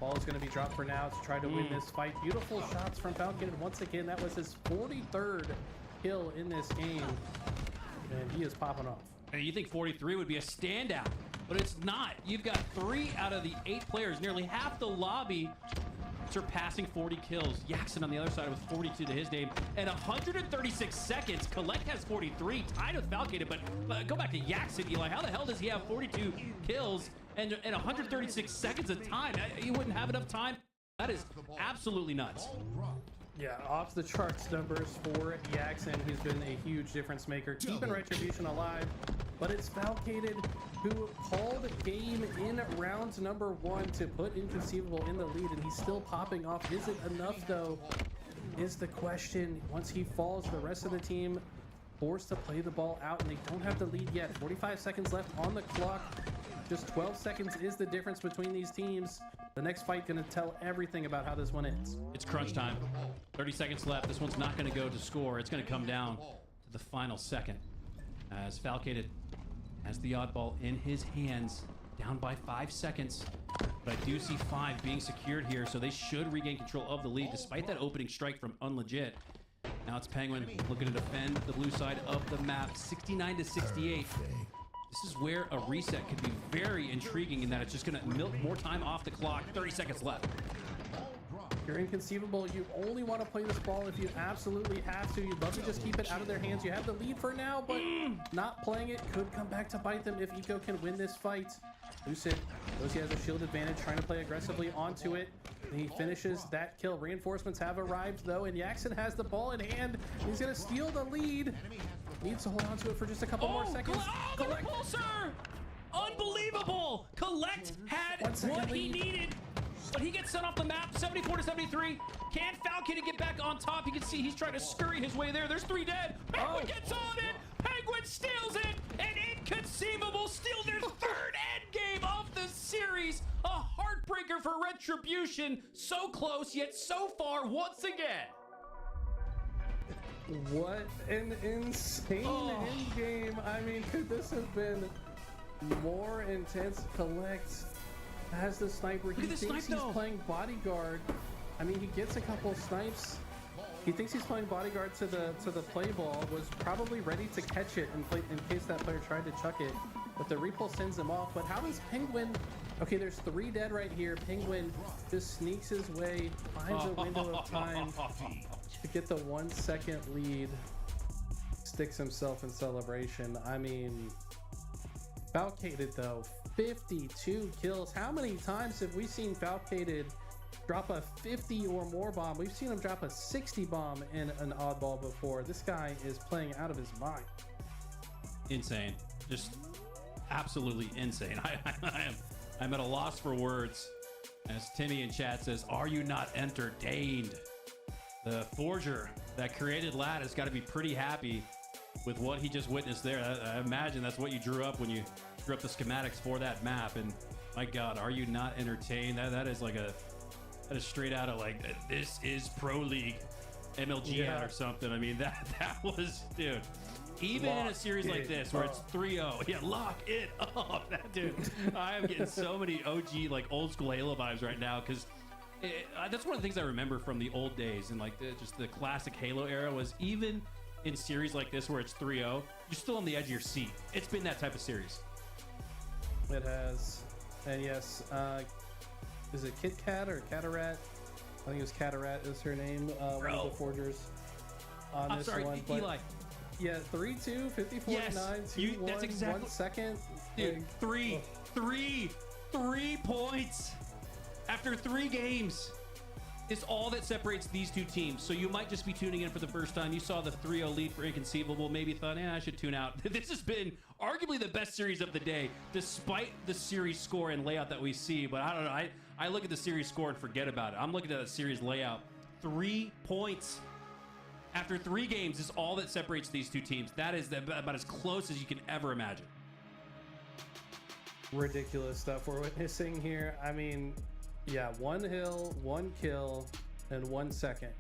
Ball is going to be dropped for now to try to win this fight. Beautiful shots from Falcon. Once again, that was his 43rd kill in this game, and he is popping off. And you think 43 would be a standout, but it's not. You've got 3 out of the 8 players, nearly half the lobby, surpassing 40 kills. Yaxon on the other side with 42 to his name. And 136 seconds, Collect has 43, tied with Falcated, but go back to Yaxon, Eli. How the hell does he have 42 kills and 136 seconds of time? He wouldn't have enough time. That is absolutely nuts. Yeah, off the charts numbers for Yaxon. He's been a huge difference maker, keeping Retribution alive. But it's Falcated who called game in round number 1 to put Inconceivable in the lead, and he's still popping off. Is it enough, though? is the question. Once he falls, the rest of the team forced to play the ball out, and they don't have the lead yet. 45 seconds left on the clock. Just 12 seconds is the difference between these teams. The next fight going to tell everything about how this one ends. It's crunch time. 30 seconds left. This one's not going to go to score. It's going to come down to the final second as Falcated has the oddball in his hands, down by 5 seconds. But I do see 5 being secured here, so they should regain control of the lead despite that opening strike from Unlegit. Now it's Penguin looking to defend the blue side of the map, 69 to 68. This is where a reset could be very intriguing in that it's just going to milk more time off the clock. 30 seconds left. You're inconceivable. You only want to play this ball if you absolutely have to. You'd love to just keep it out of their hands. You have the lead for now, but not playing it could come back to bite them if Eco can win this fight. Lucid knows he has a shield advantage, trying to play aggressively onto it. And he finishes that kill. Reinforcements have arrived, though, and Jackson has the ball in hand. He's going to steal the lead. Needs to hold on to it for just a couple more seconds. The repulsor! Unbelievable! Collect had what he needed, but he gets sent off the map. 74 to 73. Can Falcon get back on top? You can see he's trying to scurry his way there. There's 3 dead. Penguin gets on it. Penguin steals it. And Inconceivable steal their 3rd end game of the series. A heartbreaker for Retribution. So close, yet so far once again. What an insane end game. I mean, could this have been more intense? Collect has the sniper. He thinks he's playing bodyguard. I mean, he gets a couple snipes. He thinks he's playing bodyguard to the play ball, was probably ready to catch it in case that player tried to chuck it, but the repulse sends him off. But how does Penguin... Okay, there's 3 dead right here. Penguin just sneaks his way, finds a window of time to get the 1 second lead, sticks himself in celebration. I mean, Falcated though, 52 kills. How many times have we seen Falcated drop a 50 or more bomb? We've seen him drop a 60 bomb in an oddball before. This guy is playing out of his mind. Insane. Just absolutely insane. I'm at a loss for words. As Timmy in chat says, are you not entertained? The forger that created Lad has got to be pretty happy with what he just witnessed there. I imagine that's what you drew up when you drew up the schematics for that map. And my God, are you not entertained? That is like that is straight out of like, this is Pro League MLG ad or something. I mean, that was, dude. Even in a series like this where it's 3-0, yeah, lock it up. That dude, I am getting so many OG, like old school Halo vibes right now, because that's one of the things I remember from the old days and like just the classic Halo era was even in series like this where it's 3-0, you're still on the edge of your seat. It's been that type of series. It has. And yes, is it Kit Kat or Catarat? I think it was Catarat is her name, one of the forgers on this one. Eli. Yeah, 3-2, 54-9, Yes, 2-1, that's exactly 1 second. Dude, three points after 3 games is all that separates these two teams. So you might just be tuning in for the first time. You saw the 3-0 lead for Inconceivable, maybe thought, I should tune out. This has been arguably the best series of the day, despite the series score and layout that we see. But I don't know, I look at the series score and forget about it. I'm looking at the series layout. 3 points after 3 games is all that separates these two teams. That is about as close as you can ever imagine. Ridiculous stuff we're witnessing here. I mean, yeah, 1 hill, 1 kill, and 1 second.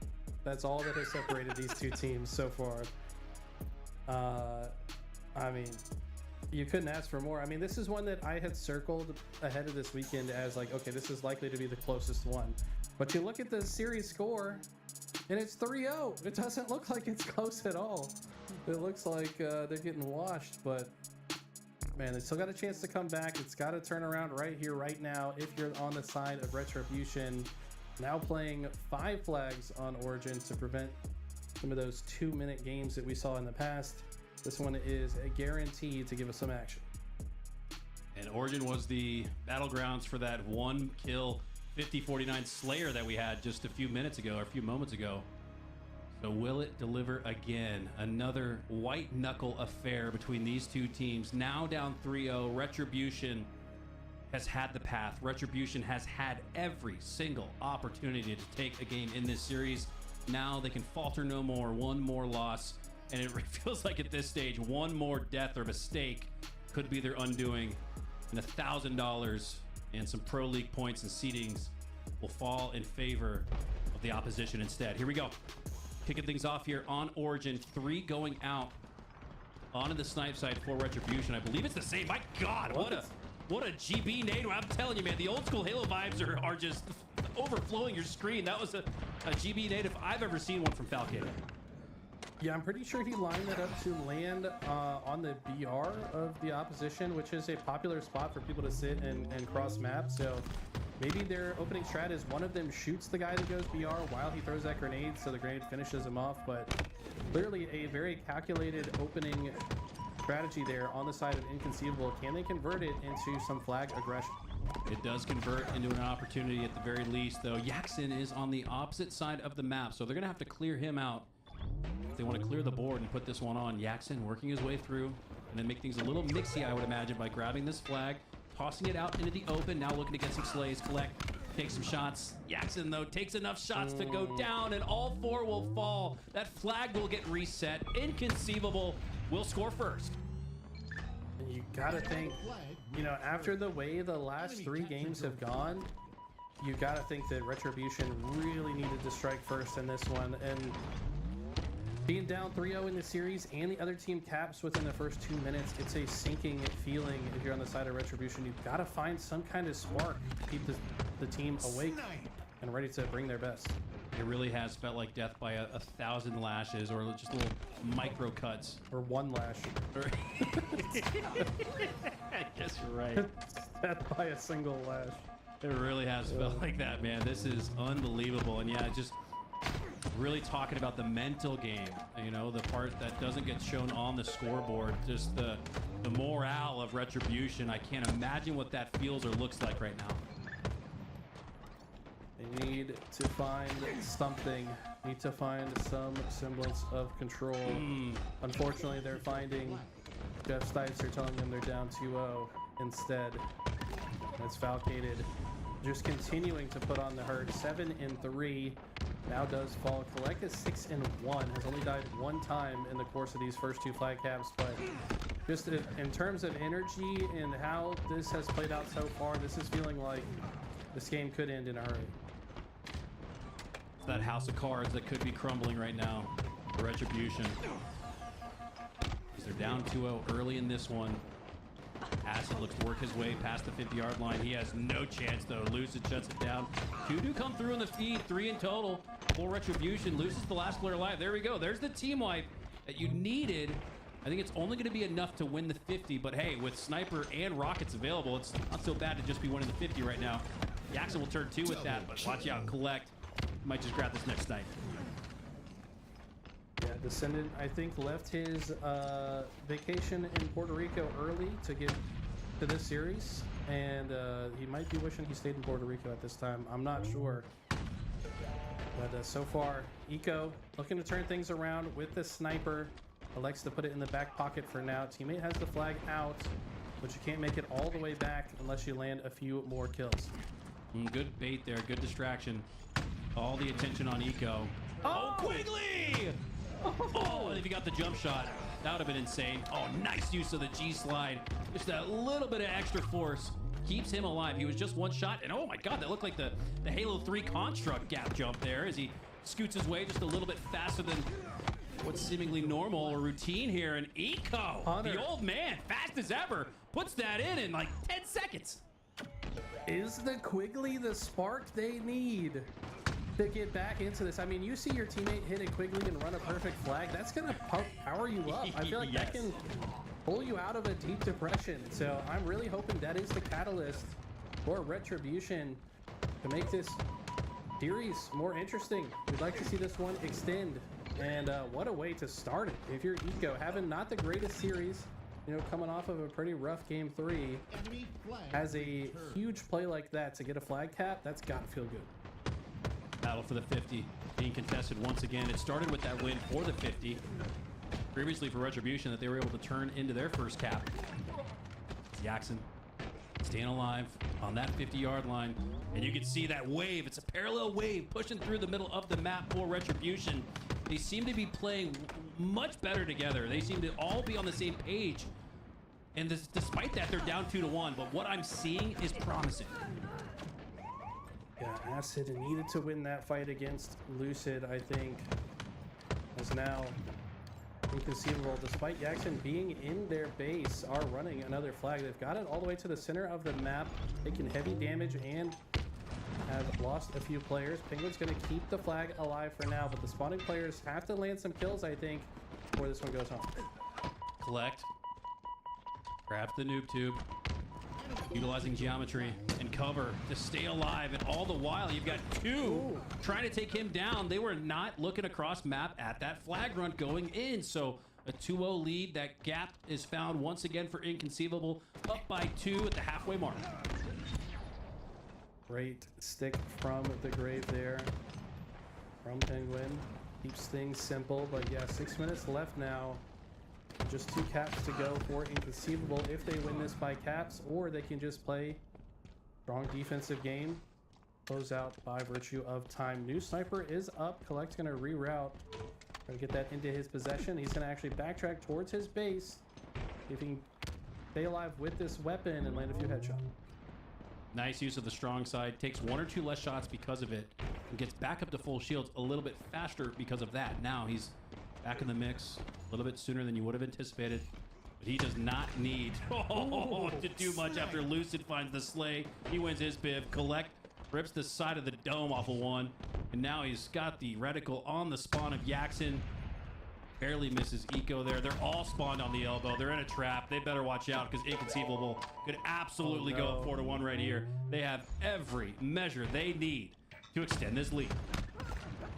That's all that has separated these two teams so far. I mean, you couldn't ask for more. I mean, this is one that I had circled ahead of this weekend as like, okay, this is likely to be the closest one. But you look at the series score, and it's 3-0. It doesn't look like it's close at all. It looks like they're getting washed, but man, they still got a chance to come back. It's got to turn around right here, right now, if you're on the side of Retribution. Now playing 5 flags on Origin to prevent some of those 2-minute games that we saw in the past. This one is a guarantee to give us some action. And Origin was the battlegrounds for that 1 kill 50-49 Slayer that we had just a few minutes ago, or a few moments ago. So will it deliver again? Another white knuckle affair between these two teams. Now down 3-0. Retribution has had the path. Retribution has had every single opportunity to take a game in this series. Now they can falter no more. One more loss. And it feels like at this stage, one more death or mistake could be their undoing. And $1,000 and some Pro League points and seedings will fall in favor of the opposition instead. Here we go. Kicking things off here on Origin. 3 going out onto the snipe side for Retribution. I believe it's the same. My God, what a GB nade. I'm telling you, man, the old school Halo vibes are just overflowing your screen. That was a GB nade if I've ever seen one from Falcon. Yeah, I'm pretty sure he lined it up to land on the BR of the opposition, which is a popular spot for people to sit and cross map. So maybe their opening strat is one of them shoots the guy that goes BR while he throws that grenade, so the grenade finishes him off. But clearly a very calculated opening strategy there on the side of Inconceivable. Can they convert it into some flag aggression? It does convert into an opportunity at the very least, though. Yaxon is on the opposite side of the map, so they're going to have to clear him out if they want to clear the board and put this one on. Yaxon working his way through and then make things a little mixy, I would imagine, by grabbing this flag, tossing it out into the open, now looking to get some slays, collect, take some shots. Yaxon, though, takes enough shots to go down, and all 4 will fall. That flag will get reset. Inconceivable will score first. And you gotta think, you know, after the way the last 3 games have gone, you gotta think that Retribution really needed to strike first in this one. And being down 3-0 in the series and the other team caps within the first 2 minutes, it's a sinking feeling if you're on the side of Retribution. You've got to find some kind of spark to keep the team awake and ready to bring their best. It really has felt like death by 1,000 lashes, or just little micro cuts. Or 1 lash. I guess you're right. Death by a single lash. It really has felt like that, man. This is unbelievable. And yeah, just really talking about the mental game, you know, the part that doesn't get shown on the scoreboard, just the morale of Retribution. I can't imagine what that feels or looks like right now. They need to find something, need to find some semblance of control. Unfortunately, they're finding Jeff Sticer telling them they're down 2-0 instead. That's Falcated just continuing to put on the hurt. 7-3. Now does fall. Collect is 6-1. Has only died 1 time in the course of these first 2 flag caps, but just in terms of energy and how this has played out so far, this is feeling like this game could end in a hurry. It's that house of cards that could be crumbling right now for Retribution. They're down 2-0 early in this one. Acid looks to work his way past the 50-yard line. He has no chance, though. Lucid shuts it down. 2 do come through in the feed, 3 in total for Retribution. Loses the last player alive. There we go. There's the team wipe that you needed. I think it's only going to be enough to win the 50, but hey, with Sniper and Rockets available, it's not so bad to just be winning the 50 right now. Yaxon will turn 2 with that, but watch out. Collect might just grab this next night. Yeah, Descendant, I think, left his vacation in Puerto Rico early to get to this series, and he might be wishing he stayed in Puerto Rico at this time. I'm not sure. But so far, Eco looking to turn things around with the sniper. Elects to put it in the back pocket for now. Teammate has the flag out, but you can't make it all the way back unless you land a few more kills. Good bait there, good distraction. All the attention on Eco. Oh, Quigley! Oh, and if he got the jump shot, that would have been insane. Oh, nice use of the G-slide. Just that little bit of extra force keeps him alive. He was just 1 shot, and oh my God, that looked like the Halo 3 construct gap jump there as he scoots his way just a little bit faster than what's seemingly normal or routine here. And Eco, the old man, fast as ever, puts that in like 10 seconds. Is the Quigley the spark they need to get back into this? I mean, you see your teammate hit a Quigley and run a perfect flag. That's going to power you up. I feel like that can pull you out of a deep depression. So I'm really hoping that is the catalyst for Retribution to make this series more interesting. We'd like to see this one extend. And what a way to start it. If you're Eco, having not the greatest series, you know, coming off of a pretty rough game 3, has a huge play like that to get a flag cap, that's got to feel good. Battle for the 50 being contested once again. It started with that win for the 50 previously for Retribution that they were able to turn into their first cap. Yaxon staying alive on that 50-yard line. And you can see that wave. It's a parallel wave pushing through the middle of the map for Retribution. They seem to be playing much better together. They seem to all be on the same page. And despite that, they're down 2-1. But what I'm seeing is promising. Yeah, Acid needed to win that fight against Lucid, I think. As now Inconceivable, despite Jackson being in their base, are running another flag. They've got it all the way to the center of the map, taking heavy damage and have lost a few players. Penguin's going to keep the flag alive for now, but the spawning players have to land some kills, I think, before this one goes home. Collect. Grab the noob tube. Utilizing geometry and cover to stay alive. And all the while, you've got two trying to take him down. They were not looking across map at that flag run going in. So a 2-0 lead. That gap is found once again for Inconceivable. Up by 2 at the halfway mark. Great stick from the grave there from Penguin. Keeps things simple, but yeah, 6 minutes left now. Just 2 caps to go for Inconceivable if they win this by caps, or they can just play strong defensive game. Close out by virtue of time. New sniper is up. Collect's going to reroute. Try to get that into his possession. He's going to actually backtrack towards his base. If he can stay alive with this weapon and land a few headshots. Nice use of the strong side. Takes 1 or 2 less shots because of it. And gets back up to full shields a little bit faster because of that. Now he's back in the mix a little bit sooner than you would have anticipated. But he does not need to do much after Lucid finds the slay. He wins his biv. Collect rips the side of the dome off of one. And now he's got the reticle on the spawn of Jackson. Barely misses Eco there. They're all spawned on the elbow. They're in a trap. They better watch out because Inconceivable could absolutely go up 4-1 right here. They have every measure they need to extend this lead.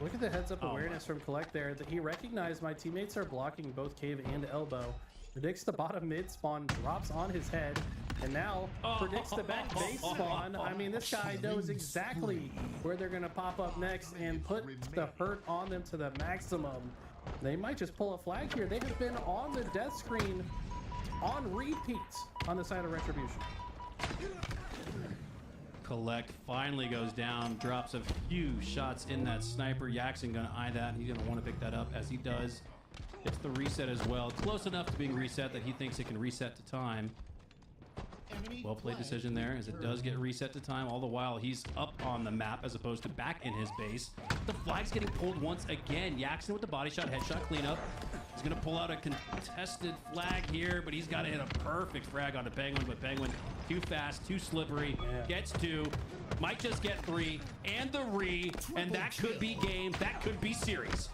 Look at the heads-up awareness from Collect there. That he recognized my teammates are blocking both cave and elbow. Predicts the bottom mid spawn, drops on his head, and now predicts the back base spawn. I mean, this guy knows exactly where they're going to pop up next and put the hurt on them to the maximum. They might just pull a flag here. They have been on the death screen on repeat on the side of Retribution. Collect finally goes down, drops a few shots in that sniper. Jackson gonna eye that. He's gonna want to pick that up as he does. It's the reset as well. Close enough to being reset that he thinks it can reset to time. Well played decision there as it does get reset to time. All the while he's up on the map as opposed to back in his base. The flag's getting pulled once again. Jackson with the body shot, headshot cleanup. He's gonna pull out a contested flag here, but he's gotta hit a perfect frag onto Penguin, but Penguin too fast, too slippery, gets 2, might just get 3, and the re, and that could be game, that could be series.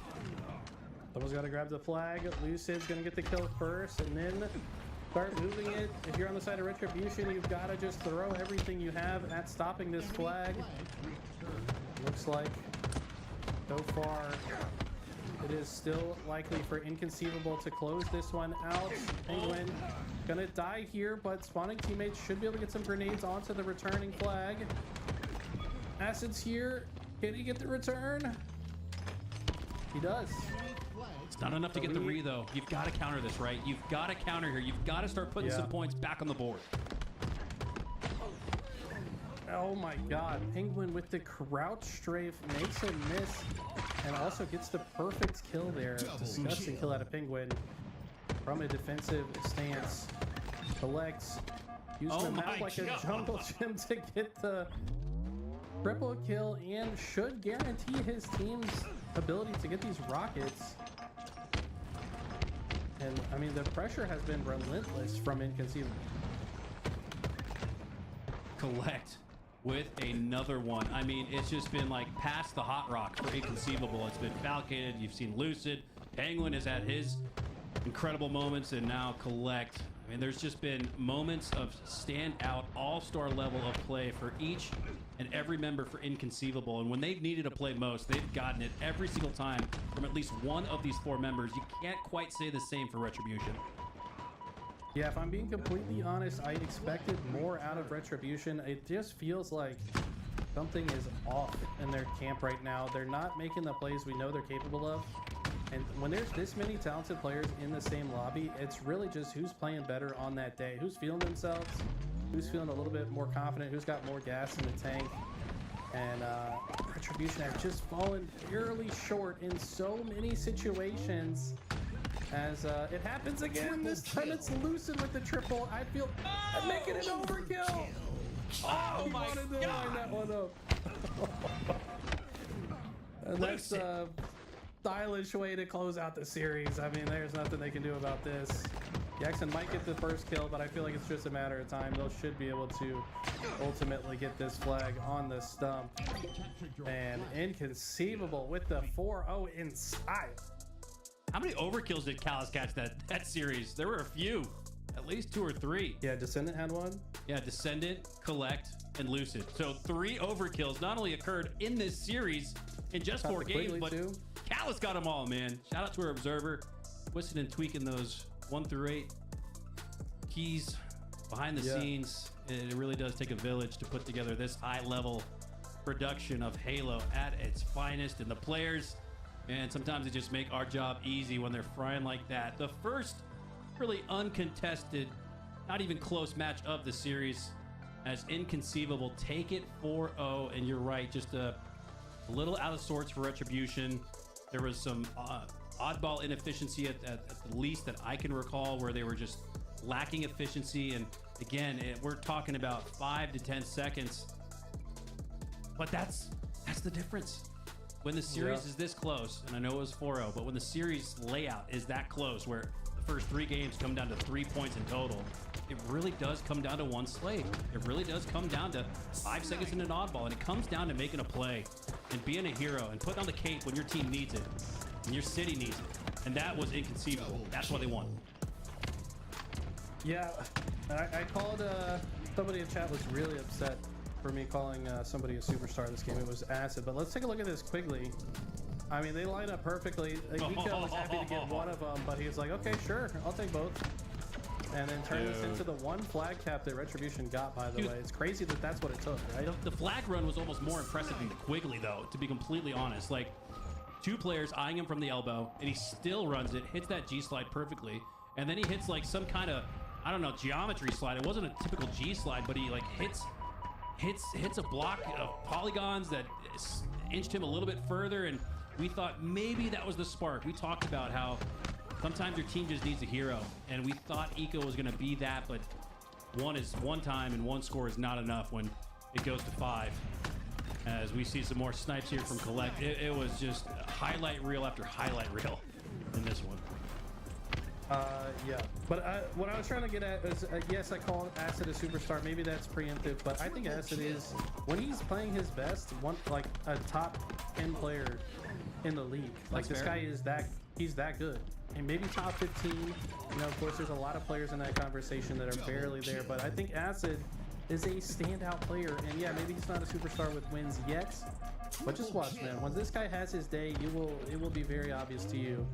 Someone's gotta grab the flag. Lucid's gonna get the kill first, and then start moving it. If you're on the side of Retribution, you've gotta just throw everything you have at stopping this flag. Looks like, so far, it is still likely for Inconceivable to close this one out. Penguin gonna die here, but spawning teammates should be able to get some grenades onto the returning flag. Acid's here. Can he get the return? He does. It's not enough to get the re, though. You've got to counter this, right? You've got to counter here. You've got to start putting some points back on the board. Oh my god. Penguin with the crouch strafe makes a miss and also gets the perfect kill there. Disgusting kill out of Penguin from a defensive stance. Collects. Using the map like a jungle gym to get the triple kill and should guarantee his team's ability to get these rockets. And I mean, the pressure has been relentless from Inconceivable. Collect with another one. I mean, it's just been like past the hot rock for Inconceivable. It's been falcated. You've seen Lucid. Penguin has had his incredible moments, and now Collect. I mean, there's just been moments of standout all-star level of play for each and every member for Inconceivable. And when they've needed to play most, they've gotten it every single time from at least one of these 4 members. You can't quite say the same for Retribution. Yeah, if I'm being completely honest, I expected more out of Retribution. It just feels like something is off in their camp right now. They're not making the plays we know they're capable of. And when there's this many talented players in the same lobby, it's really just who's playing better on that day, who's feeling themselves. who's feeling a little bit more confident, who's got more gas in the tank. And Retribution have just fallen fairly short in so many situations. As it happens again, this time it's Lucid with the triple. I feel I'm making an overkill. Oh, he wanted to line that one up. And that's a stylish way to close out the series. I mean, there's nothing they can do about this. Jackson might get the first kill, but I feel like it's just a matter of time. They should be able to ultimately get this flag on the stump. And Inconceivable with the 4-0 in style. How many overkills did Callus catch that series? There were a few, at least 2 or 3. Yeah, Descendant had one. Yeah, Descendant, Collect, and Lucid. So 3 overkills not only occurred in this series in just 4 games, but too. Callus got them all, man. Shout out to our observer, twisting and tweaking those 1 through 8 keys behind the scenes. It really does take a village to put together this high-level production of Halo at its finest. And the players, man, sometimes they just make our job easy when they're frying like that. The first really uncontested, not even close match of the series, as Inconceivable take it 4-0. And you're right, just a little out of sorts for Retribution. There was some oddball inefficiency at the least that I can recall, where they were just lacking efficiency. And again, we're talking about 5 to 10 seconds, but that's the difference. When the series is this close, and I know it was 4-0, but when the series layout is that close, where the first 3 games come down to 3 points in total, it really does come down to one slate. It really does come down to 5 seconds in an oddball, and it comes down to making a play and being a hero and putting on the cape when your team needs it and your city needs it. And that was Inconceivable. That's why they won. Yeah, I called somebody in chat was really upset for me calling somebody a superstar this game. It was Acid, but let's take a look at this quickly. I mean, they line up perfectly. Nico was happy to get one of them, but he was like, okay, sure, I'll take both. And then turn this into the one flag cap that Retribution got, by the way. It's crazy that that's what it took, right? The flag run was almost more impressive than the Quigley, though, to be completely honest. Like, 2 players eyeing him from the elbow, and he still runs it, hits that G slide perfectly, and then he hits like some kind of, I don't know, geometry slide. It wasn't a typical G slide, but he like hits a block of polygons that inched him a little bit further, and we thought maybe that was the spark. We talked about how sometimes your team just needs a hero, and we thought Eco was going to be that, but one is one time and one score is not enough when it goes to 5. As we see some more snipes here from Collect. It was just highlight reel after highlight reel in this one. Yeah, but what I was trying to get at is, yes, I called Acid a superstar. Maybe that's preemptive, but I think Acid is, when he's playing his best, like a top 10 player in the league. Like, this guy is he's that good. And maybe top 15. You know, of course, there's a lot of players in that conversation that are barely there, but I think Acid is a standout player. And yeah, maybe he's not a superstar with wins yet, but just watch, man. When this guy has his day, it will be very obvious to you.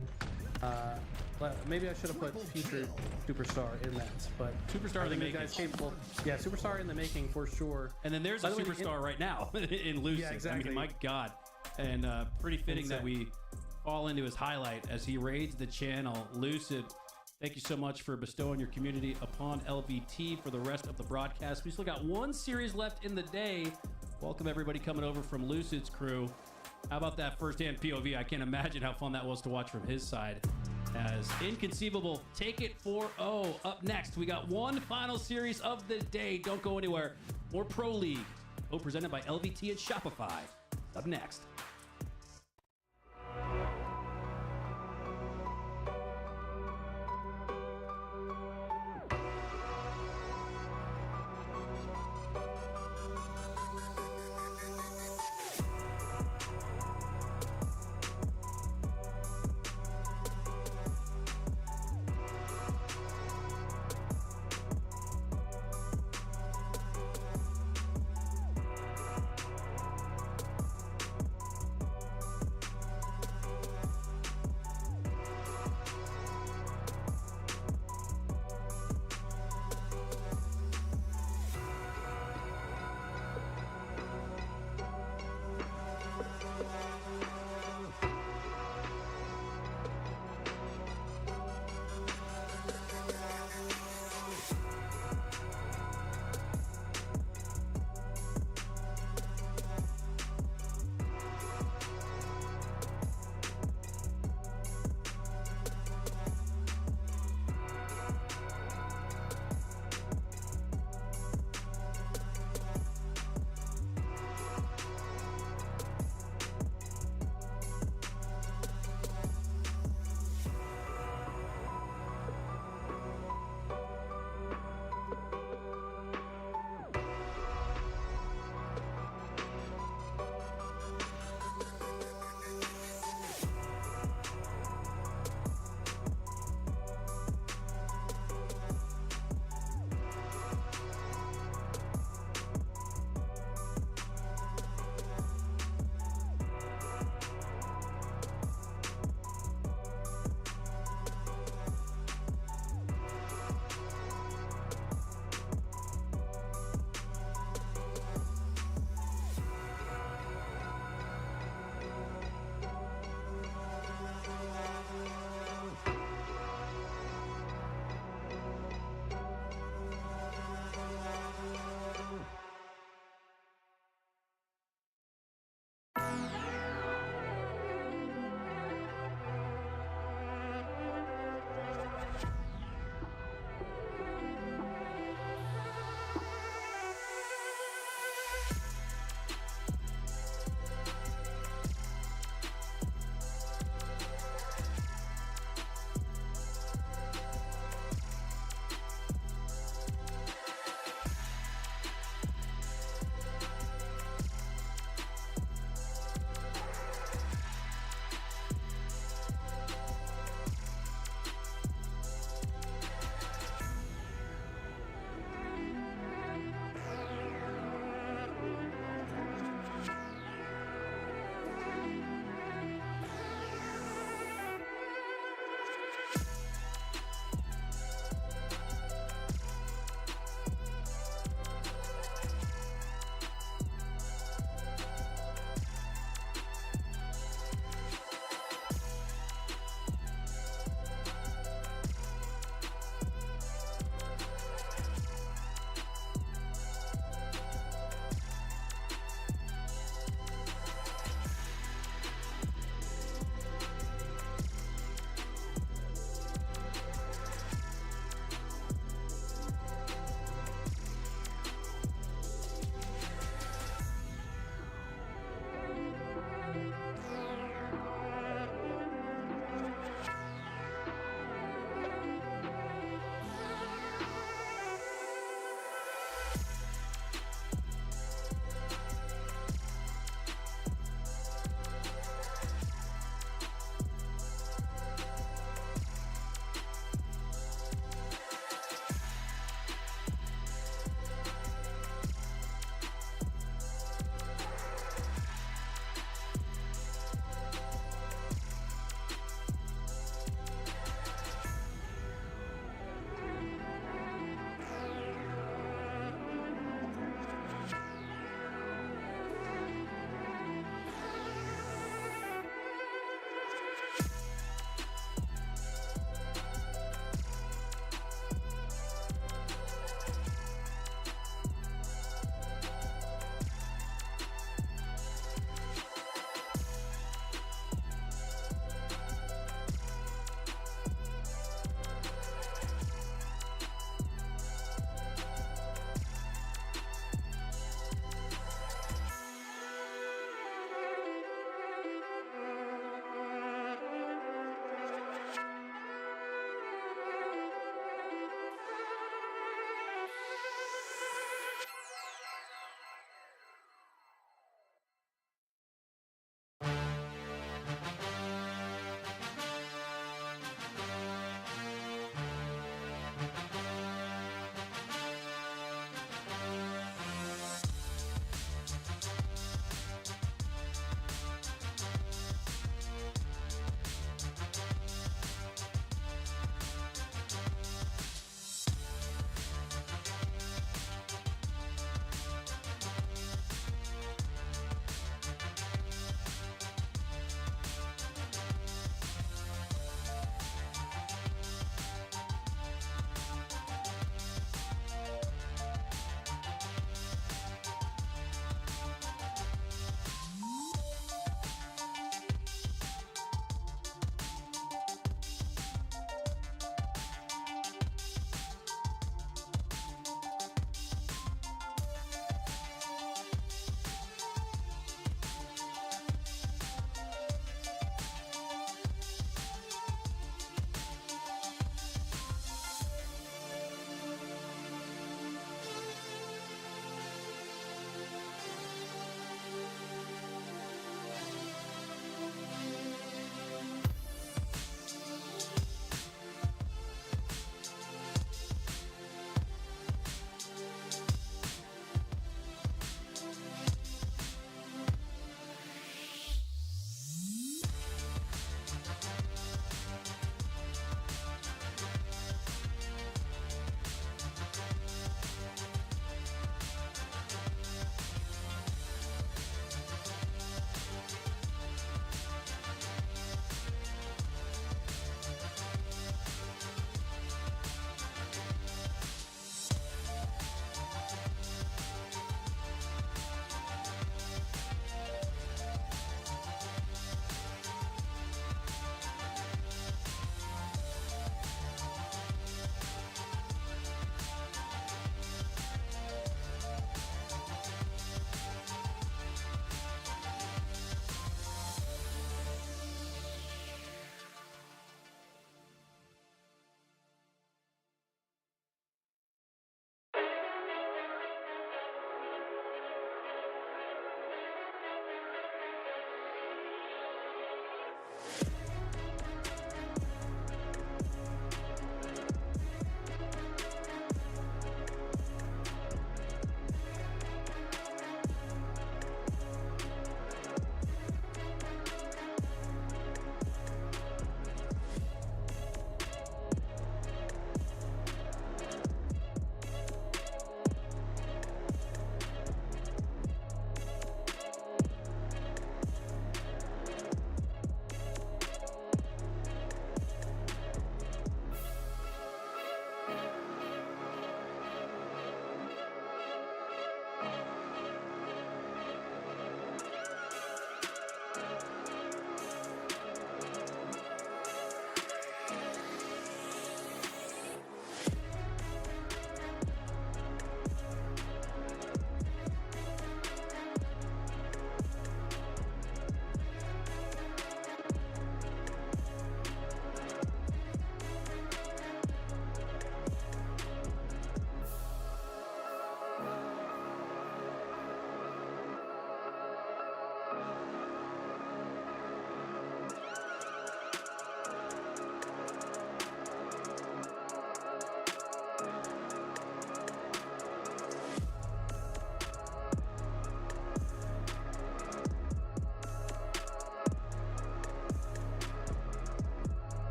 Maybe I should have put future superstar in that, but Superstar in the making. Guy's capable. Yeah, superstar in the making for sure. And then there's a superstar right now in Lucid. Yeah, exactly. I mean, my God. And pretty fitting that we fall into his highlight as he raids the channel. Lucid, thank you so much for bestowing your community upon LVT for the rest of the broadcast. We still got 1 series left in the day. Welcome everybody coming over from Lucid's crew. How about that first-hand POV? I can't imagine how fun that was to watch from his side. As Inconceivable take it 4-0. Up next, we got 1 final series of the day. Don't go anywhere. More Pro League. Presented by LVT and Shopify. Up next.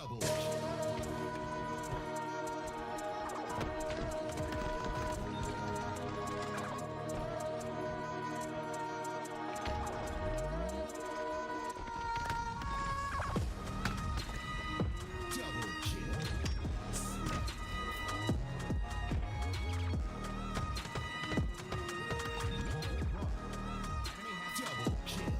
Double kill. Double kill. Double kill.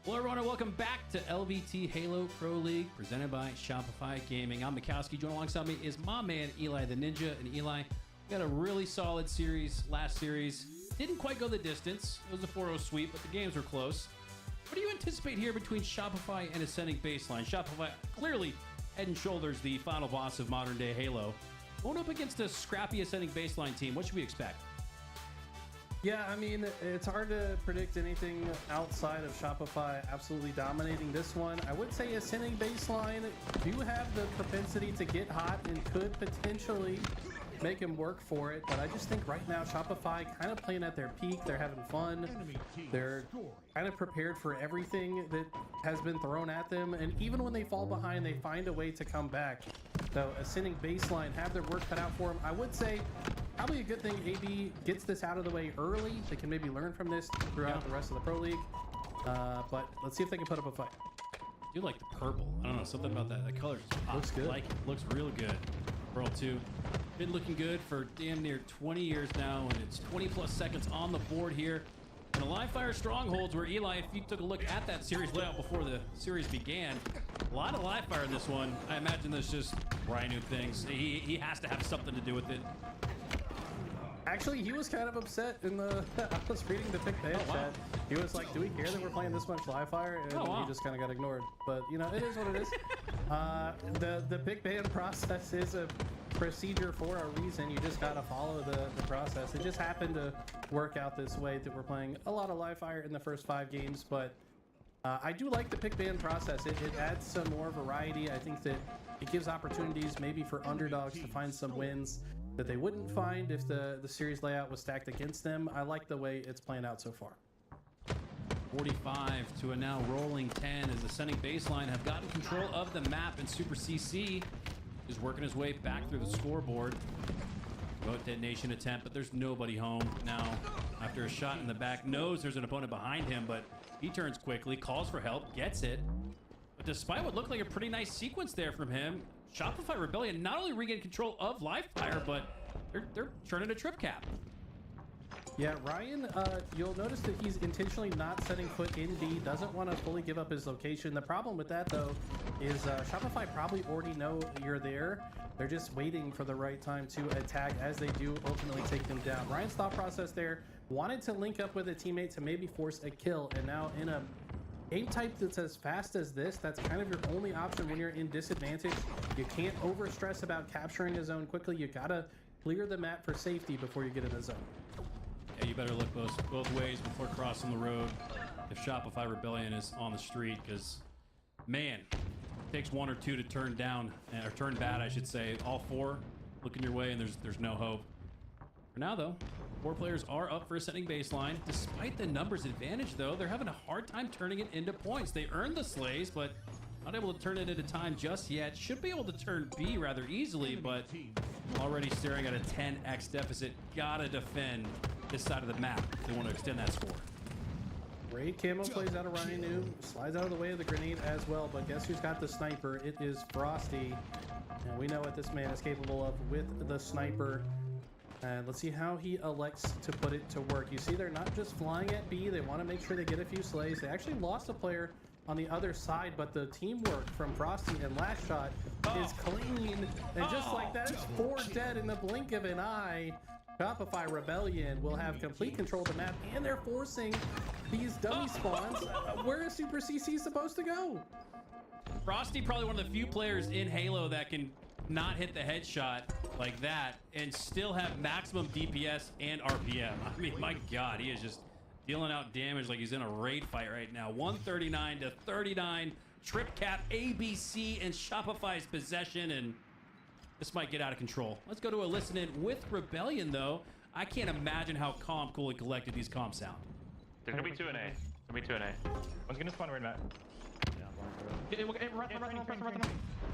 Hello, everyone, and welcome back to LVT Halo Pro League, presented by Shopify Gaming. I'm Mikowski. Joined alongside me is my man, Eli the Ninja. And Eli, we got a really solid series last series. Didn't quite go the distance. It was a 4-0 sweep, but the games were close. What do you anticipate here between Shopify and Ascending Baseline? Shopify clearly head and shoulders the final boss of modern-day Halo. Going up against a scrappy Ascending Baseline team, what should we expect? Yeah, I mean, it's hard to predict anything outside of Shopify absolutely dominating this one. I would say Ascending Baseline do have the propensity to get hot and could potentially make him work for it, but I just think right now Shopify kind of playing at their peak. They're having fun. They're kind of prepared for everything that has been thrown at them, and even when they fall behind, they find a way to come back. So Ascending Baseline have their work cut out for them. I would say probably a good thing AB gets this out of the way early. They can maybe learn from this throughout the rest of the Pro League, but let's see if they can put up a fight. I do like the purple. I don't know, something about that. The color Looks good. Like it. Looks real good. Pearl 2. Been looking good for damn near 20 years now, and it's 20 plus seconds on the board here. And the live fire strongholds where Eli, if you took a look at that series layout before the series began, a lot of live fire in this one. I imagine there's just brand new things. He has to have something to do with it. Actually, he was kind of upset in the. I was reading the pick band chat. He was like, "Do we care that we're playing this much live fire?" And he just kind of got ignored. But you know, it is what it is. The pick band process is a procedure for a reason. You just gotta follow the process. It just happened to work out this way that we're playing a lot of live fire in the first 5 games, but I do like the pick ban process. It adds some more variety. I think that it gives opportunities maybe for underdogs to find some wins that they wouldn't find if the series layout was stacked against them. I like the way it's playing out so far. 45 to a now rolling 10 as Ascending Baseline have gotten control of the map, and Super CC is working his way back through the scoreboard. Remote detonation attempt, but there's nobody home now. After a shot in the back, knows there's an opponent behind him, but he turns quickly, calls for help, gets it. But despite what looked like a pretty nice sequence there from him, Shopify Rebellion not only regained control of live fire, but they're turning a trip cap. Yeah, Ryan, you'll notice that he's intentionally not setting foot in B, doesn't want to fully give up his location. The problem with that, though, is Shopify probably already know you're there. They're just waiting for the right time to attack as they do ultimately take them down. Ryan's thought process there, wanted to link up with a teammate to maybe force a kill, and now in a game type that's as fast as this, that's kind of your only option when you're in disadvantage. You can't overstress about capturing a zone quickly. You gotta clear the map for safety before you get in the zone. Yeah, you better look both ways before crossing the road if Shopify Rebellion is on the street, because, man, it takes 1 or 2 to turn down, or turn bad, I should say. All 4 looking your way, and there's no hope. For now, though, 4 players are up for Ascending Baseline. Despite the numbers advantage, though, they're having a hard time turning it into points. They earned the slays, but not able to turn it into time just yet. Should be able to turn B rather easily, but already staring at a 10x deficit. Gotta defend this side of the map if they want to extend that score. Great camo plays out of Ryan New, slides out of the way of the grenade as well, but guess who's got the sniper? It is Frosty, and we know what this man is capable of with the sniper. And let's see how he elects to put it to work. You see, they're not just flying at B. They want to make sure they get a few slays. They actually lost a player on the other side, but the teamwork from Frosty and Last Shot is clean. And just like that, it's 4 dead in the blink of an eye. Shopify Rebellion will have complete control of the map, and they're forcing these dummy spawns. Where is Super CC supposed to go? Frosty, probably one of the few players in Halo that can not hit the headshot like that and still have maximum DPS and RPM. I mean, my God, he is just dealing out damage like he's in a raid fight right now. 139 to 39, trip cap, ABC, and Shopify's possession, and this might get out of control. Let's go to a listen in with Rebellion, though. I can't imagine how calm, cool, and collected these comms sound. There's gonna be 2 in A. Gonna be 2 in A. One's gonna spawn right, Matt.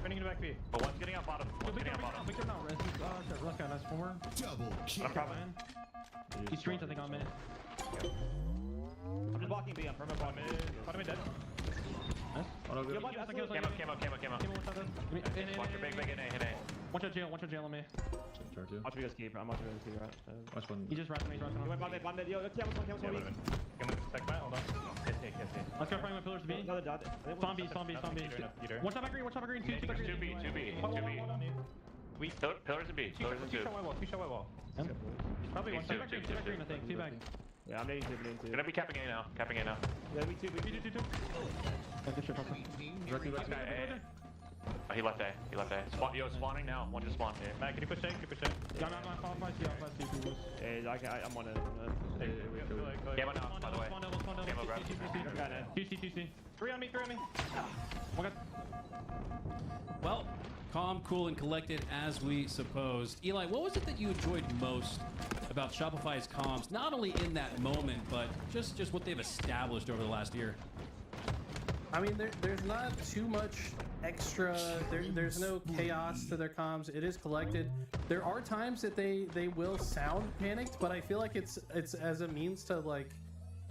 Running into back B. But one's getting out bottom. One's getting out bottom. Double kill. I'm probably in. He screens, I think, on mid. I'm just blocking B. I'm perma blocking mid. Bottom mid dead. Camo. Watch your big in A. Hit A. Watch your jail on me. Watch me guys keep. I'm watching you guys keep. Watch one. He just runs me. He went bottom mid. Yo, camo's one. Can we stack Matt? Hold on. Yes. Let's go frame with pillars to B. Another dot. Spawn B. One shot back green, two back green. 2B. Pillars and B. Pillars and 2. Two shot white wall. Probably one shot back green, I think. Two back. Yeah, I'm nading two. Gonna be capping A now. Yeah, me too. Oh, he left A. Yo, spawning now. One just spawned. Matt, can you push A? Yeah, I'm follow flash. Hey, I'm on it. Gamma now, by the way. Gamma grab. 2C. Three on me. One got. Well, calm, cool, and collected as we supposed. Eli, what was it that you enjoyed most about Shopify's comms, not only in that moment, but just what they've established over the last year? I mean, there's not too much extra. There's no chaos to their comms. It is collected. There are times that they will sound panicked, but I feel like it's as a means to like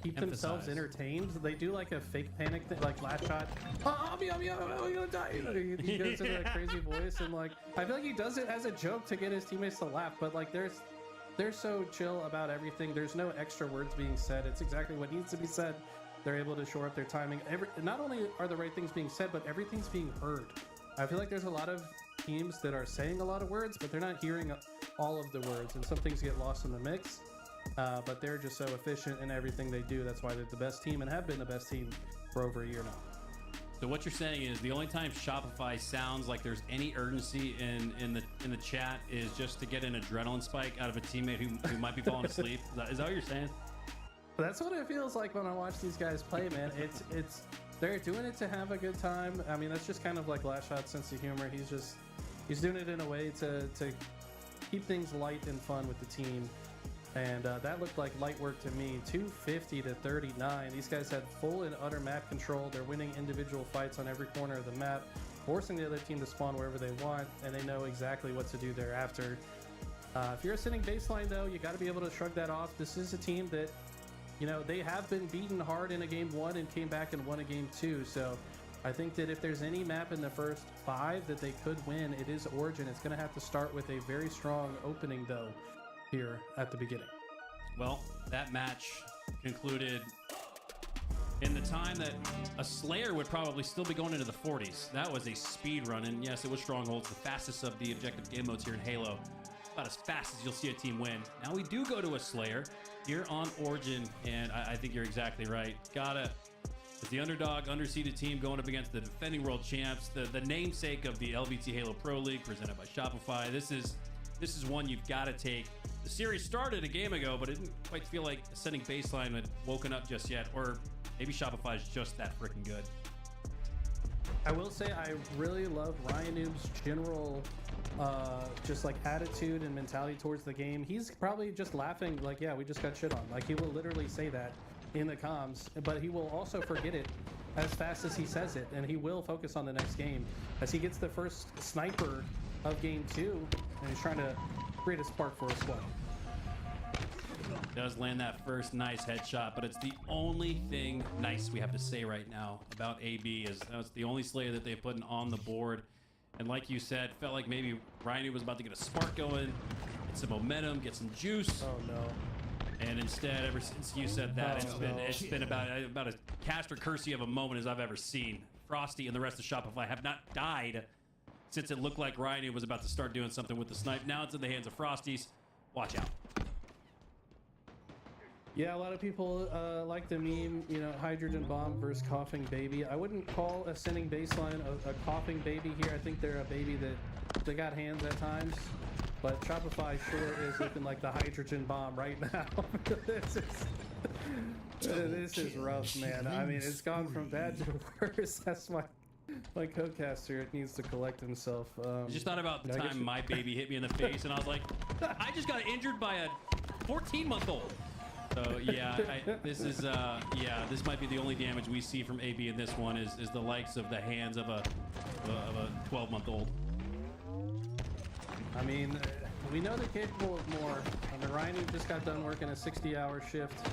keep themselves entertained. They do like a fake panic thing, like last shot. I'm gonna die. You know, he goes into that crazy voice, and like I feel like he does it as a joke to get his teammates to laugh. But like they're so chill about everything. There's no extra words being said. It's exactly what needs to be said. They're able to shore up their timing. Not only are the right things being said, but everything's being heard. I feel like there's a lot of teams that are saying a lot of words, but they're not hearing all of the words, and some things get lost in the mix. But they're just so efficient in everything they do. That's why they're the best team and have been the best team for over a year now. So what you're saying is the only time Shopify sounds like there's any urgency in the chat is just to get an adrenaline spike out of a teammate who might be falling asleep. Is that what you're saying? That's what it feels like when I watch these guys play, man. It's they're doing it to have a good time. I mean, that's just kind of like Last Shot's sense of humor. He's doing it in a way to keep things light and fun with the team. And that looked like light work to me. 250 to 39. These guys had full and utter map control. They're winning individual fights on every corner of the map, forcing the other team to spawn wherever they want, and they know exactly what to do thereafter. If you're a sitting baseline, though, you got to be able to shrug that off. This is a team that, you know, they have been beaten hard in a game 1 and came back and won a game 2. So I think that if there's any map in the first 5 that they could win, it is Origin. It's going to have to start with a very strong opening, though, here at the beginning. Well, that match concluded in the time that a Slayer would probably still be going into the 40s. That was a speed run, and yes, it was Strongholds, the fastest of the objective game modes here in Halo. About as fast as you'll see a team win. Now we do go to a Slayer here on Origin, and I think you're exactly right. It's the underdog, underseeded team going up against the defending world champs, the namesake of the LVT Halo Pro League presented by Shopify. This is one you've got to take. The series started a game ago, but it didn't quite feel like setting baseline had woken up just yet, or maybe Shopify is just that freaking good. I will say I really love Ryan Noob's general just like attitude and mentality towards the game. He's probably just laughing like, yeah, we just got shit on. Like, he will literally say that in the comms, but he will also forget it as fast as he says it, and he will focus on the next game as he gets the first sniper of game 2, and he's trying to create a spark for his squad. Does land that first nice headshot, but it's the only thing nice we have to say right now about AB is that's the only Slayer that they've put on the board. And like you said, felt like maybe Ryan was about to get a spark going, get some momentum, get some juice. Oh no. And instead, ever since you said that, it's been about as Caster Kersey of a moment as I've ever seen. Frosty and the rest of Shopify have not died since it looked like Ryan was about to start doing something with the snipe. Now it's in the hands of Frosties. Watch out. Yeah, a lot of people like the meme, you know, hydrogen bomb versus coughing baby. I wouldn't call a sending baseline a coughing baby here. I think they're a baby that they got hands at times, but Shopify sure is looking like the hydrogen bomb right now. This is rough, man. I mean, it's gone from bad to worse. That's my co-caster needs to collect himself. I just thought about the time my baby hit me in the face, and I was like, I just got injured by a 14-month-old. So yeah, this might be the only damage we see from AB in this one is the likes of the hands of a 12-month-old. I mean, we know they're capable of more. I mean, Ryan just got done working a 60-hour shift.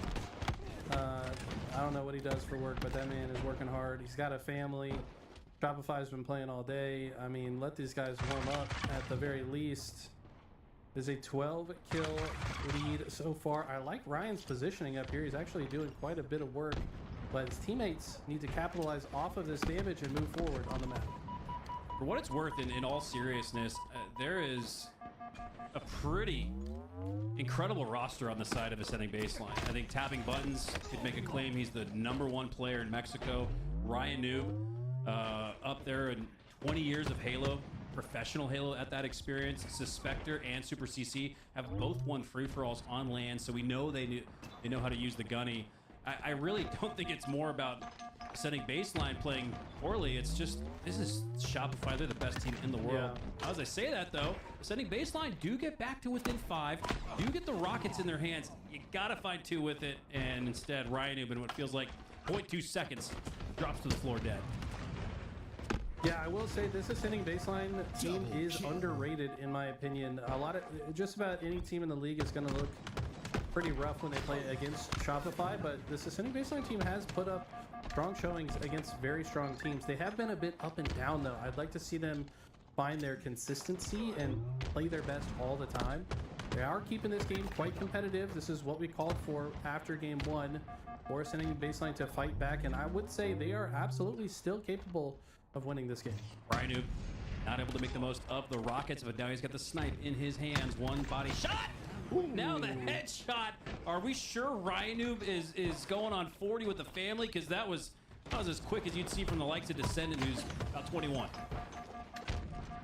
I don't know what he does for work, but that man is working hard. He's got a family. Shopify's been playing all day. I mean, let these guys warm up at the very least. There's a 12-kill lead so far. I like Ryan's positioning up here. He's actually doing quite a bit of work but his teammates need to capitalize off of this damage and move forward on the map. For what it's worth, in all seriousness, there is a pretty incredible roster on the side of Ascending Baseline. I think Tapping Buttons could make a claim he's the #1 player in Mexico. Ryan Noob, up there in 20 years of Halo, professional Halo at that experience. Suspector and Super CC have both won free-for-alls on land, so we know they know how to use the gunny. I really don't think it's more about Ascending Baseline playing poorly. It's just, this is Shopify. They're the best team in the world. As I say that, though, Ascending Baseline do get back to within 5, do get the rockets in their hands. You gotta find 2 with it, and instead, Ryan Noob, in what feels like 0.2 seconds, drops to the floor dead. Yeah, I will say this Ascending Baseline team is underrated, in my opinion. Just about any team in the league is going to look pretty rough when they play against Shopify, but this Ascending Baseline team has put up strong showings against very strong teams. They have been a bit up and down, though. I'd like to see them find their consistency and play their best all the time. They are keeping this game quite competitive. This is what we called for after game 1, for Ascending Baseline to fight back, and I would say they are absolutely still capable of winning this game. Ryan Noob not able to make the most of the rockets, but now he's got the snipe in his hands. One body shot. Ooh. Now the headshot. Are we sure Ryan Noob is going on 40 with the family? Because that was as quick as you'd see from the likes of Descendant, who's about 21.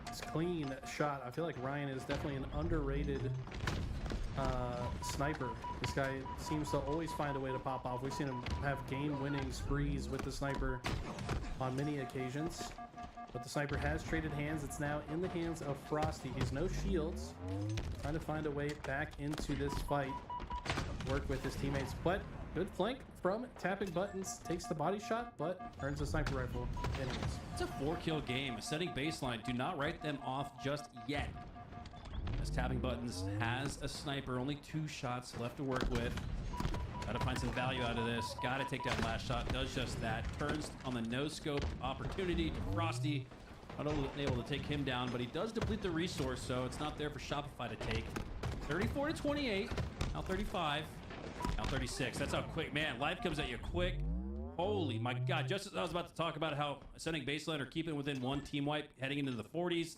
It's clean shot. I feel like Ryan is definitely an underrated sniper. This guy seems to always find a way to pop off. We've seen him have game-winning sprees with the sniper on many occasions, but the sniper has traded hands. It's now in the hands of Frosty. He's no shields, trying to find a way back into this fight, work with his teammates, but good flank from Tapping Buttons. Takes the body shot, but earns a sniper rifle anyways. It's a 4-kill game. Ascending Baseline, do not write them off just yet, as Tapping Buttons has a sniper. Only 2 shots left to work with. Gotta find some value out of this. Gotta take that last shot. Does just that. Turns on the no-scope opportunity to Frosty. Not only able to take him down, but he does deplete the resource, so it's not there for Shopify to take. 34-28. Now 35. Now 36. That's how quick. Man, life comes at you quick. Holy my God. Just as I was about to talk about how Ascending Baseline are keeping within 1 team wipe, heading into the 40s,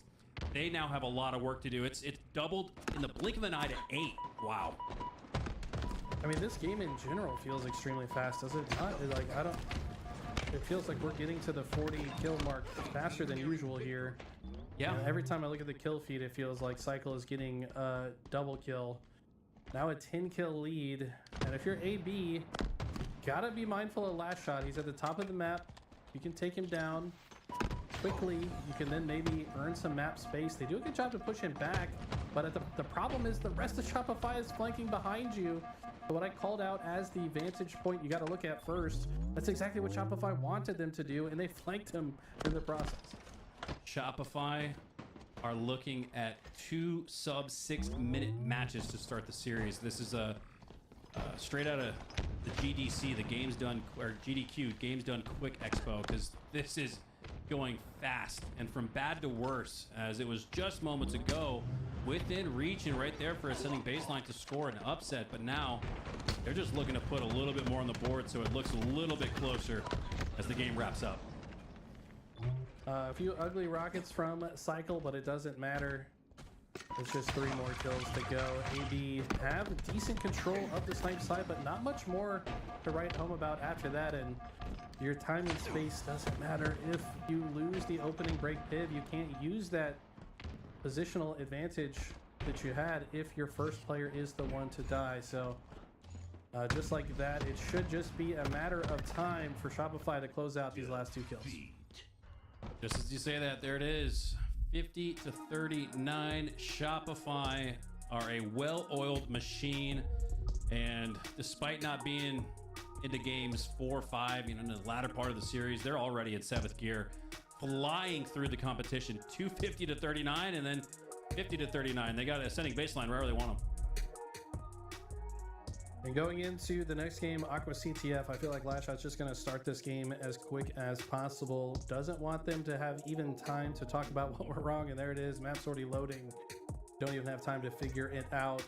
they now have a lot of work to do. It's doubled in the blink of an eye to 8. Wow. I mean, this game in general feels extremely fast, does it not? It feels like we're getting to the 40 kill mark faster than usual here. Yeah. Every time I look at the kill feed, it feels like Cycle is getting a double kill. Now a 10 kill lead. And if you're AB, gotta be mindful of last shot. He's at the top of the map. You can take him down quickly. You can then maybe earn some map space. They do a good job to push him back, but the problem is the rest of Shopify is flanking behind you. So what I called out as the vantage point you got to look at first, that's exactly what Shopify wanted them to do, and they flanked him in the process. Shopify are looking at 2 sub-6-minute matches to start the series. This is a straight out of the GDC, the Games Done, or GDQ, Games Done Quick Expo, because this is going fast and from bad to worse, as it was just moments ago within reach and right there for Ascending Baseline to score an upset, but now they're just looking to put a little bit more on the board, so it looks a little bit closer as the game wraps up. A few ugly rockets from Cycle, but it doesn't matter. It's just 3 more kills to go. AB have decent control of the snipe side, but not much more to write home about after that, and your time and space doesn't matter. If you lose the opening break piv, you can't use that positional advantage that you had if your first player is the one to die. So just like that, it should just be a matter of time for Shopify to close out these last 2 kills. Just as you say that, there it is. 50-39. Shopify are a well-oiled machine, and despite not being into games 4 or 5, in the latter part of the series, they're already in 7th gear, flying through the competition. 250-39, and then 50-39. They got Ascending Baseline wherever they want them. And going into the next game, Aqua CTF, I feel like Lashot's just going to start this game as quick as possible. Doesn't want them to have even time to talk about what went wrong, and there it is. Map's already loading. Don't even have time to figure it out.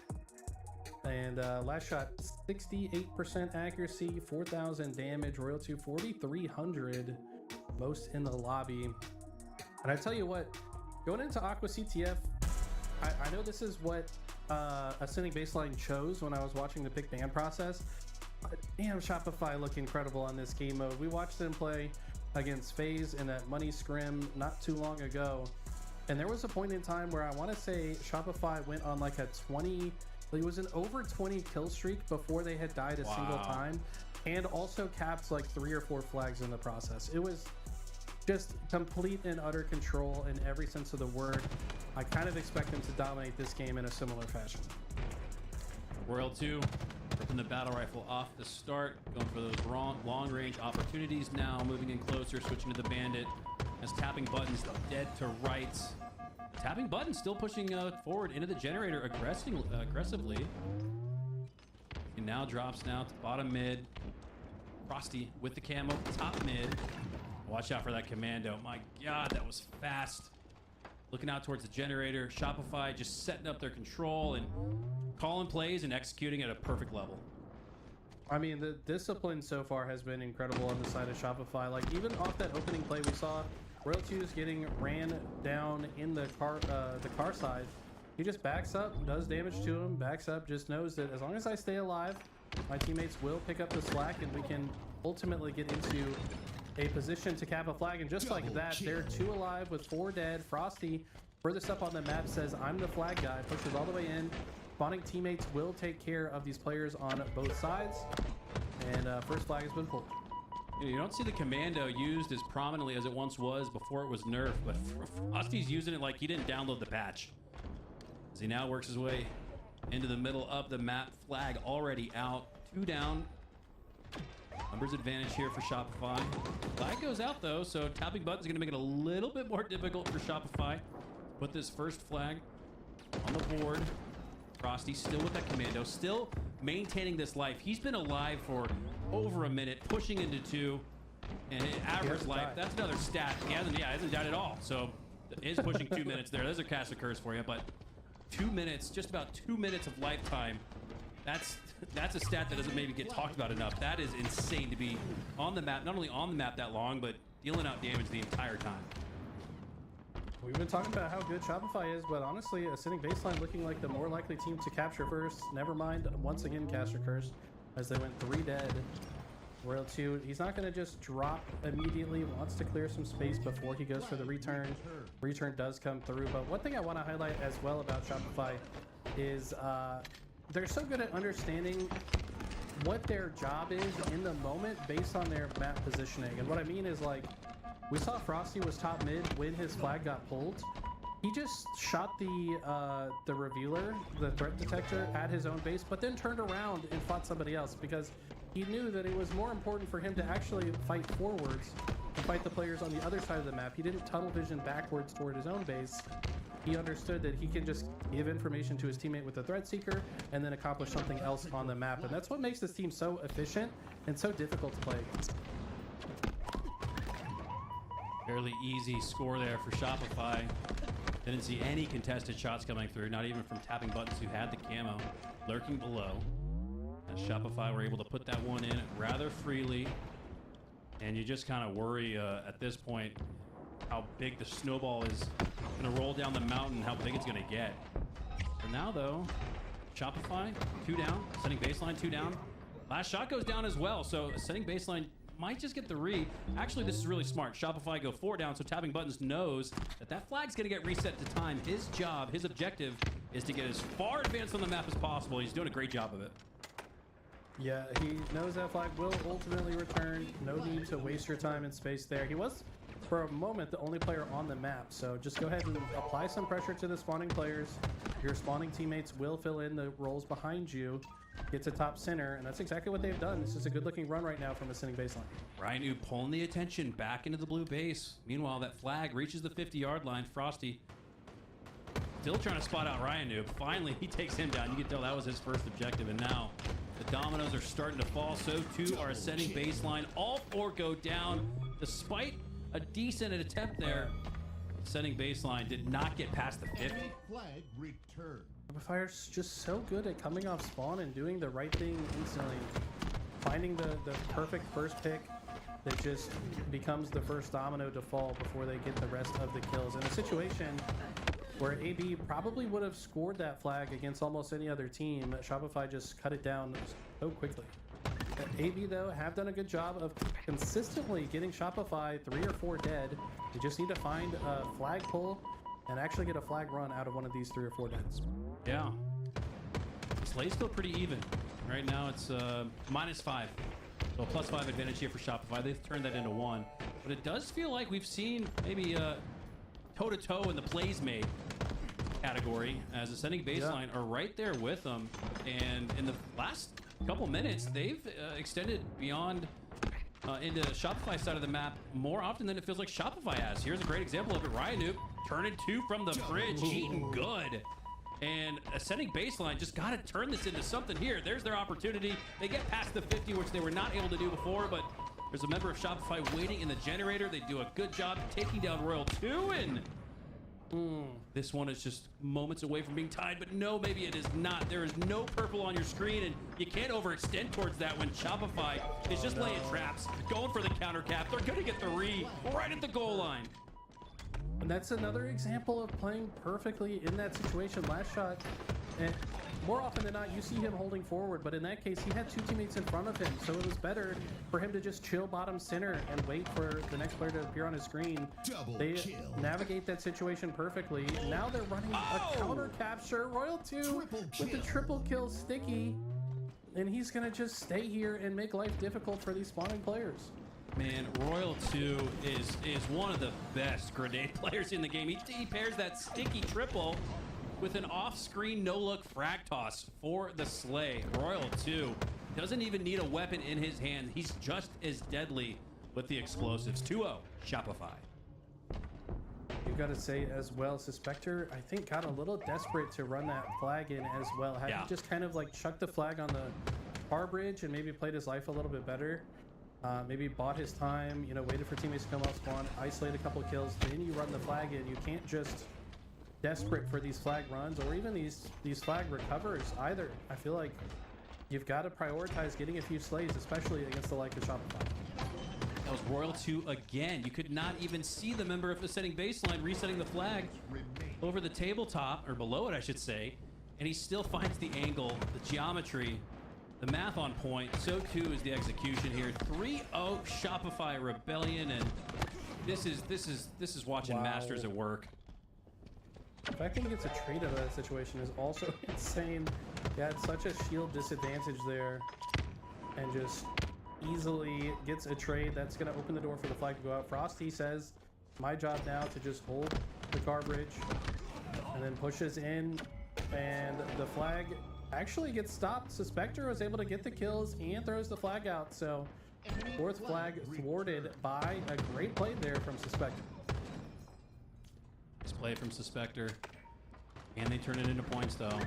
And last shot, 68% accuracy, 4,000 damage, Royal 2, 4,300, most in the lobby. And I tell you what, going into Aqua CTF, I know this is what Ascending Baseline chose when I was watching the pick ban process. But damn, Shopify look incredible on this game mode. We watched them play against FaZe in that money scrim not too long ago. And there was a point in time where I want to say Shopify went on like a 20, it was an over 20 kill streak before they had died a single time, and also capped like 3 or 4 flags in the process. It was just complete and utter control in every sense of the word. I kind of expect them to dominate this game in a similar fashion. Royal 2 ripping the battle rifle off the start, going for those long range opportunities now, moving in closer, switching to the bandit as tapping buttons dead to rights. Tapping button still pushing forward into the generator aggressively. He now drops now to bottom mid. Frosty with the camo, top mid. Watch out for that commando. My God, that was fast. Looking out towards the generator. Shopify just setting up their control and calling plays and executing at a perfect level. I mean, the discipline so far has been incredible on the side of Shopify. Like, even off that opening play we saw, Royal 2 is getting ran down in the car side. He just backs up, does damage to him, backs up, just knows that as long as I stay alive, my teammates will pick up the slack and we can ultimately get into a position to cap a flag. And just like that, they're 2 alive with 4 dead. Frosty, furthest up on the map, says, I'm the flag guy, pushes all the way in. Spawning teammates will take care of these players on both sides. And first flag has been pulled. You don't see the commando used as prominently as it once was before it was nerfed, but Frosty's using it like he didn't download the patch. As he now works his way into the middle of the map, flag already out, 2 down. Numbers advantage here for Shopify. Flag goes out though, so tapping button's gonna make it a little bit more difficult for Shopify. Put this first flag on the board. Frosty still with that commando, still maintaining this life. He's been alive for over a minute, pushing into 2, and average life. That's another stat. He hasn't died at all. So it is pushing 2 minutes there. There's a cast of curse for you, but 2 minutes, just about 2 minutes of lifetime. That's a stat that doesn't maybe get talked about enough. That is insane to be on the map, not only on the map that long, but dealing out damage the entire time. We've been talking about how good Shopify is, but honestly, Ascending Baseline looking like the more likely team to capture first. Never mind, once again, Caster Curse, as they went 3 dead. Royal 2, he's not going to just drop immediately, wants to clear some space before he goes for the return. Return does come through, but one thing I want to highlight as well about Shopify is they're so good at understanding what their job is in the moment based on their map positioning. And what I mean is, like, we saw Frosty was top mid when his flag got pulled. He just shot the revealer, the threat detector, at his own base, but then turned around and fought somebody else because he knew that it was more important for him to actually fight forwards and fight the players on the other side of the map. He didn't tunnel vision backwards toward his own base. He understood that he can just give information to his teammate with the threat seeker and then accomplish something else on the map. And that's what makes this team so efficient and so difficult to play against. Fairly easy score there for Shopify. Didn't see any contested shots coming through, not even from tapping buttons who had the camo lurking below. And Shopify were able to put that one in rather freely. And you just kind of worry at this point how big the snowball is going to roll down the mountain, how big it's going to get. For now, though, Shopify, 2 down. Ascending Baseline, 2 down. Last shot goes down as well, so Ascending Baseline might just get the re. Actually, this is really smart. Shopify go 4 down, so tapping buttons knows that that flag's going to get reset to time. His job, his objective is to get as far advanced on the map as possible. He's doing a great job of it. Yeah, he knows that flag will ultimately return. No need to waste your time and space there. He was, for a moment, the only player on the map, so just go ahead and apply some pressure to the spawning players. Your spawning teammates will fill in the roles behind you. Get to top center, and that's exactly what they've done. This is a good-looking run right now from Ascending Baseline. Ryan pulling the attention back into the blue base. Meanwhile, that flag reaches the 50-yard line. Frosty still trying to spot out Ryan Noob. Finally, he takes him down. You can tell that was his first objective, and now the dominoes are starting to fall. So too are Ascending Baseline. All 4 go down, despite a decent attempt there. Ascending Baseline did not get past the 50. Shopify's just so good at coming off spawn and doing the right thing instantly. Finding the perfect first pick that just becomes the first domino to fall before they get the rest of the kills. In a situation where AB probably would have scored that flag against almost any other team, Shopify just cut it down so quickly. AB, though, have done a good job of consistently getting Shopify 3 or 4 dead. They just need to find a flag pull and actually get a flag run out of one of these 3 or 4 deads. Yeah. Slay's still pretty even. Right now it's -5. So +5 advantage here for Shopify. They've turned that into 1. But it does feel like we've seen maybe toe-to-toe in the plays made category as Ascending Baseline are right there with them. And in the last couple minutes, they've extended beyond into Shopify's side of the map more often than it feels like Shopify has. Here's a great example of it. Ryan turning 2 from the bridge, eating good. And Ascending Baseline just got to turn this into something here. There's their opportunity. They get past the 50, which they were not able to do before, but there's a member of Shopify waiting in the generator. They do a good job taking down Royal 2, and this one is just moments away from being tied, but no, maybe it is not. There is no purple on your screen, and you can't overextend towards that when Shopify is just laying traps, going for the counter cap. They're going to get the re right at the goal line. And that's another example of playing perfectly in that situation. Last shot, and more often than not, you see him holding forward, but in that case, he had 2 teammates in front of him, so it was better for him to just chill bottom center and wait for the next player to appear on his screen. They navigate that situation perfectly. Now they're running a counter capture. Royal 2 with the triple kill Sticky, and he's gonna just stay here and make life difficult for these spawning players. Man, Royal 2 is one of the best grenade players in the game. He pairs that sticky triple with an off-screen no-look frag toss for the Slay. Royal 2 doesn't even need a weapon in his hand. He's just as deadly with the explosives. 2-0, Shopify. You got to say as well, Suspector, I think, got a little desperate to run that flag in as well. Had he just kind of like chucked the flag on the bar bridge and maybe played his life a little bit better. Maybe bought his time, you know, waited for teammates to come off spawn, isolate a couple of kills, then you run the flag in. You can't just desperate for these flag runs or even these flag recovers either. I feel like you've got to prioritize getting a few slays, especially against the like of Shopify. That was Royal 2 again. You could not even see the member of Ascending Baseline resetting the flag over the tabletop, or below it, I should say, and he still finds the angle, the geometry, the math on point. So too is the execution here. 3-0 Shopify Rebellion, and this is watching Masters at work. The fact that he gets a trade out of that situation is also insane. He had such a shield disadvantage there, and just easily gets a trade that's going to open the door for the flag to go out. Frosty says, my job now to just hold the car bridge, and then pushes in, and the flag actually gets stopped. Suspector was able to get the kills and throws the flag out. So 4th flag thwarted by a great play there from Suspector. Nice play from Suspector. And they turn it into points though.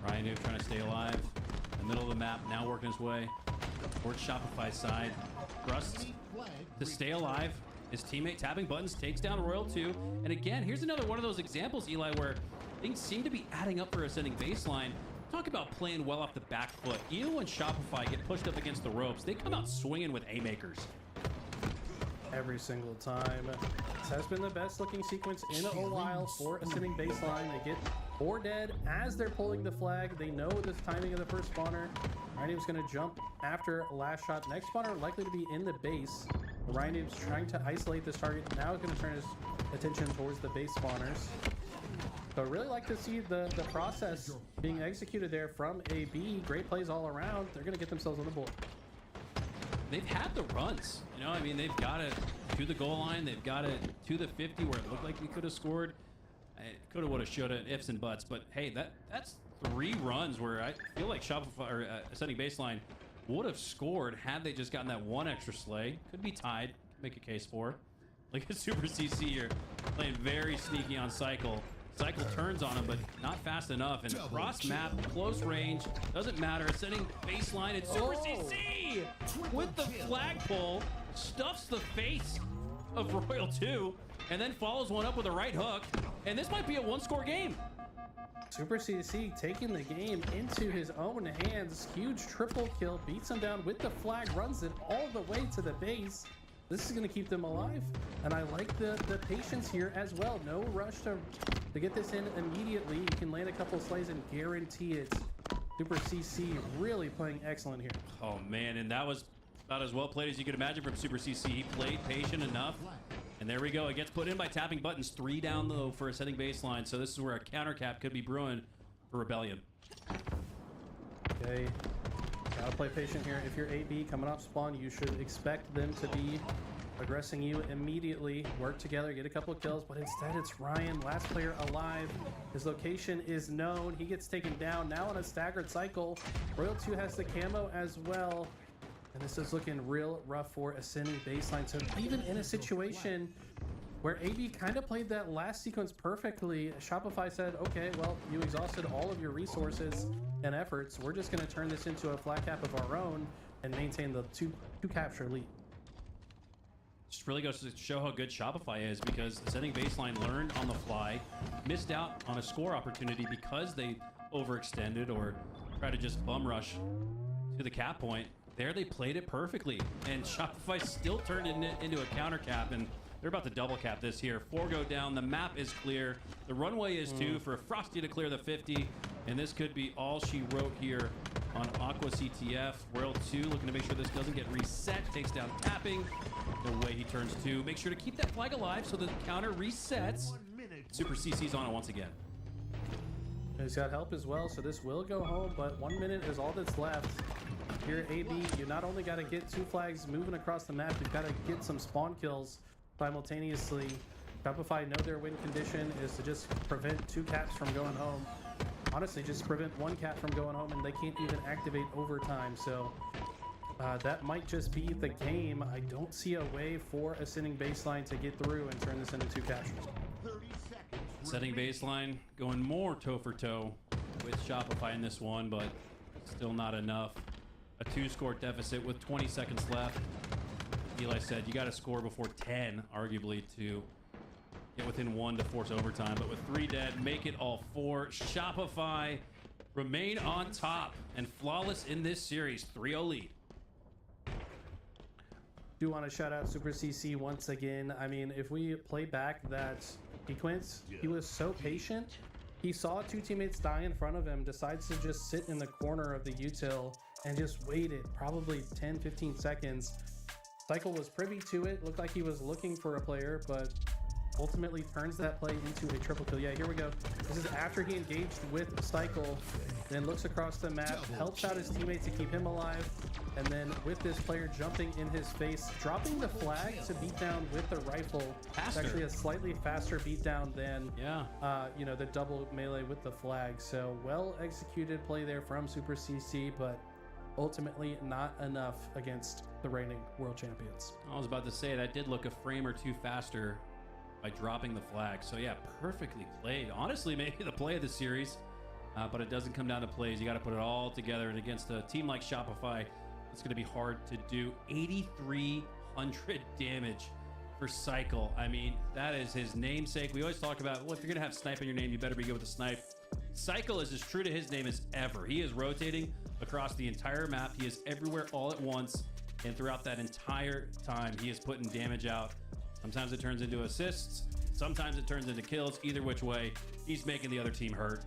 Ryan trying to stay alive. In the middle of the map, now working his way towards Shopify's side. Rust to stay alive. His teammate tapping buttons, takes down Royal 2. And again, here's another one of those examples, Eli, where things seem to be adding up for Ascending Baseline. Talk about playing well off the back foot. Even when Shopify get pushed up against the ropes, they come out swinging with haymakers. Every single time. This has been the best looking sequence in a while for Ascending Baseline. They get 4 dead as they're pulling the flag. They know the timing of the first spawner. Ryan going to jump after last shot. Next spawner likely to be in the base. Ryan trying to isolate this target. Now he's going to turn his attention towards the base spawners. So I really like to see the process being executed there from AB. Great plays all around. They're going to get themselves on the board. They've had the runs. You know, I mean, they've got it to the goal line. They've got it to the 50 where it looked like we could have scored. Coulda, woulda, shoulda, ifs and buts. But hey, that's 3 runs where I feel like Shopify or Ascending Baseline would have scored had they just gotten that 1 extra slay. Could be tied. Make a case for. Look at Super CC here, playing very sneaky on Cycle. Cycle turns on him, but not fast enough. And cross map, close range, doesn't matter. Ascending Baseline and Super CC with the flagpole stuffs the face of Royal 2 and then follows one up with a right hook. And this might be a 1-score game. Super CC taking the game into his own hands. Huge triple kill, beats him down with the flag, runs it all the way to the base. This is going to keep them alive. And I like the patience here as well. No rush to get this in immediately. You can land a couple slays and guarantee it. Super CC really playing excellent here. Oh man, and that was about as well played as you could imagine from Super CC. He played patient enough. And there we go. It gets put in by tapping buttons. 3 down low for ascending baseline. So this is where a counter cap could be brewing for Rebellion. Okay. Gotta play patient here. If you're AB coming off spawn, you should expect them to be aggressing you immediately. Work together, get a couple of kills, but instead it's Ryan, last player alive. His location is known. He gets taken down now on a staggered cycle. Royal 2 has the camo as well. And this is looking real rough for ascending baseline. So even in a situation where AB kind of played that last sequence perfectly, Shopify said, okay, well, you exhausted all of your resources and efforts. We're just going to turn this into a flat cap of our own and maintain the two capture lead. Just really goes to show how good Shopify is, because ascending baseline learned on the fly, missed out on a score opportunity because they overextended or tried to just bum rush to the cap point. There they played it perfectly, and Shopify still turned it into a counter cap, and they're about to double cap this here. 4 go down, the map is clear, the runway is 2 for Frosty to clear the 50, and this could be all she wrote here on Aqua CTF. Royal 2 looking to make sure this doesn't get reset, takes down tapping, the way he turns 2. Make sure to keep that flag alive so the counter resets. Super CC's on it once again. He's got help as well, so this will go home, but 1 minute is all that's left. Here, AB, you not only got to get 2 flags moving across the map, you've got to get some spawn kills simultaneously. Shopify know their win condition is to just prevent 2 caps from going home. Honestly, just prevent 1 cap from going home, and they can't even activate overtime. So that might just be the game. I don't see a way for ascending baseline to get through and turn this into 2 captures. Setting baseline, going more toe for toe with Shopify in this one, but still not enough. A 2-score deficit with 20 seconds left. Eli said you got to score before 10, arguably, to get within 1 to force overtime. But with 3 dead, make it all 4. Shopify remain on top and flawless in this series. 3-0 lead. Do want to shout out Super CC once again. I mean, if we play back that sequence, he was so patient. He saw 2 teammates die in front of him, decides to just sit in the corner of the util and just waited probably 10-15 seconds. Cycle was privy to it, looked like he was looking for a player, but ultimately turns that play into a triple kill. Yeah, here we go. This is after he engaged with Cycle, then looks across the map, helps out his teammate to keep him alive, and then with this player jumping in his face, dropping the flag to beat down with the rifle. It's actually a slightly faster beatdown than you know, the double melee with the flag. So well executed play there from Super CC, but ultimately not enough against the reigning world champions. I was about to say that did look a frame or 2 faster by dropping the flag. So yeah, perfectly played. Honestly, maybe the play of the series, but it doesn't come down to plays. You got to put it all together, and against a team like Shopify, it's going to be hard to do. 8,300 damage for Cycle. I mean, that is his namesake. We always talk about, well, if you're going to have snipe in your name, you better be good with the snipe. Cycle is as true to his name as ever. He is rotating across the entire map. He is everywhere all at once, and throughout that entire time, he is putting damage out. Sometimes it turns into assists, sometimes it turns into kills. Either which way, he's making the other team hurt.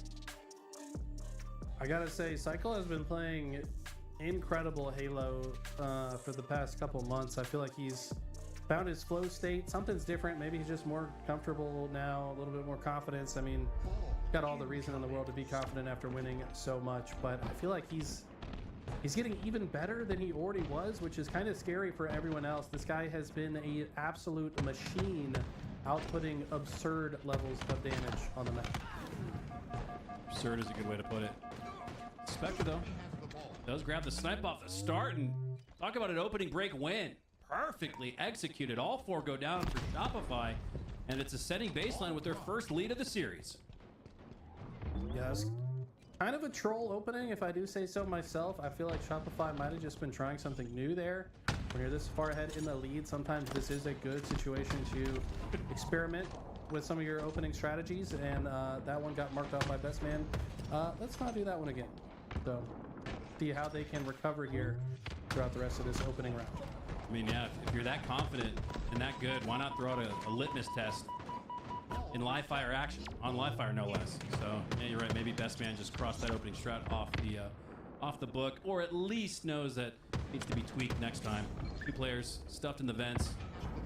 I gotta say, Cycle has been playing incredible Halo for the past couple months. I feel like he's found his flow state. Something's different. Maybe he's just more comfortable now, a little bit more confidence. I mean, got all the reason in the world to be confident after winning so much, but I feel like he's getting even better than he already was, which is kind of scary for everyone else. This guy has been an absolute machine, outputting absurd levels of damage on the map. Absurd is a good way to put it. Spectre, though, does grab the snipe off the start, and talk about an opening break win. Perfectly executed. All 4 go down for Shopify, and it's a setting baseline with their first lead of the series. Yes. Kind of a troll opening, if I do say so myself. I feel like Shopify might have just been trying something new there. When you're this far ahead in the lead, sometimes this is a good situation to experiment. with some of your opening strategies, and that one got marked off by best man. Let's not do that one again. So see how they can recover here throughout the rest of this opening round. I mean, yeah, if you're that confident and that good, why not throw out a litmus test in live fire action, on live fire no less. So yeah, you're right. Maybe best man just crossed that opening strat off the book, or at least knows that it needs to be tweaked next time. 2 players stuffed in the vents.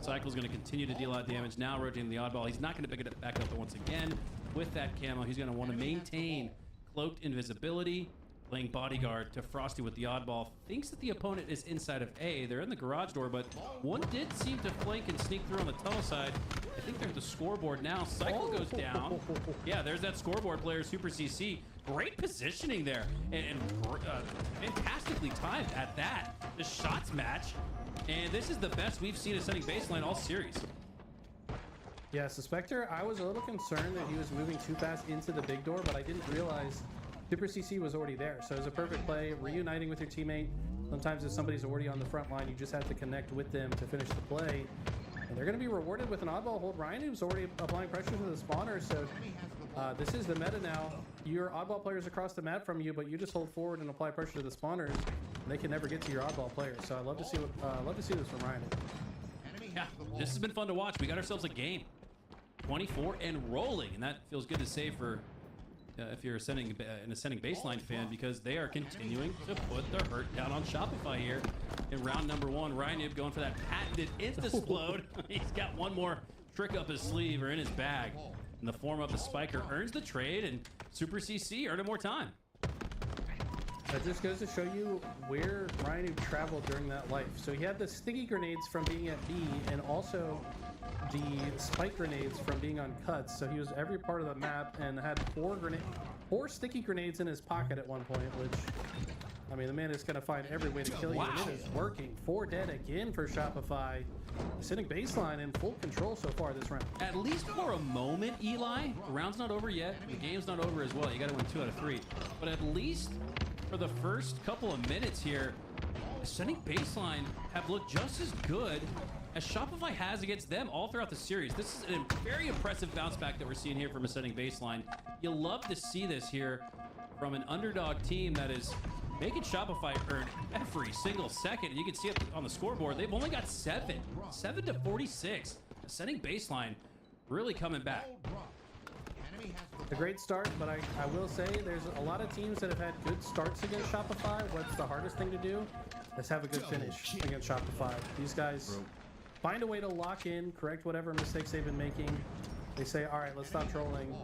Cycle's going to continue to deal out damage. Now rotating the oddball. He's not going to pick it back up, but once again with that camo, he's going to want to maintain cloaked invisibility. Playing bodyguard to Frosty with the oddball. Thinks that the opponent is inside of A. They're in the garage door, but one did seem to flank and sneak through on the tunnel side. I think they're at the scoreboard now. Cycle goes down. Yeah, there's that scoreboard player, Super CC. Great positioning there, and fantastically timed at that. The shots match, and this is the best we've seen ascending baseline all series. Yeah, Suspector, I was a little concerned that he was moving too fast into the big door, but I didn't realize Super CC was already there. So it was a perfect play, reuniting with your teammate. Sometimes if somebody's already on the front line, you just have to connect with them to finish the play. And they're going to be rewarded with an oddball hold. Ryan, who's already applying pressure to the spawner. So this is the meta now. Your oddball players across the map from you, but you just hold forward and apply pressure to the spawners. And they can never get to your oddball players. So I love to see this from Ryan. Yeah, this has been fun to watch. We got ourselves a game. 24 and rolling, and that feels good to say for if you're an ascending baseline fan, because they are continuing to put their hurt down on Shopify here in round number 1. Ryan going for that patented insta-splode. He's got one more trick up his sleeve or in his bag in the form of the spiker. Earns the trade, and Super CC earning more time. That just goes to show you where Ryan traveled during that life. So he had the sticky grenades from being at B, and also the spike grenades from being on cuts. So he was every part of the map and had 4 sticky grenades in his pocket at one point, which, I mean, the man is going to find every way to kill you. Wow. And it is working. 4 dead again for Shopify. Sitting baseline in full control so far this round. At least for a moment, Eli, the round's not over yet. The game's not over as well. You got to win 2 out of 3. But at least for the first couple of minutes here, ascending baseline have looked just as good as Shopify has against them all throughout the series. This is a very impressive bounce back that we're seeing here from ascending baseline. You love to see this here from an underdog team that is making Shopify earn every single second. And you can see it on the scoreboard. They've only got 7 to 46. Ascending baseline really coming back. A great start, but I will say there's a lot of teams that have had good starts against Shopify. What's the hardest thing to do? Is have a good finish against Shopify. These guys find a way to lock in, correct whatever mistakes they've been making. They say, all right, let's stop trolling.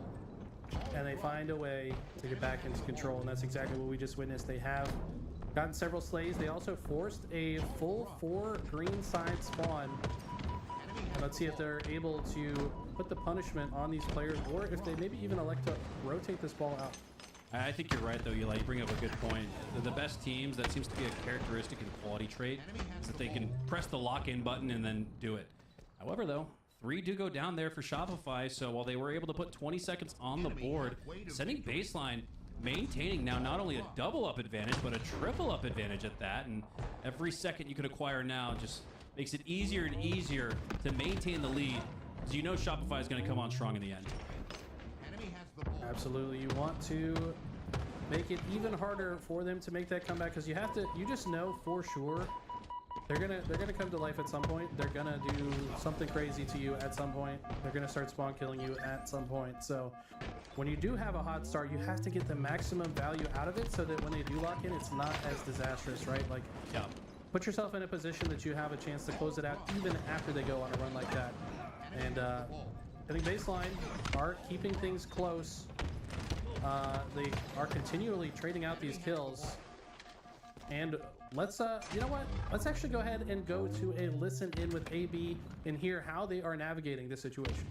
And they find a way to get back into control. And that's exactly what we just witnessed. They have gotten several slays. They also forced a full 4 green side spawn. And let's see if they're able to put the punishment on these players, or if they maybe even elect to rotate this ball out. I think you're right, though, Eli. You bring up a good point. The best teams, that seems to be a characteristic and quality trait, is that they can press the lock-in button and then do it. However, though, 3 do go down there for Shopify, so while they were able to put 20 seconds on the board, sending baseline, maintaining now not only a double-up advantage, but a triple-up advantage at that, and every second you can acquire now just makes it easier and easier to maintain the lead, because you know Shopify is going to come on strong in the end. Absolutely. You want to make it even harder for them to make that comeback, because you just know for sure they're gonna come to life at some point. They're gonna do something crazy to you at some point. They're gonna start spawn killing you at some point. So when you do have a hot start, you have to get the maximum value out of it, so that when they do lock in, it's not as disastrous, right? Like, Yeah. put yourself in a position that you have a chance to close it out even after they go on a run like that. And I think baseline are keeping things close. They are continually trading out these kills. And let's, you know what? Let's actually go ahead and go to a listen in with AB and hear how they are navigating this situation.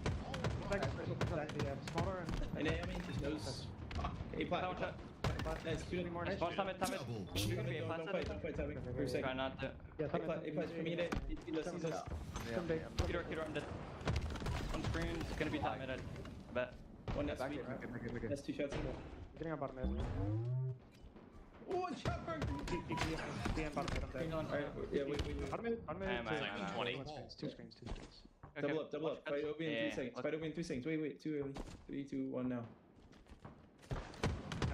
On screen, it's gonna be top mid, I bet. One that's me. That's 2 shots in there. Getting on bottom mid. Oh, shot burn! Hang on. Alright, yeah, wait. I'm 20. 2 screens. Double up. Fight over in 3 seconds. Fight over in 3 seconds. Wait, too early. 3, 2, 1 now.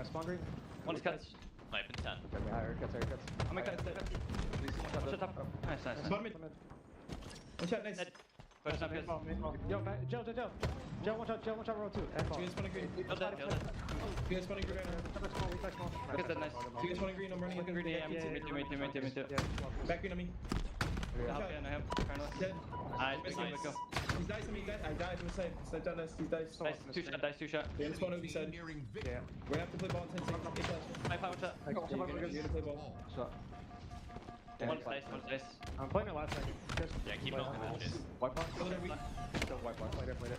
Spawn green. One's cuts. Snipe in 10. Okay, higher cuts. I'm gonna cut. Shut up. Nice. Spawn mid. One shot, nice. Push up, good. Yo, Joe, watch out, row 2. Two guys spawning green. Kill that. Two guys spawning green. Get that, nice. Two guys spawning green. I'm running. Green, yeah, me too. Back green on me. I have. Dead. Nice, Let's big go. go. He's dice on me. I died from the side. Snipe down us. He's dice. Nice, two shot. They're gonna spawn over side. Yeah. We're gonna have to play ball in 10 seconds. 8 flash. Snipe, watch out. You're gonna play ball. One slice. I'm playing it last second. Yeah, keep milking that shit. Wipe off. Kill it every. Still wipe off. Played it.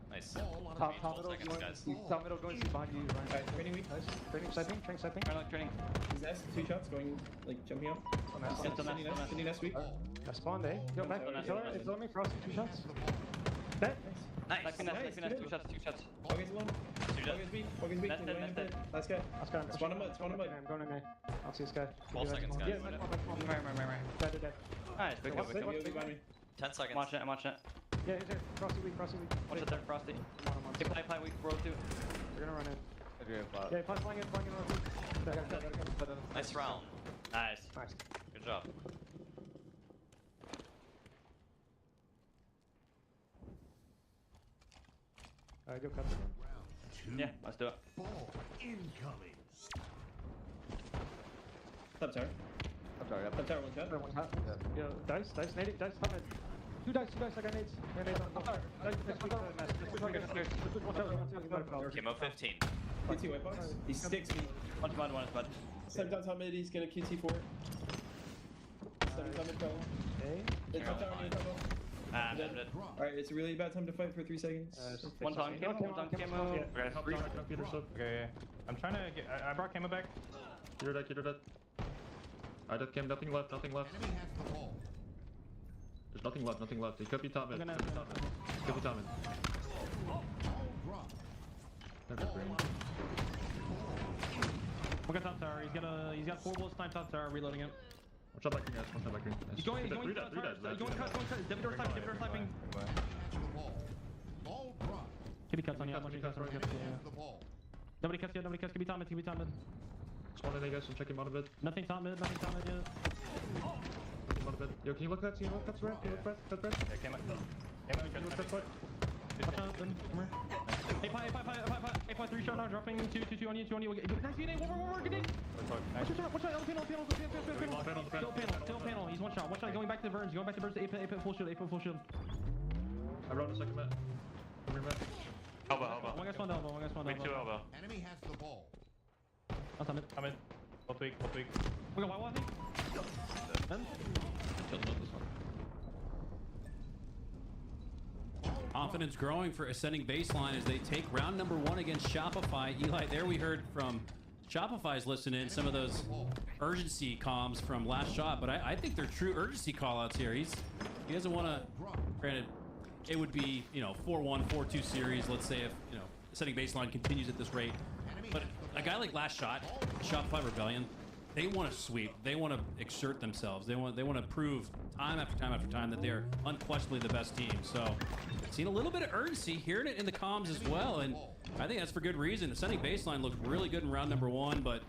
Nice. Top 12 middle, seconds, guys. top middle going behind you. Alright, training weak. Training, sniping. Training. He's S. 2 shots going, like, jumping up. Sending S weak. I spawned, eh? Go back. It's on me. Frosty, 2 shots. Dead. Nice. Nice. 2 shots. August alone. August weak. We're going in play. Last guy. Spawn him up. I'm going in there. I'll see this guy. 12 seconds, guys. Yeah, right. Dead. Nice, big go. You'll behind me. 10 seconds. I'm watching it. Yeah, he's there. Frosty weak. Watch it there, Frosty. Hey, play weak, row 2. We're gonna run in. Yeah, flying in row 2. Nice round. Nice. Good job. Alright, go cut. Yeah, let's do it. Top tower. Top tower, one shot. Yo, dice, nade, dice, top mid. 2 dice, I got nades. Nades on top. Camo 15. QT white box. He sticks me. One mud. Step down top mid, he's gonna QT4. Step down top mid, probably. Okay. Top tower, near combo. Dead. Alright, it's a really bad time to fight for 3 seconds. One time camo. Okay. I'm trying to get. I brought camo back. You're dead. I did cam, nothing left. There's nothing left. He could be top mid. Could be top mid. Look at top tower. He's got 4 bullets snipe top tower. Reloading him. Watch out back green, guys. Nice. He's going. Three dead. Going cut. Devin door sniping. Could be cuts on you. Nobody cuts yet. Could be top mid. Spawn in, guys. I'm checking bottom mid. Nothing top mid yet. Bottom mid. Yo, can you look at that? Brad? Cut, Brad? Yeah, came out. Watch out, then. Come here. Hey, 3 shot now. Dropping 2 on you. Nice, grenade. One more grenade. Watch out. Tail panel. He's 1 shot. Watch out. Going back to Burns. A full shield. I run a second mat. Come here, Matt. Elbow. One guy's spawned elbow. Wait, 2 elbow. Enemy has the ball. I'll come in. Both weak. We got Y1, I think. Confidence growing for Ascending Baseline as they take round number 1 against Shopify. Eli, there we heard from Shopify's listening some of those urgency comms from last shot, but I think they're true urgency callouts here. He doesn't want to. Granted, it would be 4-1, 4-2 series. Let's say if Ascending Baseline continues at this rate, but a guy like last shot, Shopify Rebellion, they want to sweep. They want to exert themselves. They want to prove time after time that they are unquestionably the best team. So, seen a little bit of urgency, hearing it in the comms as well, and I think that's for good reason. Ascending Baseline looked really good in round number 1, but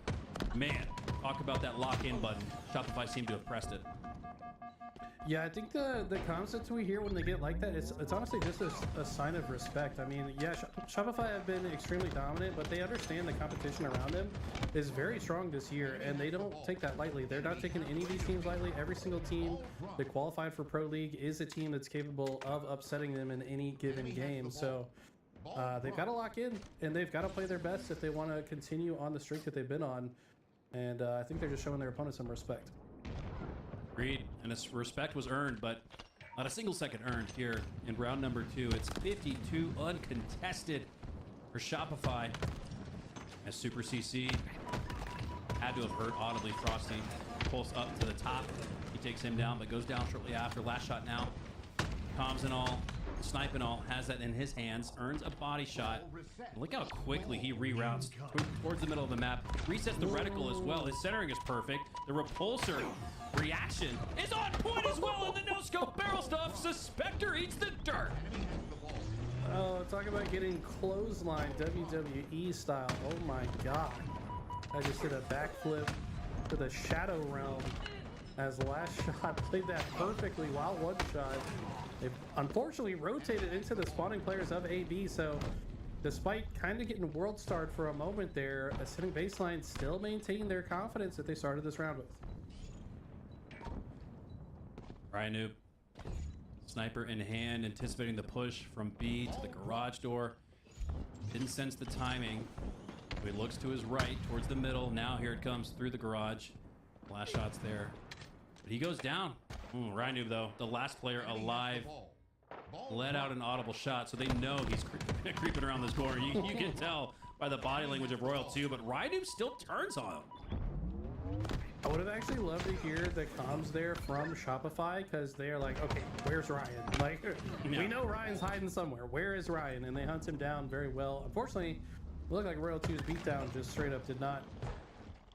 man, talk about that lock-in button. Shopify seemed to have pressed it. Yeah, I think the concepts we hear when they get like that, it's honestly just a sign of respect. I mean, yeah, Shopify have been extremely dominant, but they understand the competition around them is very strong this year, and they don't take that lightly. They're not taking any of these teams lightly. Every single team that qualified for Pro League is a team that's capable of upsetting them in any given game. So they've got to lock in, and they've got to play their best if they want to continue on the streak that they've been on. And I think they're just showing their opponents some respect. Agreed, and this respect was earned, but not a single second earned here in round number 2. It's 52 uncontested for Shopify as Super CC had to have hurt audibly Frosty. Pulls up to the top. He takes him down, but goes down shortly after. Last shot now. Comms and all, snipe and all, has that in his hands, earns a body shot. Look how quickly he reroutes towards the middle of the map. Resets the reticle as well. His centering is perfect. The repulsor reaction is on point as well, and the no-scope barrel stuff The Spectre eats the dirt. Oh, talk about getting clothesline WWE style. Oh my god. I just did a backflip to the Shadow Realm as last shot played that perfectly while one shot. It unfortunately rotated into the spawning players of AB, so despite kind of getting world starred for a moment there, Ascending Baseline still maintained their confidence that they started this round with. Ryan Noob, sniper in hand, anticipating the push from B to the garage door. Didn't sense the timing. He looks to his right towards the middle. Now here it comes through the garage. Last shot's there. But he goes down. Ryan Noob, though, the last player alive, let out an audible shot, so they know he's creeping around this corner. You can tell by the body language of Royal 2, but Ryan Noob still turns on him. I would have actually loved to hear the comms there from Shopify, because they are like, okay, where's Ryan? Like, we know Ryan's hiding somewhere. Where is Ryan? And they hunt him down very well. Unfortunately, it looked like Royal 2's beatdown just straight up did not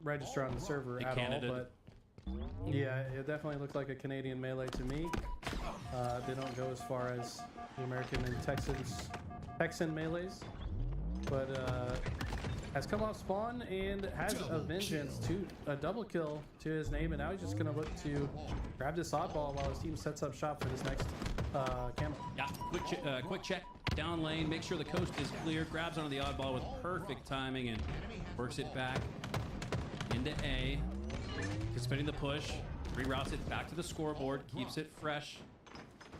register on the server at all. But yeah, it definitely looked like a Canadian melee to me. They don't go as far as the American and Texan melees, but has come off spawn and has a vengeance to a double kill to his name, and now he's just gonna look to grab this oddball while his team sets up shop for this next camo. Yeah, quick check down lane, make sure the coast is clear, grabs onto the oddball with perfect timing and works it back into A, anticipating the push, reroutes it back to the scoreboard, keeps it fresh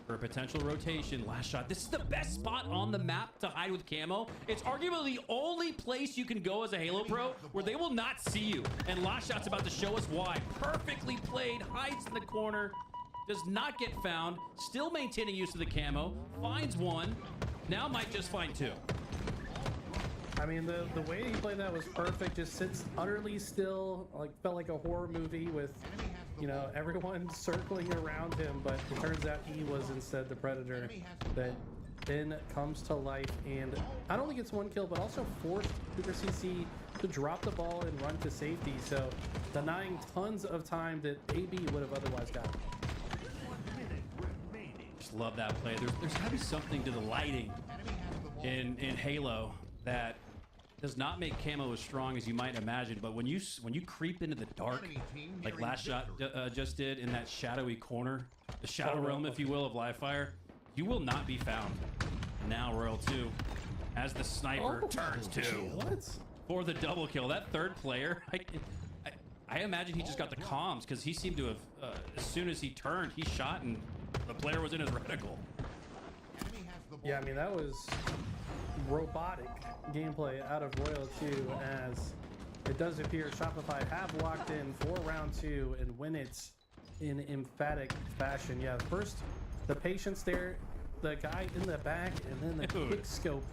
for a potential rotation. Last shot. This is the best spot on the map to hide with camo. It's arguably the only place you can go as a Halo Pro where they will not see you. And last shot's about to show us why. Perfectly played, hides in the corner, does not get found, still maintaining use of the camo, finds one, now might just find two. I mean, the way he played that was perfect. Just sits utterly still, like felt like a horror movie with, you know, everyone circling around him. But it turns out he was instead the predator that then comes to life and not only gets one kill, but also forced Cooper CC to drop the ball and run to safety. So denying tons of time that AB would have otherwise got. Just love that play. There's gotta be something to the lighting in Halo that does not make camo as strong as you might imagine, but when you creep into the dark, like last shot just did in that shadowy corner, the shadow realm, if you will, of live fire, you will not be found. Now Royal 2, as the sniper turns two for the double kill. That third player, I imagine he just got the comms because he seemed to have, as soon as he turned, he shot and the player was in his reticle. Yeah, I mean, that was robotic gameplay out of Royal 2, as it does appear Shopify have locked in for round 2 and win it in emphatic fashion. Yeah, first the patience there, the guy in the back, and then the quick scope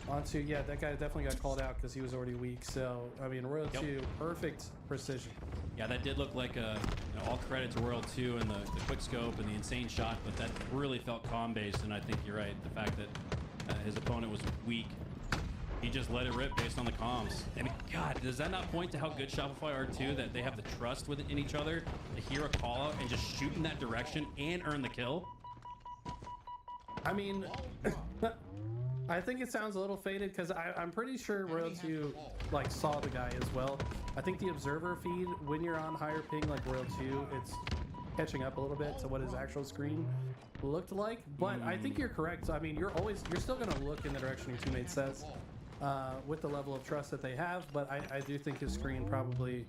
onto, yeah, that guy definitely got called out because he was already weak. So I mean, Royal 2, perfect precision. Yeah, that did look like a, you know, all credit to Royal 2 and the quick scope and the insane shot, but that really felt comm based, and I think you're right. The fact that his opponent was weak, he just let it rip based on the comms. I mean, God, does that not point to how good Shopify are too, that they have the trust in each other to hear a call out and just shoot in that direction and earn the kill? I mean, I think it sounds a little faded because I'm pretty sure Royal 2 like saw the guy as well. I think the observer feed, when you're on higher ping like Royal 2, it's catching up a little bit to what his actual screen looked like. But I think you're correct. I mean, you're still going to look in the direction your teammate says with the level of trust that they have. But I do think his screen probably,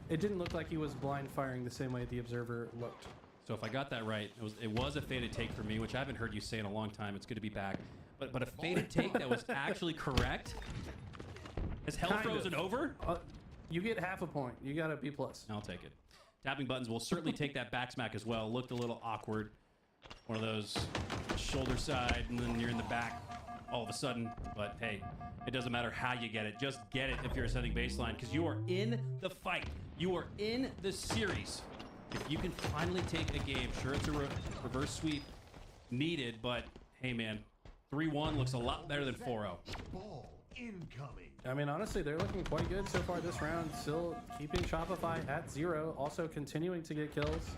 it didn't look like he was blind firing the same way the observer looked. So if I got that right, it was a faded take for me, which I haven't heard you say in a long time. It's good to be back. But a faded take that was actually correct? Is hell frozen over? You get half a point. You got a B+. I'll take it. Tapping buttons will certainly take that back smack as well. Looked a little awkward. One of those shoulder side, and then you're in the back all of a sudden. But hey, it doesn't matter how you get it. Just get it if you're ascending baseline, because you are in the fight. You are in the series. If you can finally take a game, sure, it's a reverse sweep needed, but hey, man, 3-1 looks a lot better than 4-0. Ball incoming. I mean, honestly, they're looking quite good so far this round. Still keeping Shopify at 0. Also continuing to get kills.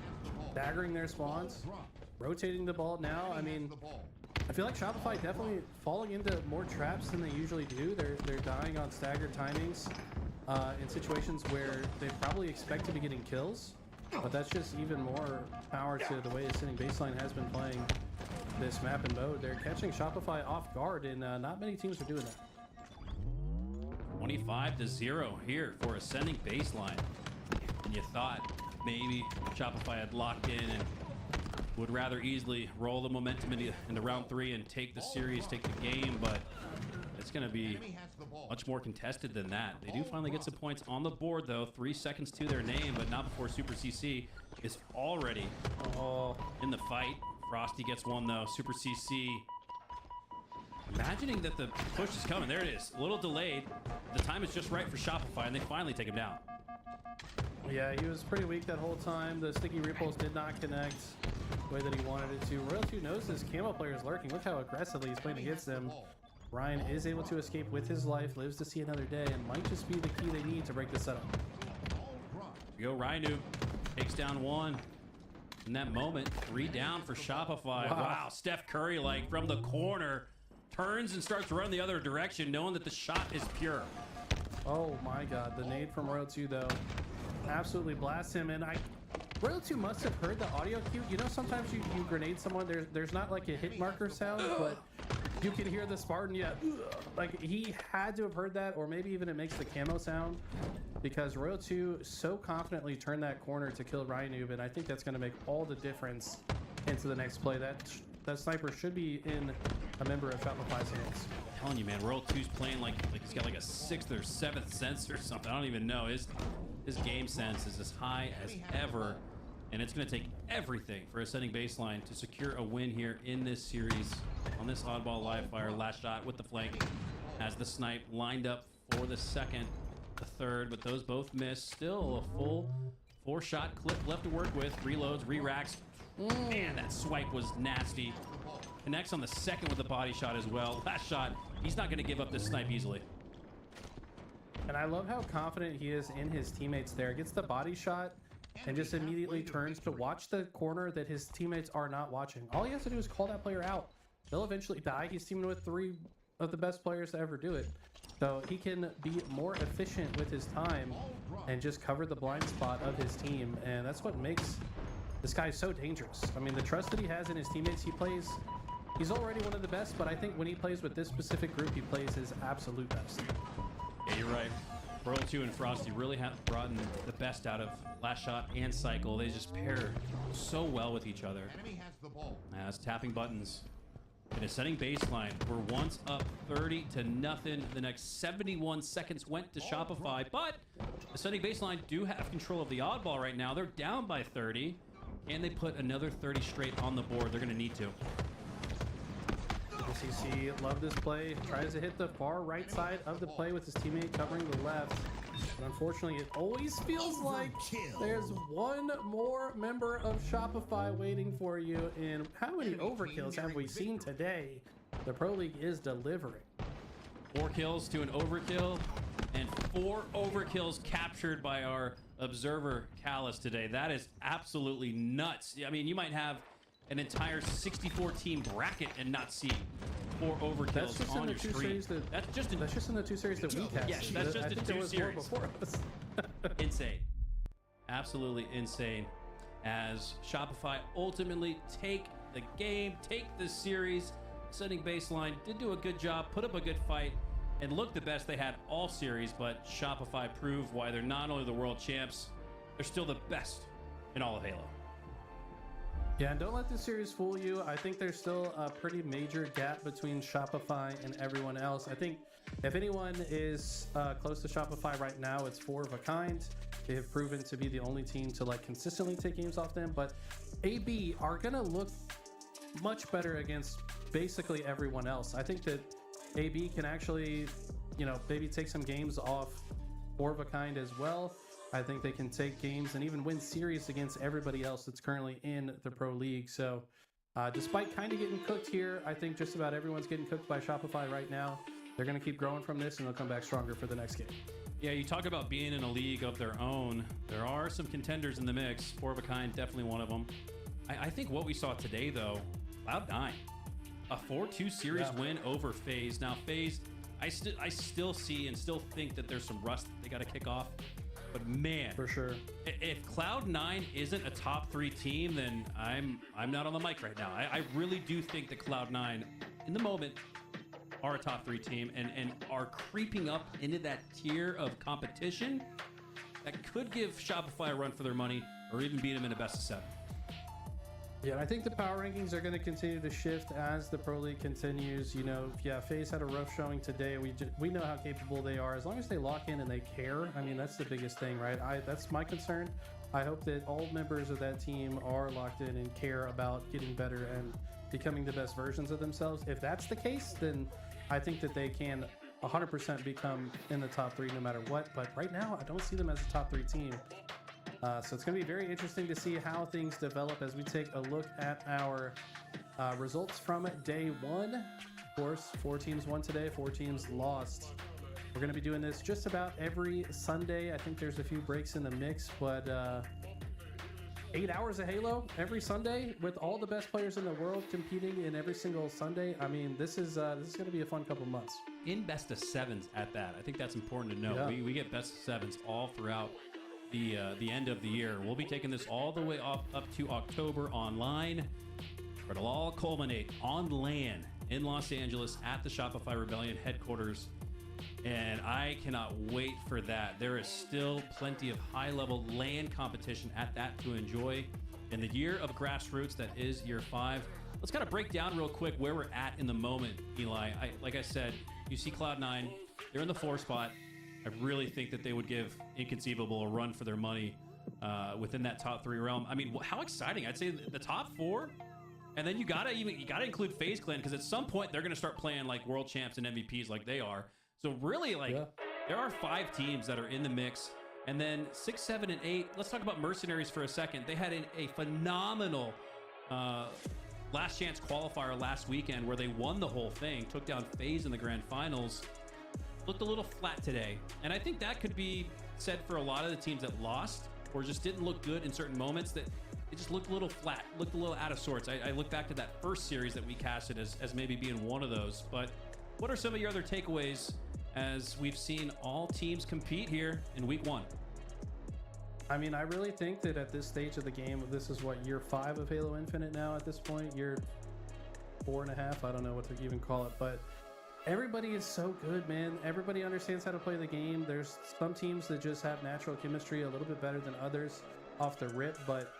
Daggering their spawns. Rotating the ball now. I mean, I feel like Shopify definitely falling into more traps than they usually do. They're dying on staggered timings in situations where they probably expect to be getting kills. But that's just even more power to the way Ascending Baseline has been playing this map and mode. They're catching Shopify off guard, and not many teams are doing that. 25-0 here for Ascending Baseline. And you thought maybe Shopify had locked in and would rather easily roll the momentum into round 3 and take the series, take the game, but it's going to be much more contested than that. They do finally get some points on the board, though. 3 seconds to their name, but not before Super CC is already in the fight. Frosty gets one, though. Super CC imagining that the push is coming. There it is. A little delayed. The time is just right for Shopify, and they finally take him down. Yeah, he was pretty weak that whole time. The sticky repulse did not connect the way that he wanted it to. Royal 2 knows his camo player is lurking. Look how aggressively he's playing against them. Ryan is able to escape with his life, lives to see another day, and might just be the key they need to break this setup. Here we go, Rhino takes down one. In that moment, 3 down for Shopify. Wow, Steph Curry, like from the corner, turns and starts to run the other direction, knowing that the shot is pure. Oh my god, the nade from Royal 2 though absolutely blasts him, and Royal 2 must have heard the audio cue. You know, sometimes you grenade someone, there's not like a hit marker sound, but you can hear the Spartan, like he had to have heard that, or maybe even it makes the camo sound, because Royal 2 so confidently turned that corner to kill Ryanoob, and I think that's going to make all the difference into the next play. That sniper should be in a member of Shopify's hands. I'm telling you, man, Royal 2's playing like he's got like a 6th or 7th sense or something. I don't even know. His game sense is as high as ever, and it's going to take everything for Ascending Baseline to secure a win here in this series on this oddball live fire. Last shot with the flank has the snipe lined up for the second, the third, but those both missed. Still a full 4-shot clip left to work with. Reloads, re-racks. Man, that swipe was nasty. Connects on the second with the body shot as well. Last shot, he's not going to give up this snipe easily. And I love how confident he is in his teammates there. Gets the body shot and just immediately turns to watch the corner that his teammates are not watching. All he has to do is call that player out. They'll eventually die. He's teaming with 3 of the best players to ever do it. So he can be more efficient with his time and just cover the blind spot of his team. And that's what makes this guy so dangerous. I mean, the trust that he has in his teammates, he's already one of the best, but I think when he plays with this specific group, he plays his absolute best. Yeah, you're right. Royal 2 and Frosty really have brought in the best out of Last Shot and Cycle. They just pair so well with each other. As tapping buttons. And Ascending Baseline were once up 30-0. The next 71 seconds went to Shopify, but Ascending Baseline do have control of the oddball right now. They're down by 30, and they put another 30 straight on the board. They're going to need to. CC love this play. Tries to hit the far right side of the play with his teammate covering the left. But unfortunately, it always feels like there's one more member of Shopify waiting for you. And how many overkills have we seen today? The Pro League is delivering. 4 kills to an overkill, and 4 overkills captured by our observer Callus today. That is absolutely nuts. I mean, you might have an entire 64 team bracket and not see 4 overkills on your screen. That's just in the 2 series that we casted. Yes, that's just in 2 series. Before us. Insane. Absolutely insane. As Shopify ultimately take the game, take the series. Ascending Baseline did do a good job, put up a good fight, and looked the best they had all series, but Shopify proved why they're not only the world champs, they're still the best in all of Halo. Yeah, and don't let this series fool you. I think there's still a pretty major gap between Shopify and everyone else. I think if anyone is close to Shopify right now, it's 4 of a kind. They have proven to be the only team to like consistently take games off them, but AB are gonna look much better against basically everyone else. I think that AB can actually, maybe take some games off 4 of a kind as well. I think they can take games and even win series against everybody else that's currently in the Pro League. So despite kind of getting cooked here, I think just about everyone's getting cooked by Shopify right now. they're going to keep growing from this, and they'll come back stronger for the next game. Yeah, you talk about being in a league of their own. There are some contenders in the mix. Four of a Kind, definitely one of them. I think what we saw today, though, Cloud9, a 4-2 series win over FaZe. Now, FaZe, I still see and still think that there's some rust they got to kick off. But man, for sure, if Cloud9 isn't a top 3 team, then I'm not on the mic right now. I really do think that Cloud9, in the moment, are a top 3 team and are creeping up into that tier of competition that could give Shopify a run for their money or even beat them in a best of 7. Yeah, I think the power rankings are going to continue to shift as the Pro League continues. You know, yeah, FaZe had a rough showing today. We know how capable they are. As long as they lock in and they care, I mean, that's the biggest thing, right? That's my concern. I hope that all members of that team are locked in and care about getting better and becoming the best versions of themselves. If that's the case, then I think that they can 100% become in the top 3 no matter what. But right now, I don't see them as a top 3 team. So it's going to be very interesting to see how things develop as we take a look at our results from day 1. Of course, 4 teams won today, 4 teams lost. We're going to be doing this just about every Sunday. I think there's a few breaks in the mix, but 8 hours of Halo every Sunday with all the best players in the world competing in every single Sunday. I mean, this is going to be a fun couple months. In best of 7s at that. I think that's important to know. Yeah. We get best of 7s all throughout the end of the year. We'll be taking this all the way up to October online, but it'll all culminate on LAN in Los Angeles at the Shopify Rebellion headquarters, and I cannot wait for that. There is still plenty of high-level LAN competition at that to enjoy in the year of grassroots that is year 5. Let's kind of break down real quick where we're at in the moment, Eli. Like I said, you see Cloud9, they're in the 4 spot. I really think that they would give Inconceivable a run for their money within that top 3 realm. I mean, how exciting! I'd say the top 4, and then you gotta include FaZe Clan, because at some point they're gonna start playing like world champs and MVPs like they are. So really, there are 5 teams that are in the mix, and then 6, 7, and 8. Let's talk about Mercenaries for a second. They had a phenomenal last chance qualifier last weekend where they won the whole thing, took down FaZe in the grand finals. Looked a little flat today, and I think that could be said for a lot of the teams that lost or just didn't look good in certain moments, that it just looked a little flat, looked a little out of sorts. I look back to that first series that we casted as maybe being one of those. But what are some of your other takeaways as we've seen all teams compete here in week 1? I mean, I really think that at this stage of the game, this is what, year 5 of Halo Infinite now at this point, year 4.5, I don't know what to even call it, but everybody is so good, man. Everybody understands how to play the game. There's some teams that just have natural chemistry a little bit better than others off the rip, but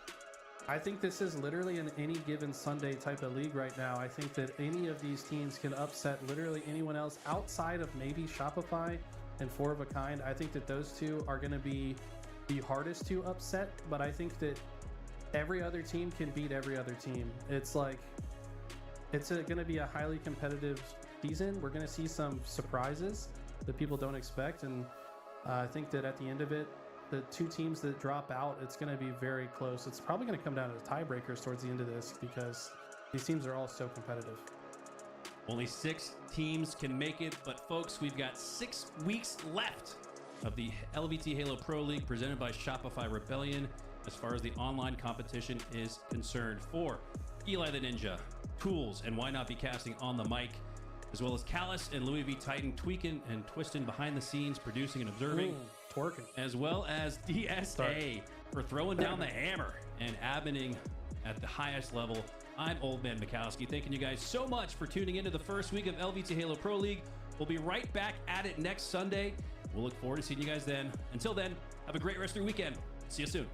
I think this is literally an any given Sunday type of league right now. I think that any of these teams can upset literally anyone else outside of maybe Shopify and 4 of a Kind. I think that those 2 are going to be the hardest to upset, but I think that every other team can beat every other team. It's like, it's going to be a highly competitive season. We're going to see some surprises that people don't expect, and I think that at the end of it, the 2 teams that drop out, it's going to be very close. It's probably going to come down to tiebreakers towards the end of this, because these teams are all so competitive. Only 6 teams can make it, but folks, we've got 6 weeks left of the LVT Halo Pro League presented by Shopify Rebellion as far as the online competition is concerned. For Eli the Ninja, Tools, and Why Not Be Casting on the mic, as well as Callus and Louis V Titan tweaking and twisting behind the scenes, producing and observing, twerking, as well as DSA for throwing down the hammer and adminning at the highest level. I'm Old Man Mikowski, thanking you guys so much for tuning into the first week of LVT Halo Pro League. We'll be right back at it next Sunday. We'll look forward to seeing you guys then. Until then, have a great rest of your weekend. See you soon.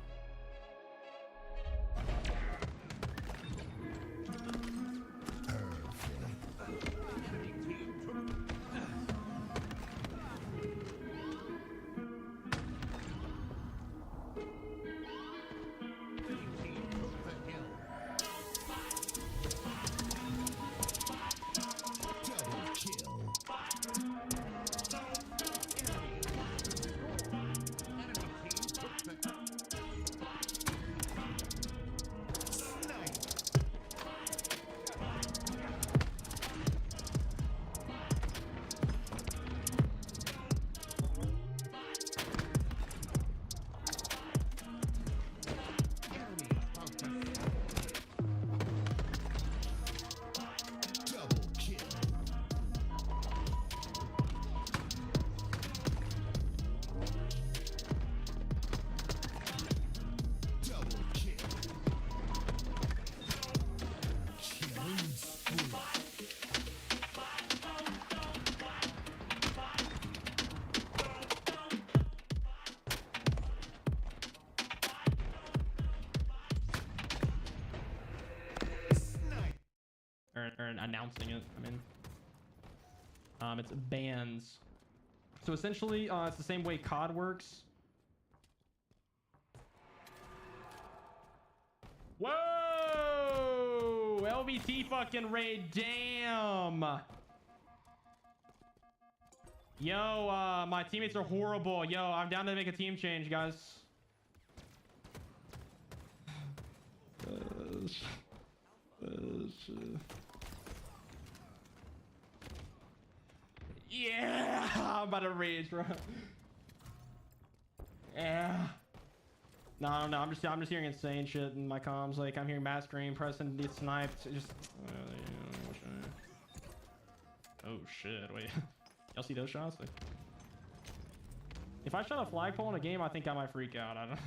or announcing it. I mean, it's bans. So essentially, it's the same way COD works. Whoa! LBT fucking raid, damn! Yo, my teammates are horrible. Yo, I'm down to make a team change, guys. Yeah, I'm about to rage, bro. Yeah. No, I'm just hearing insane shit in my comms. Like I'm hearing Matt scream, Preston get sniped. Just. Oh shit! Wait, y'all see those shots? Like, if I shot a flagpole in a game, I think I might freak out. I don't.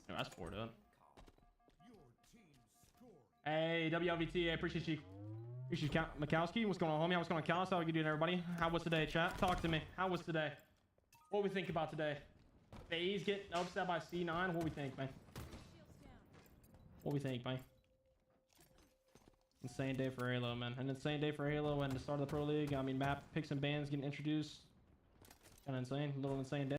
No, that's 4 done. Hey, WLVT, I appreciate you. Appreciate you, Mikowski. What's going on, homie? What's going on, Callis? How are you doing, everybody? How was today, chat? Talk to me. How was today? What we think about today? FaZe get upset by C9. What we think, man? What we think, man? Insane day for Halo, man. An insane day for Halo and the start of the Pro League. I mean, map picks and bans getting introduced. Kind of insane. A little insane day.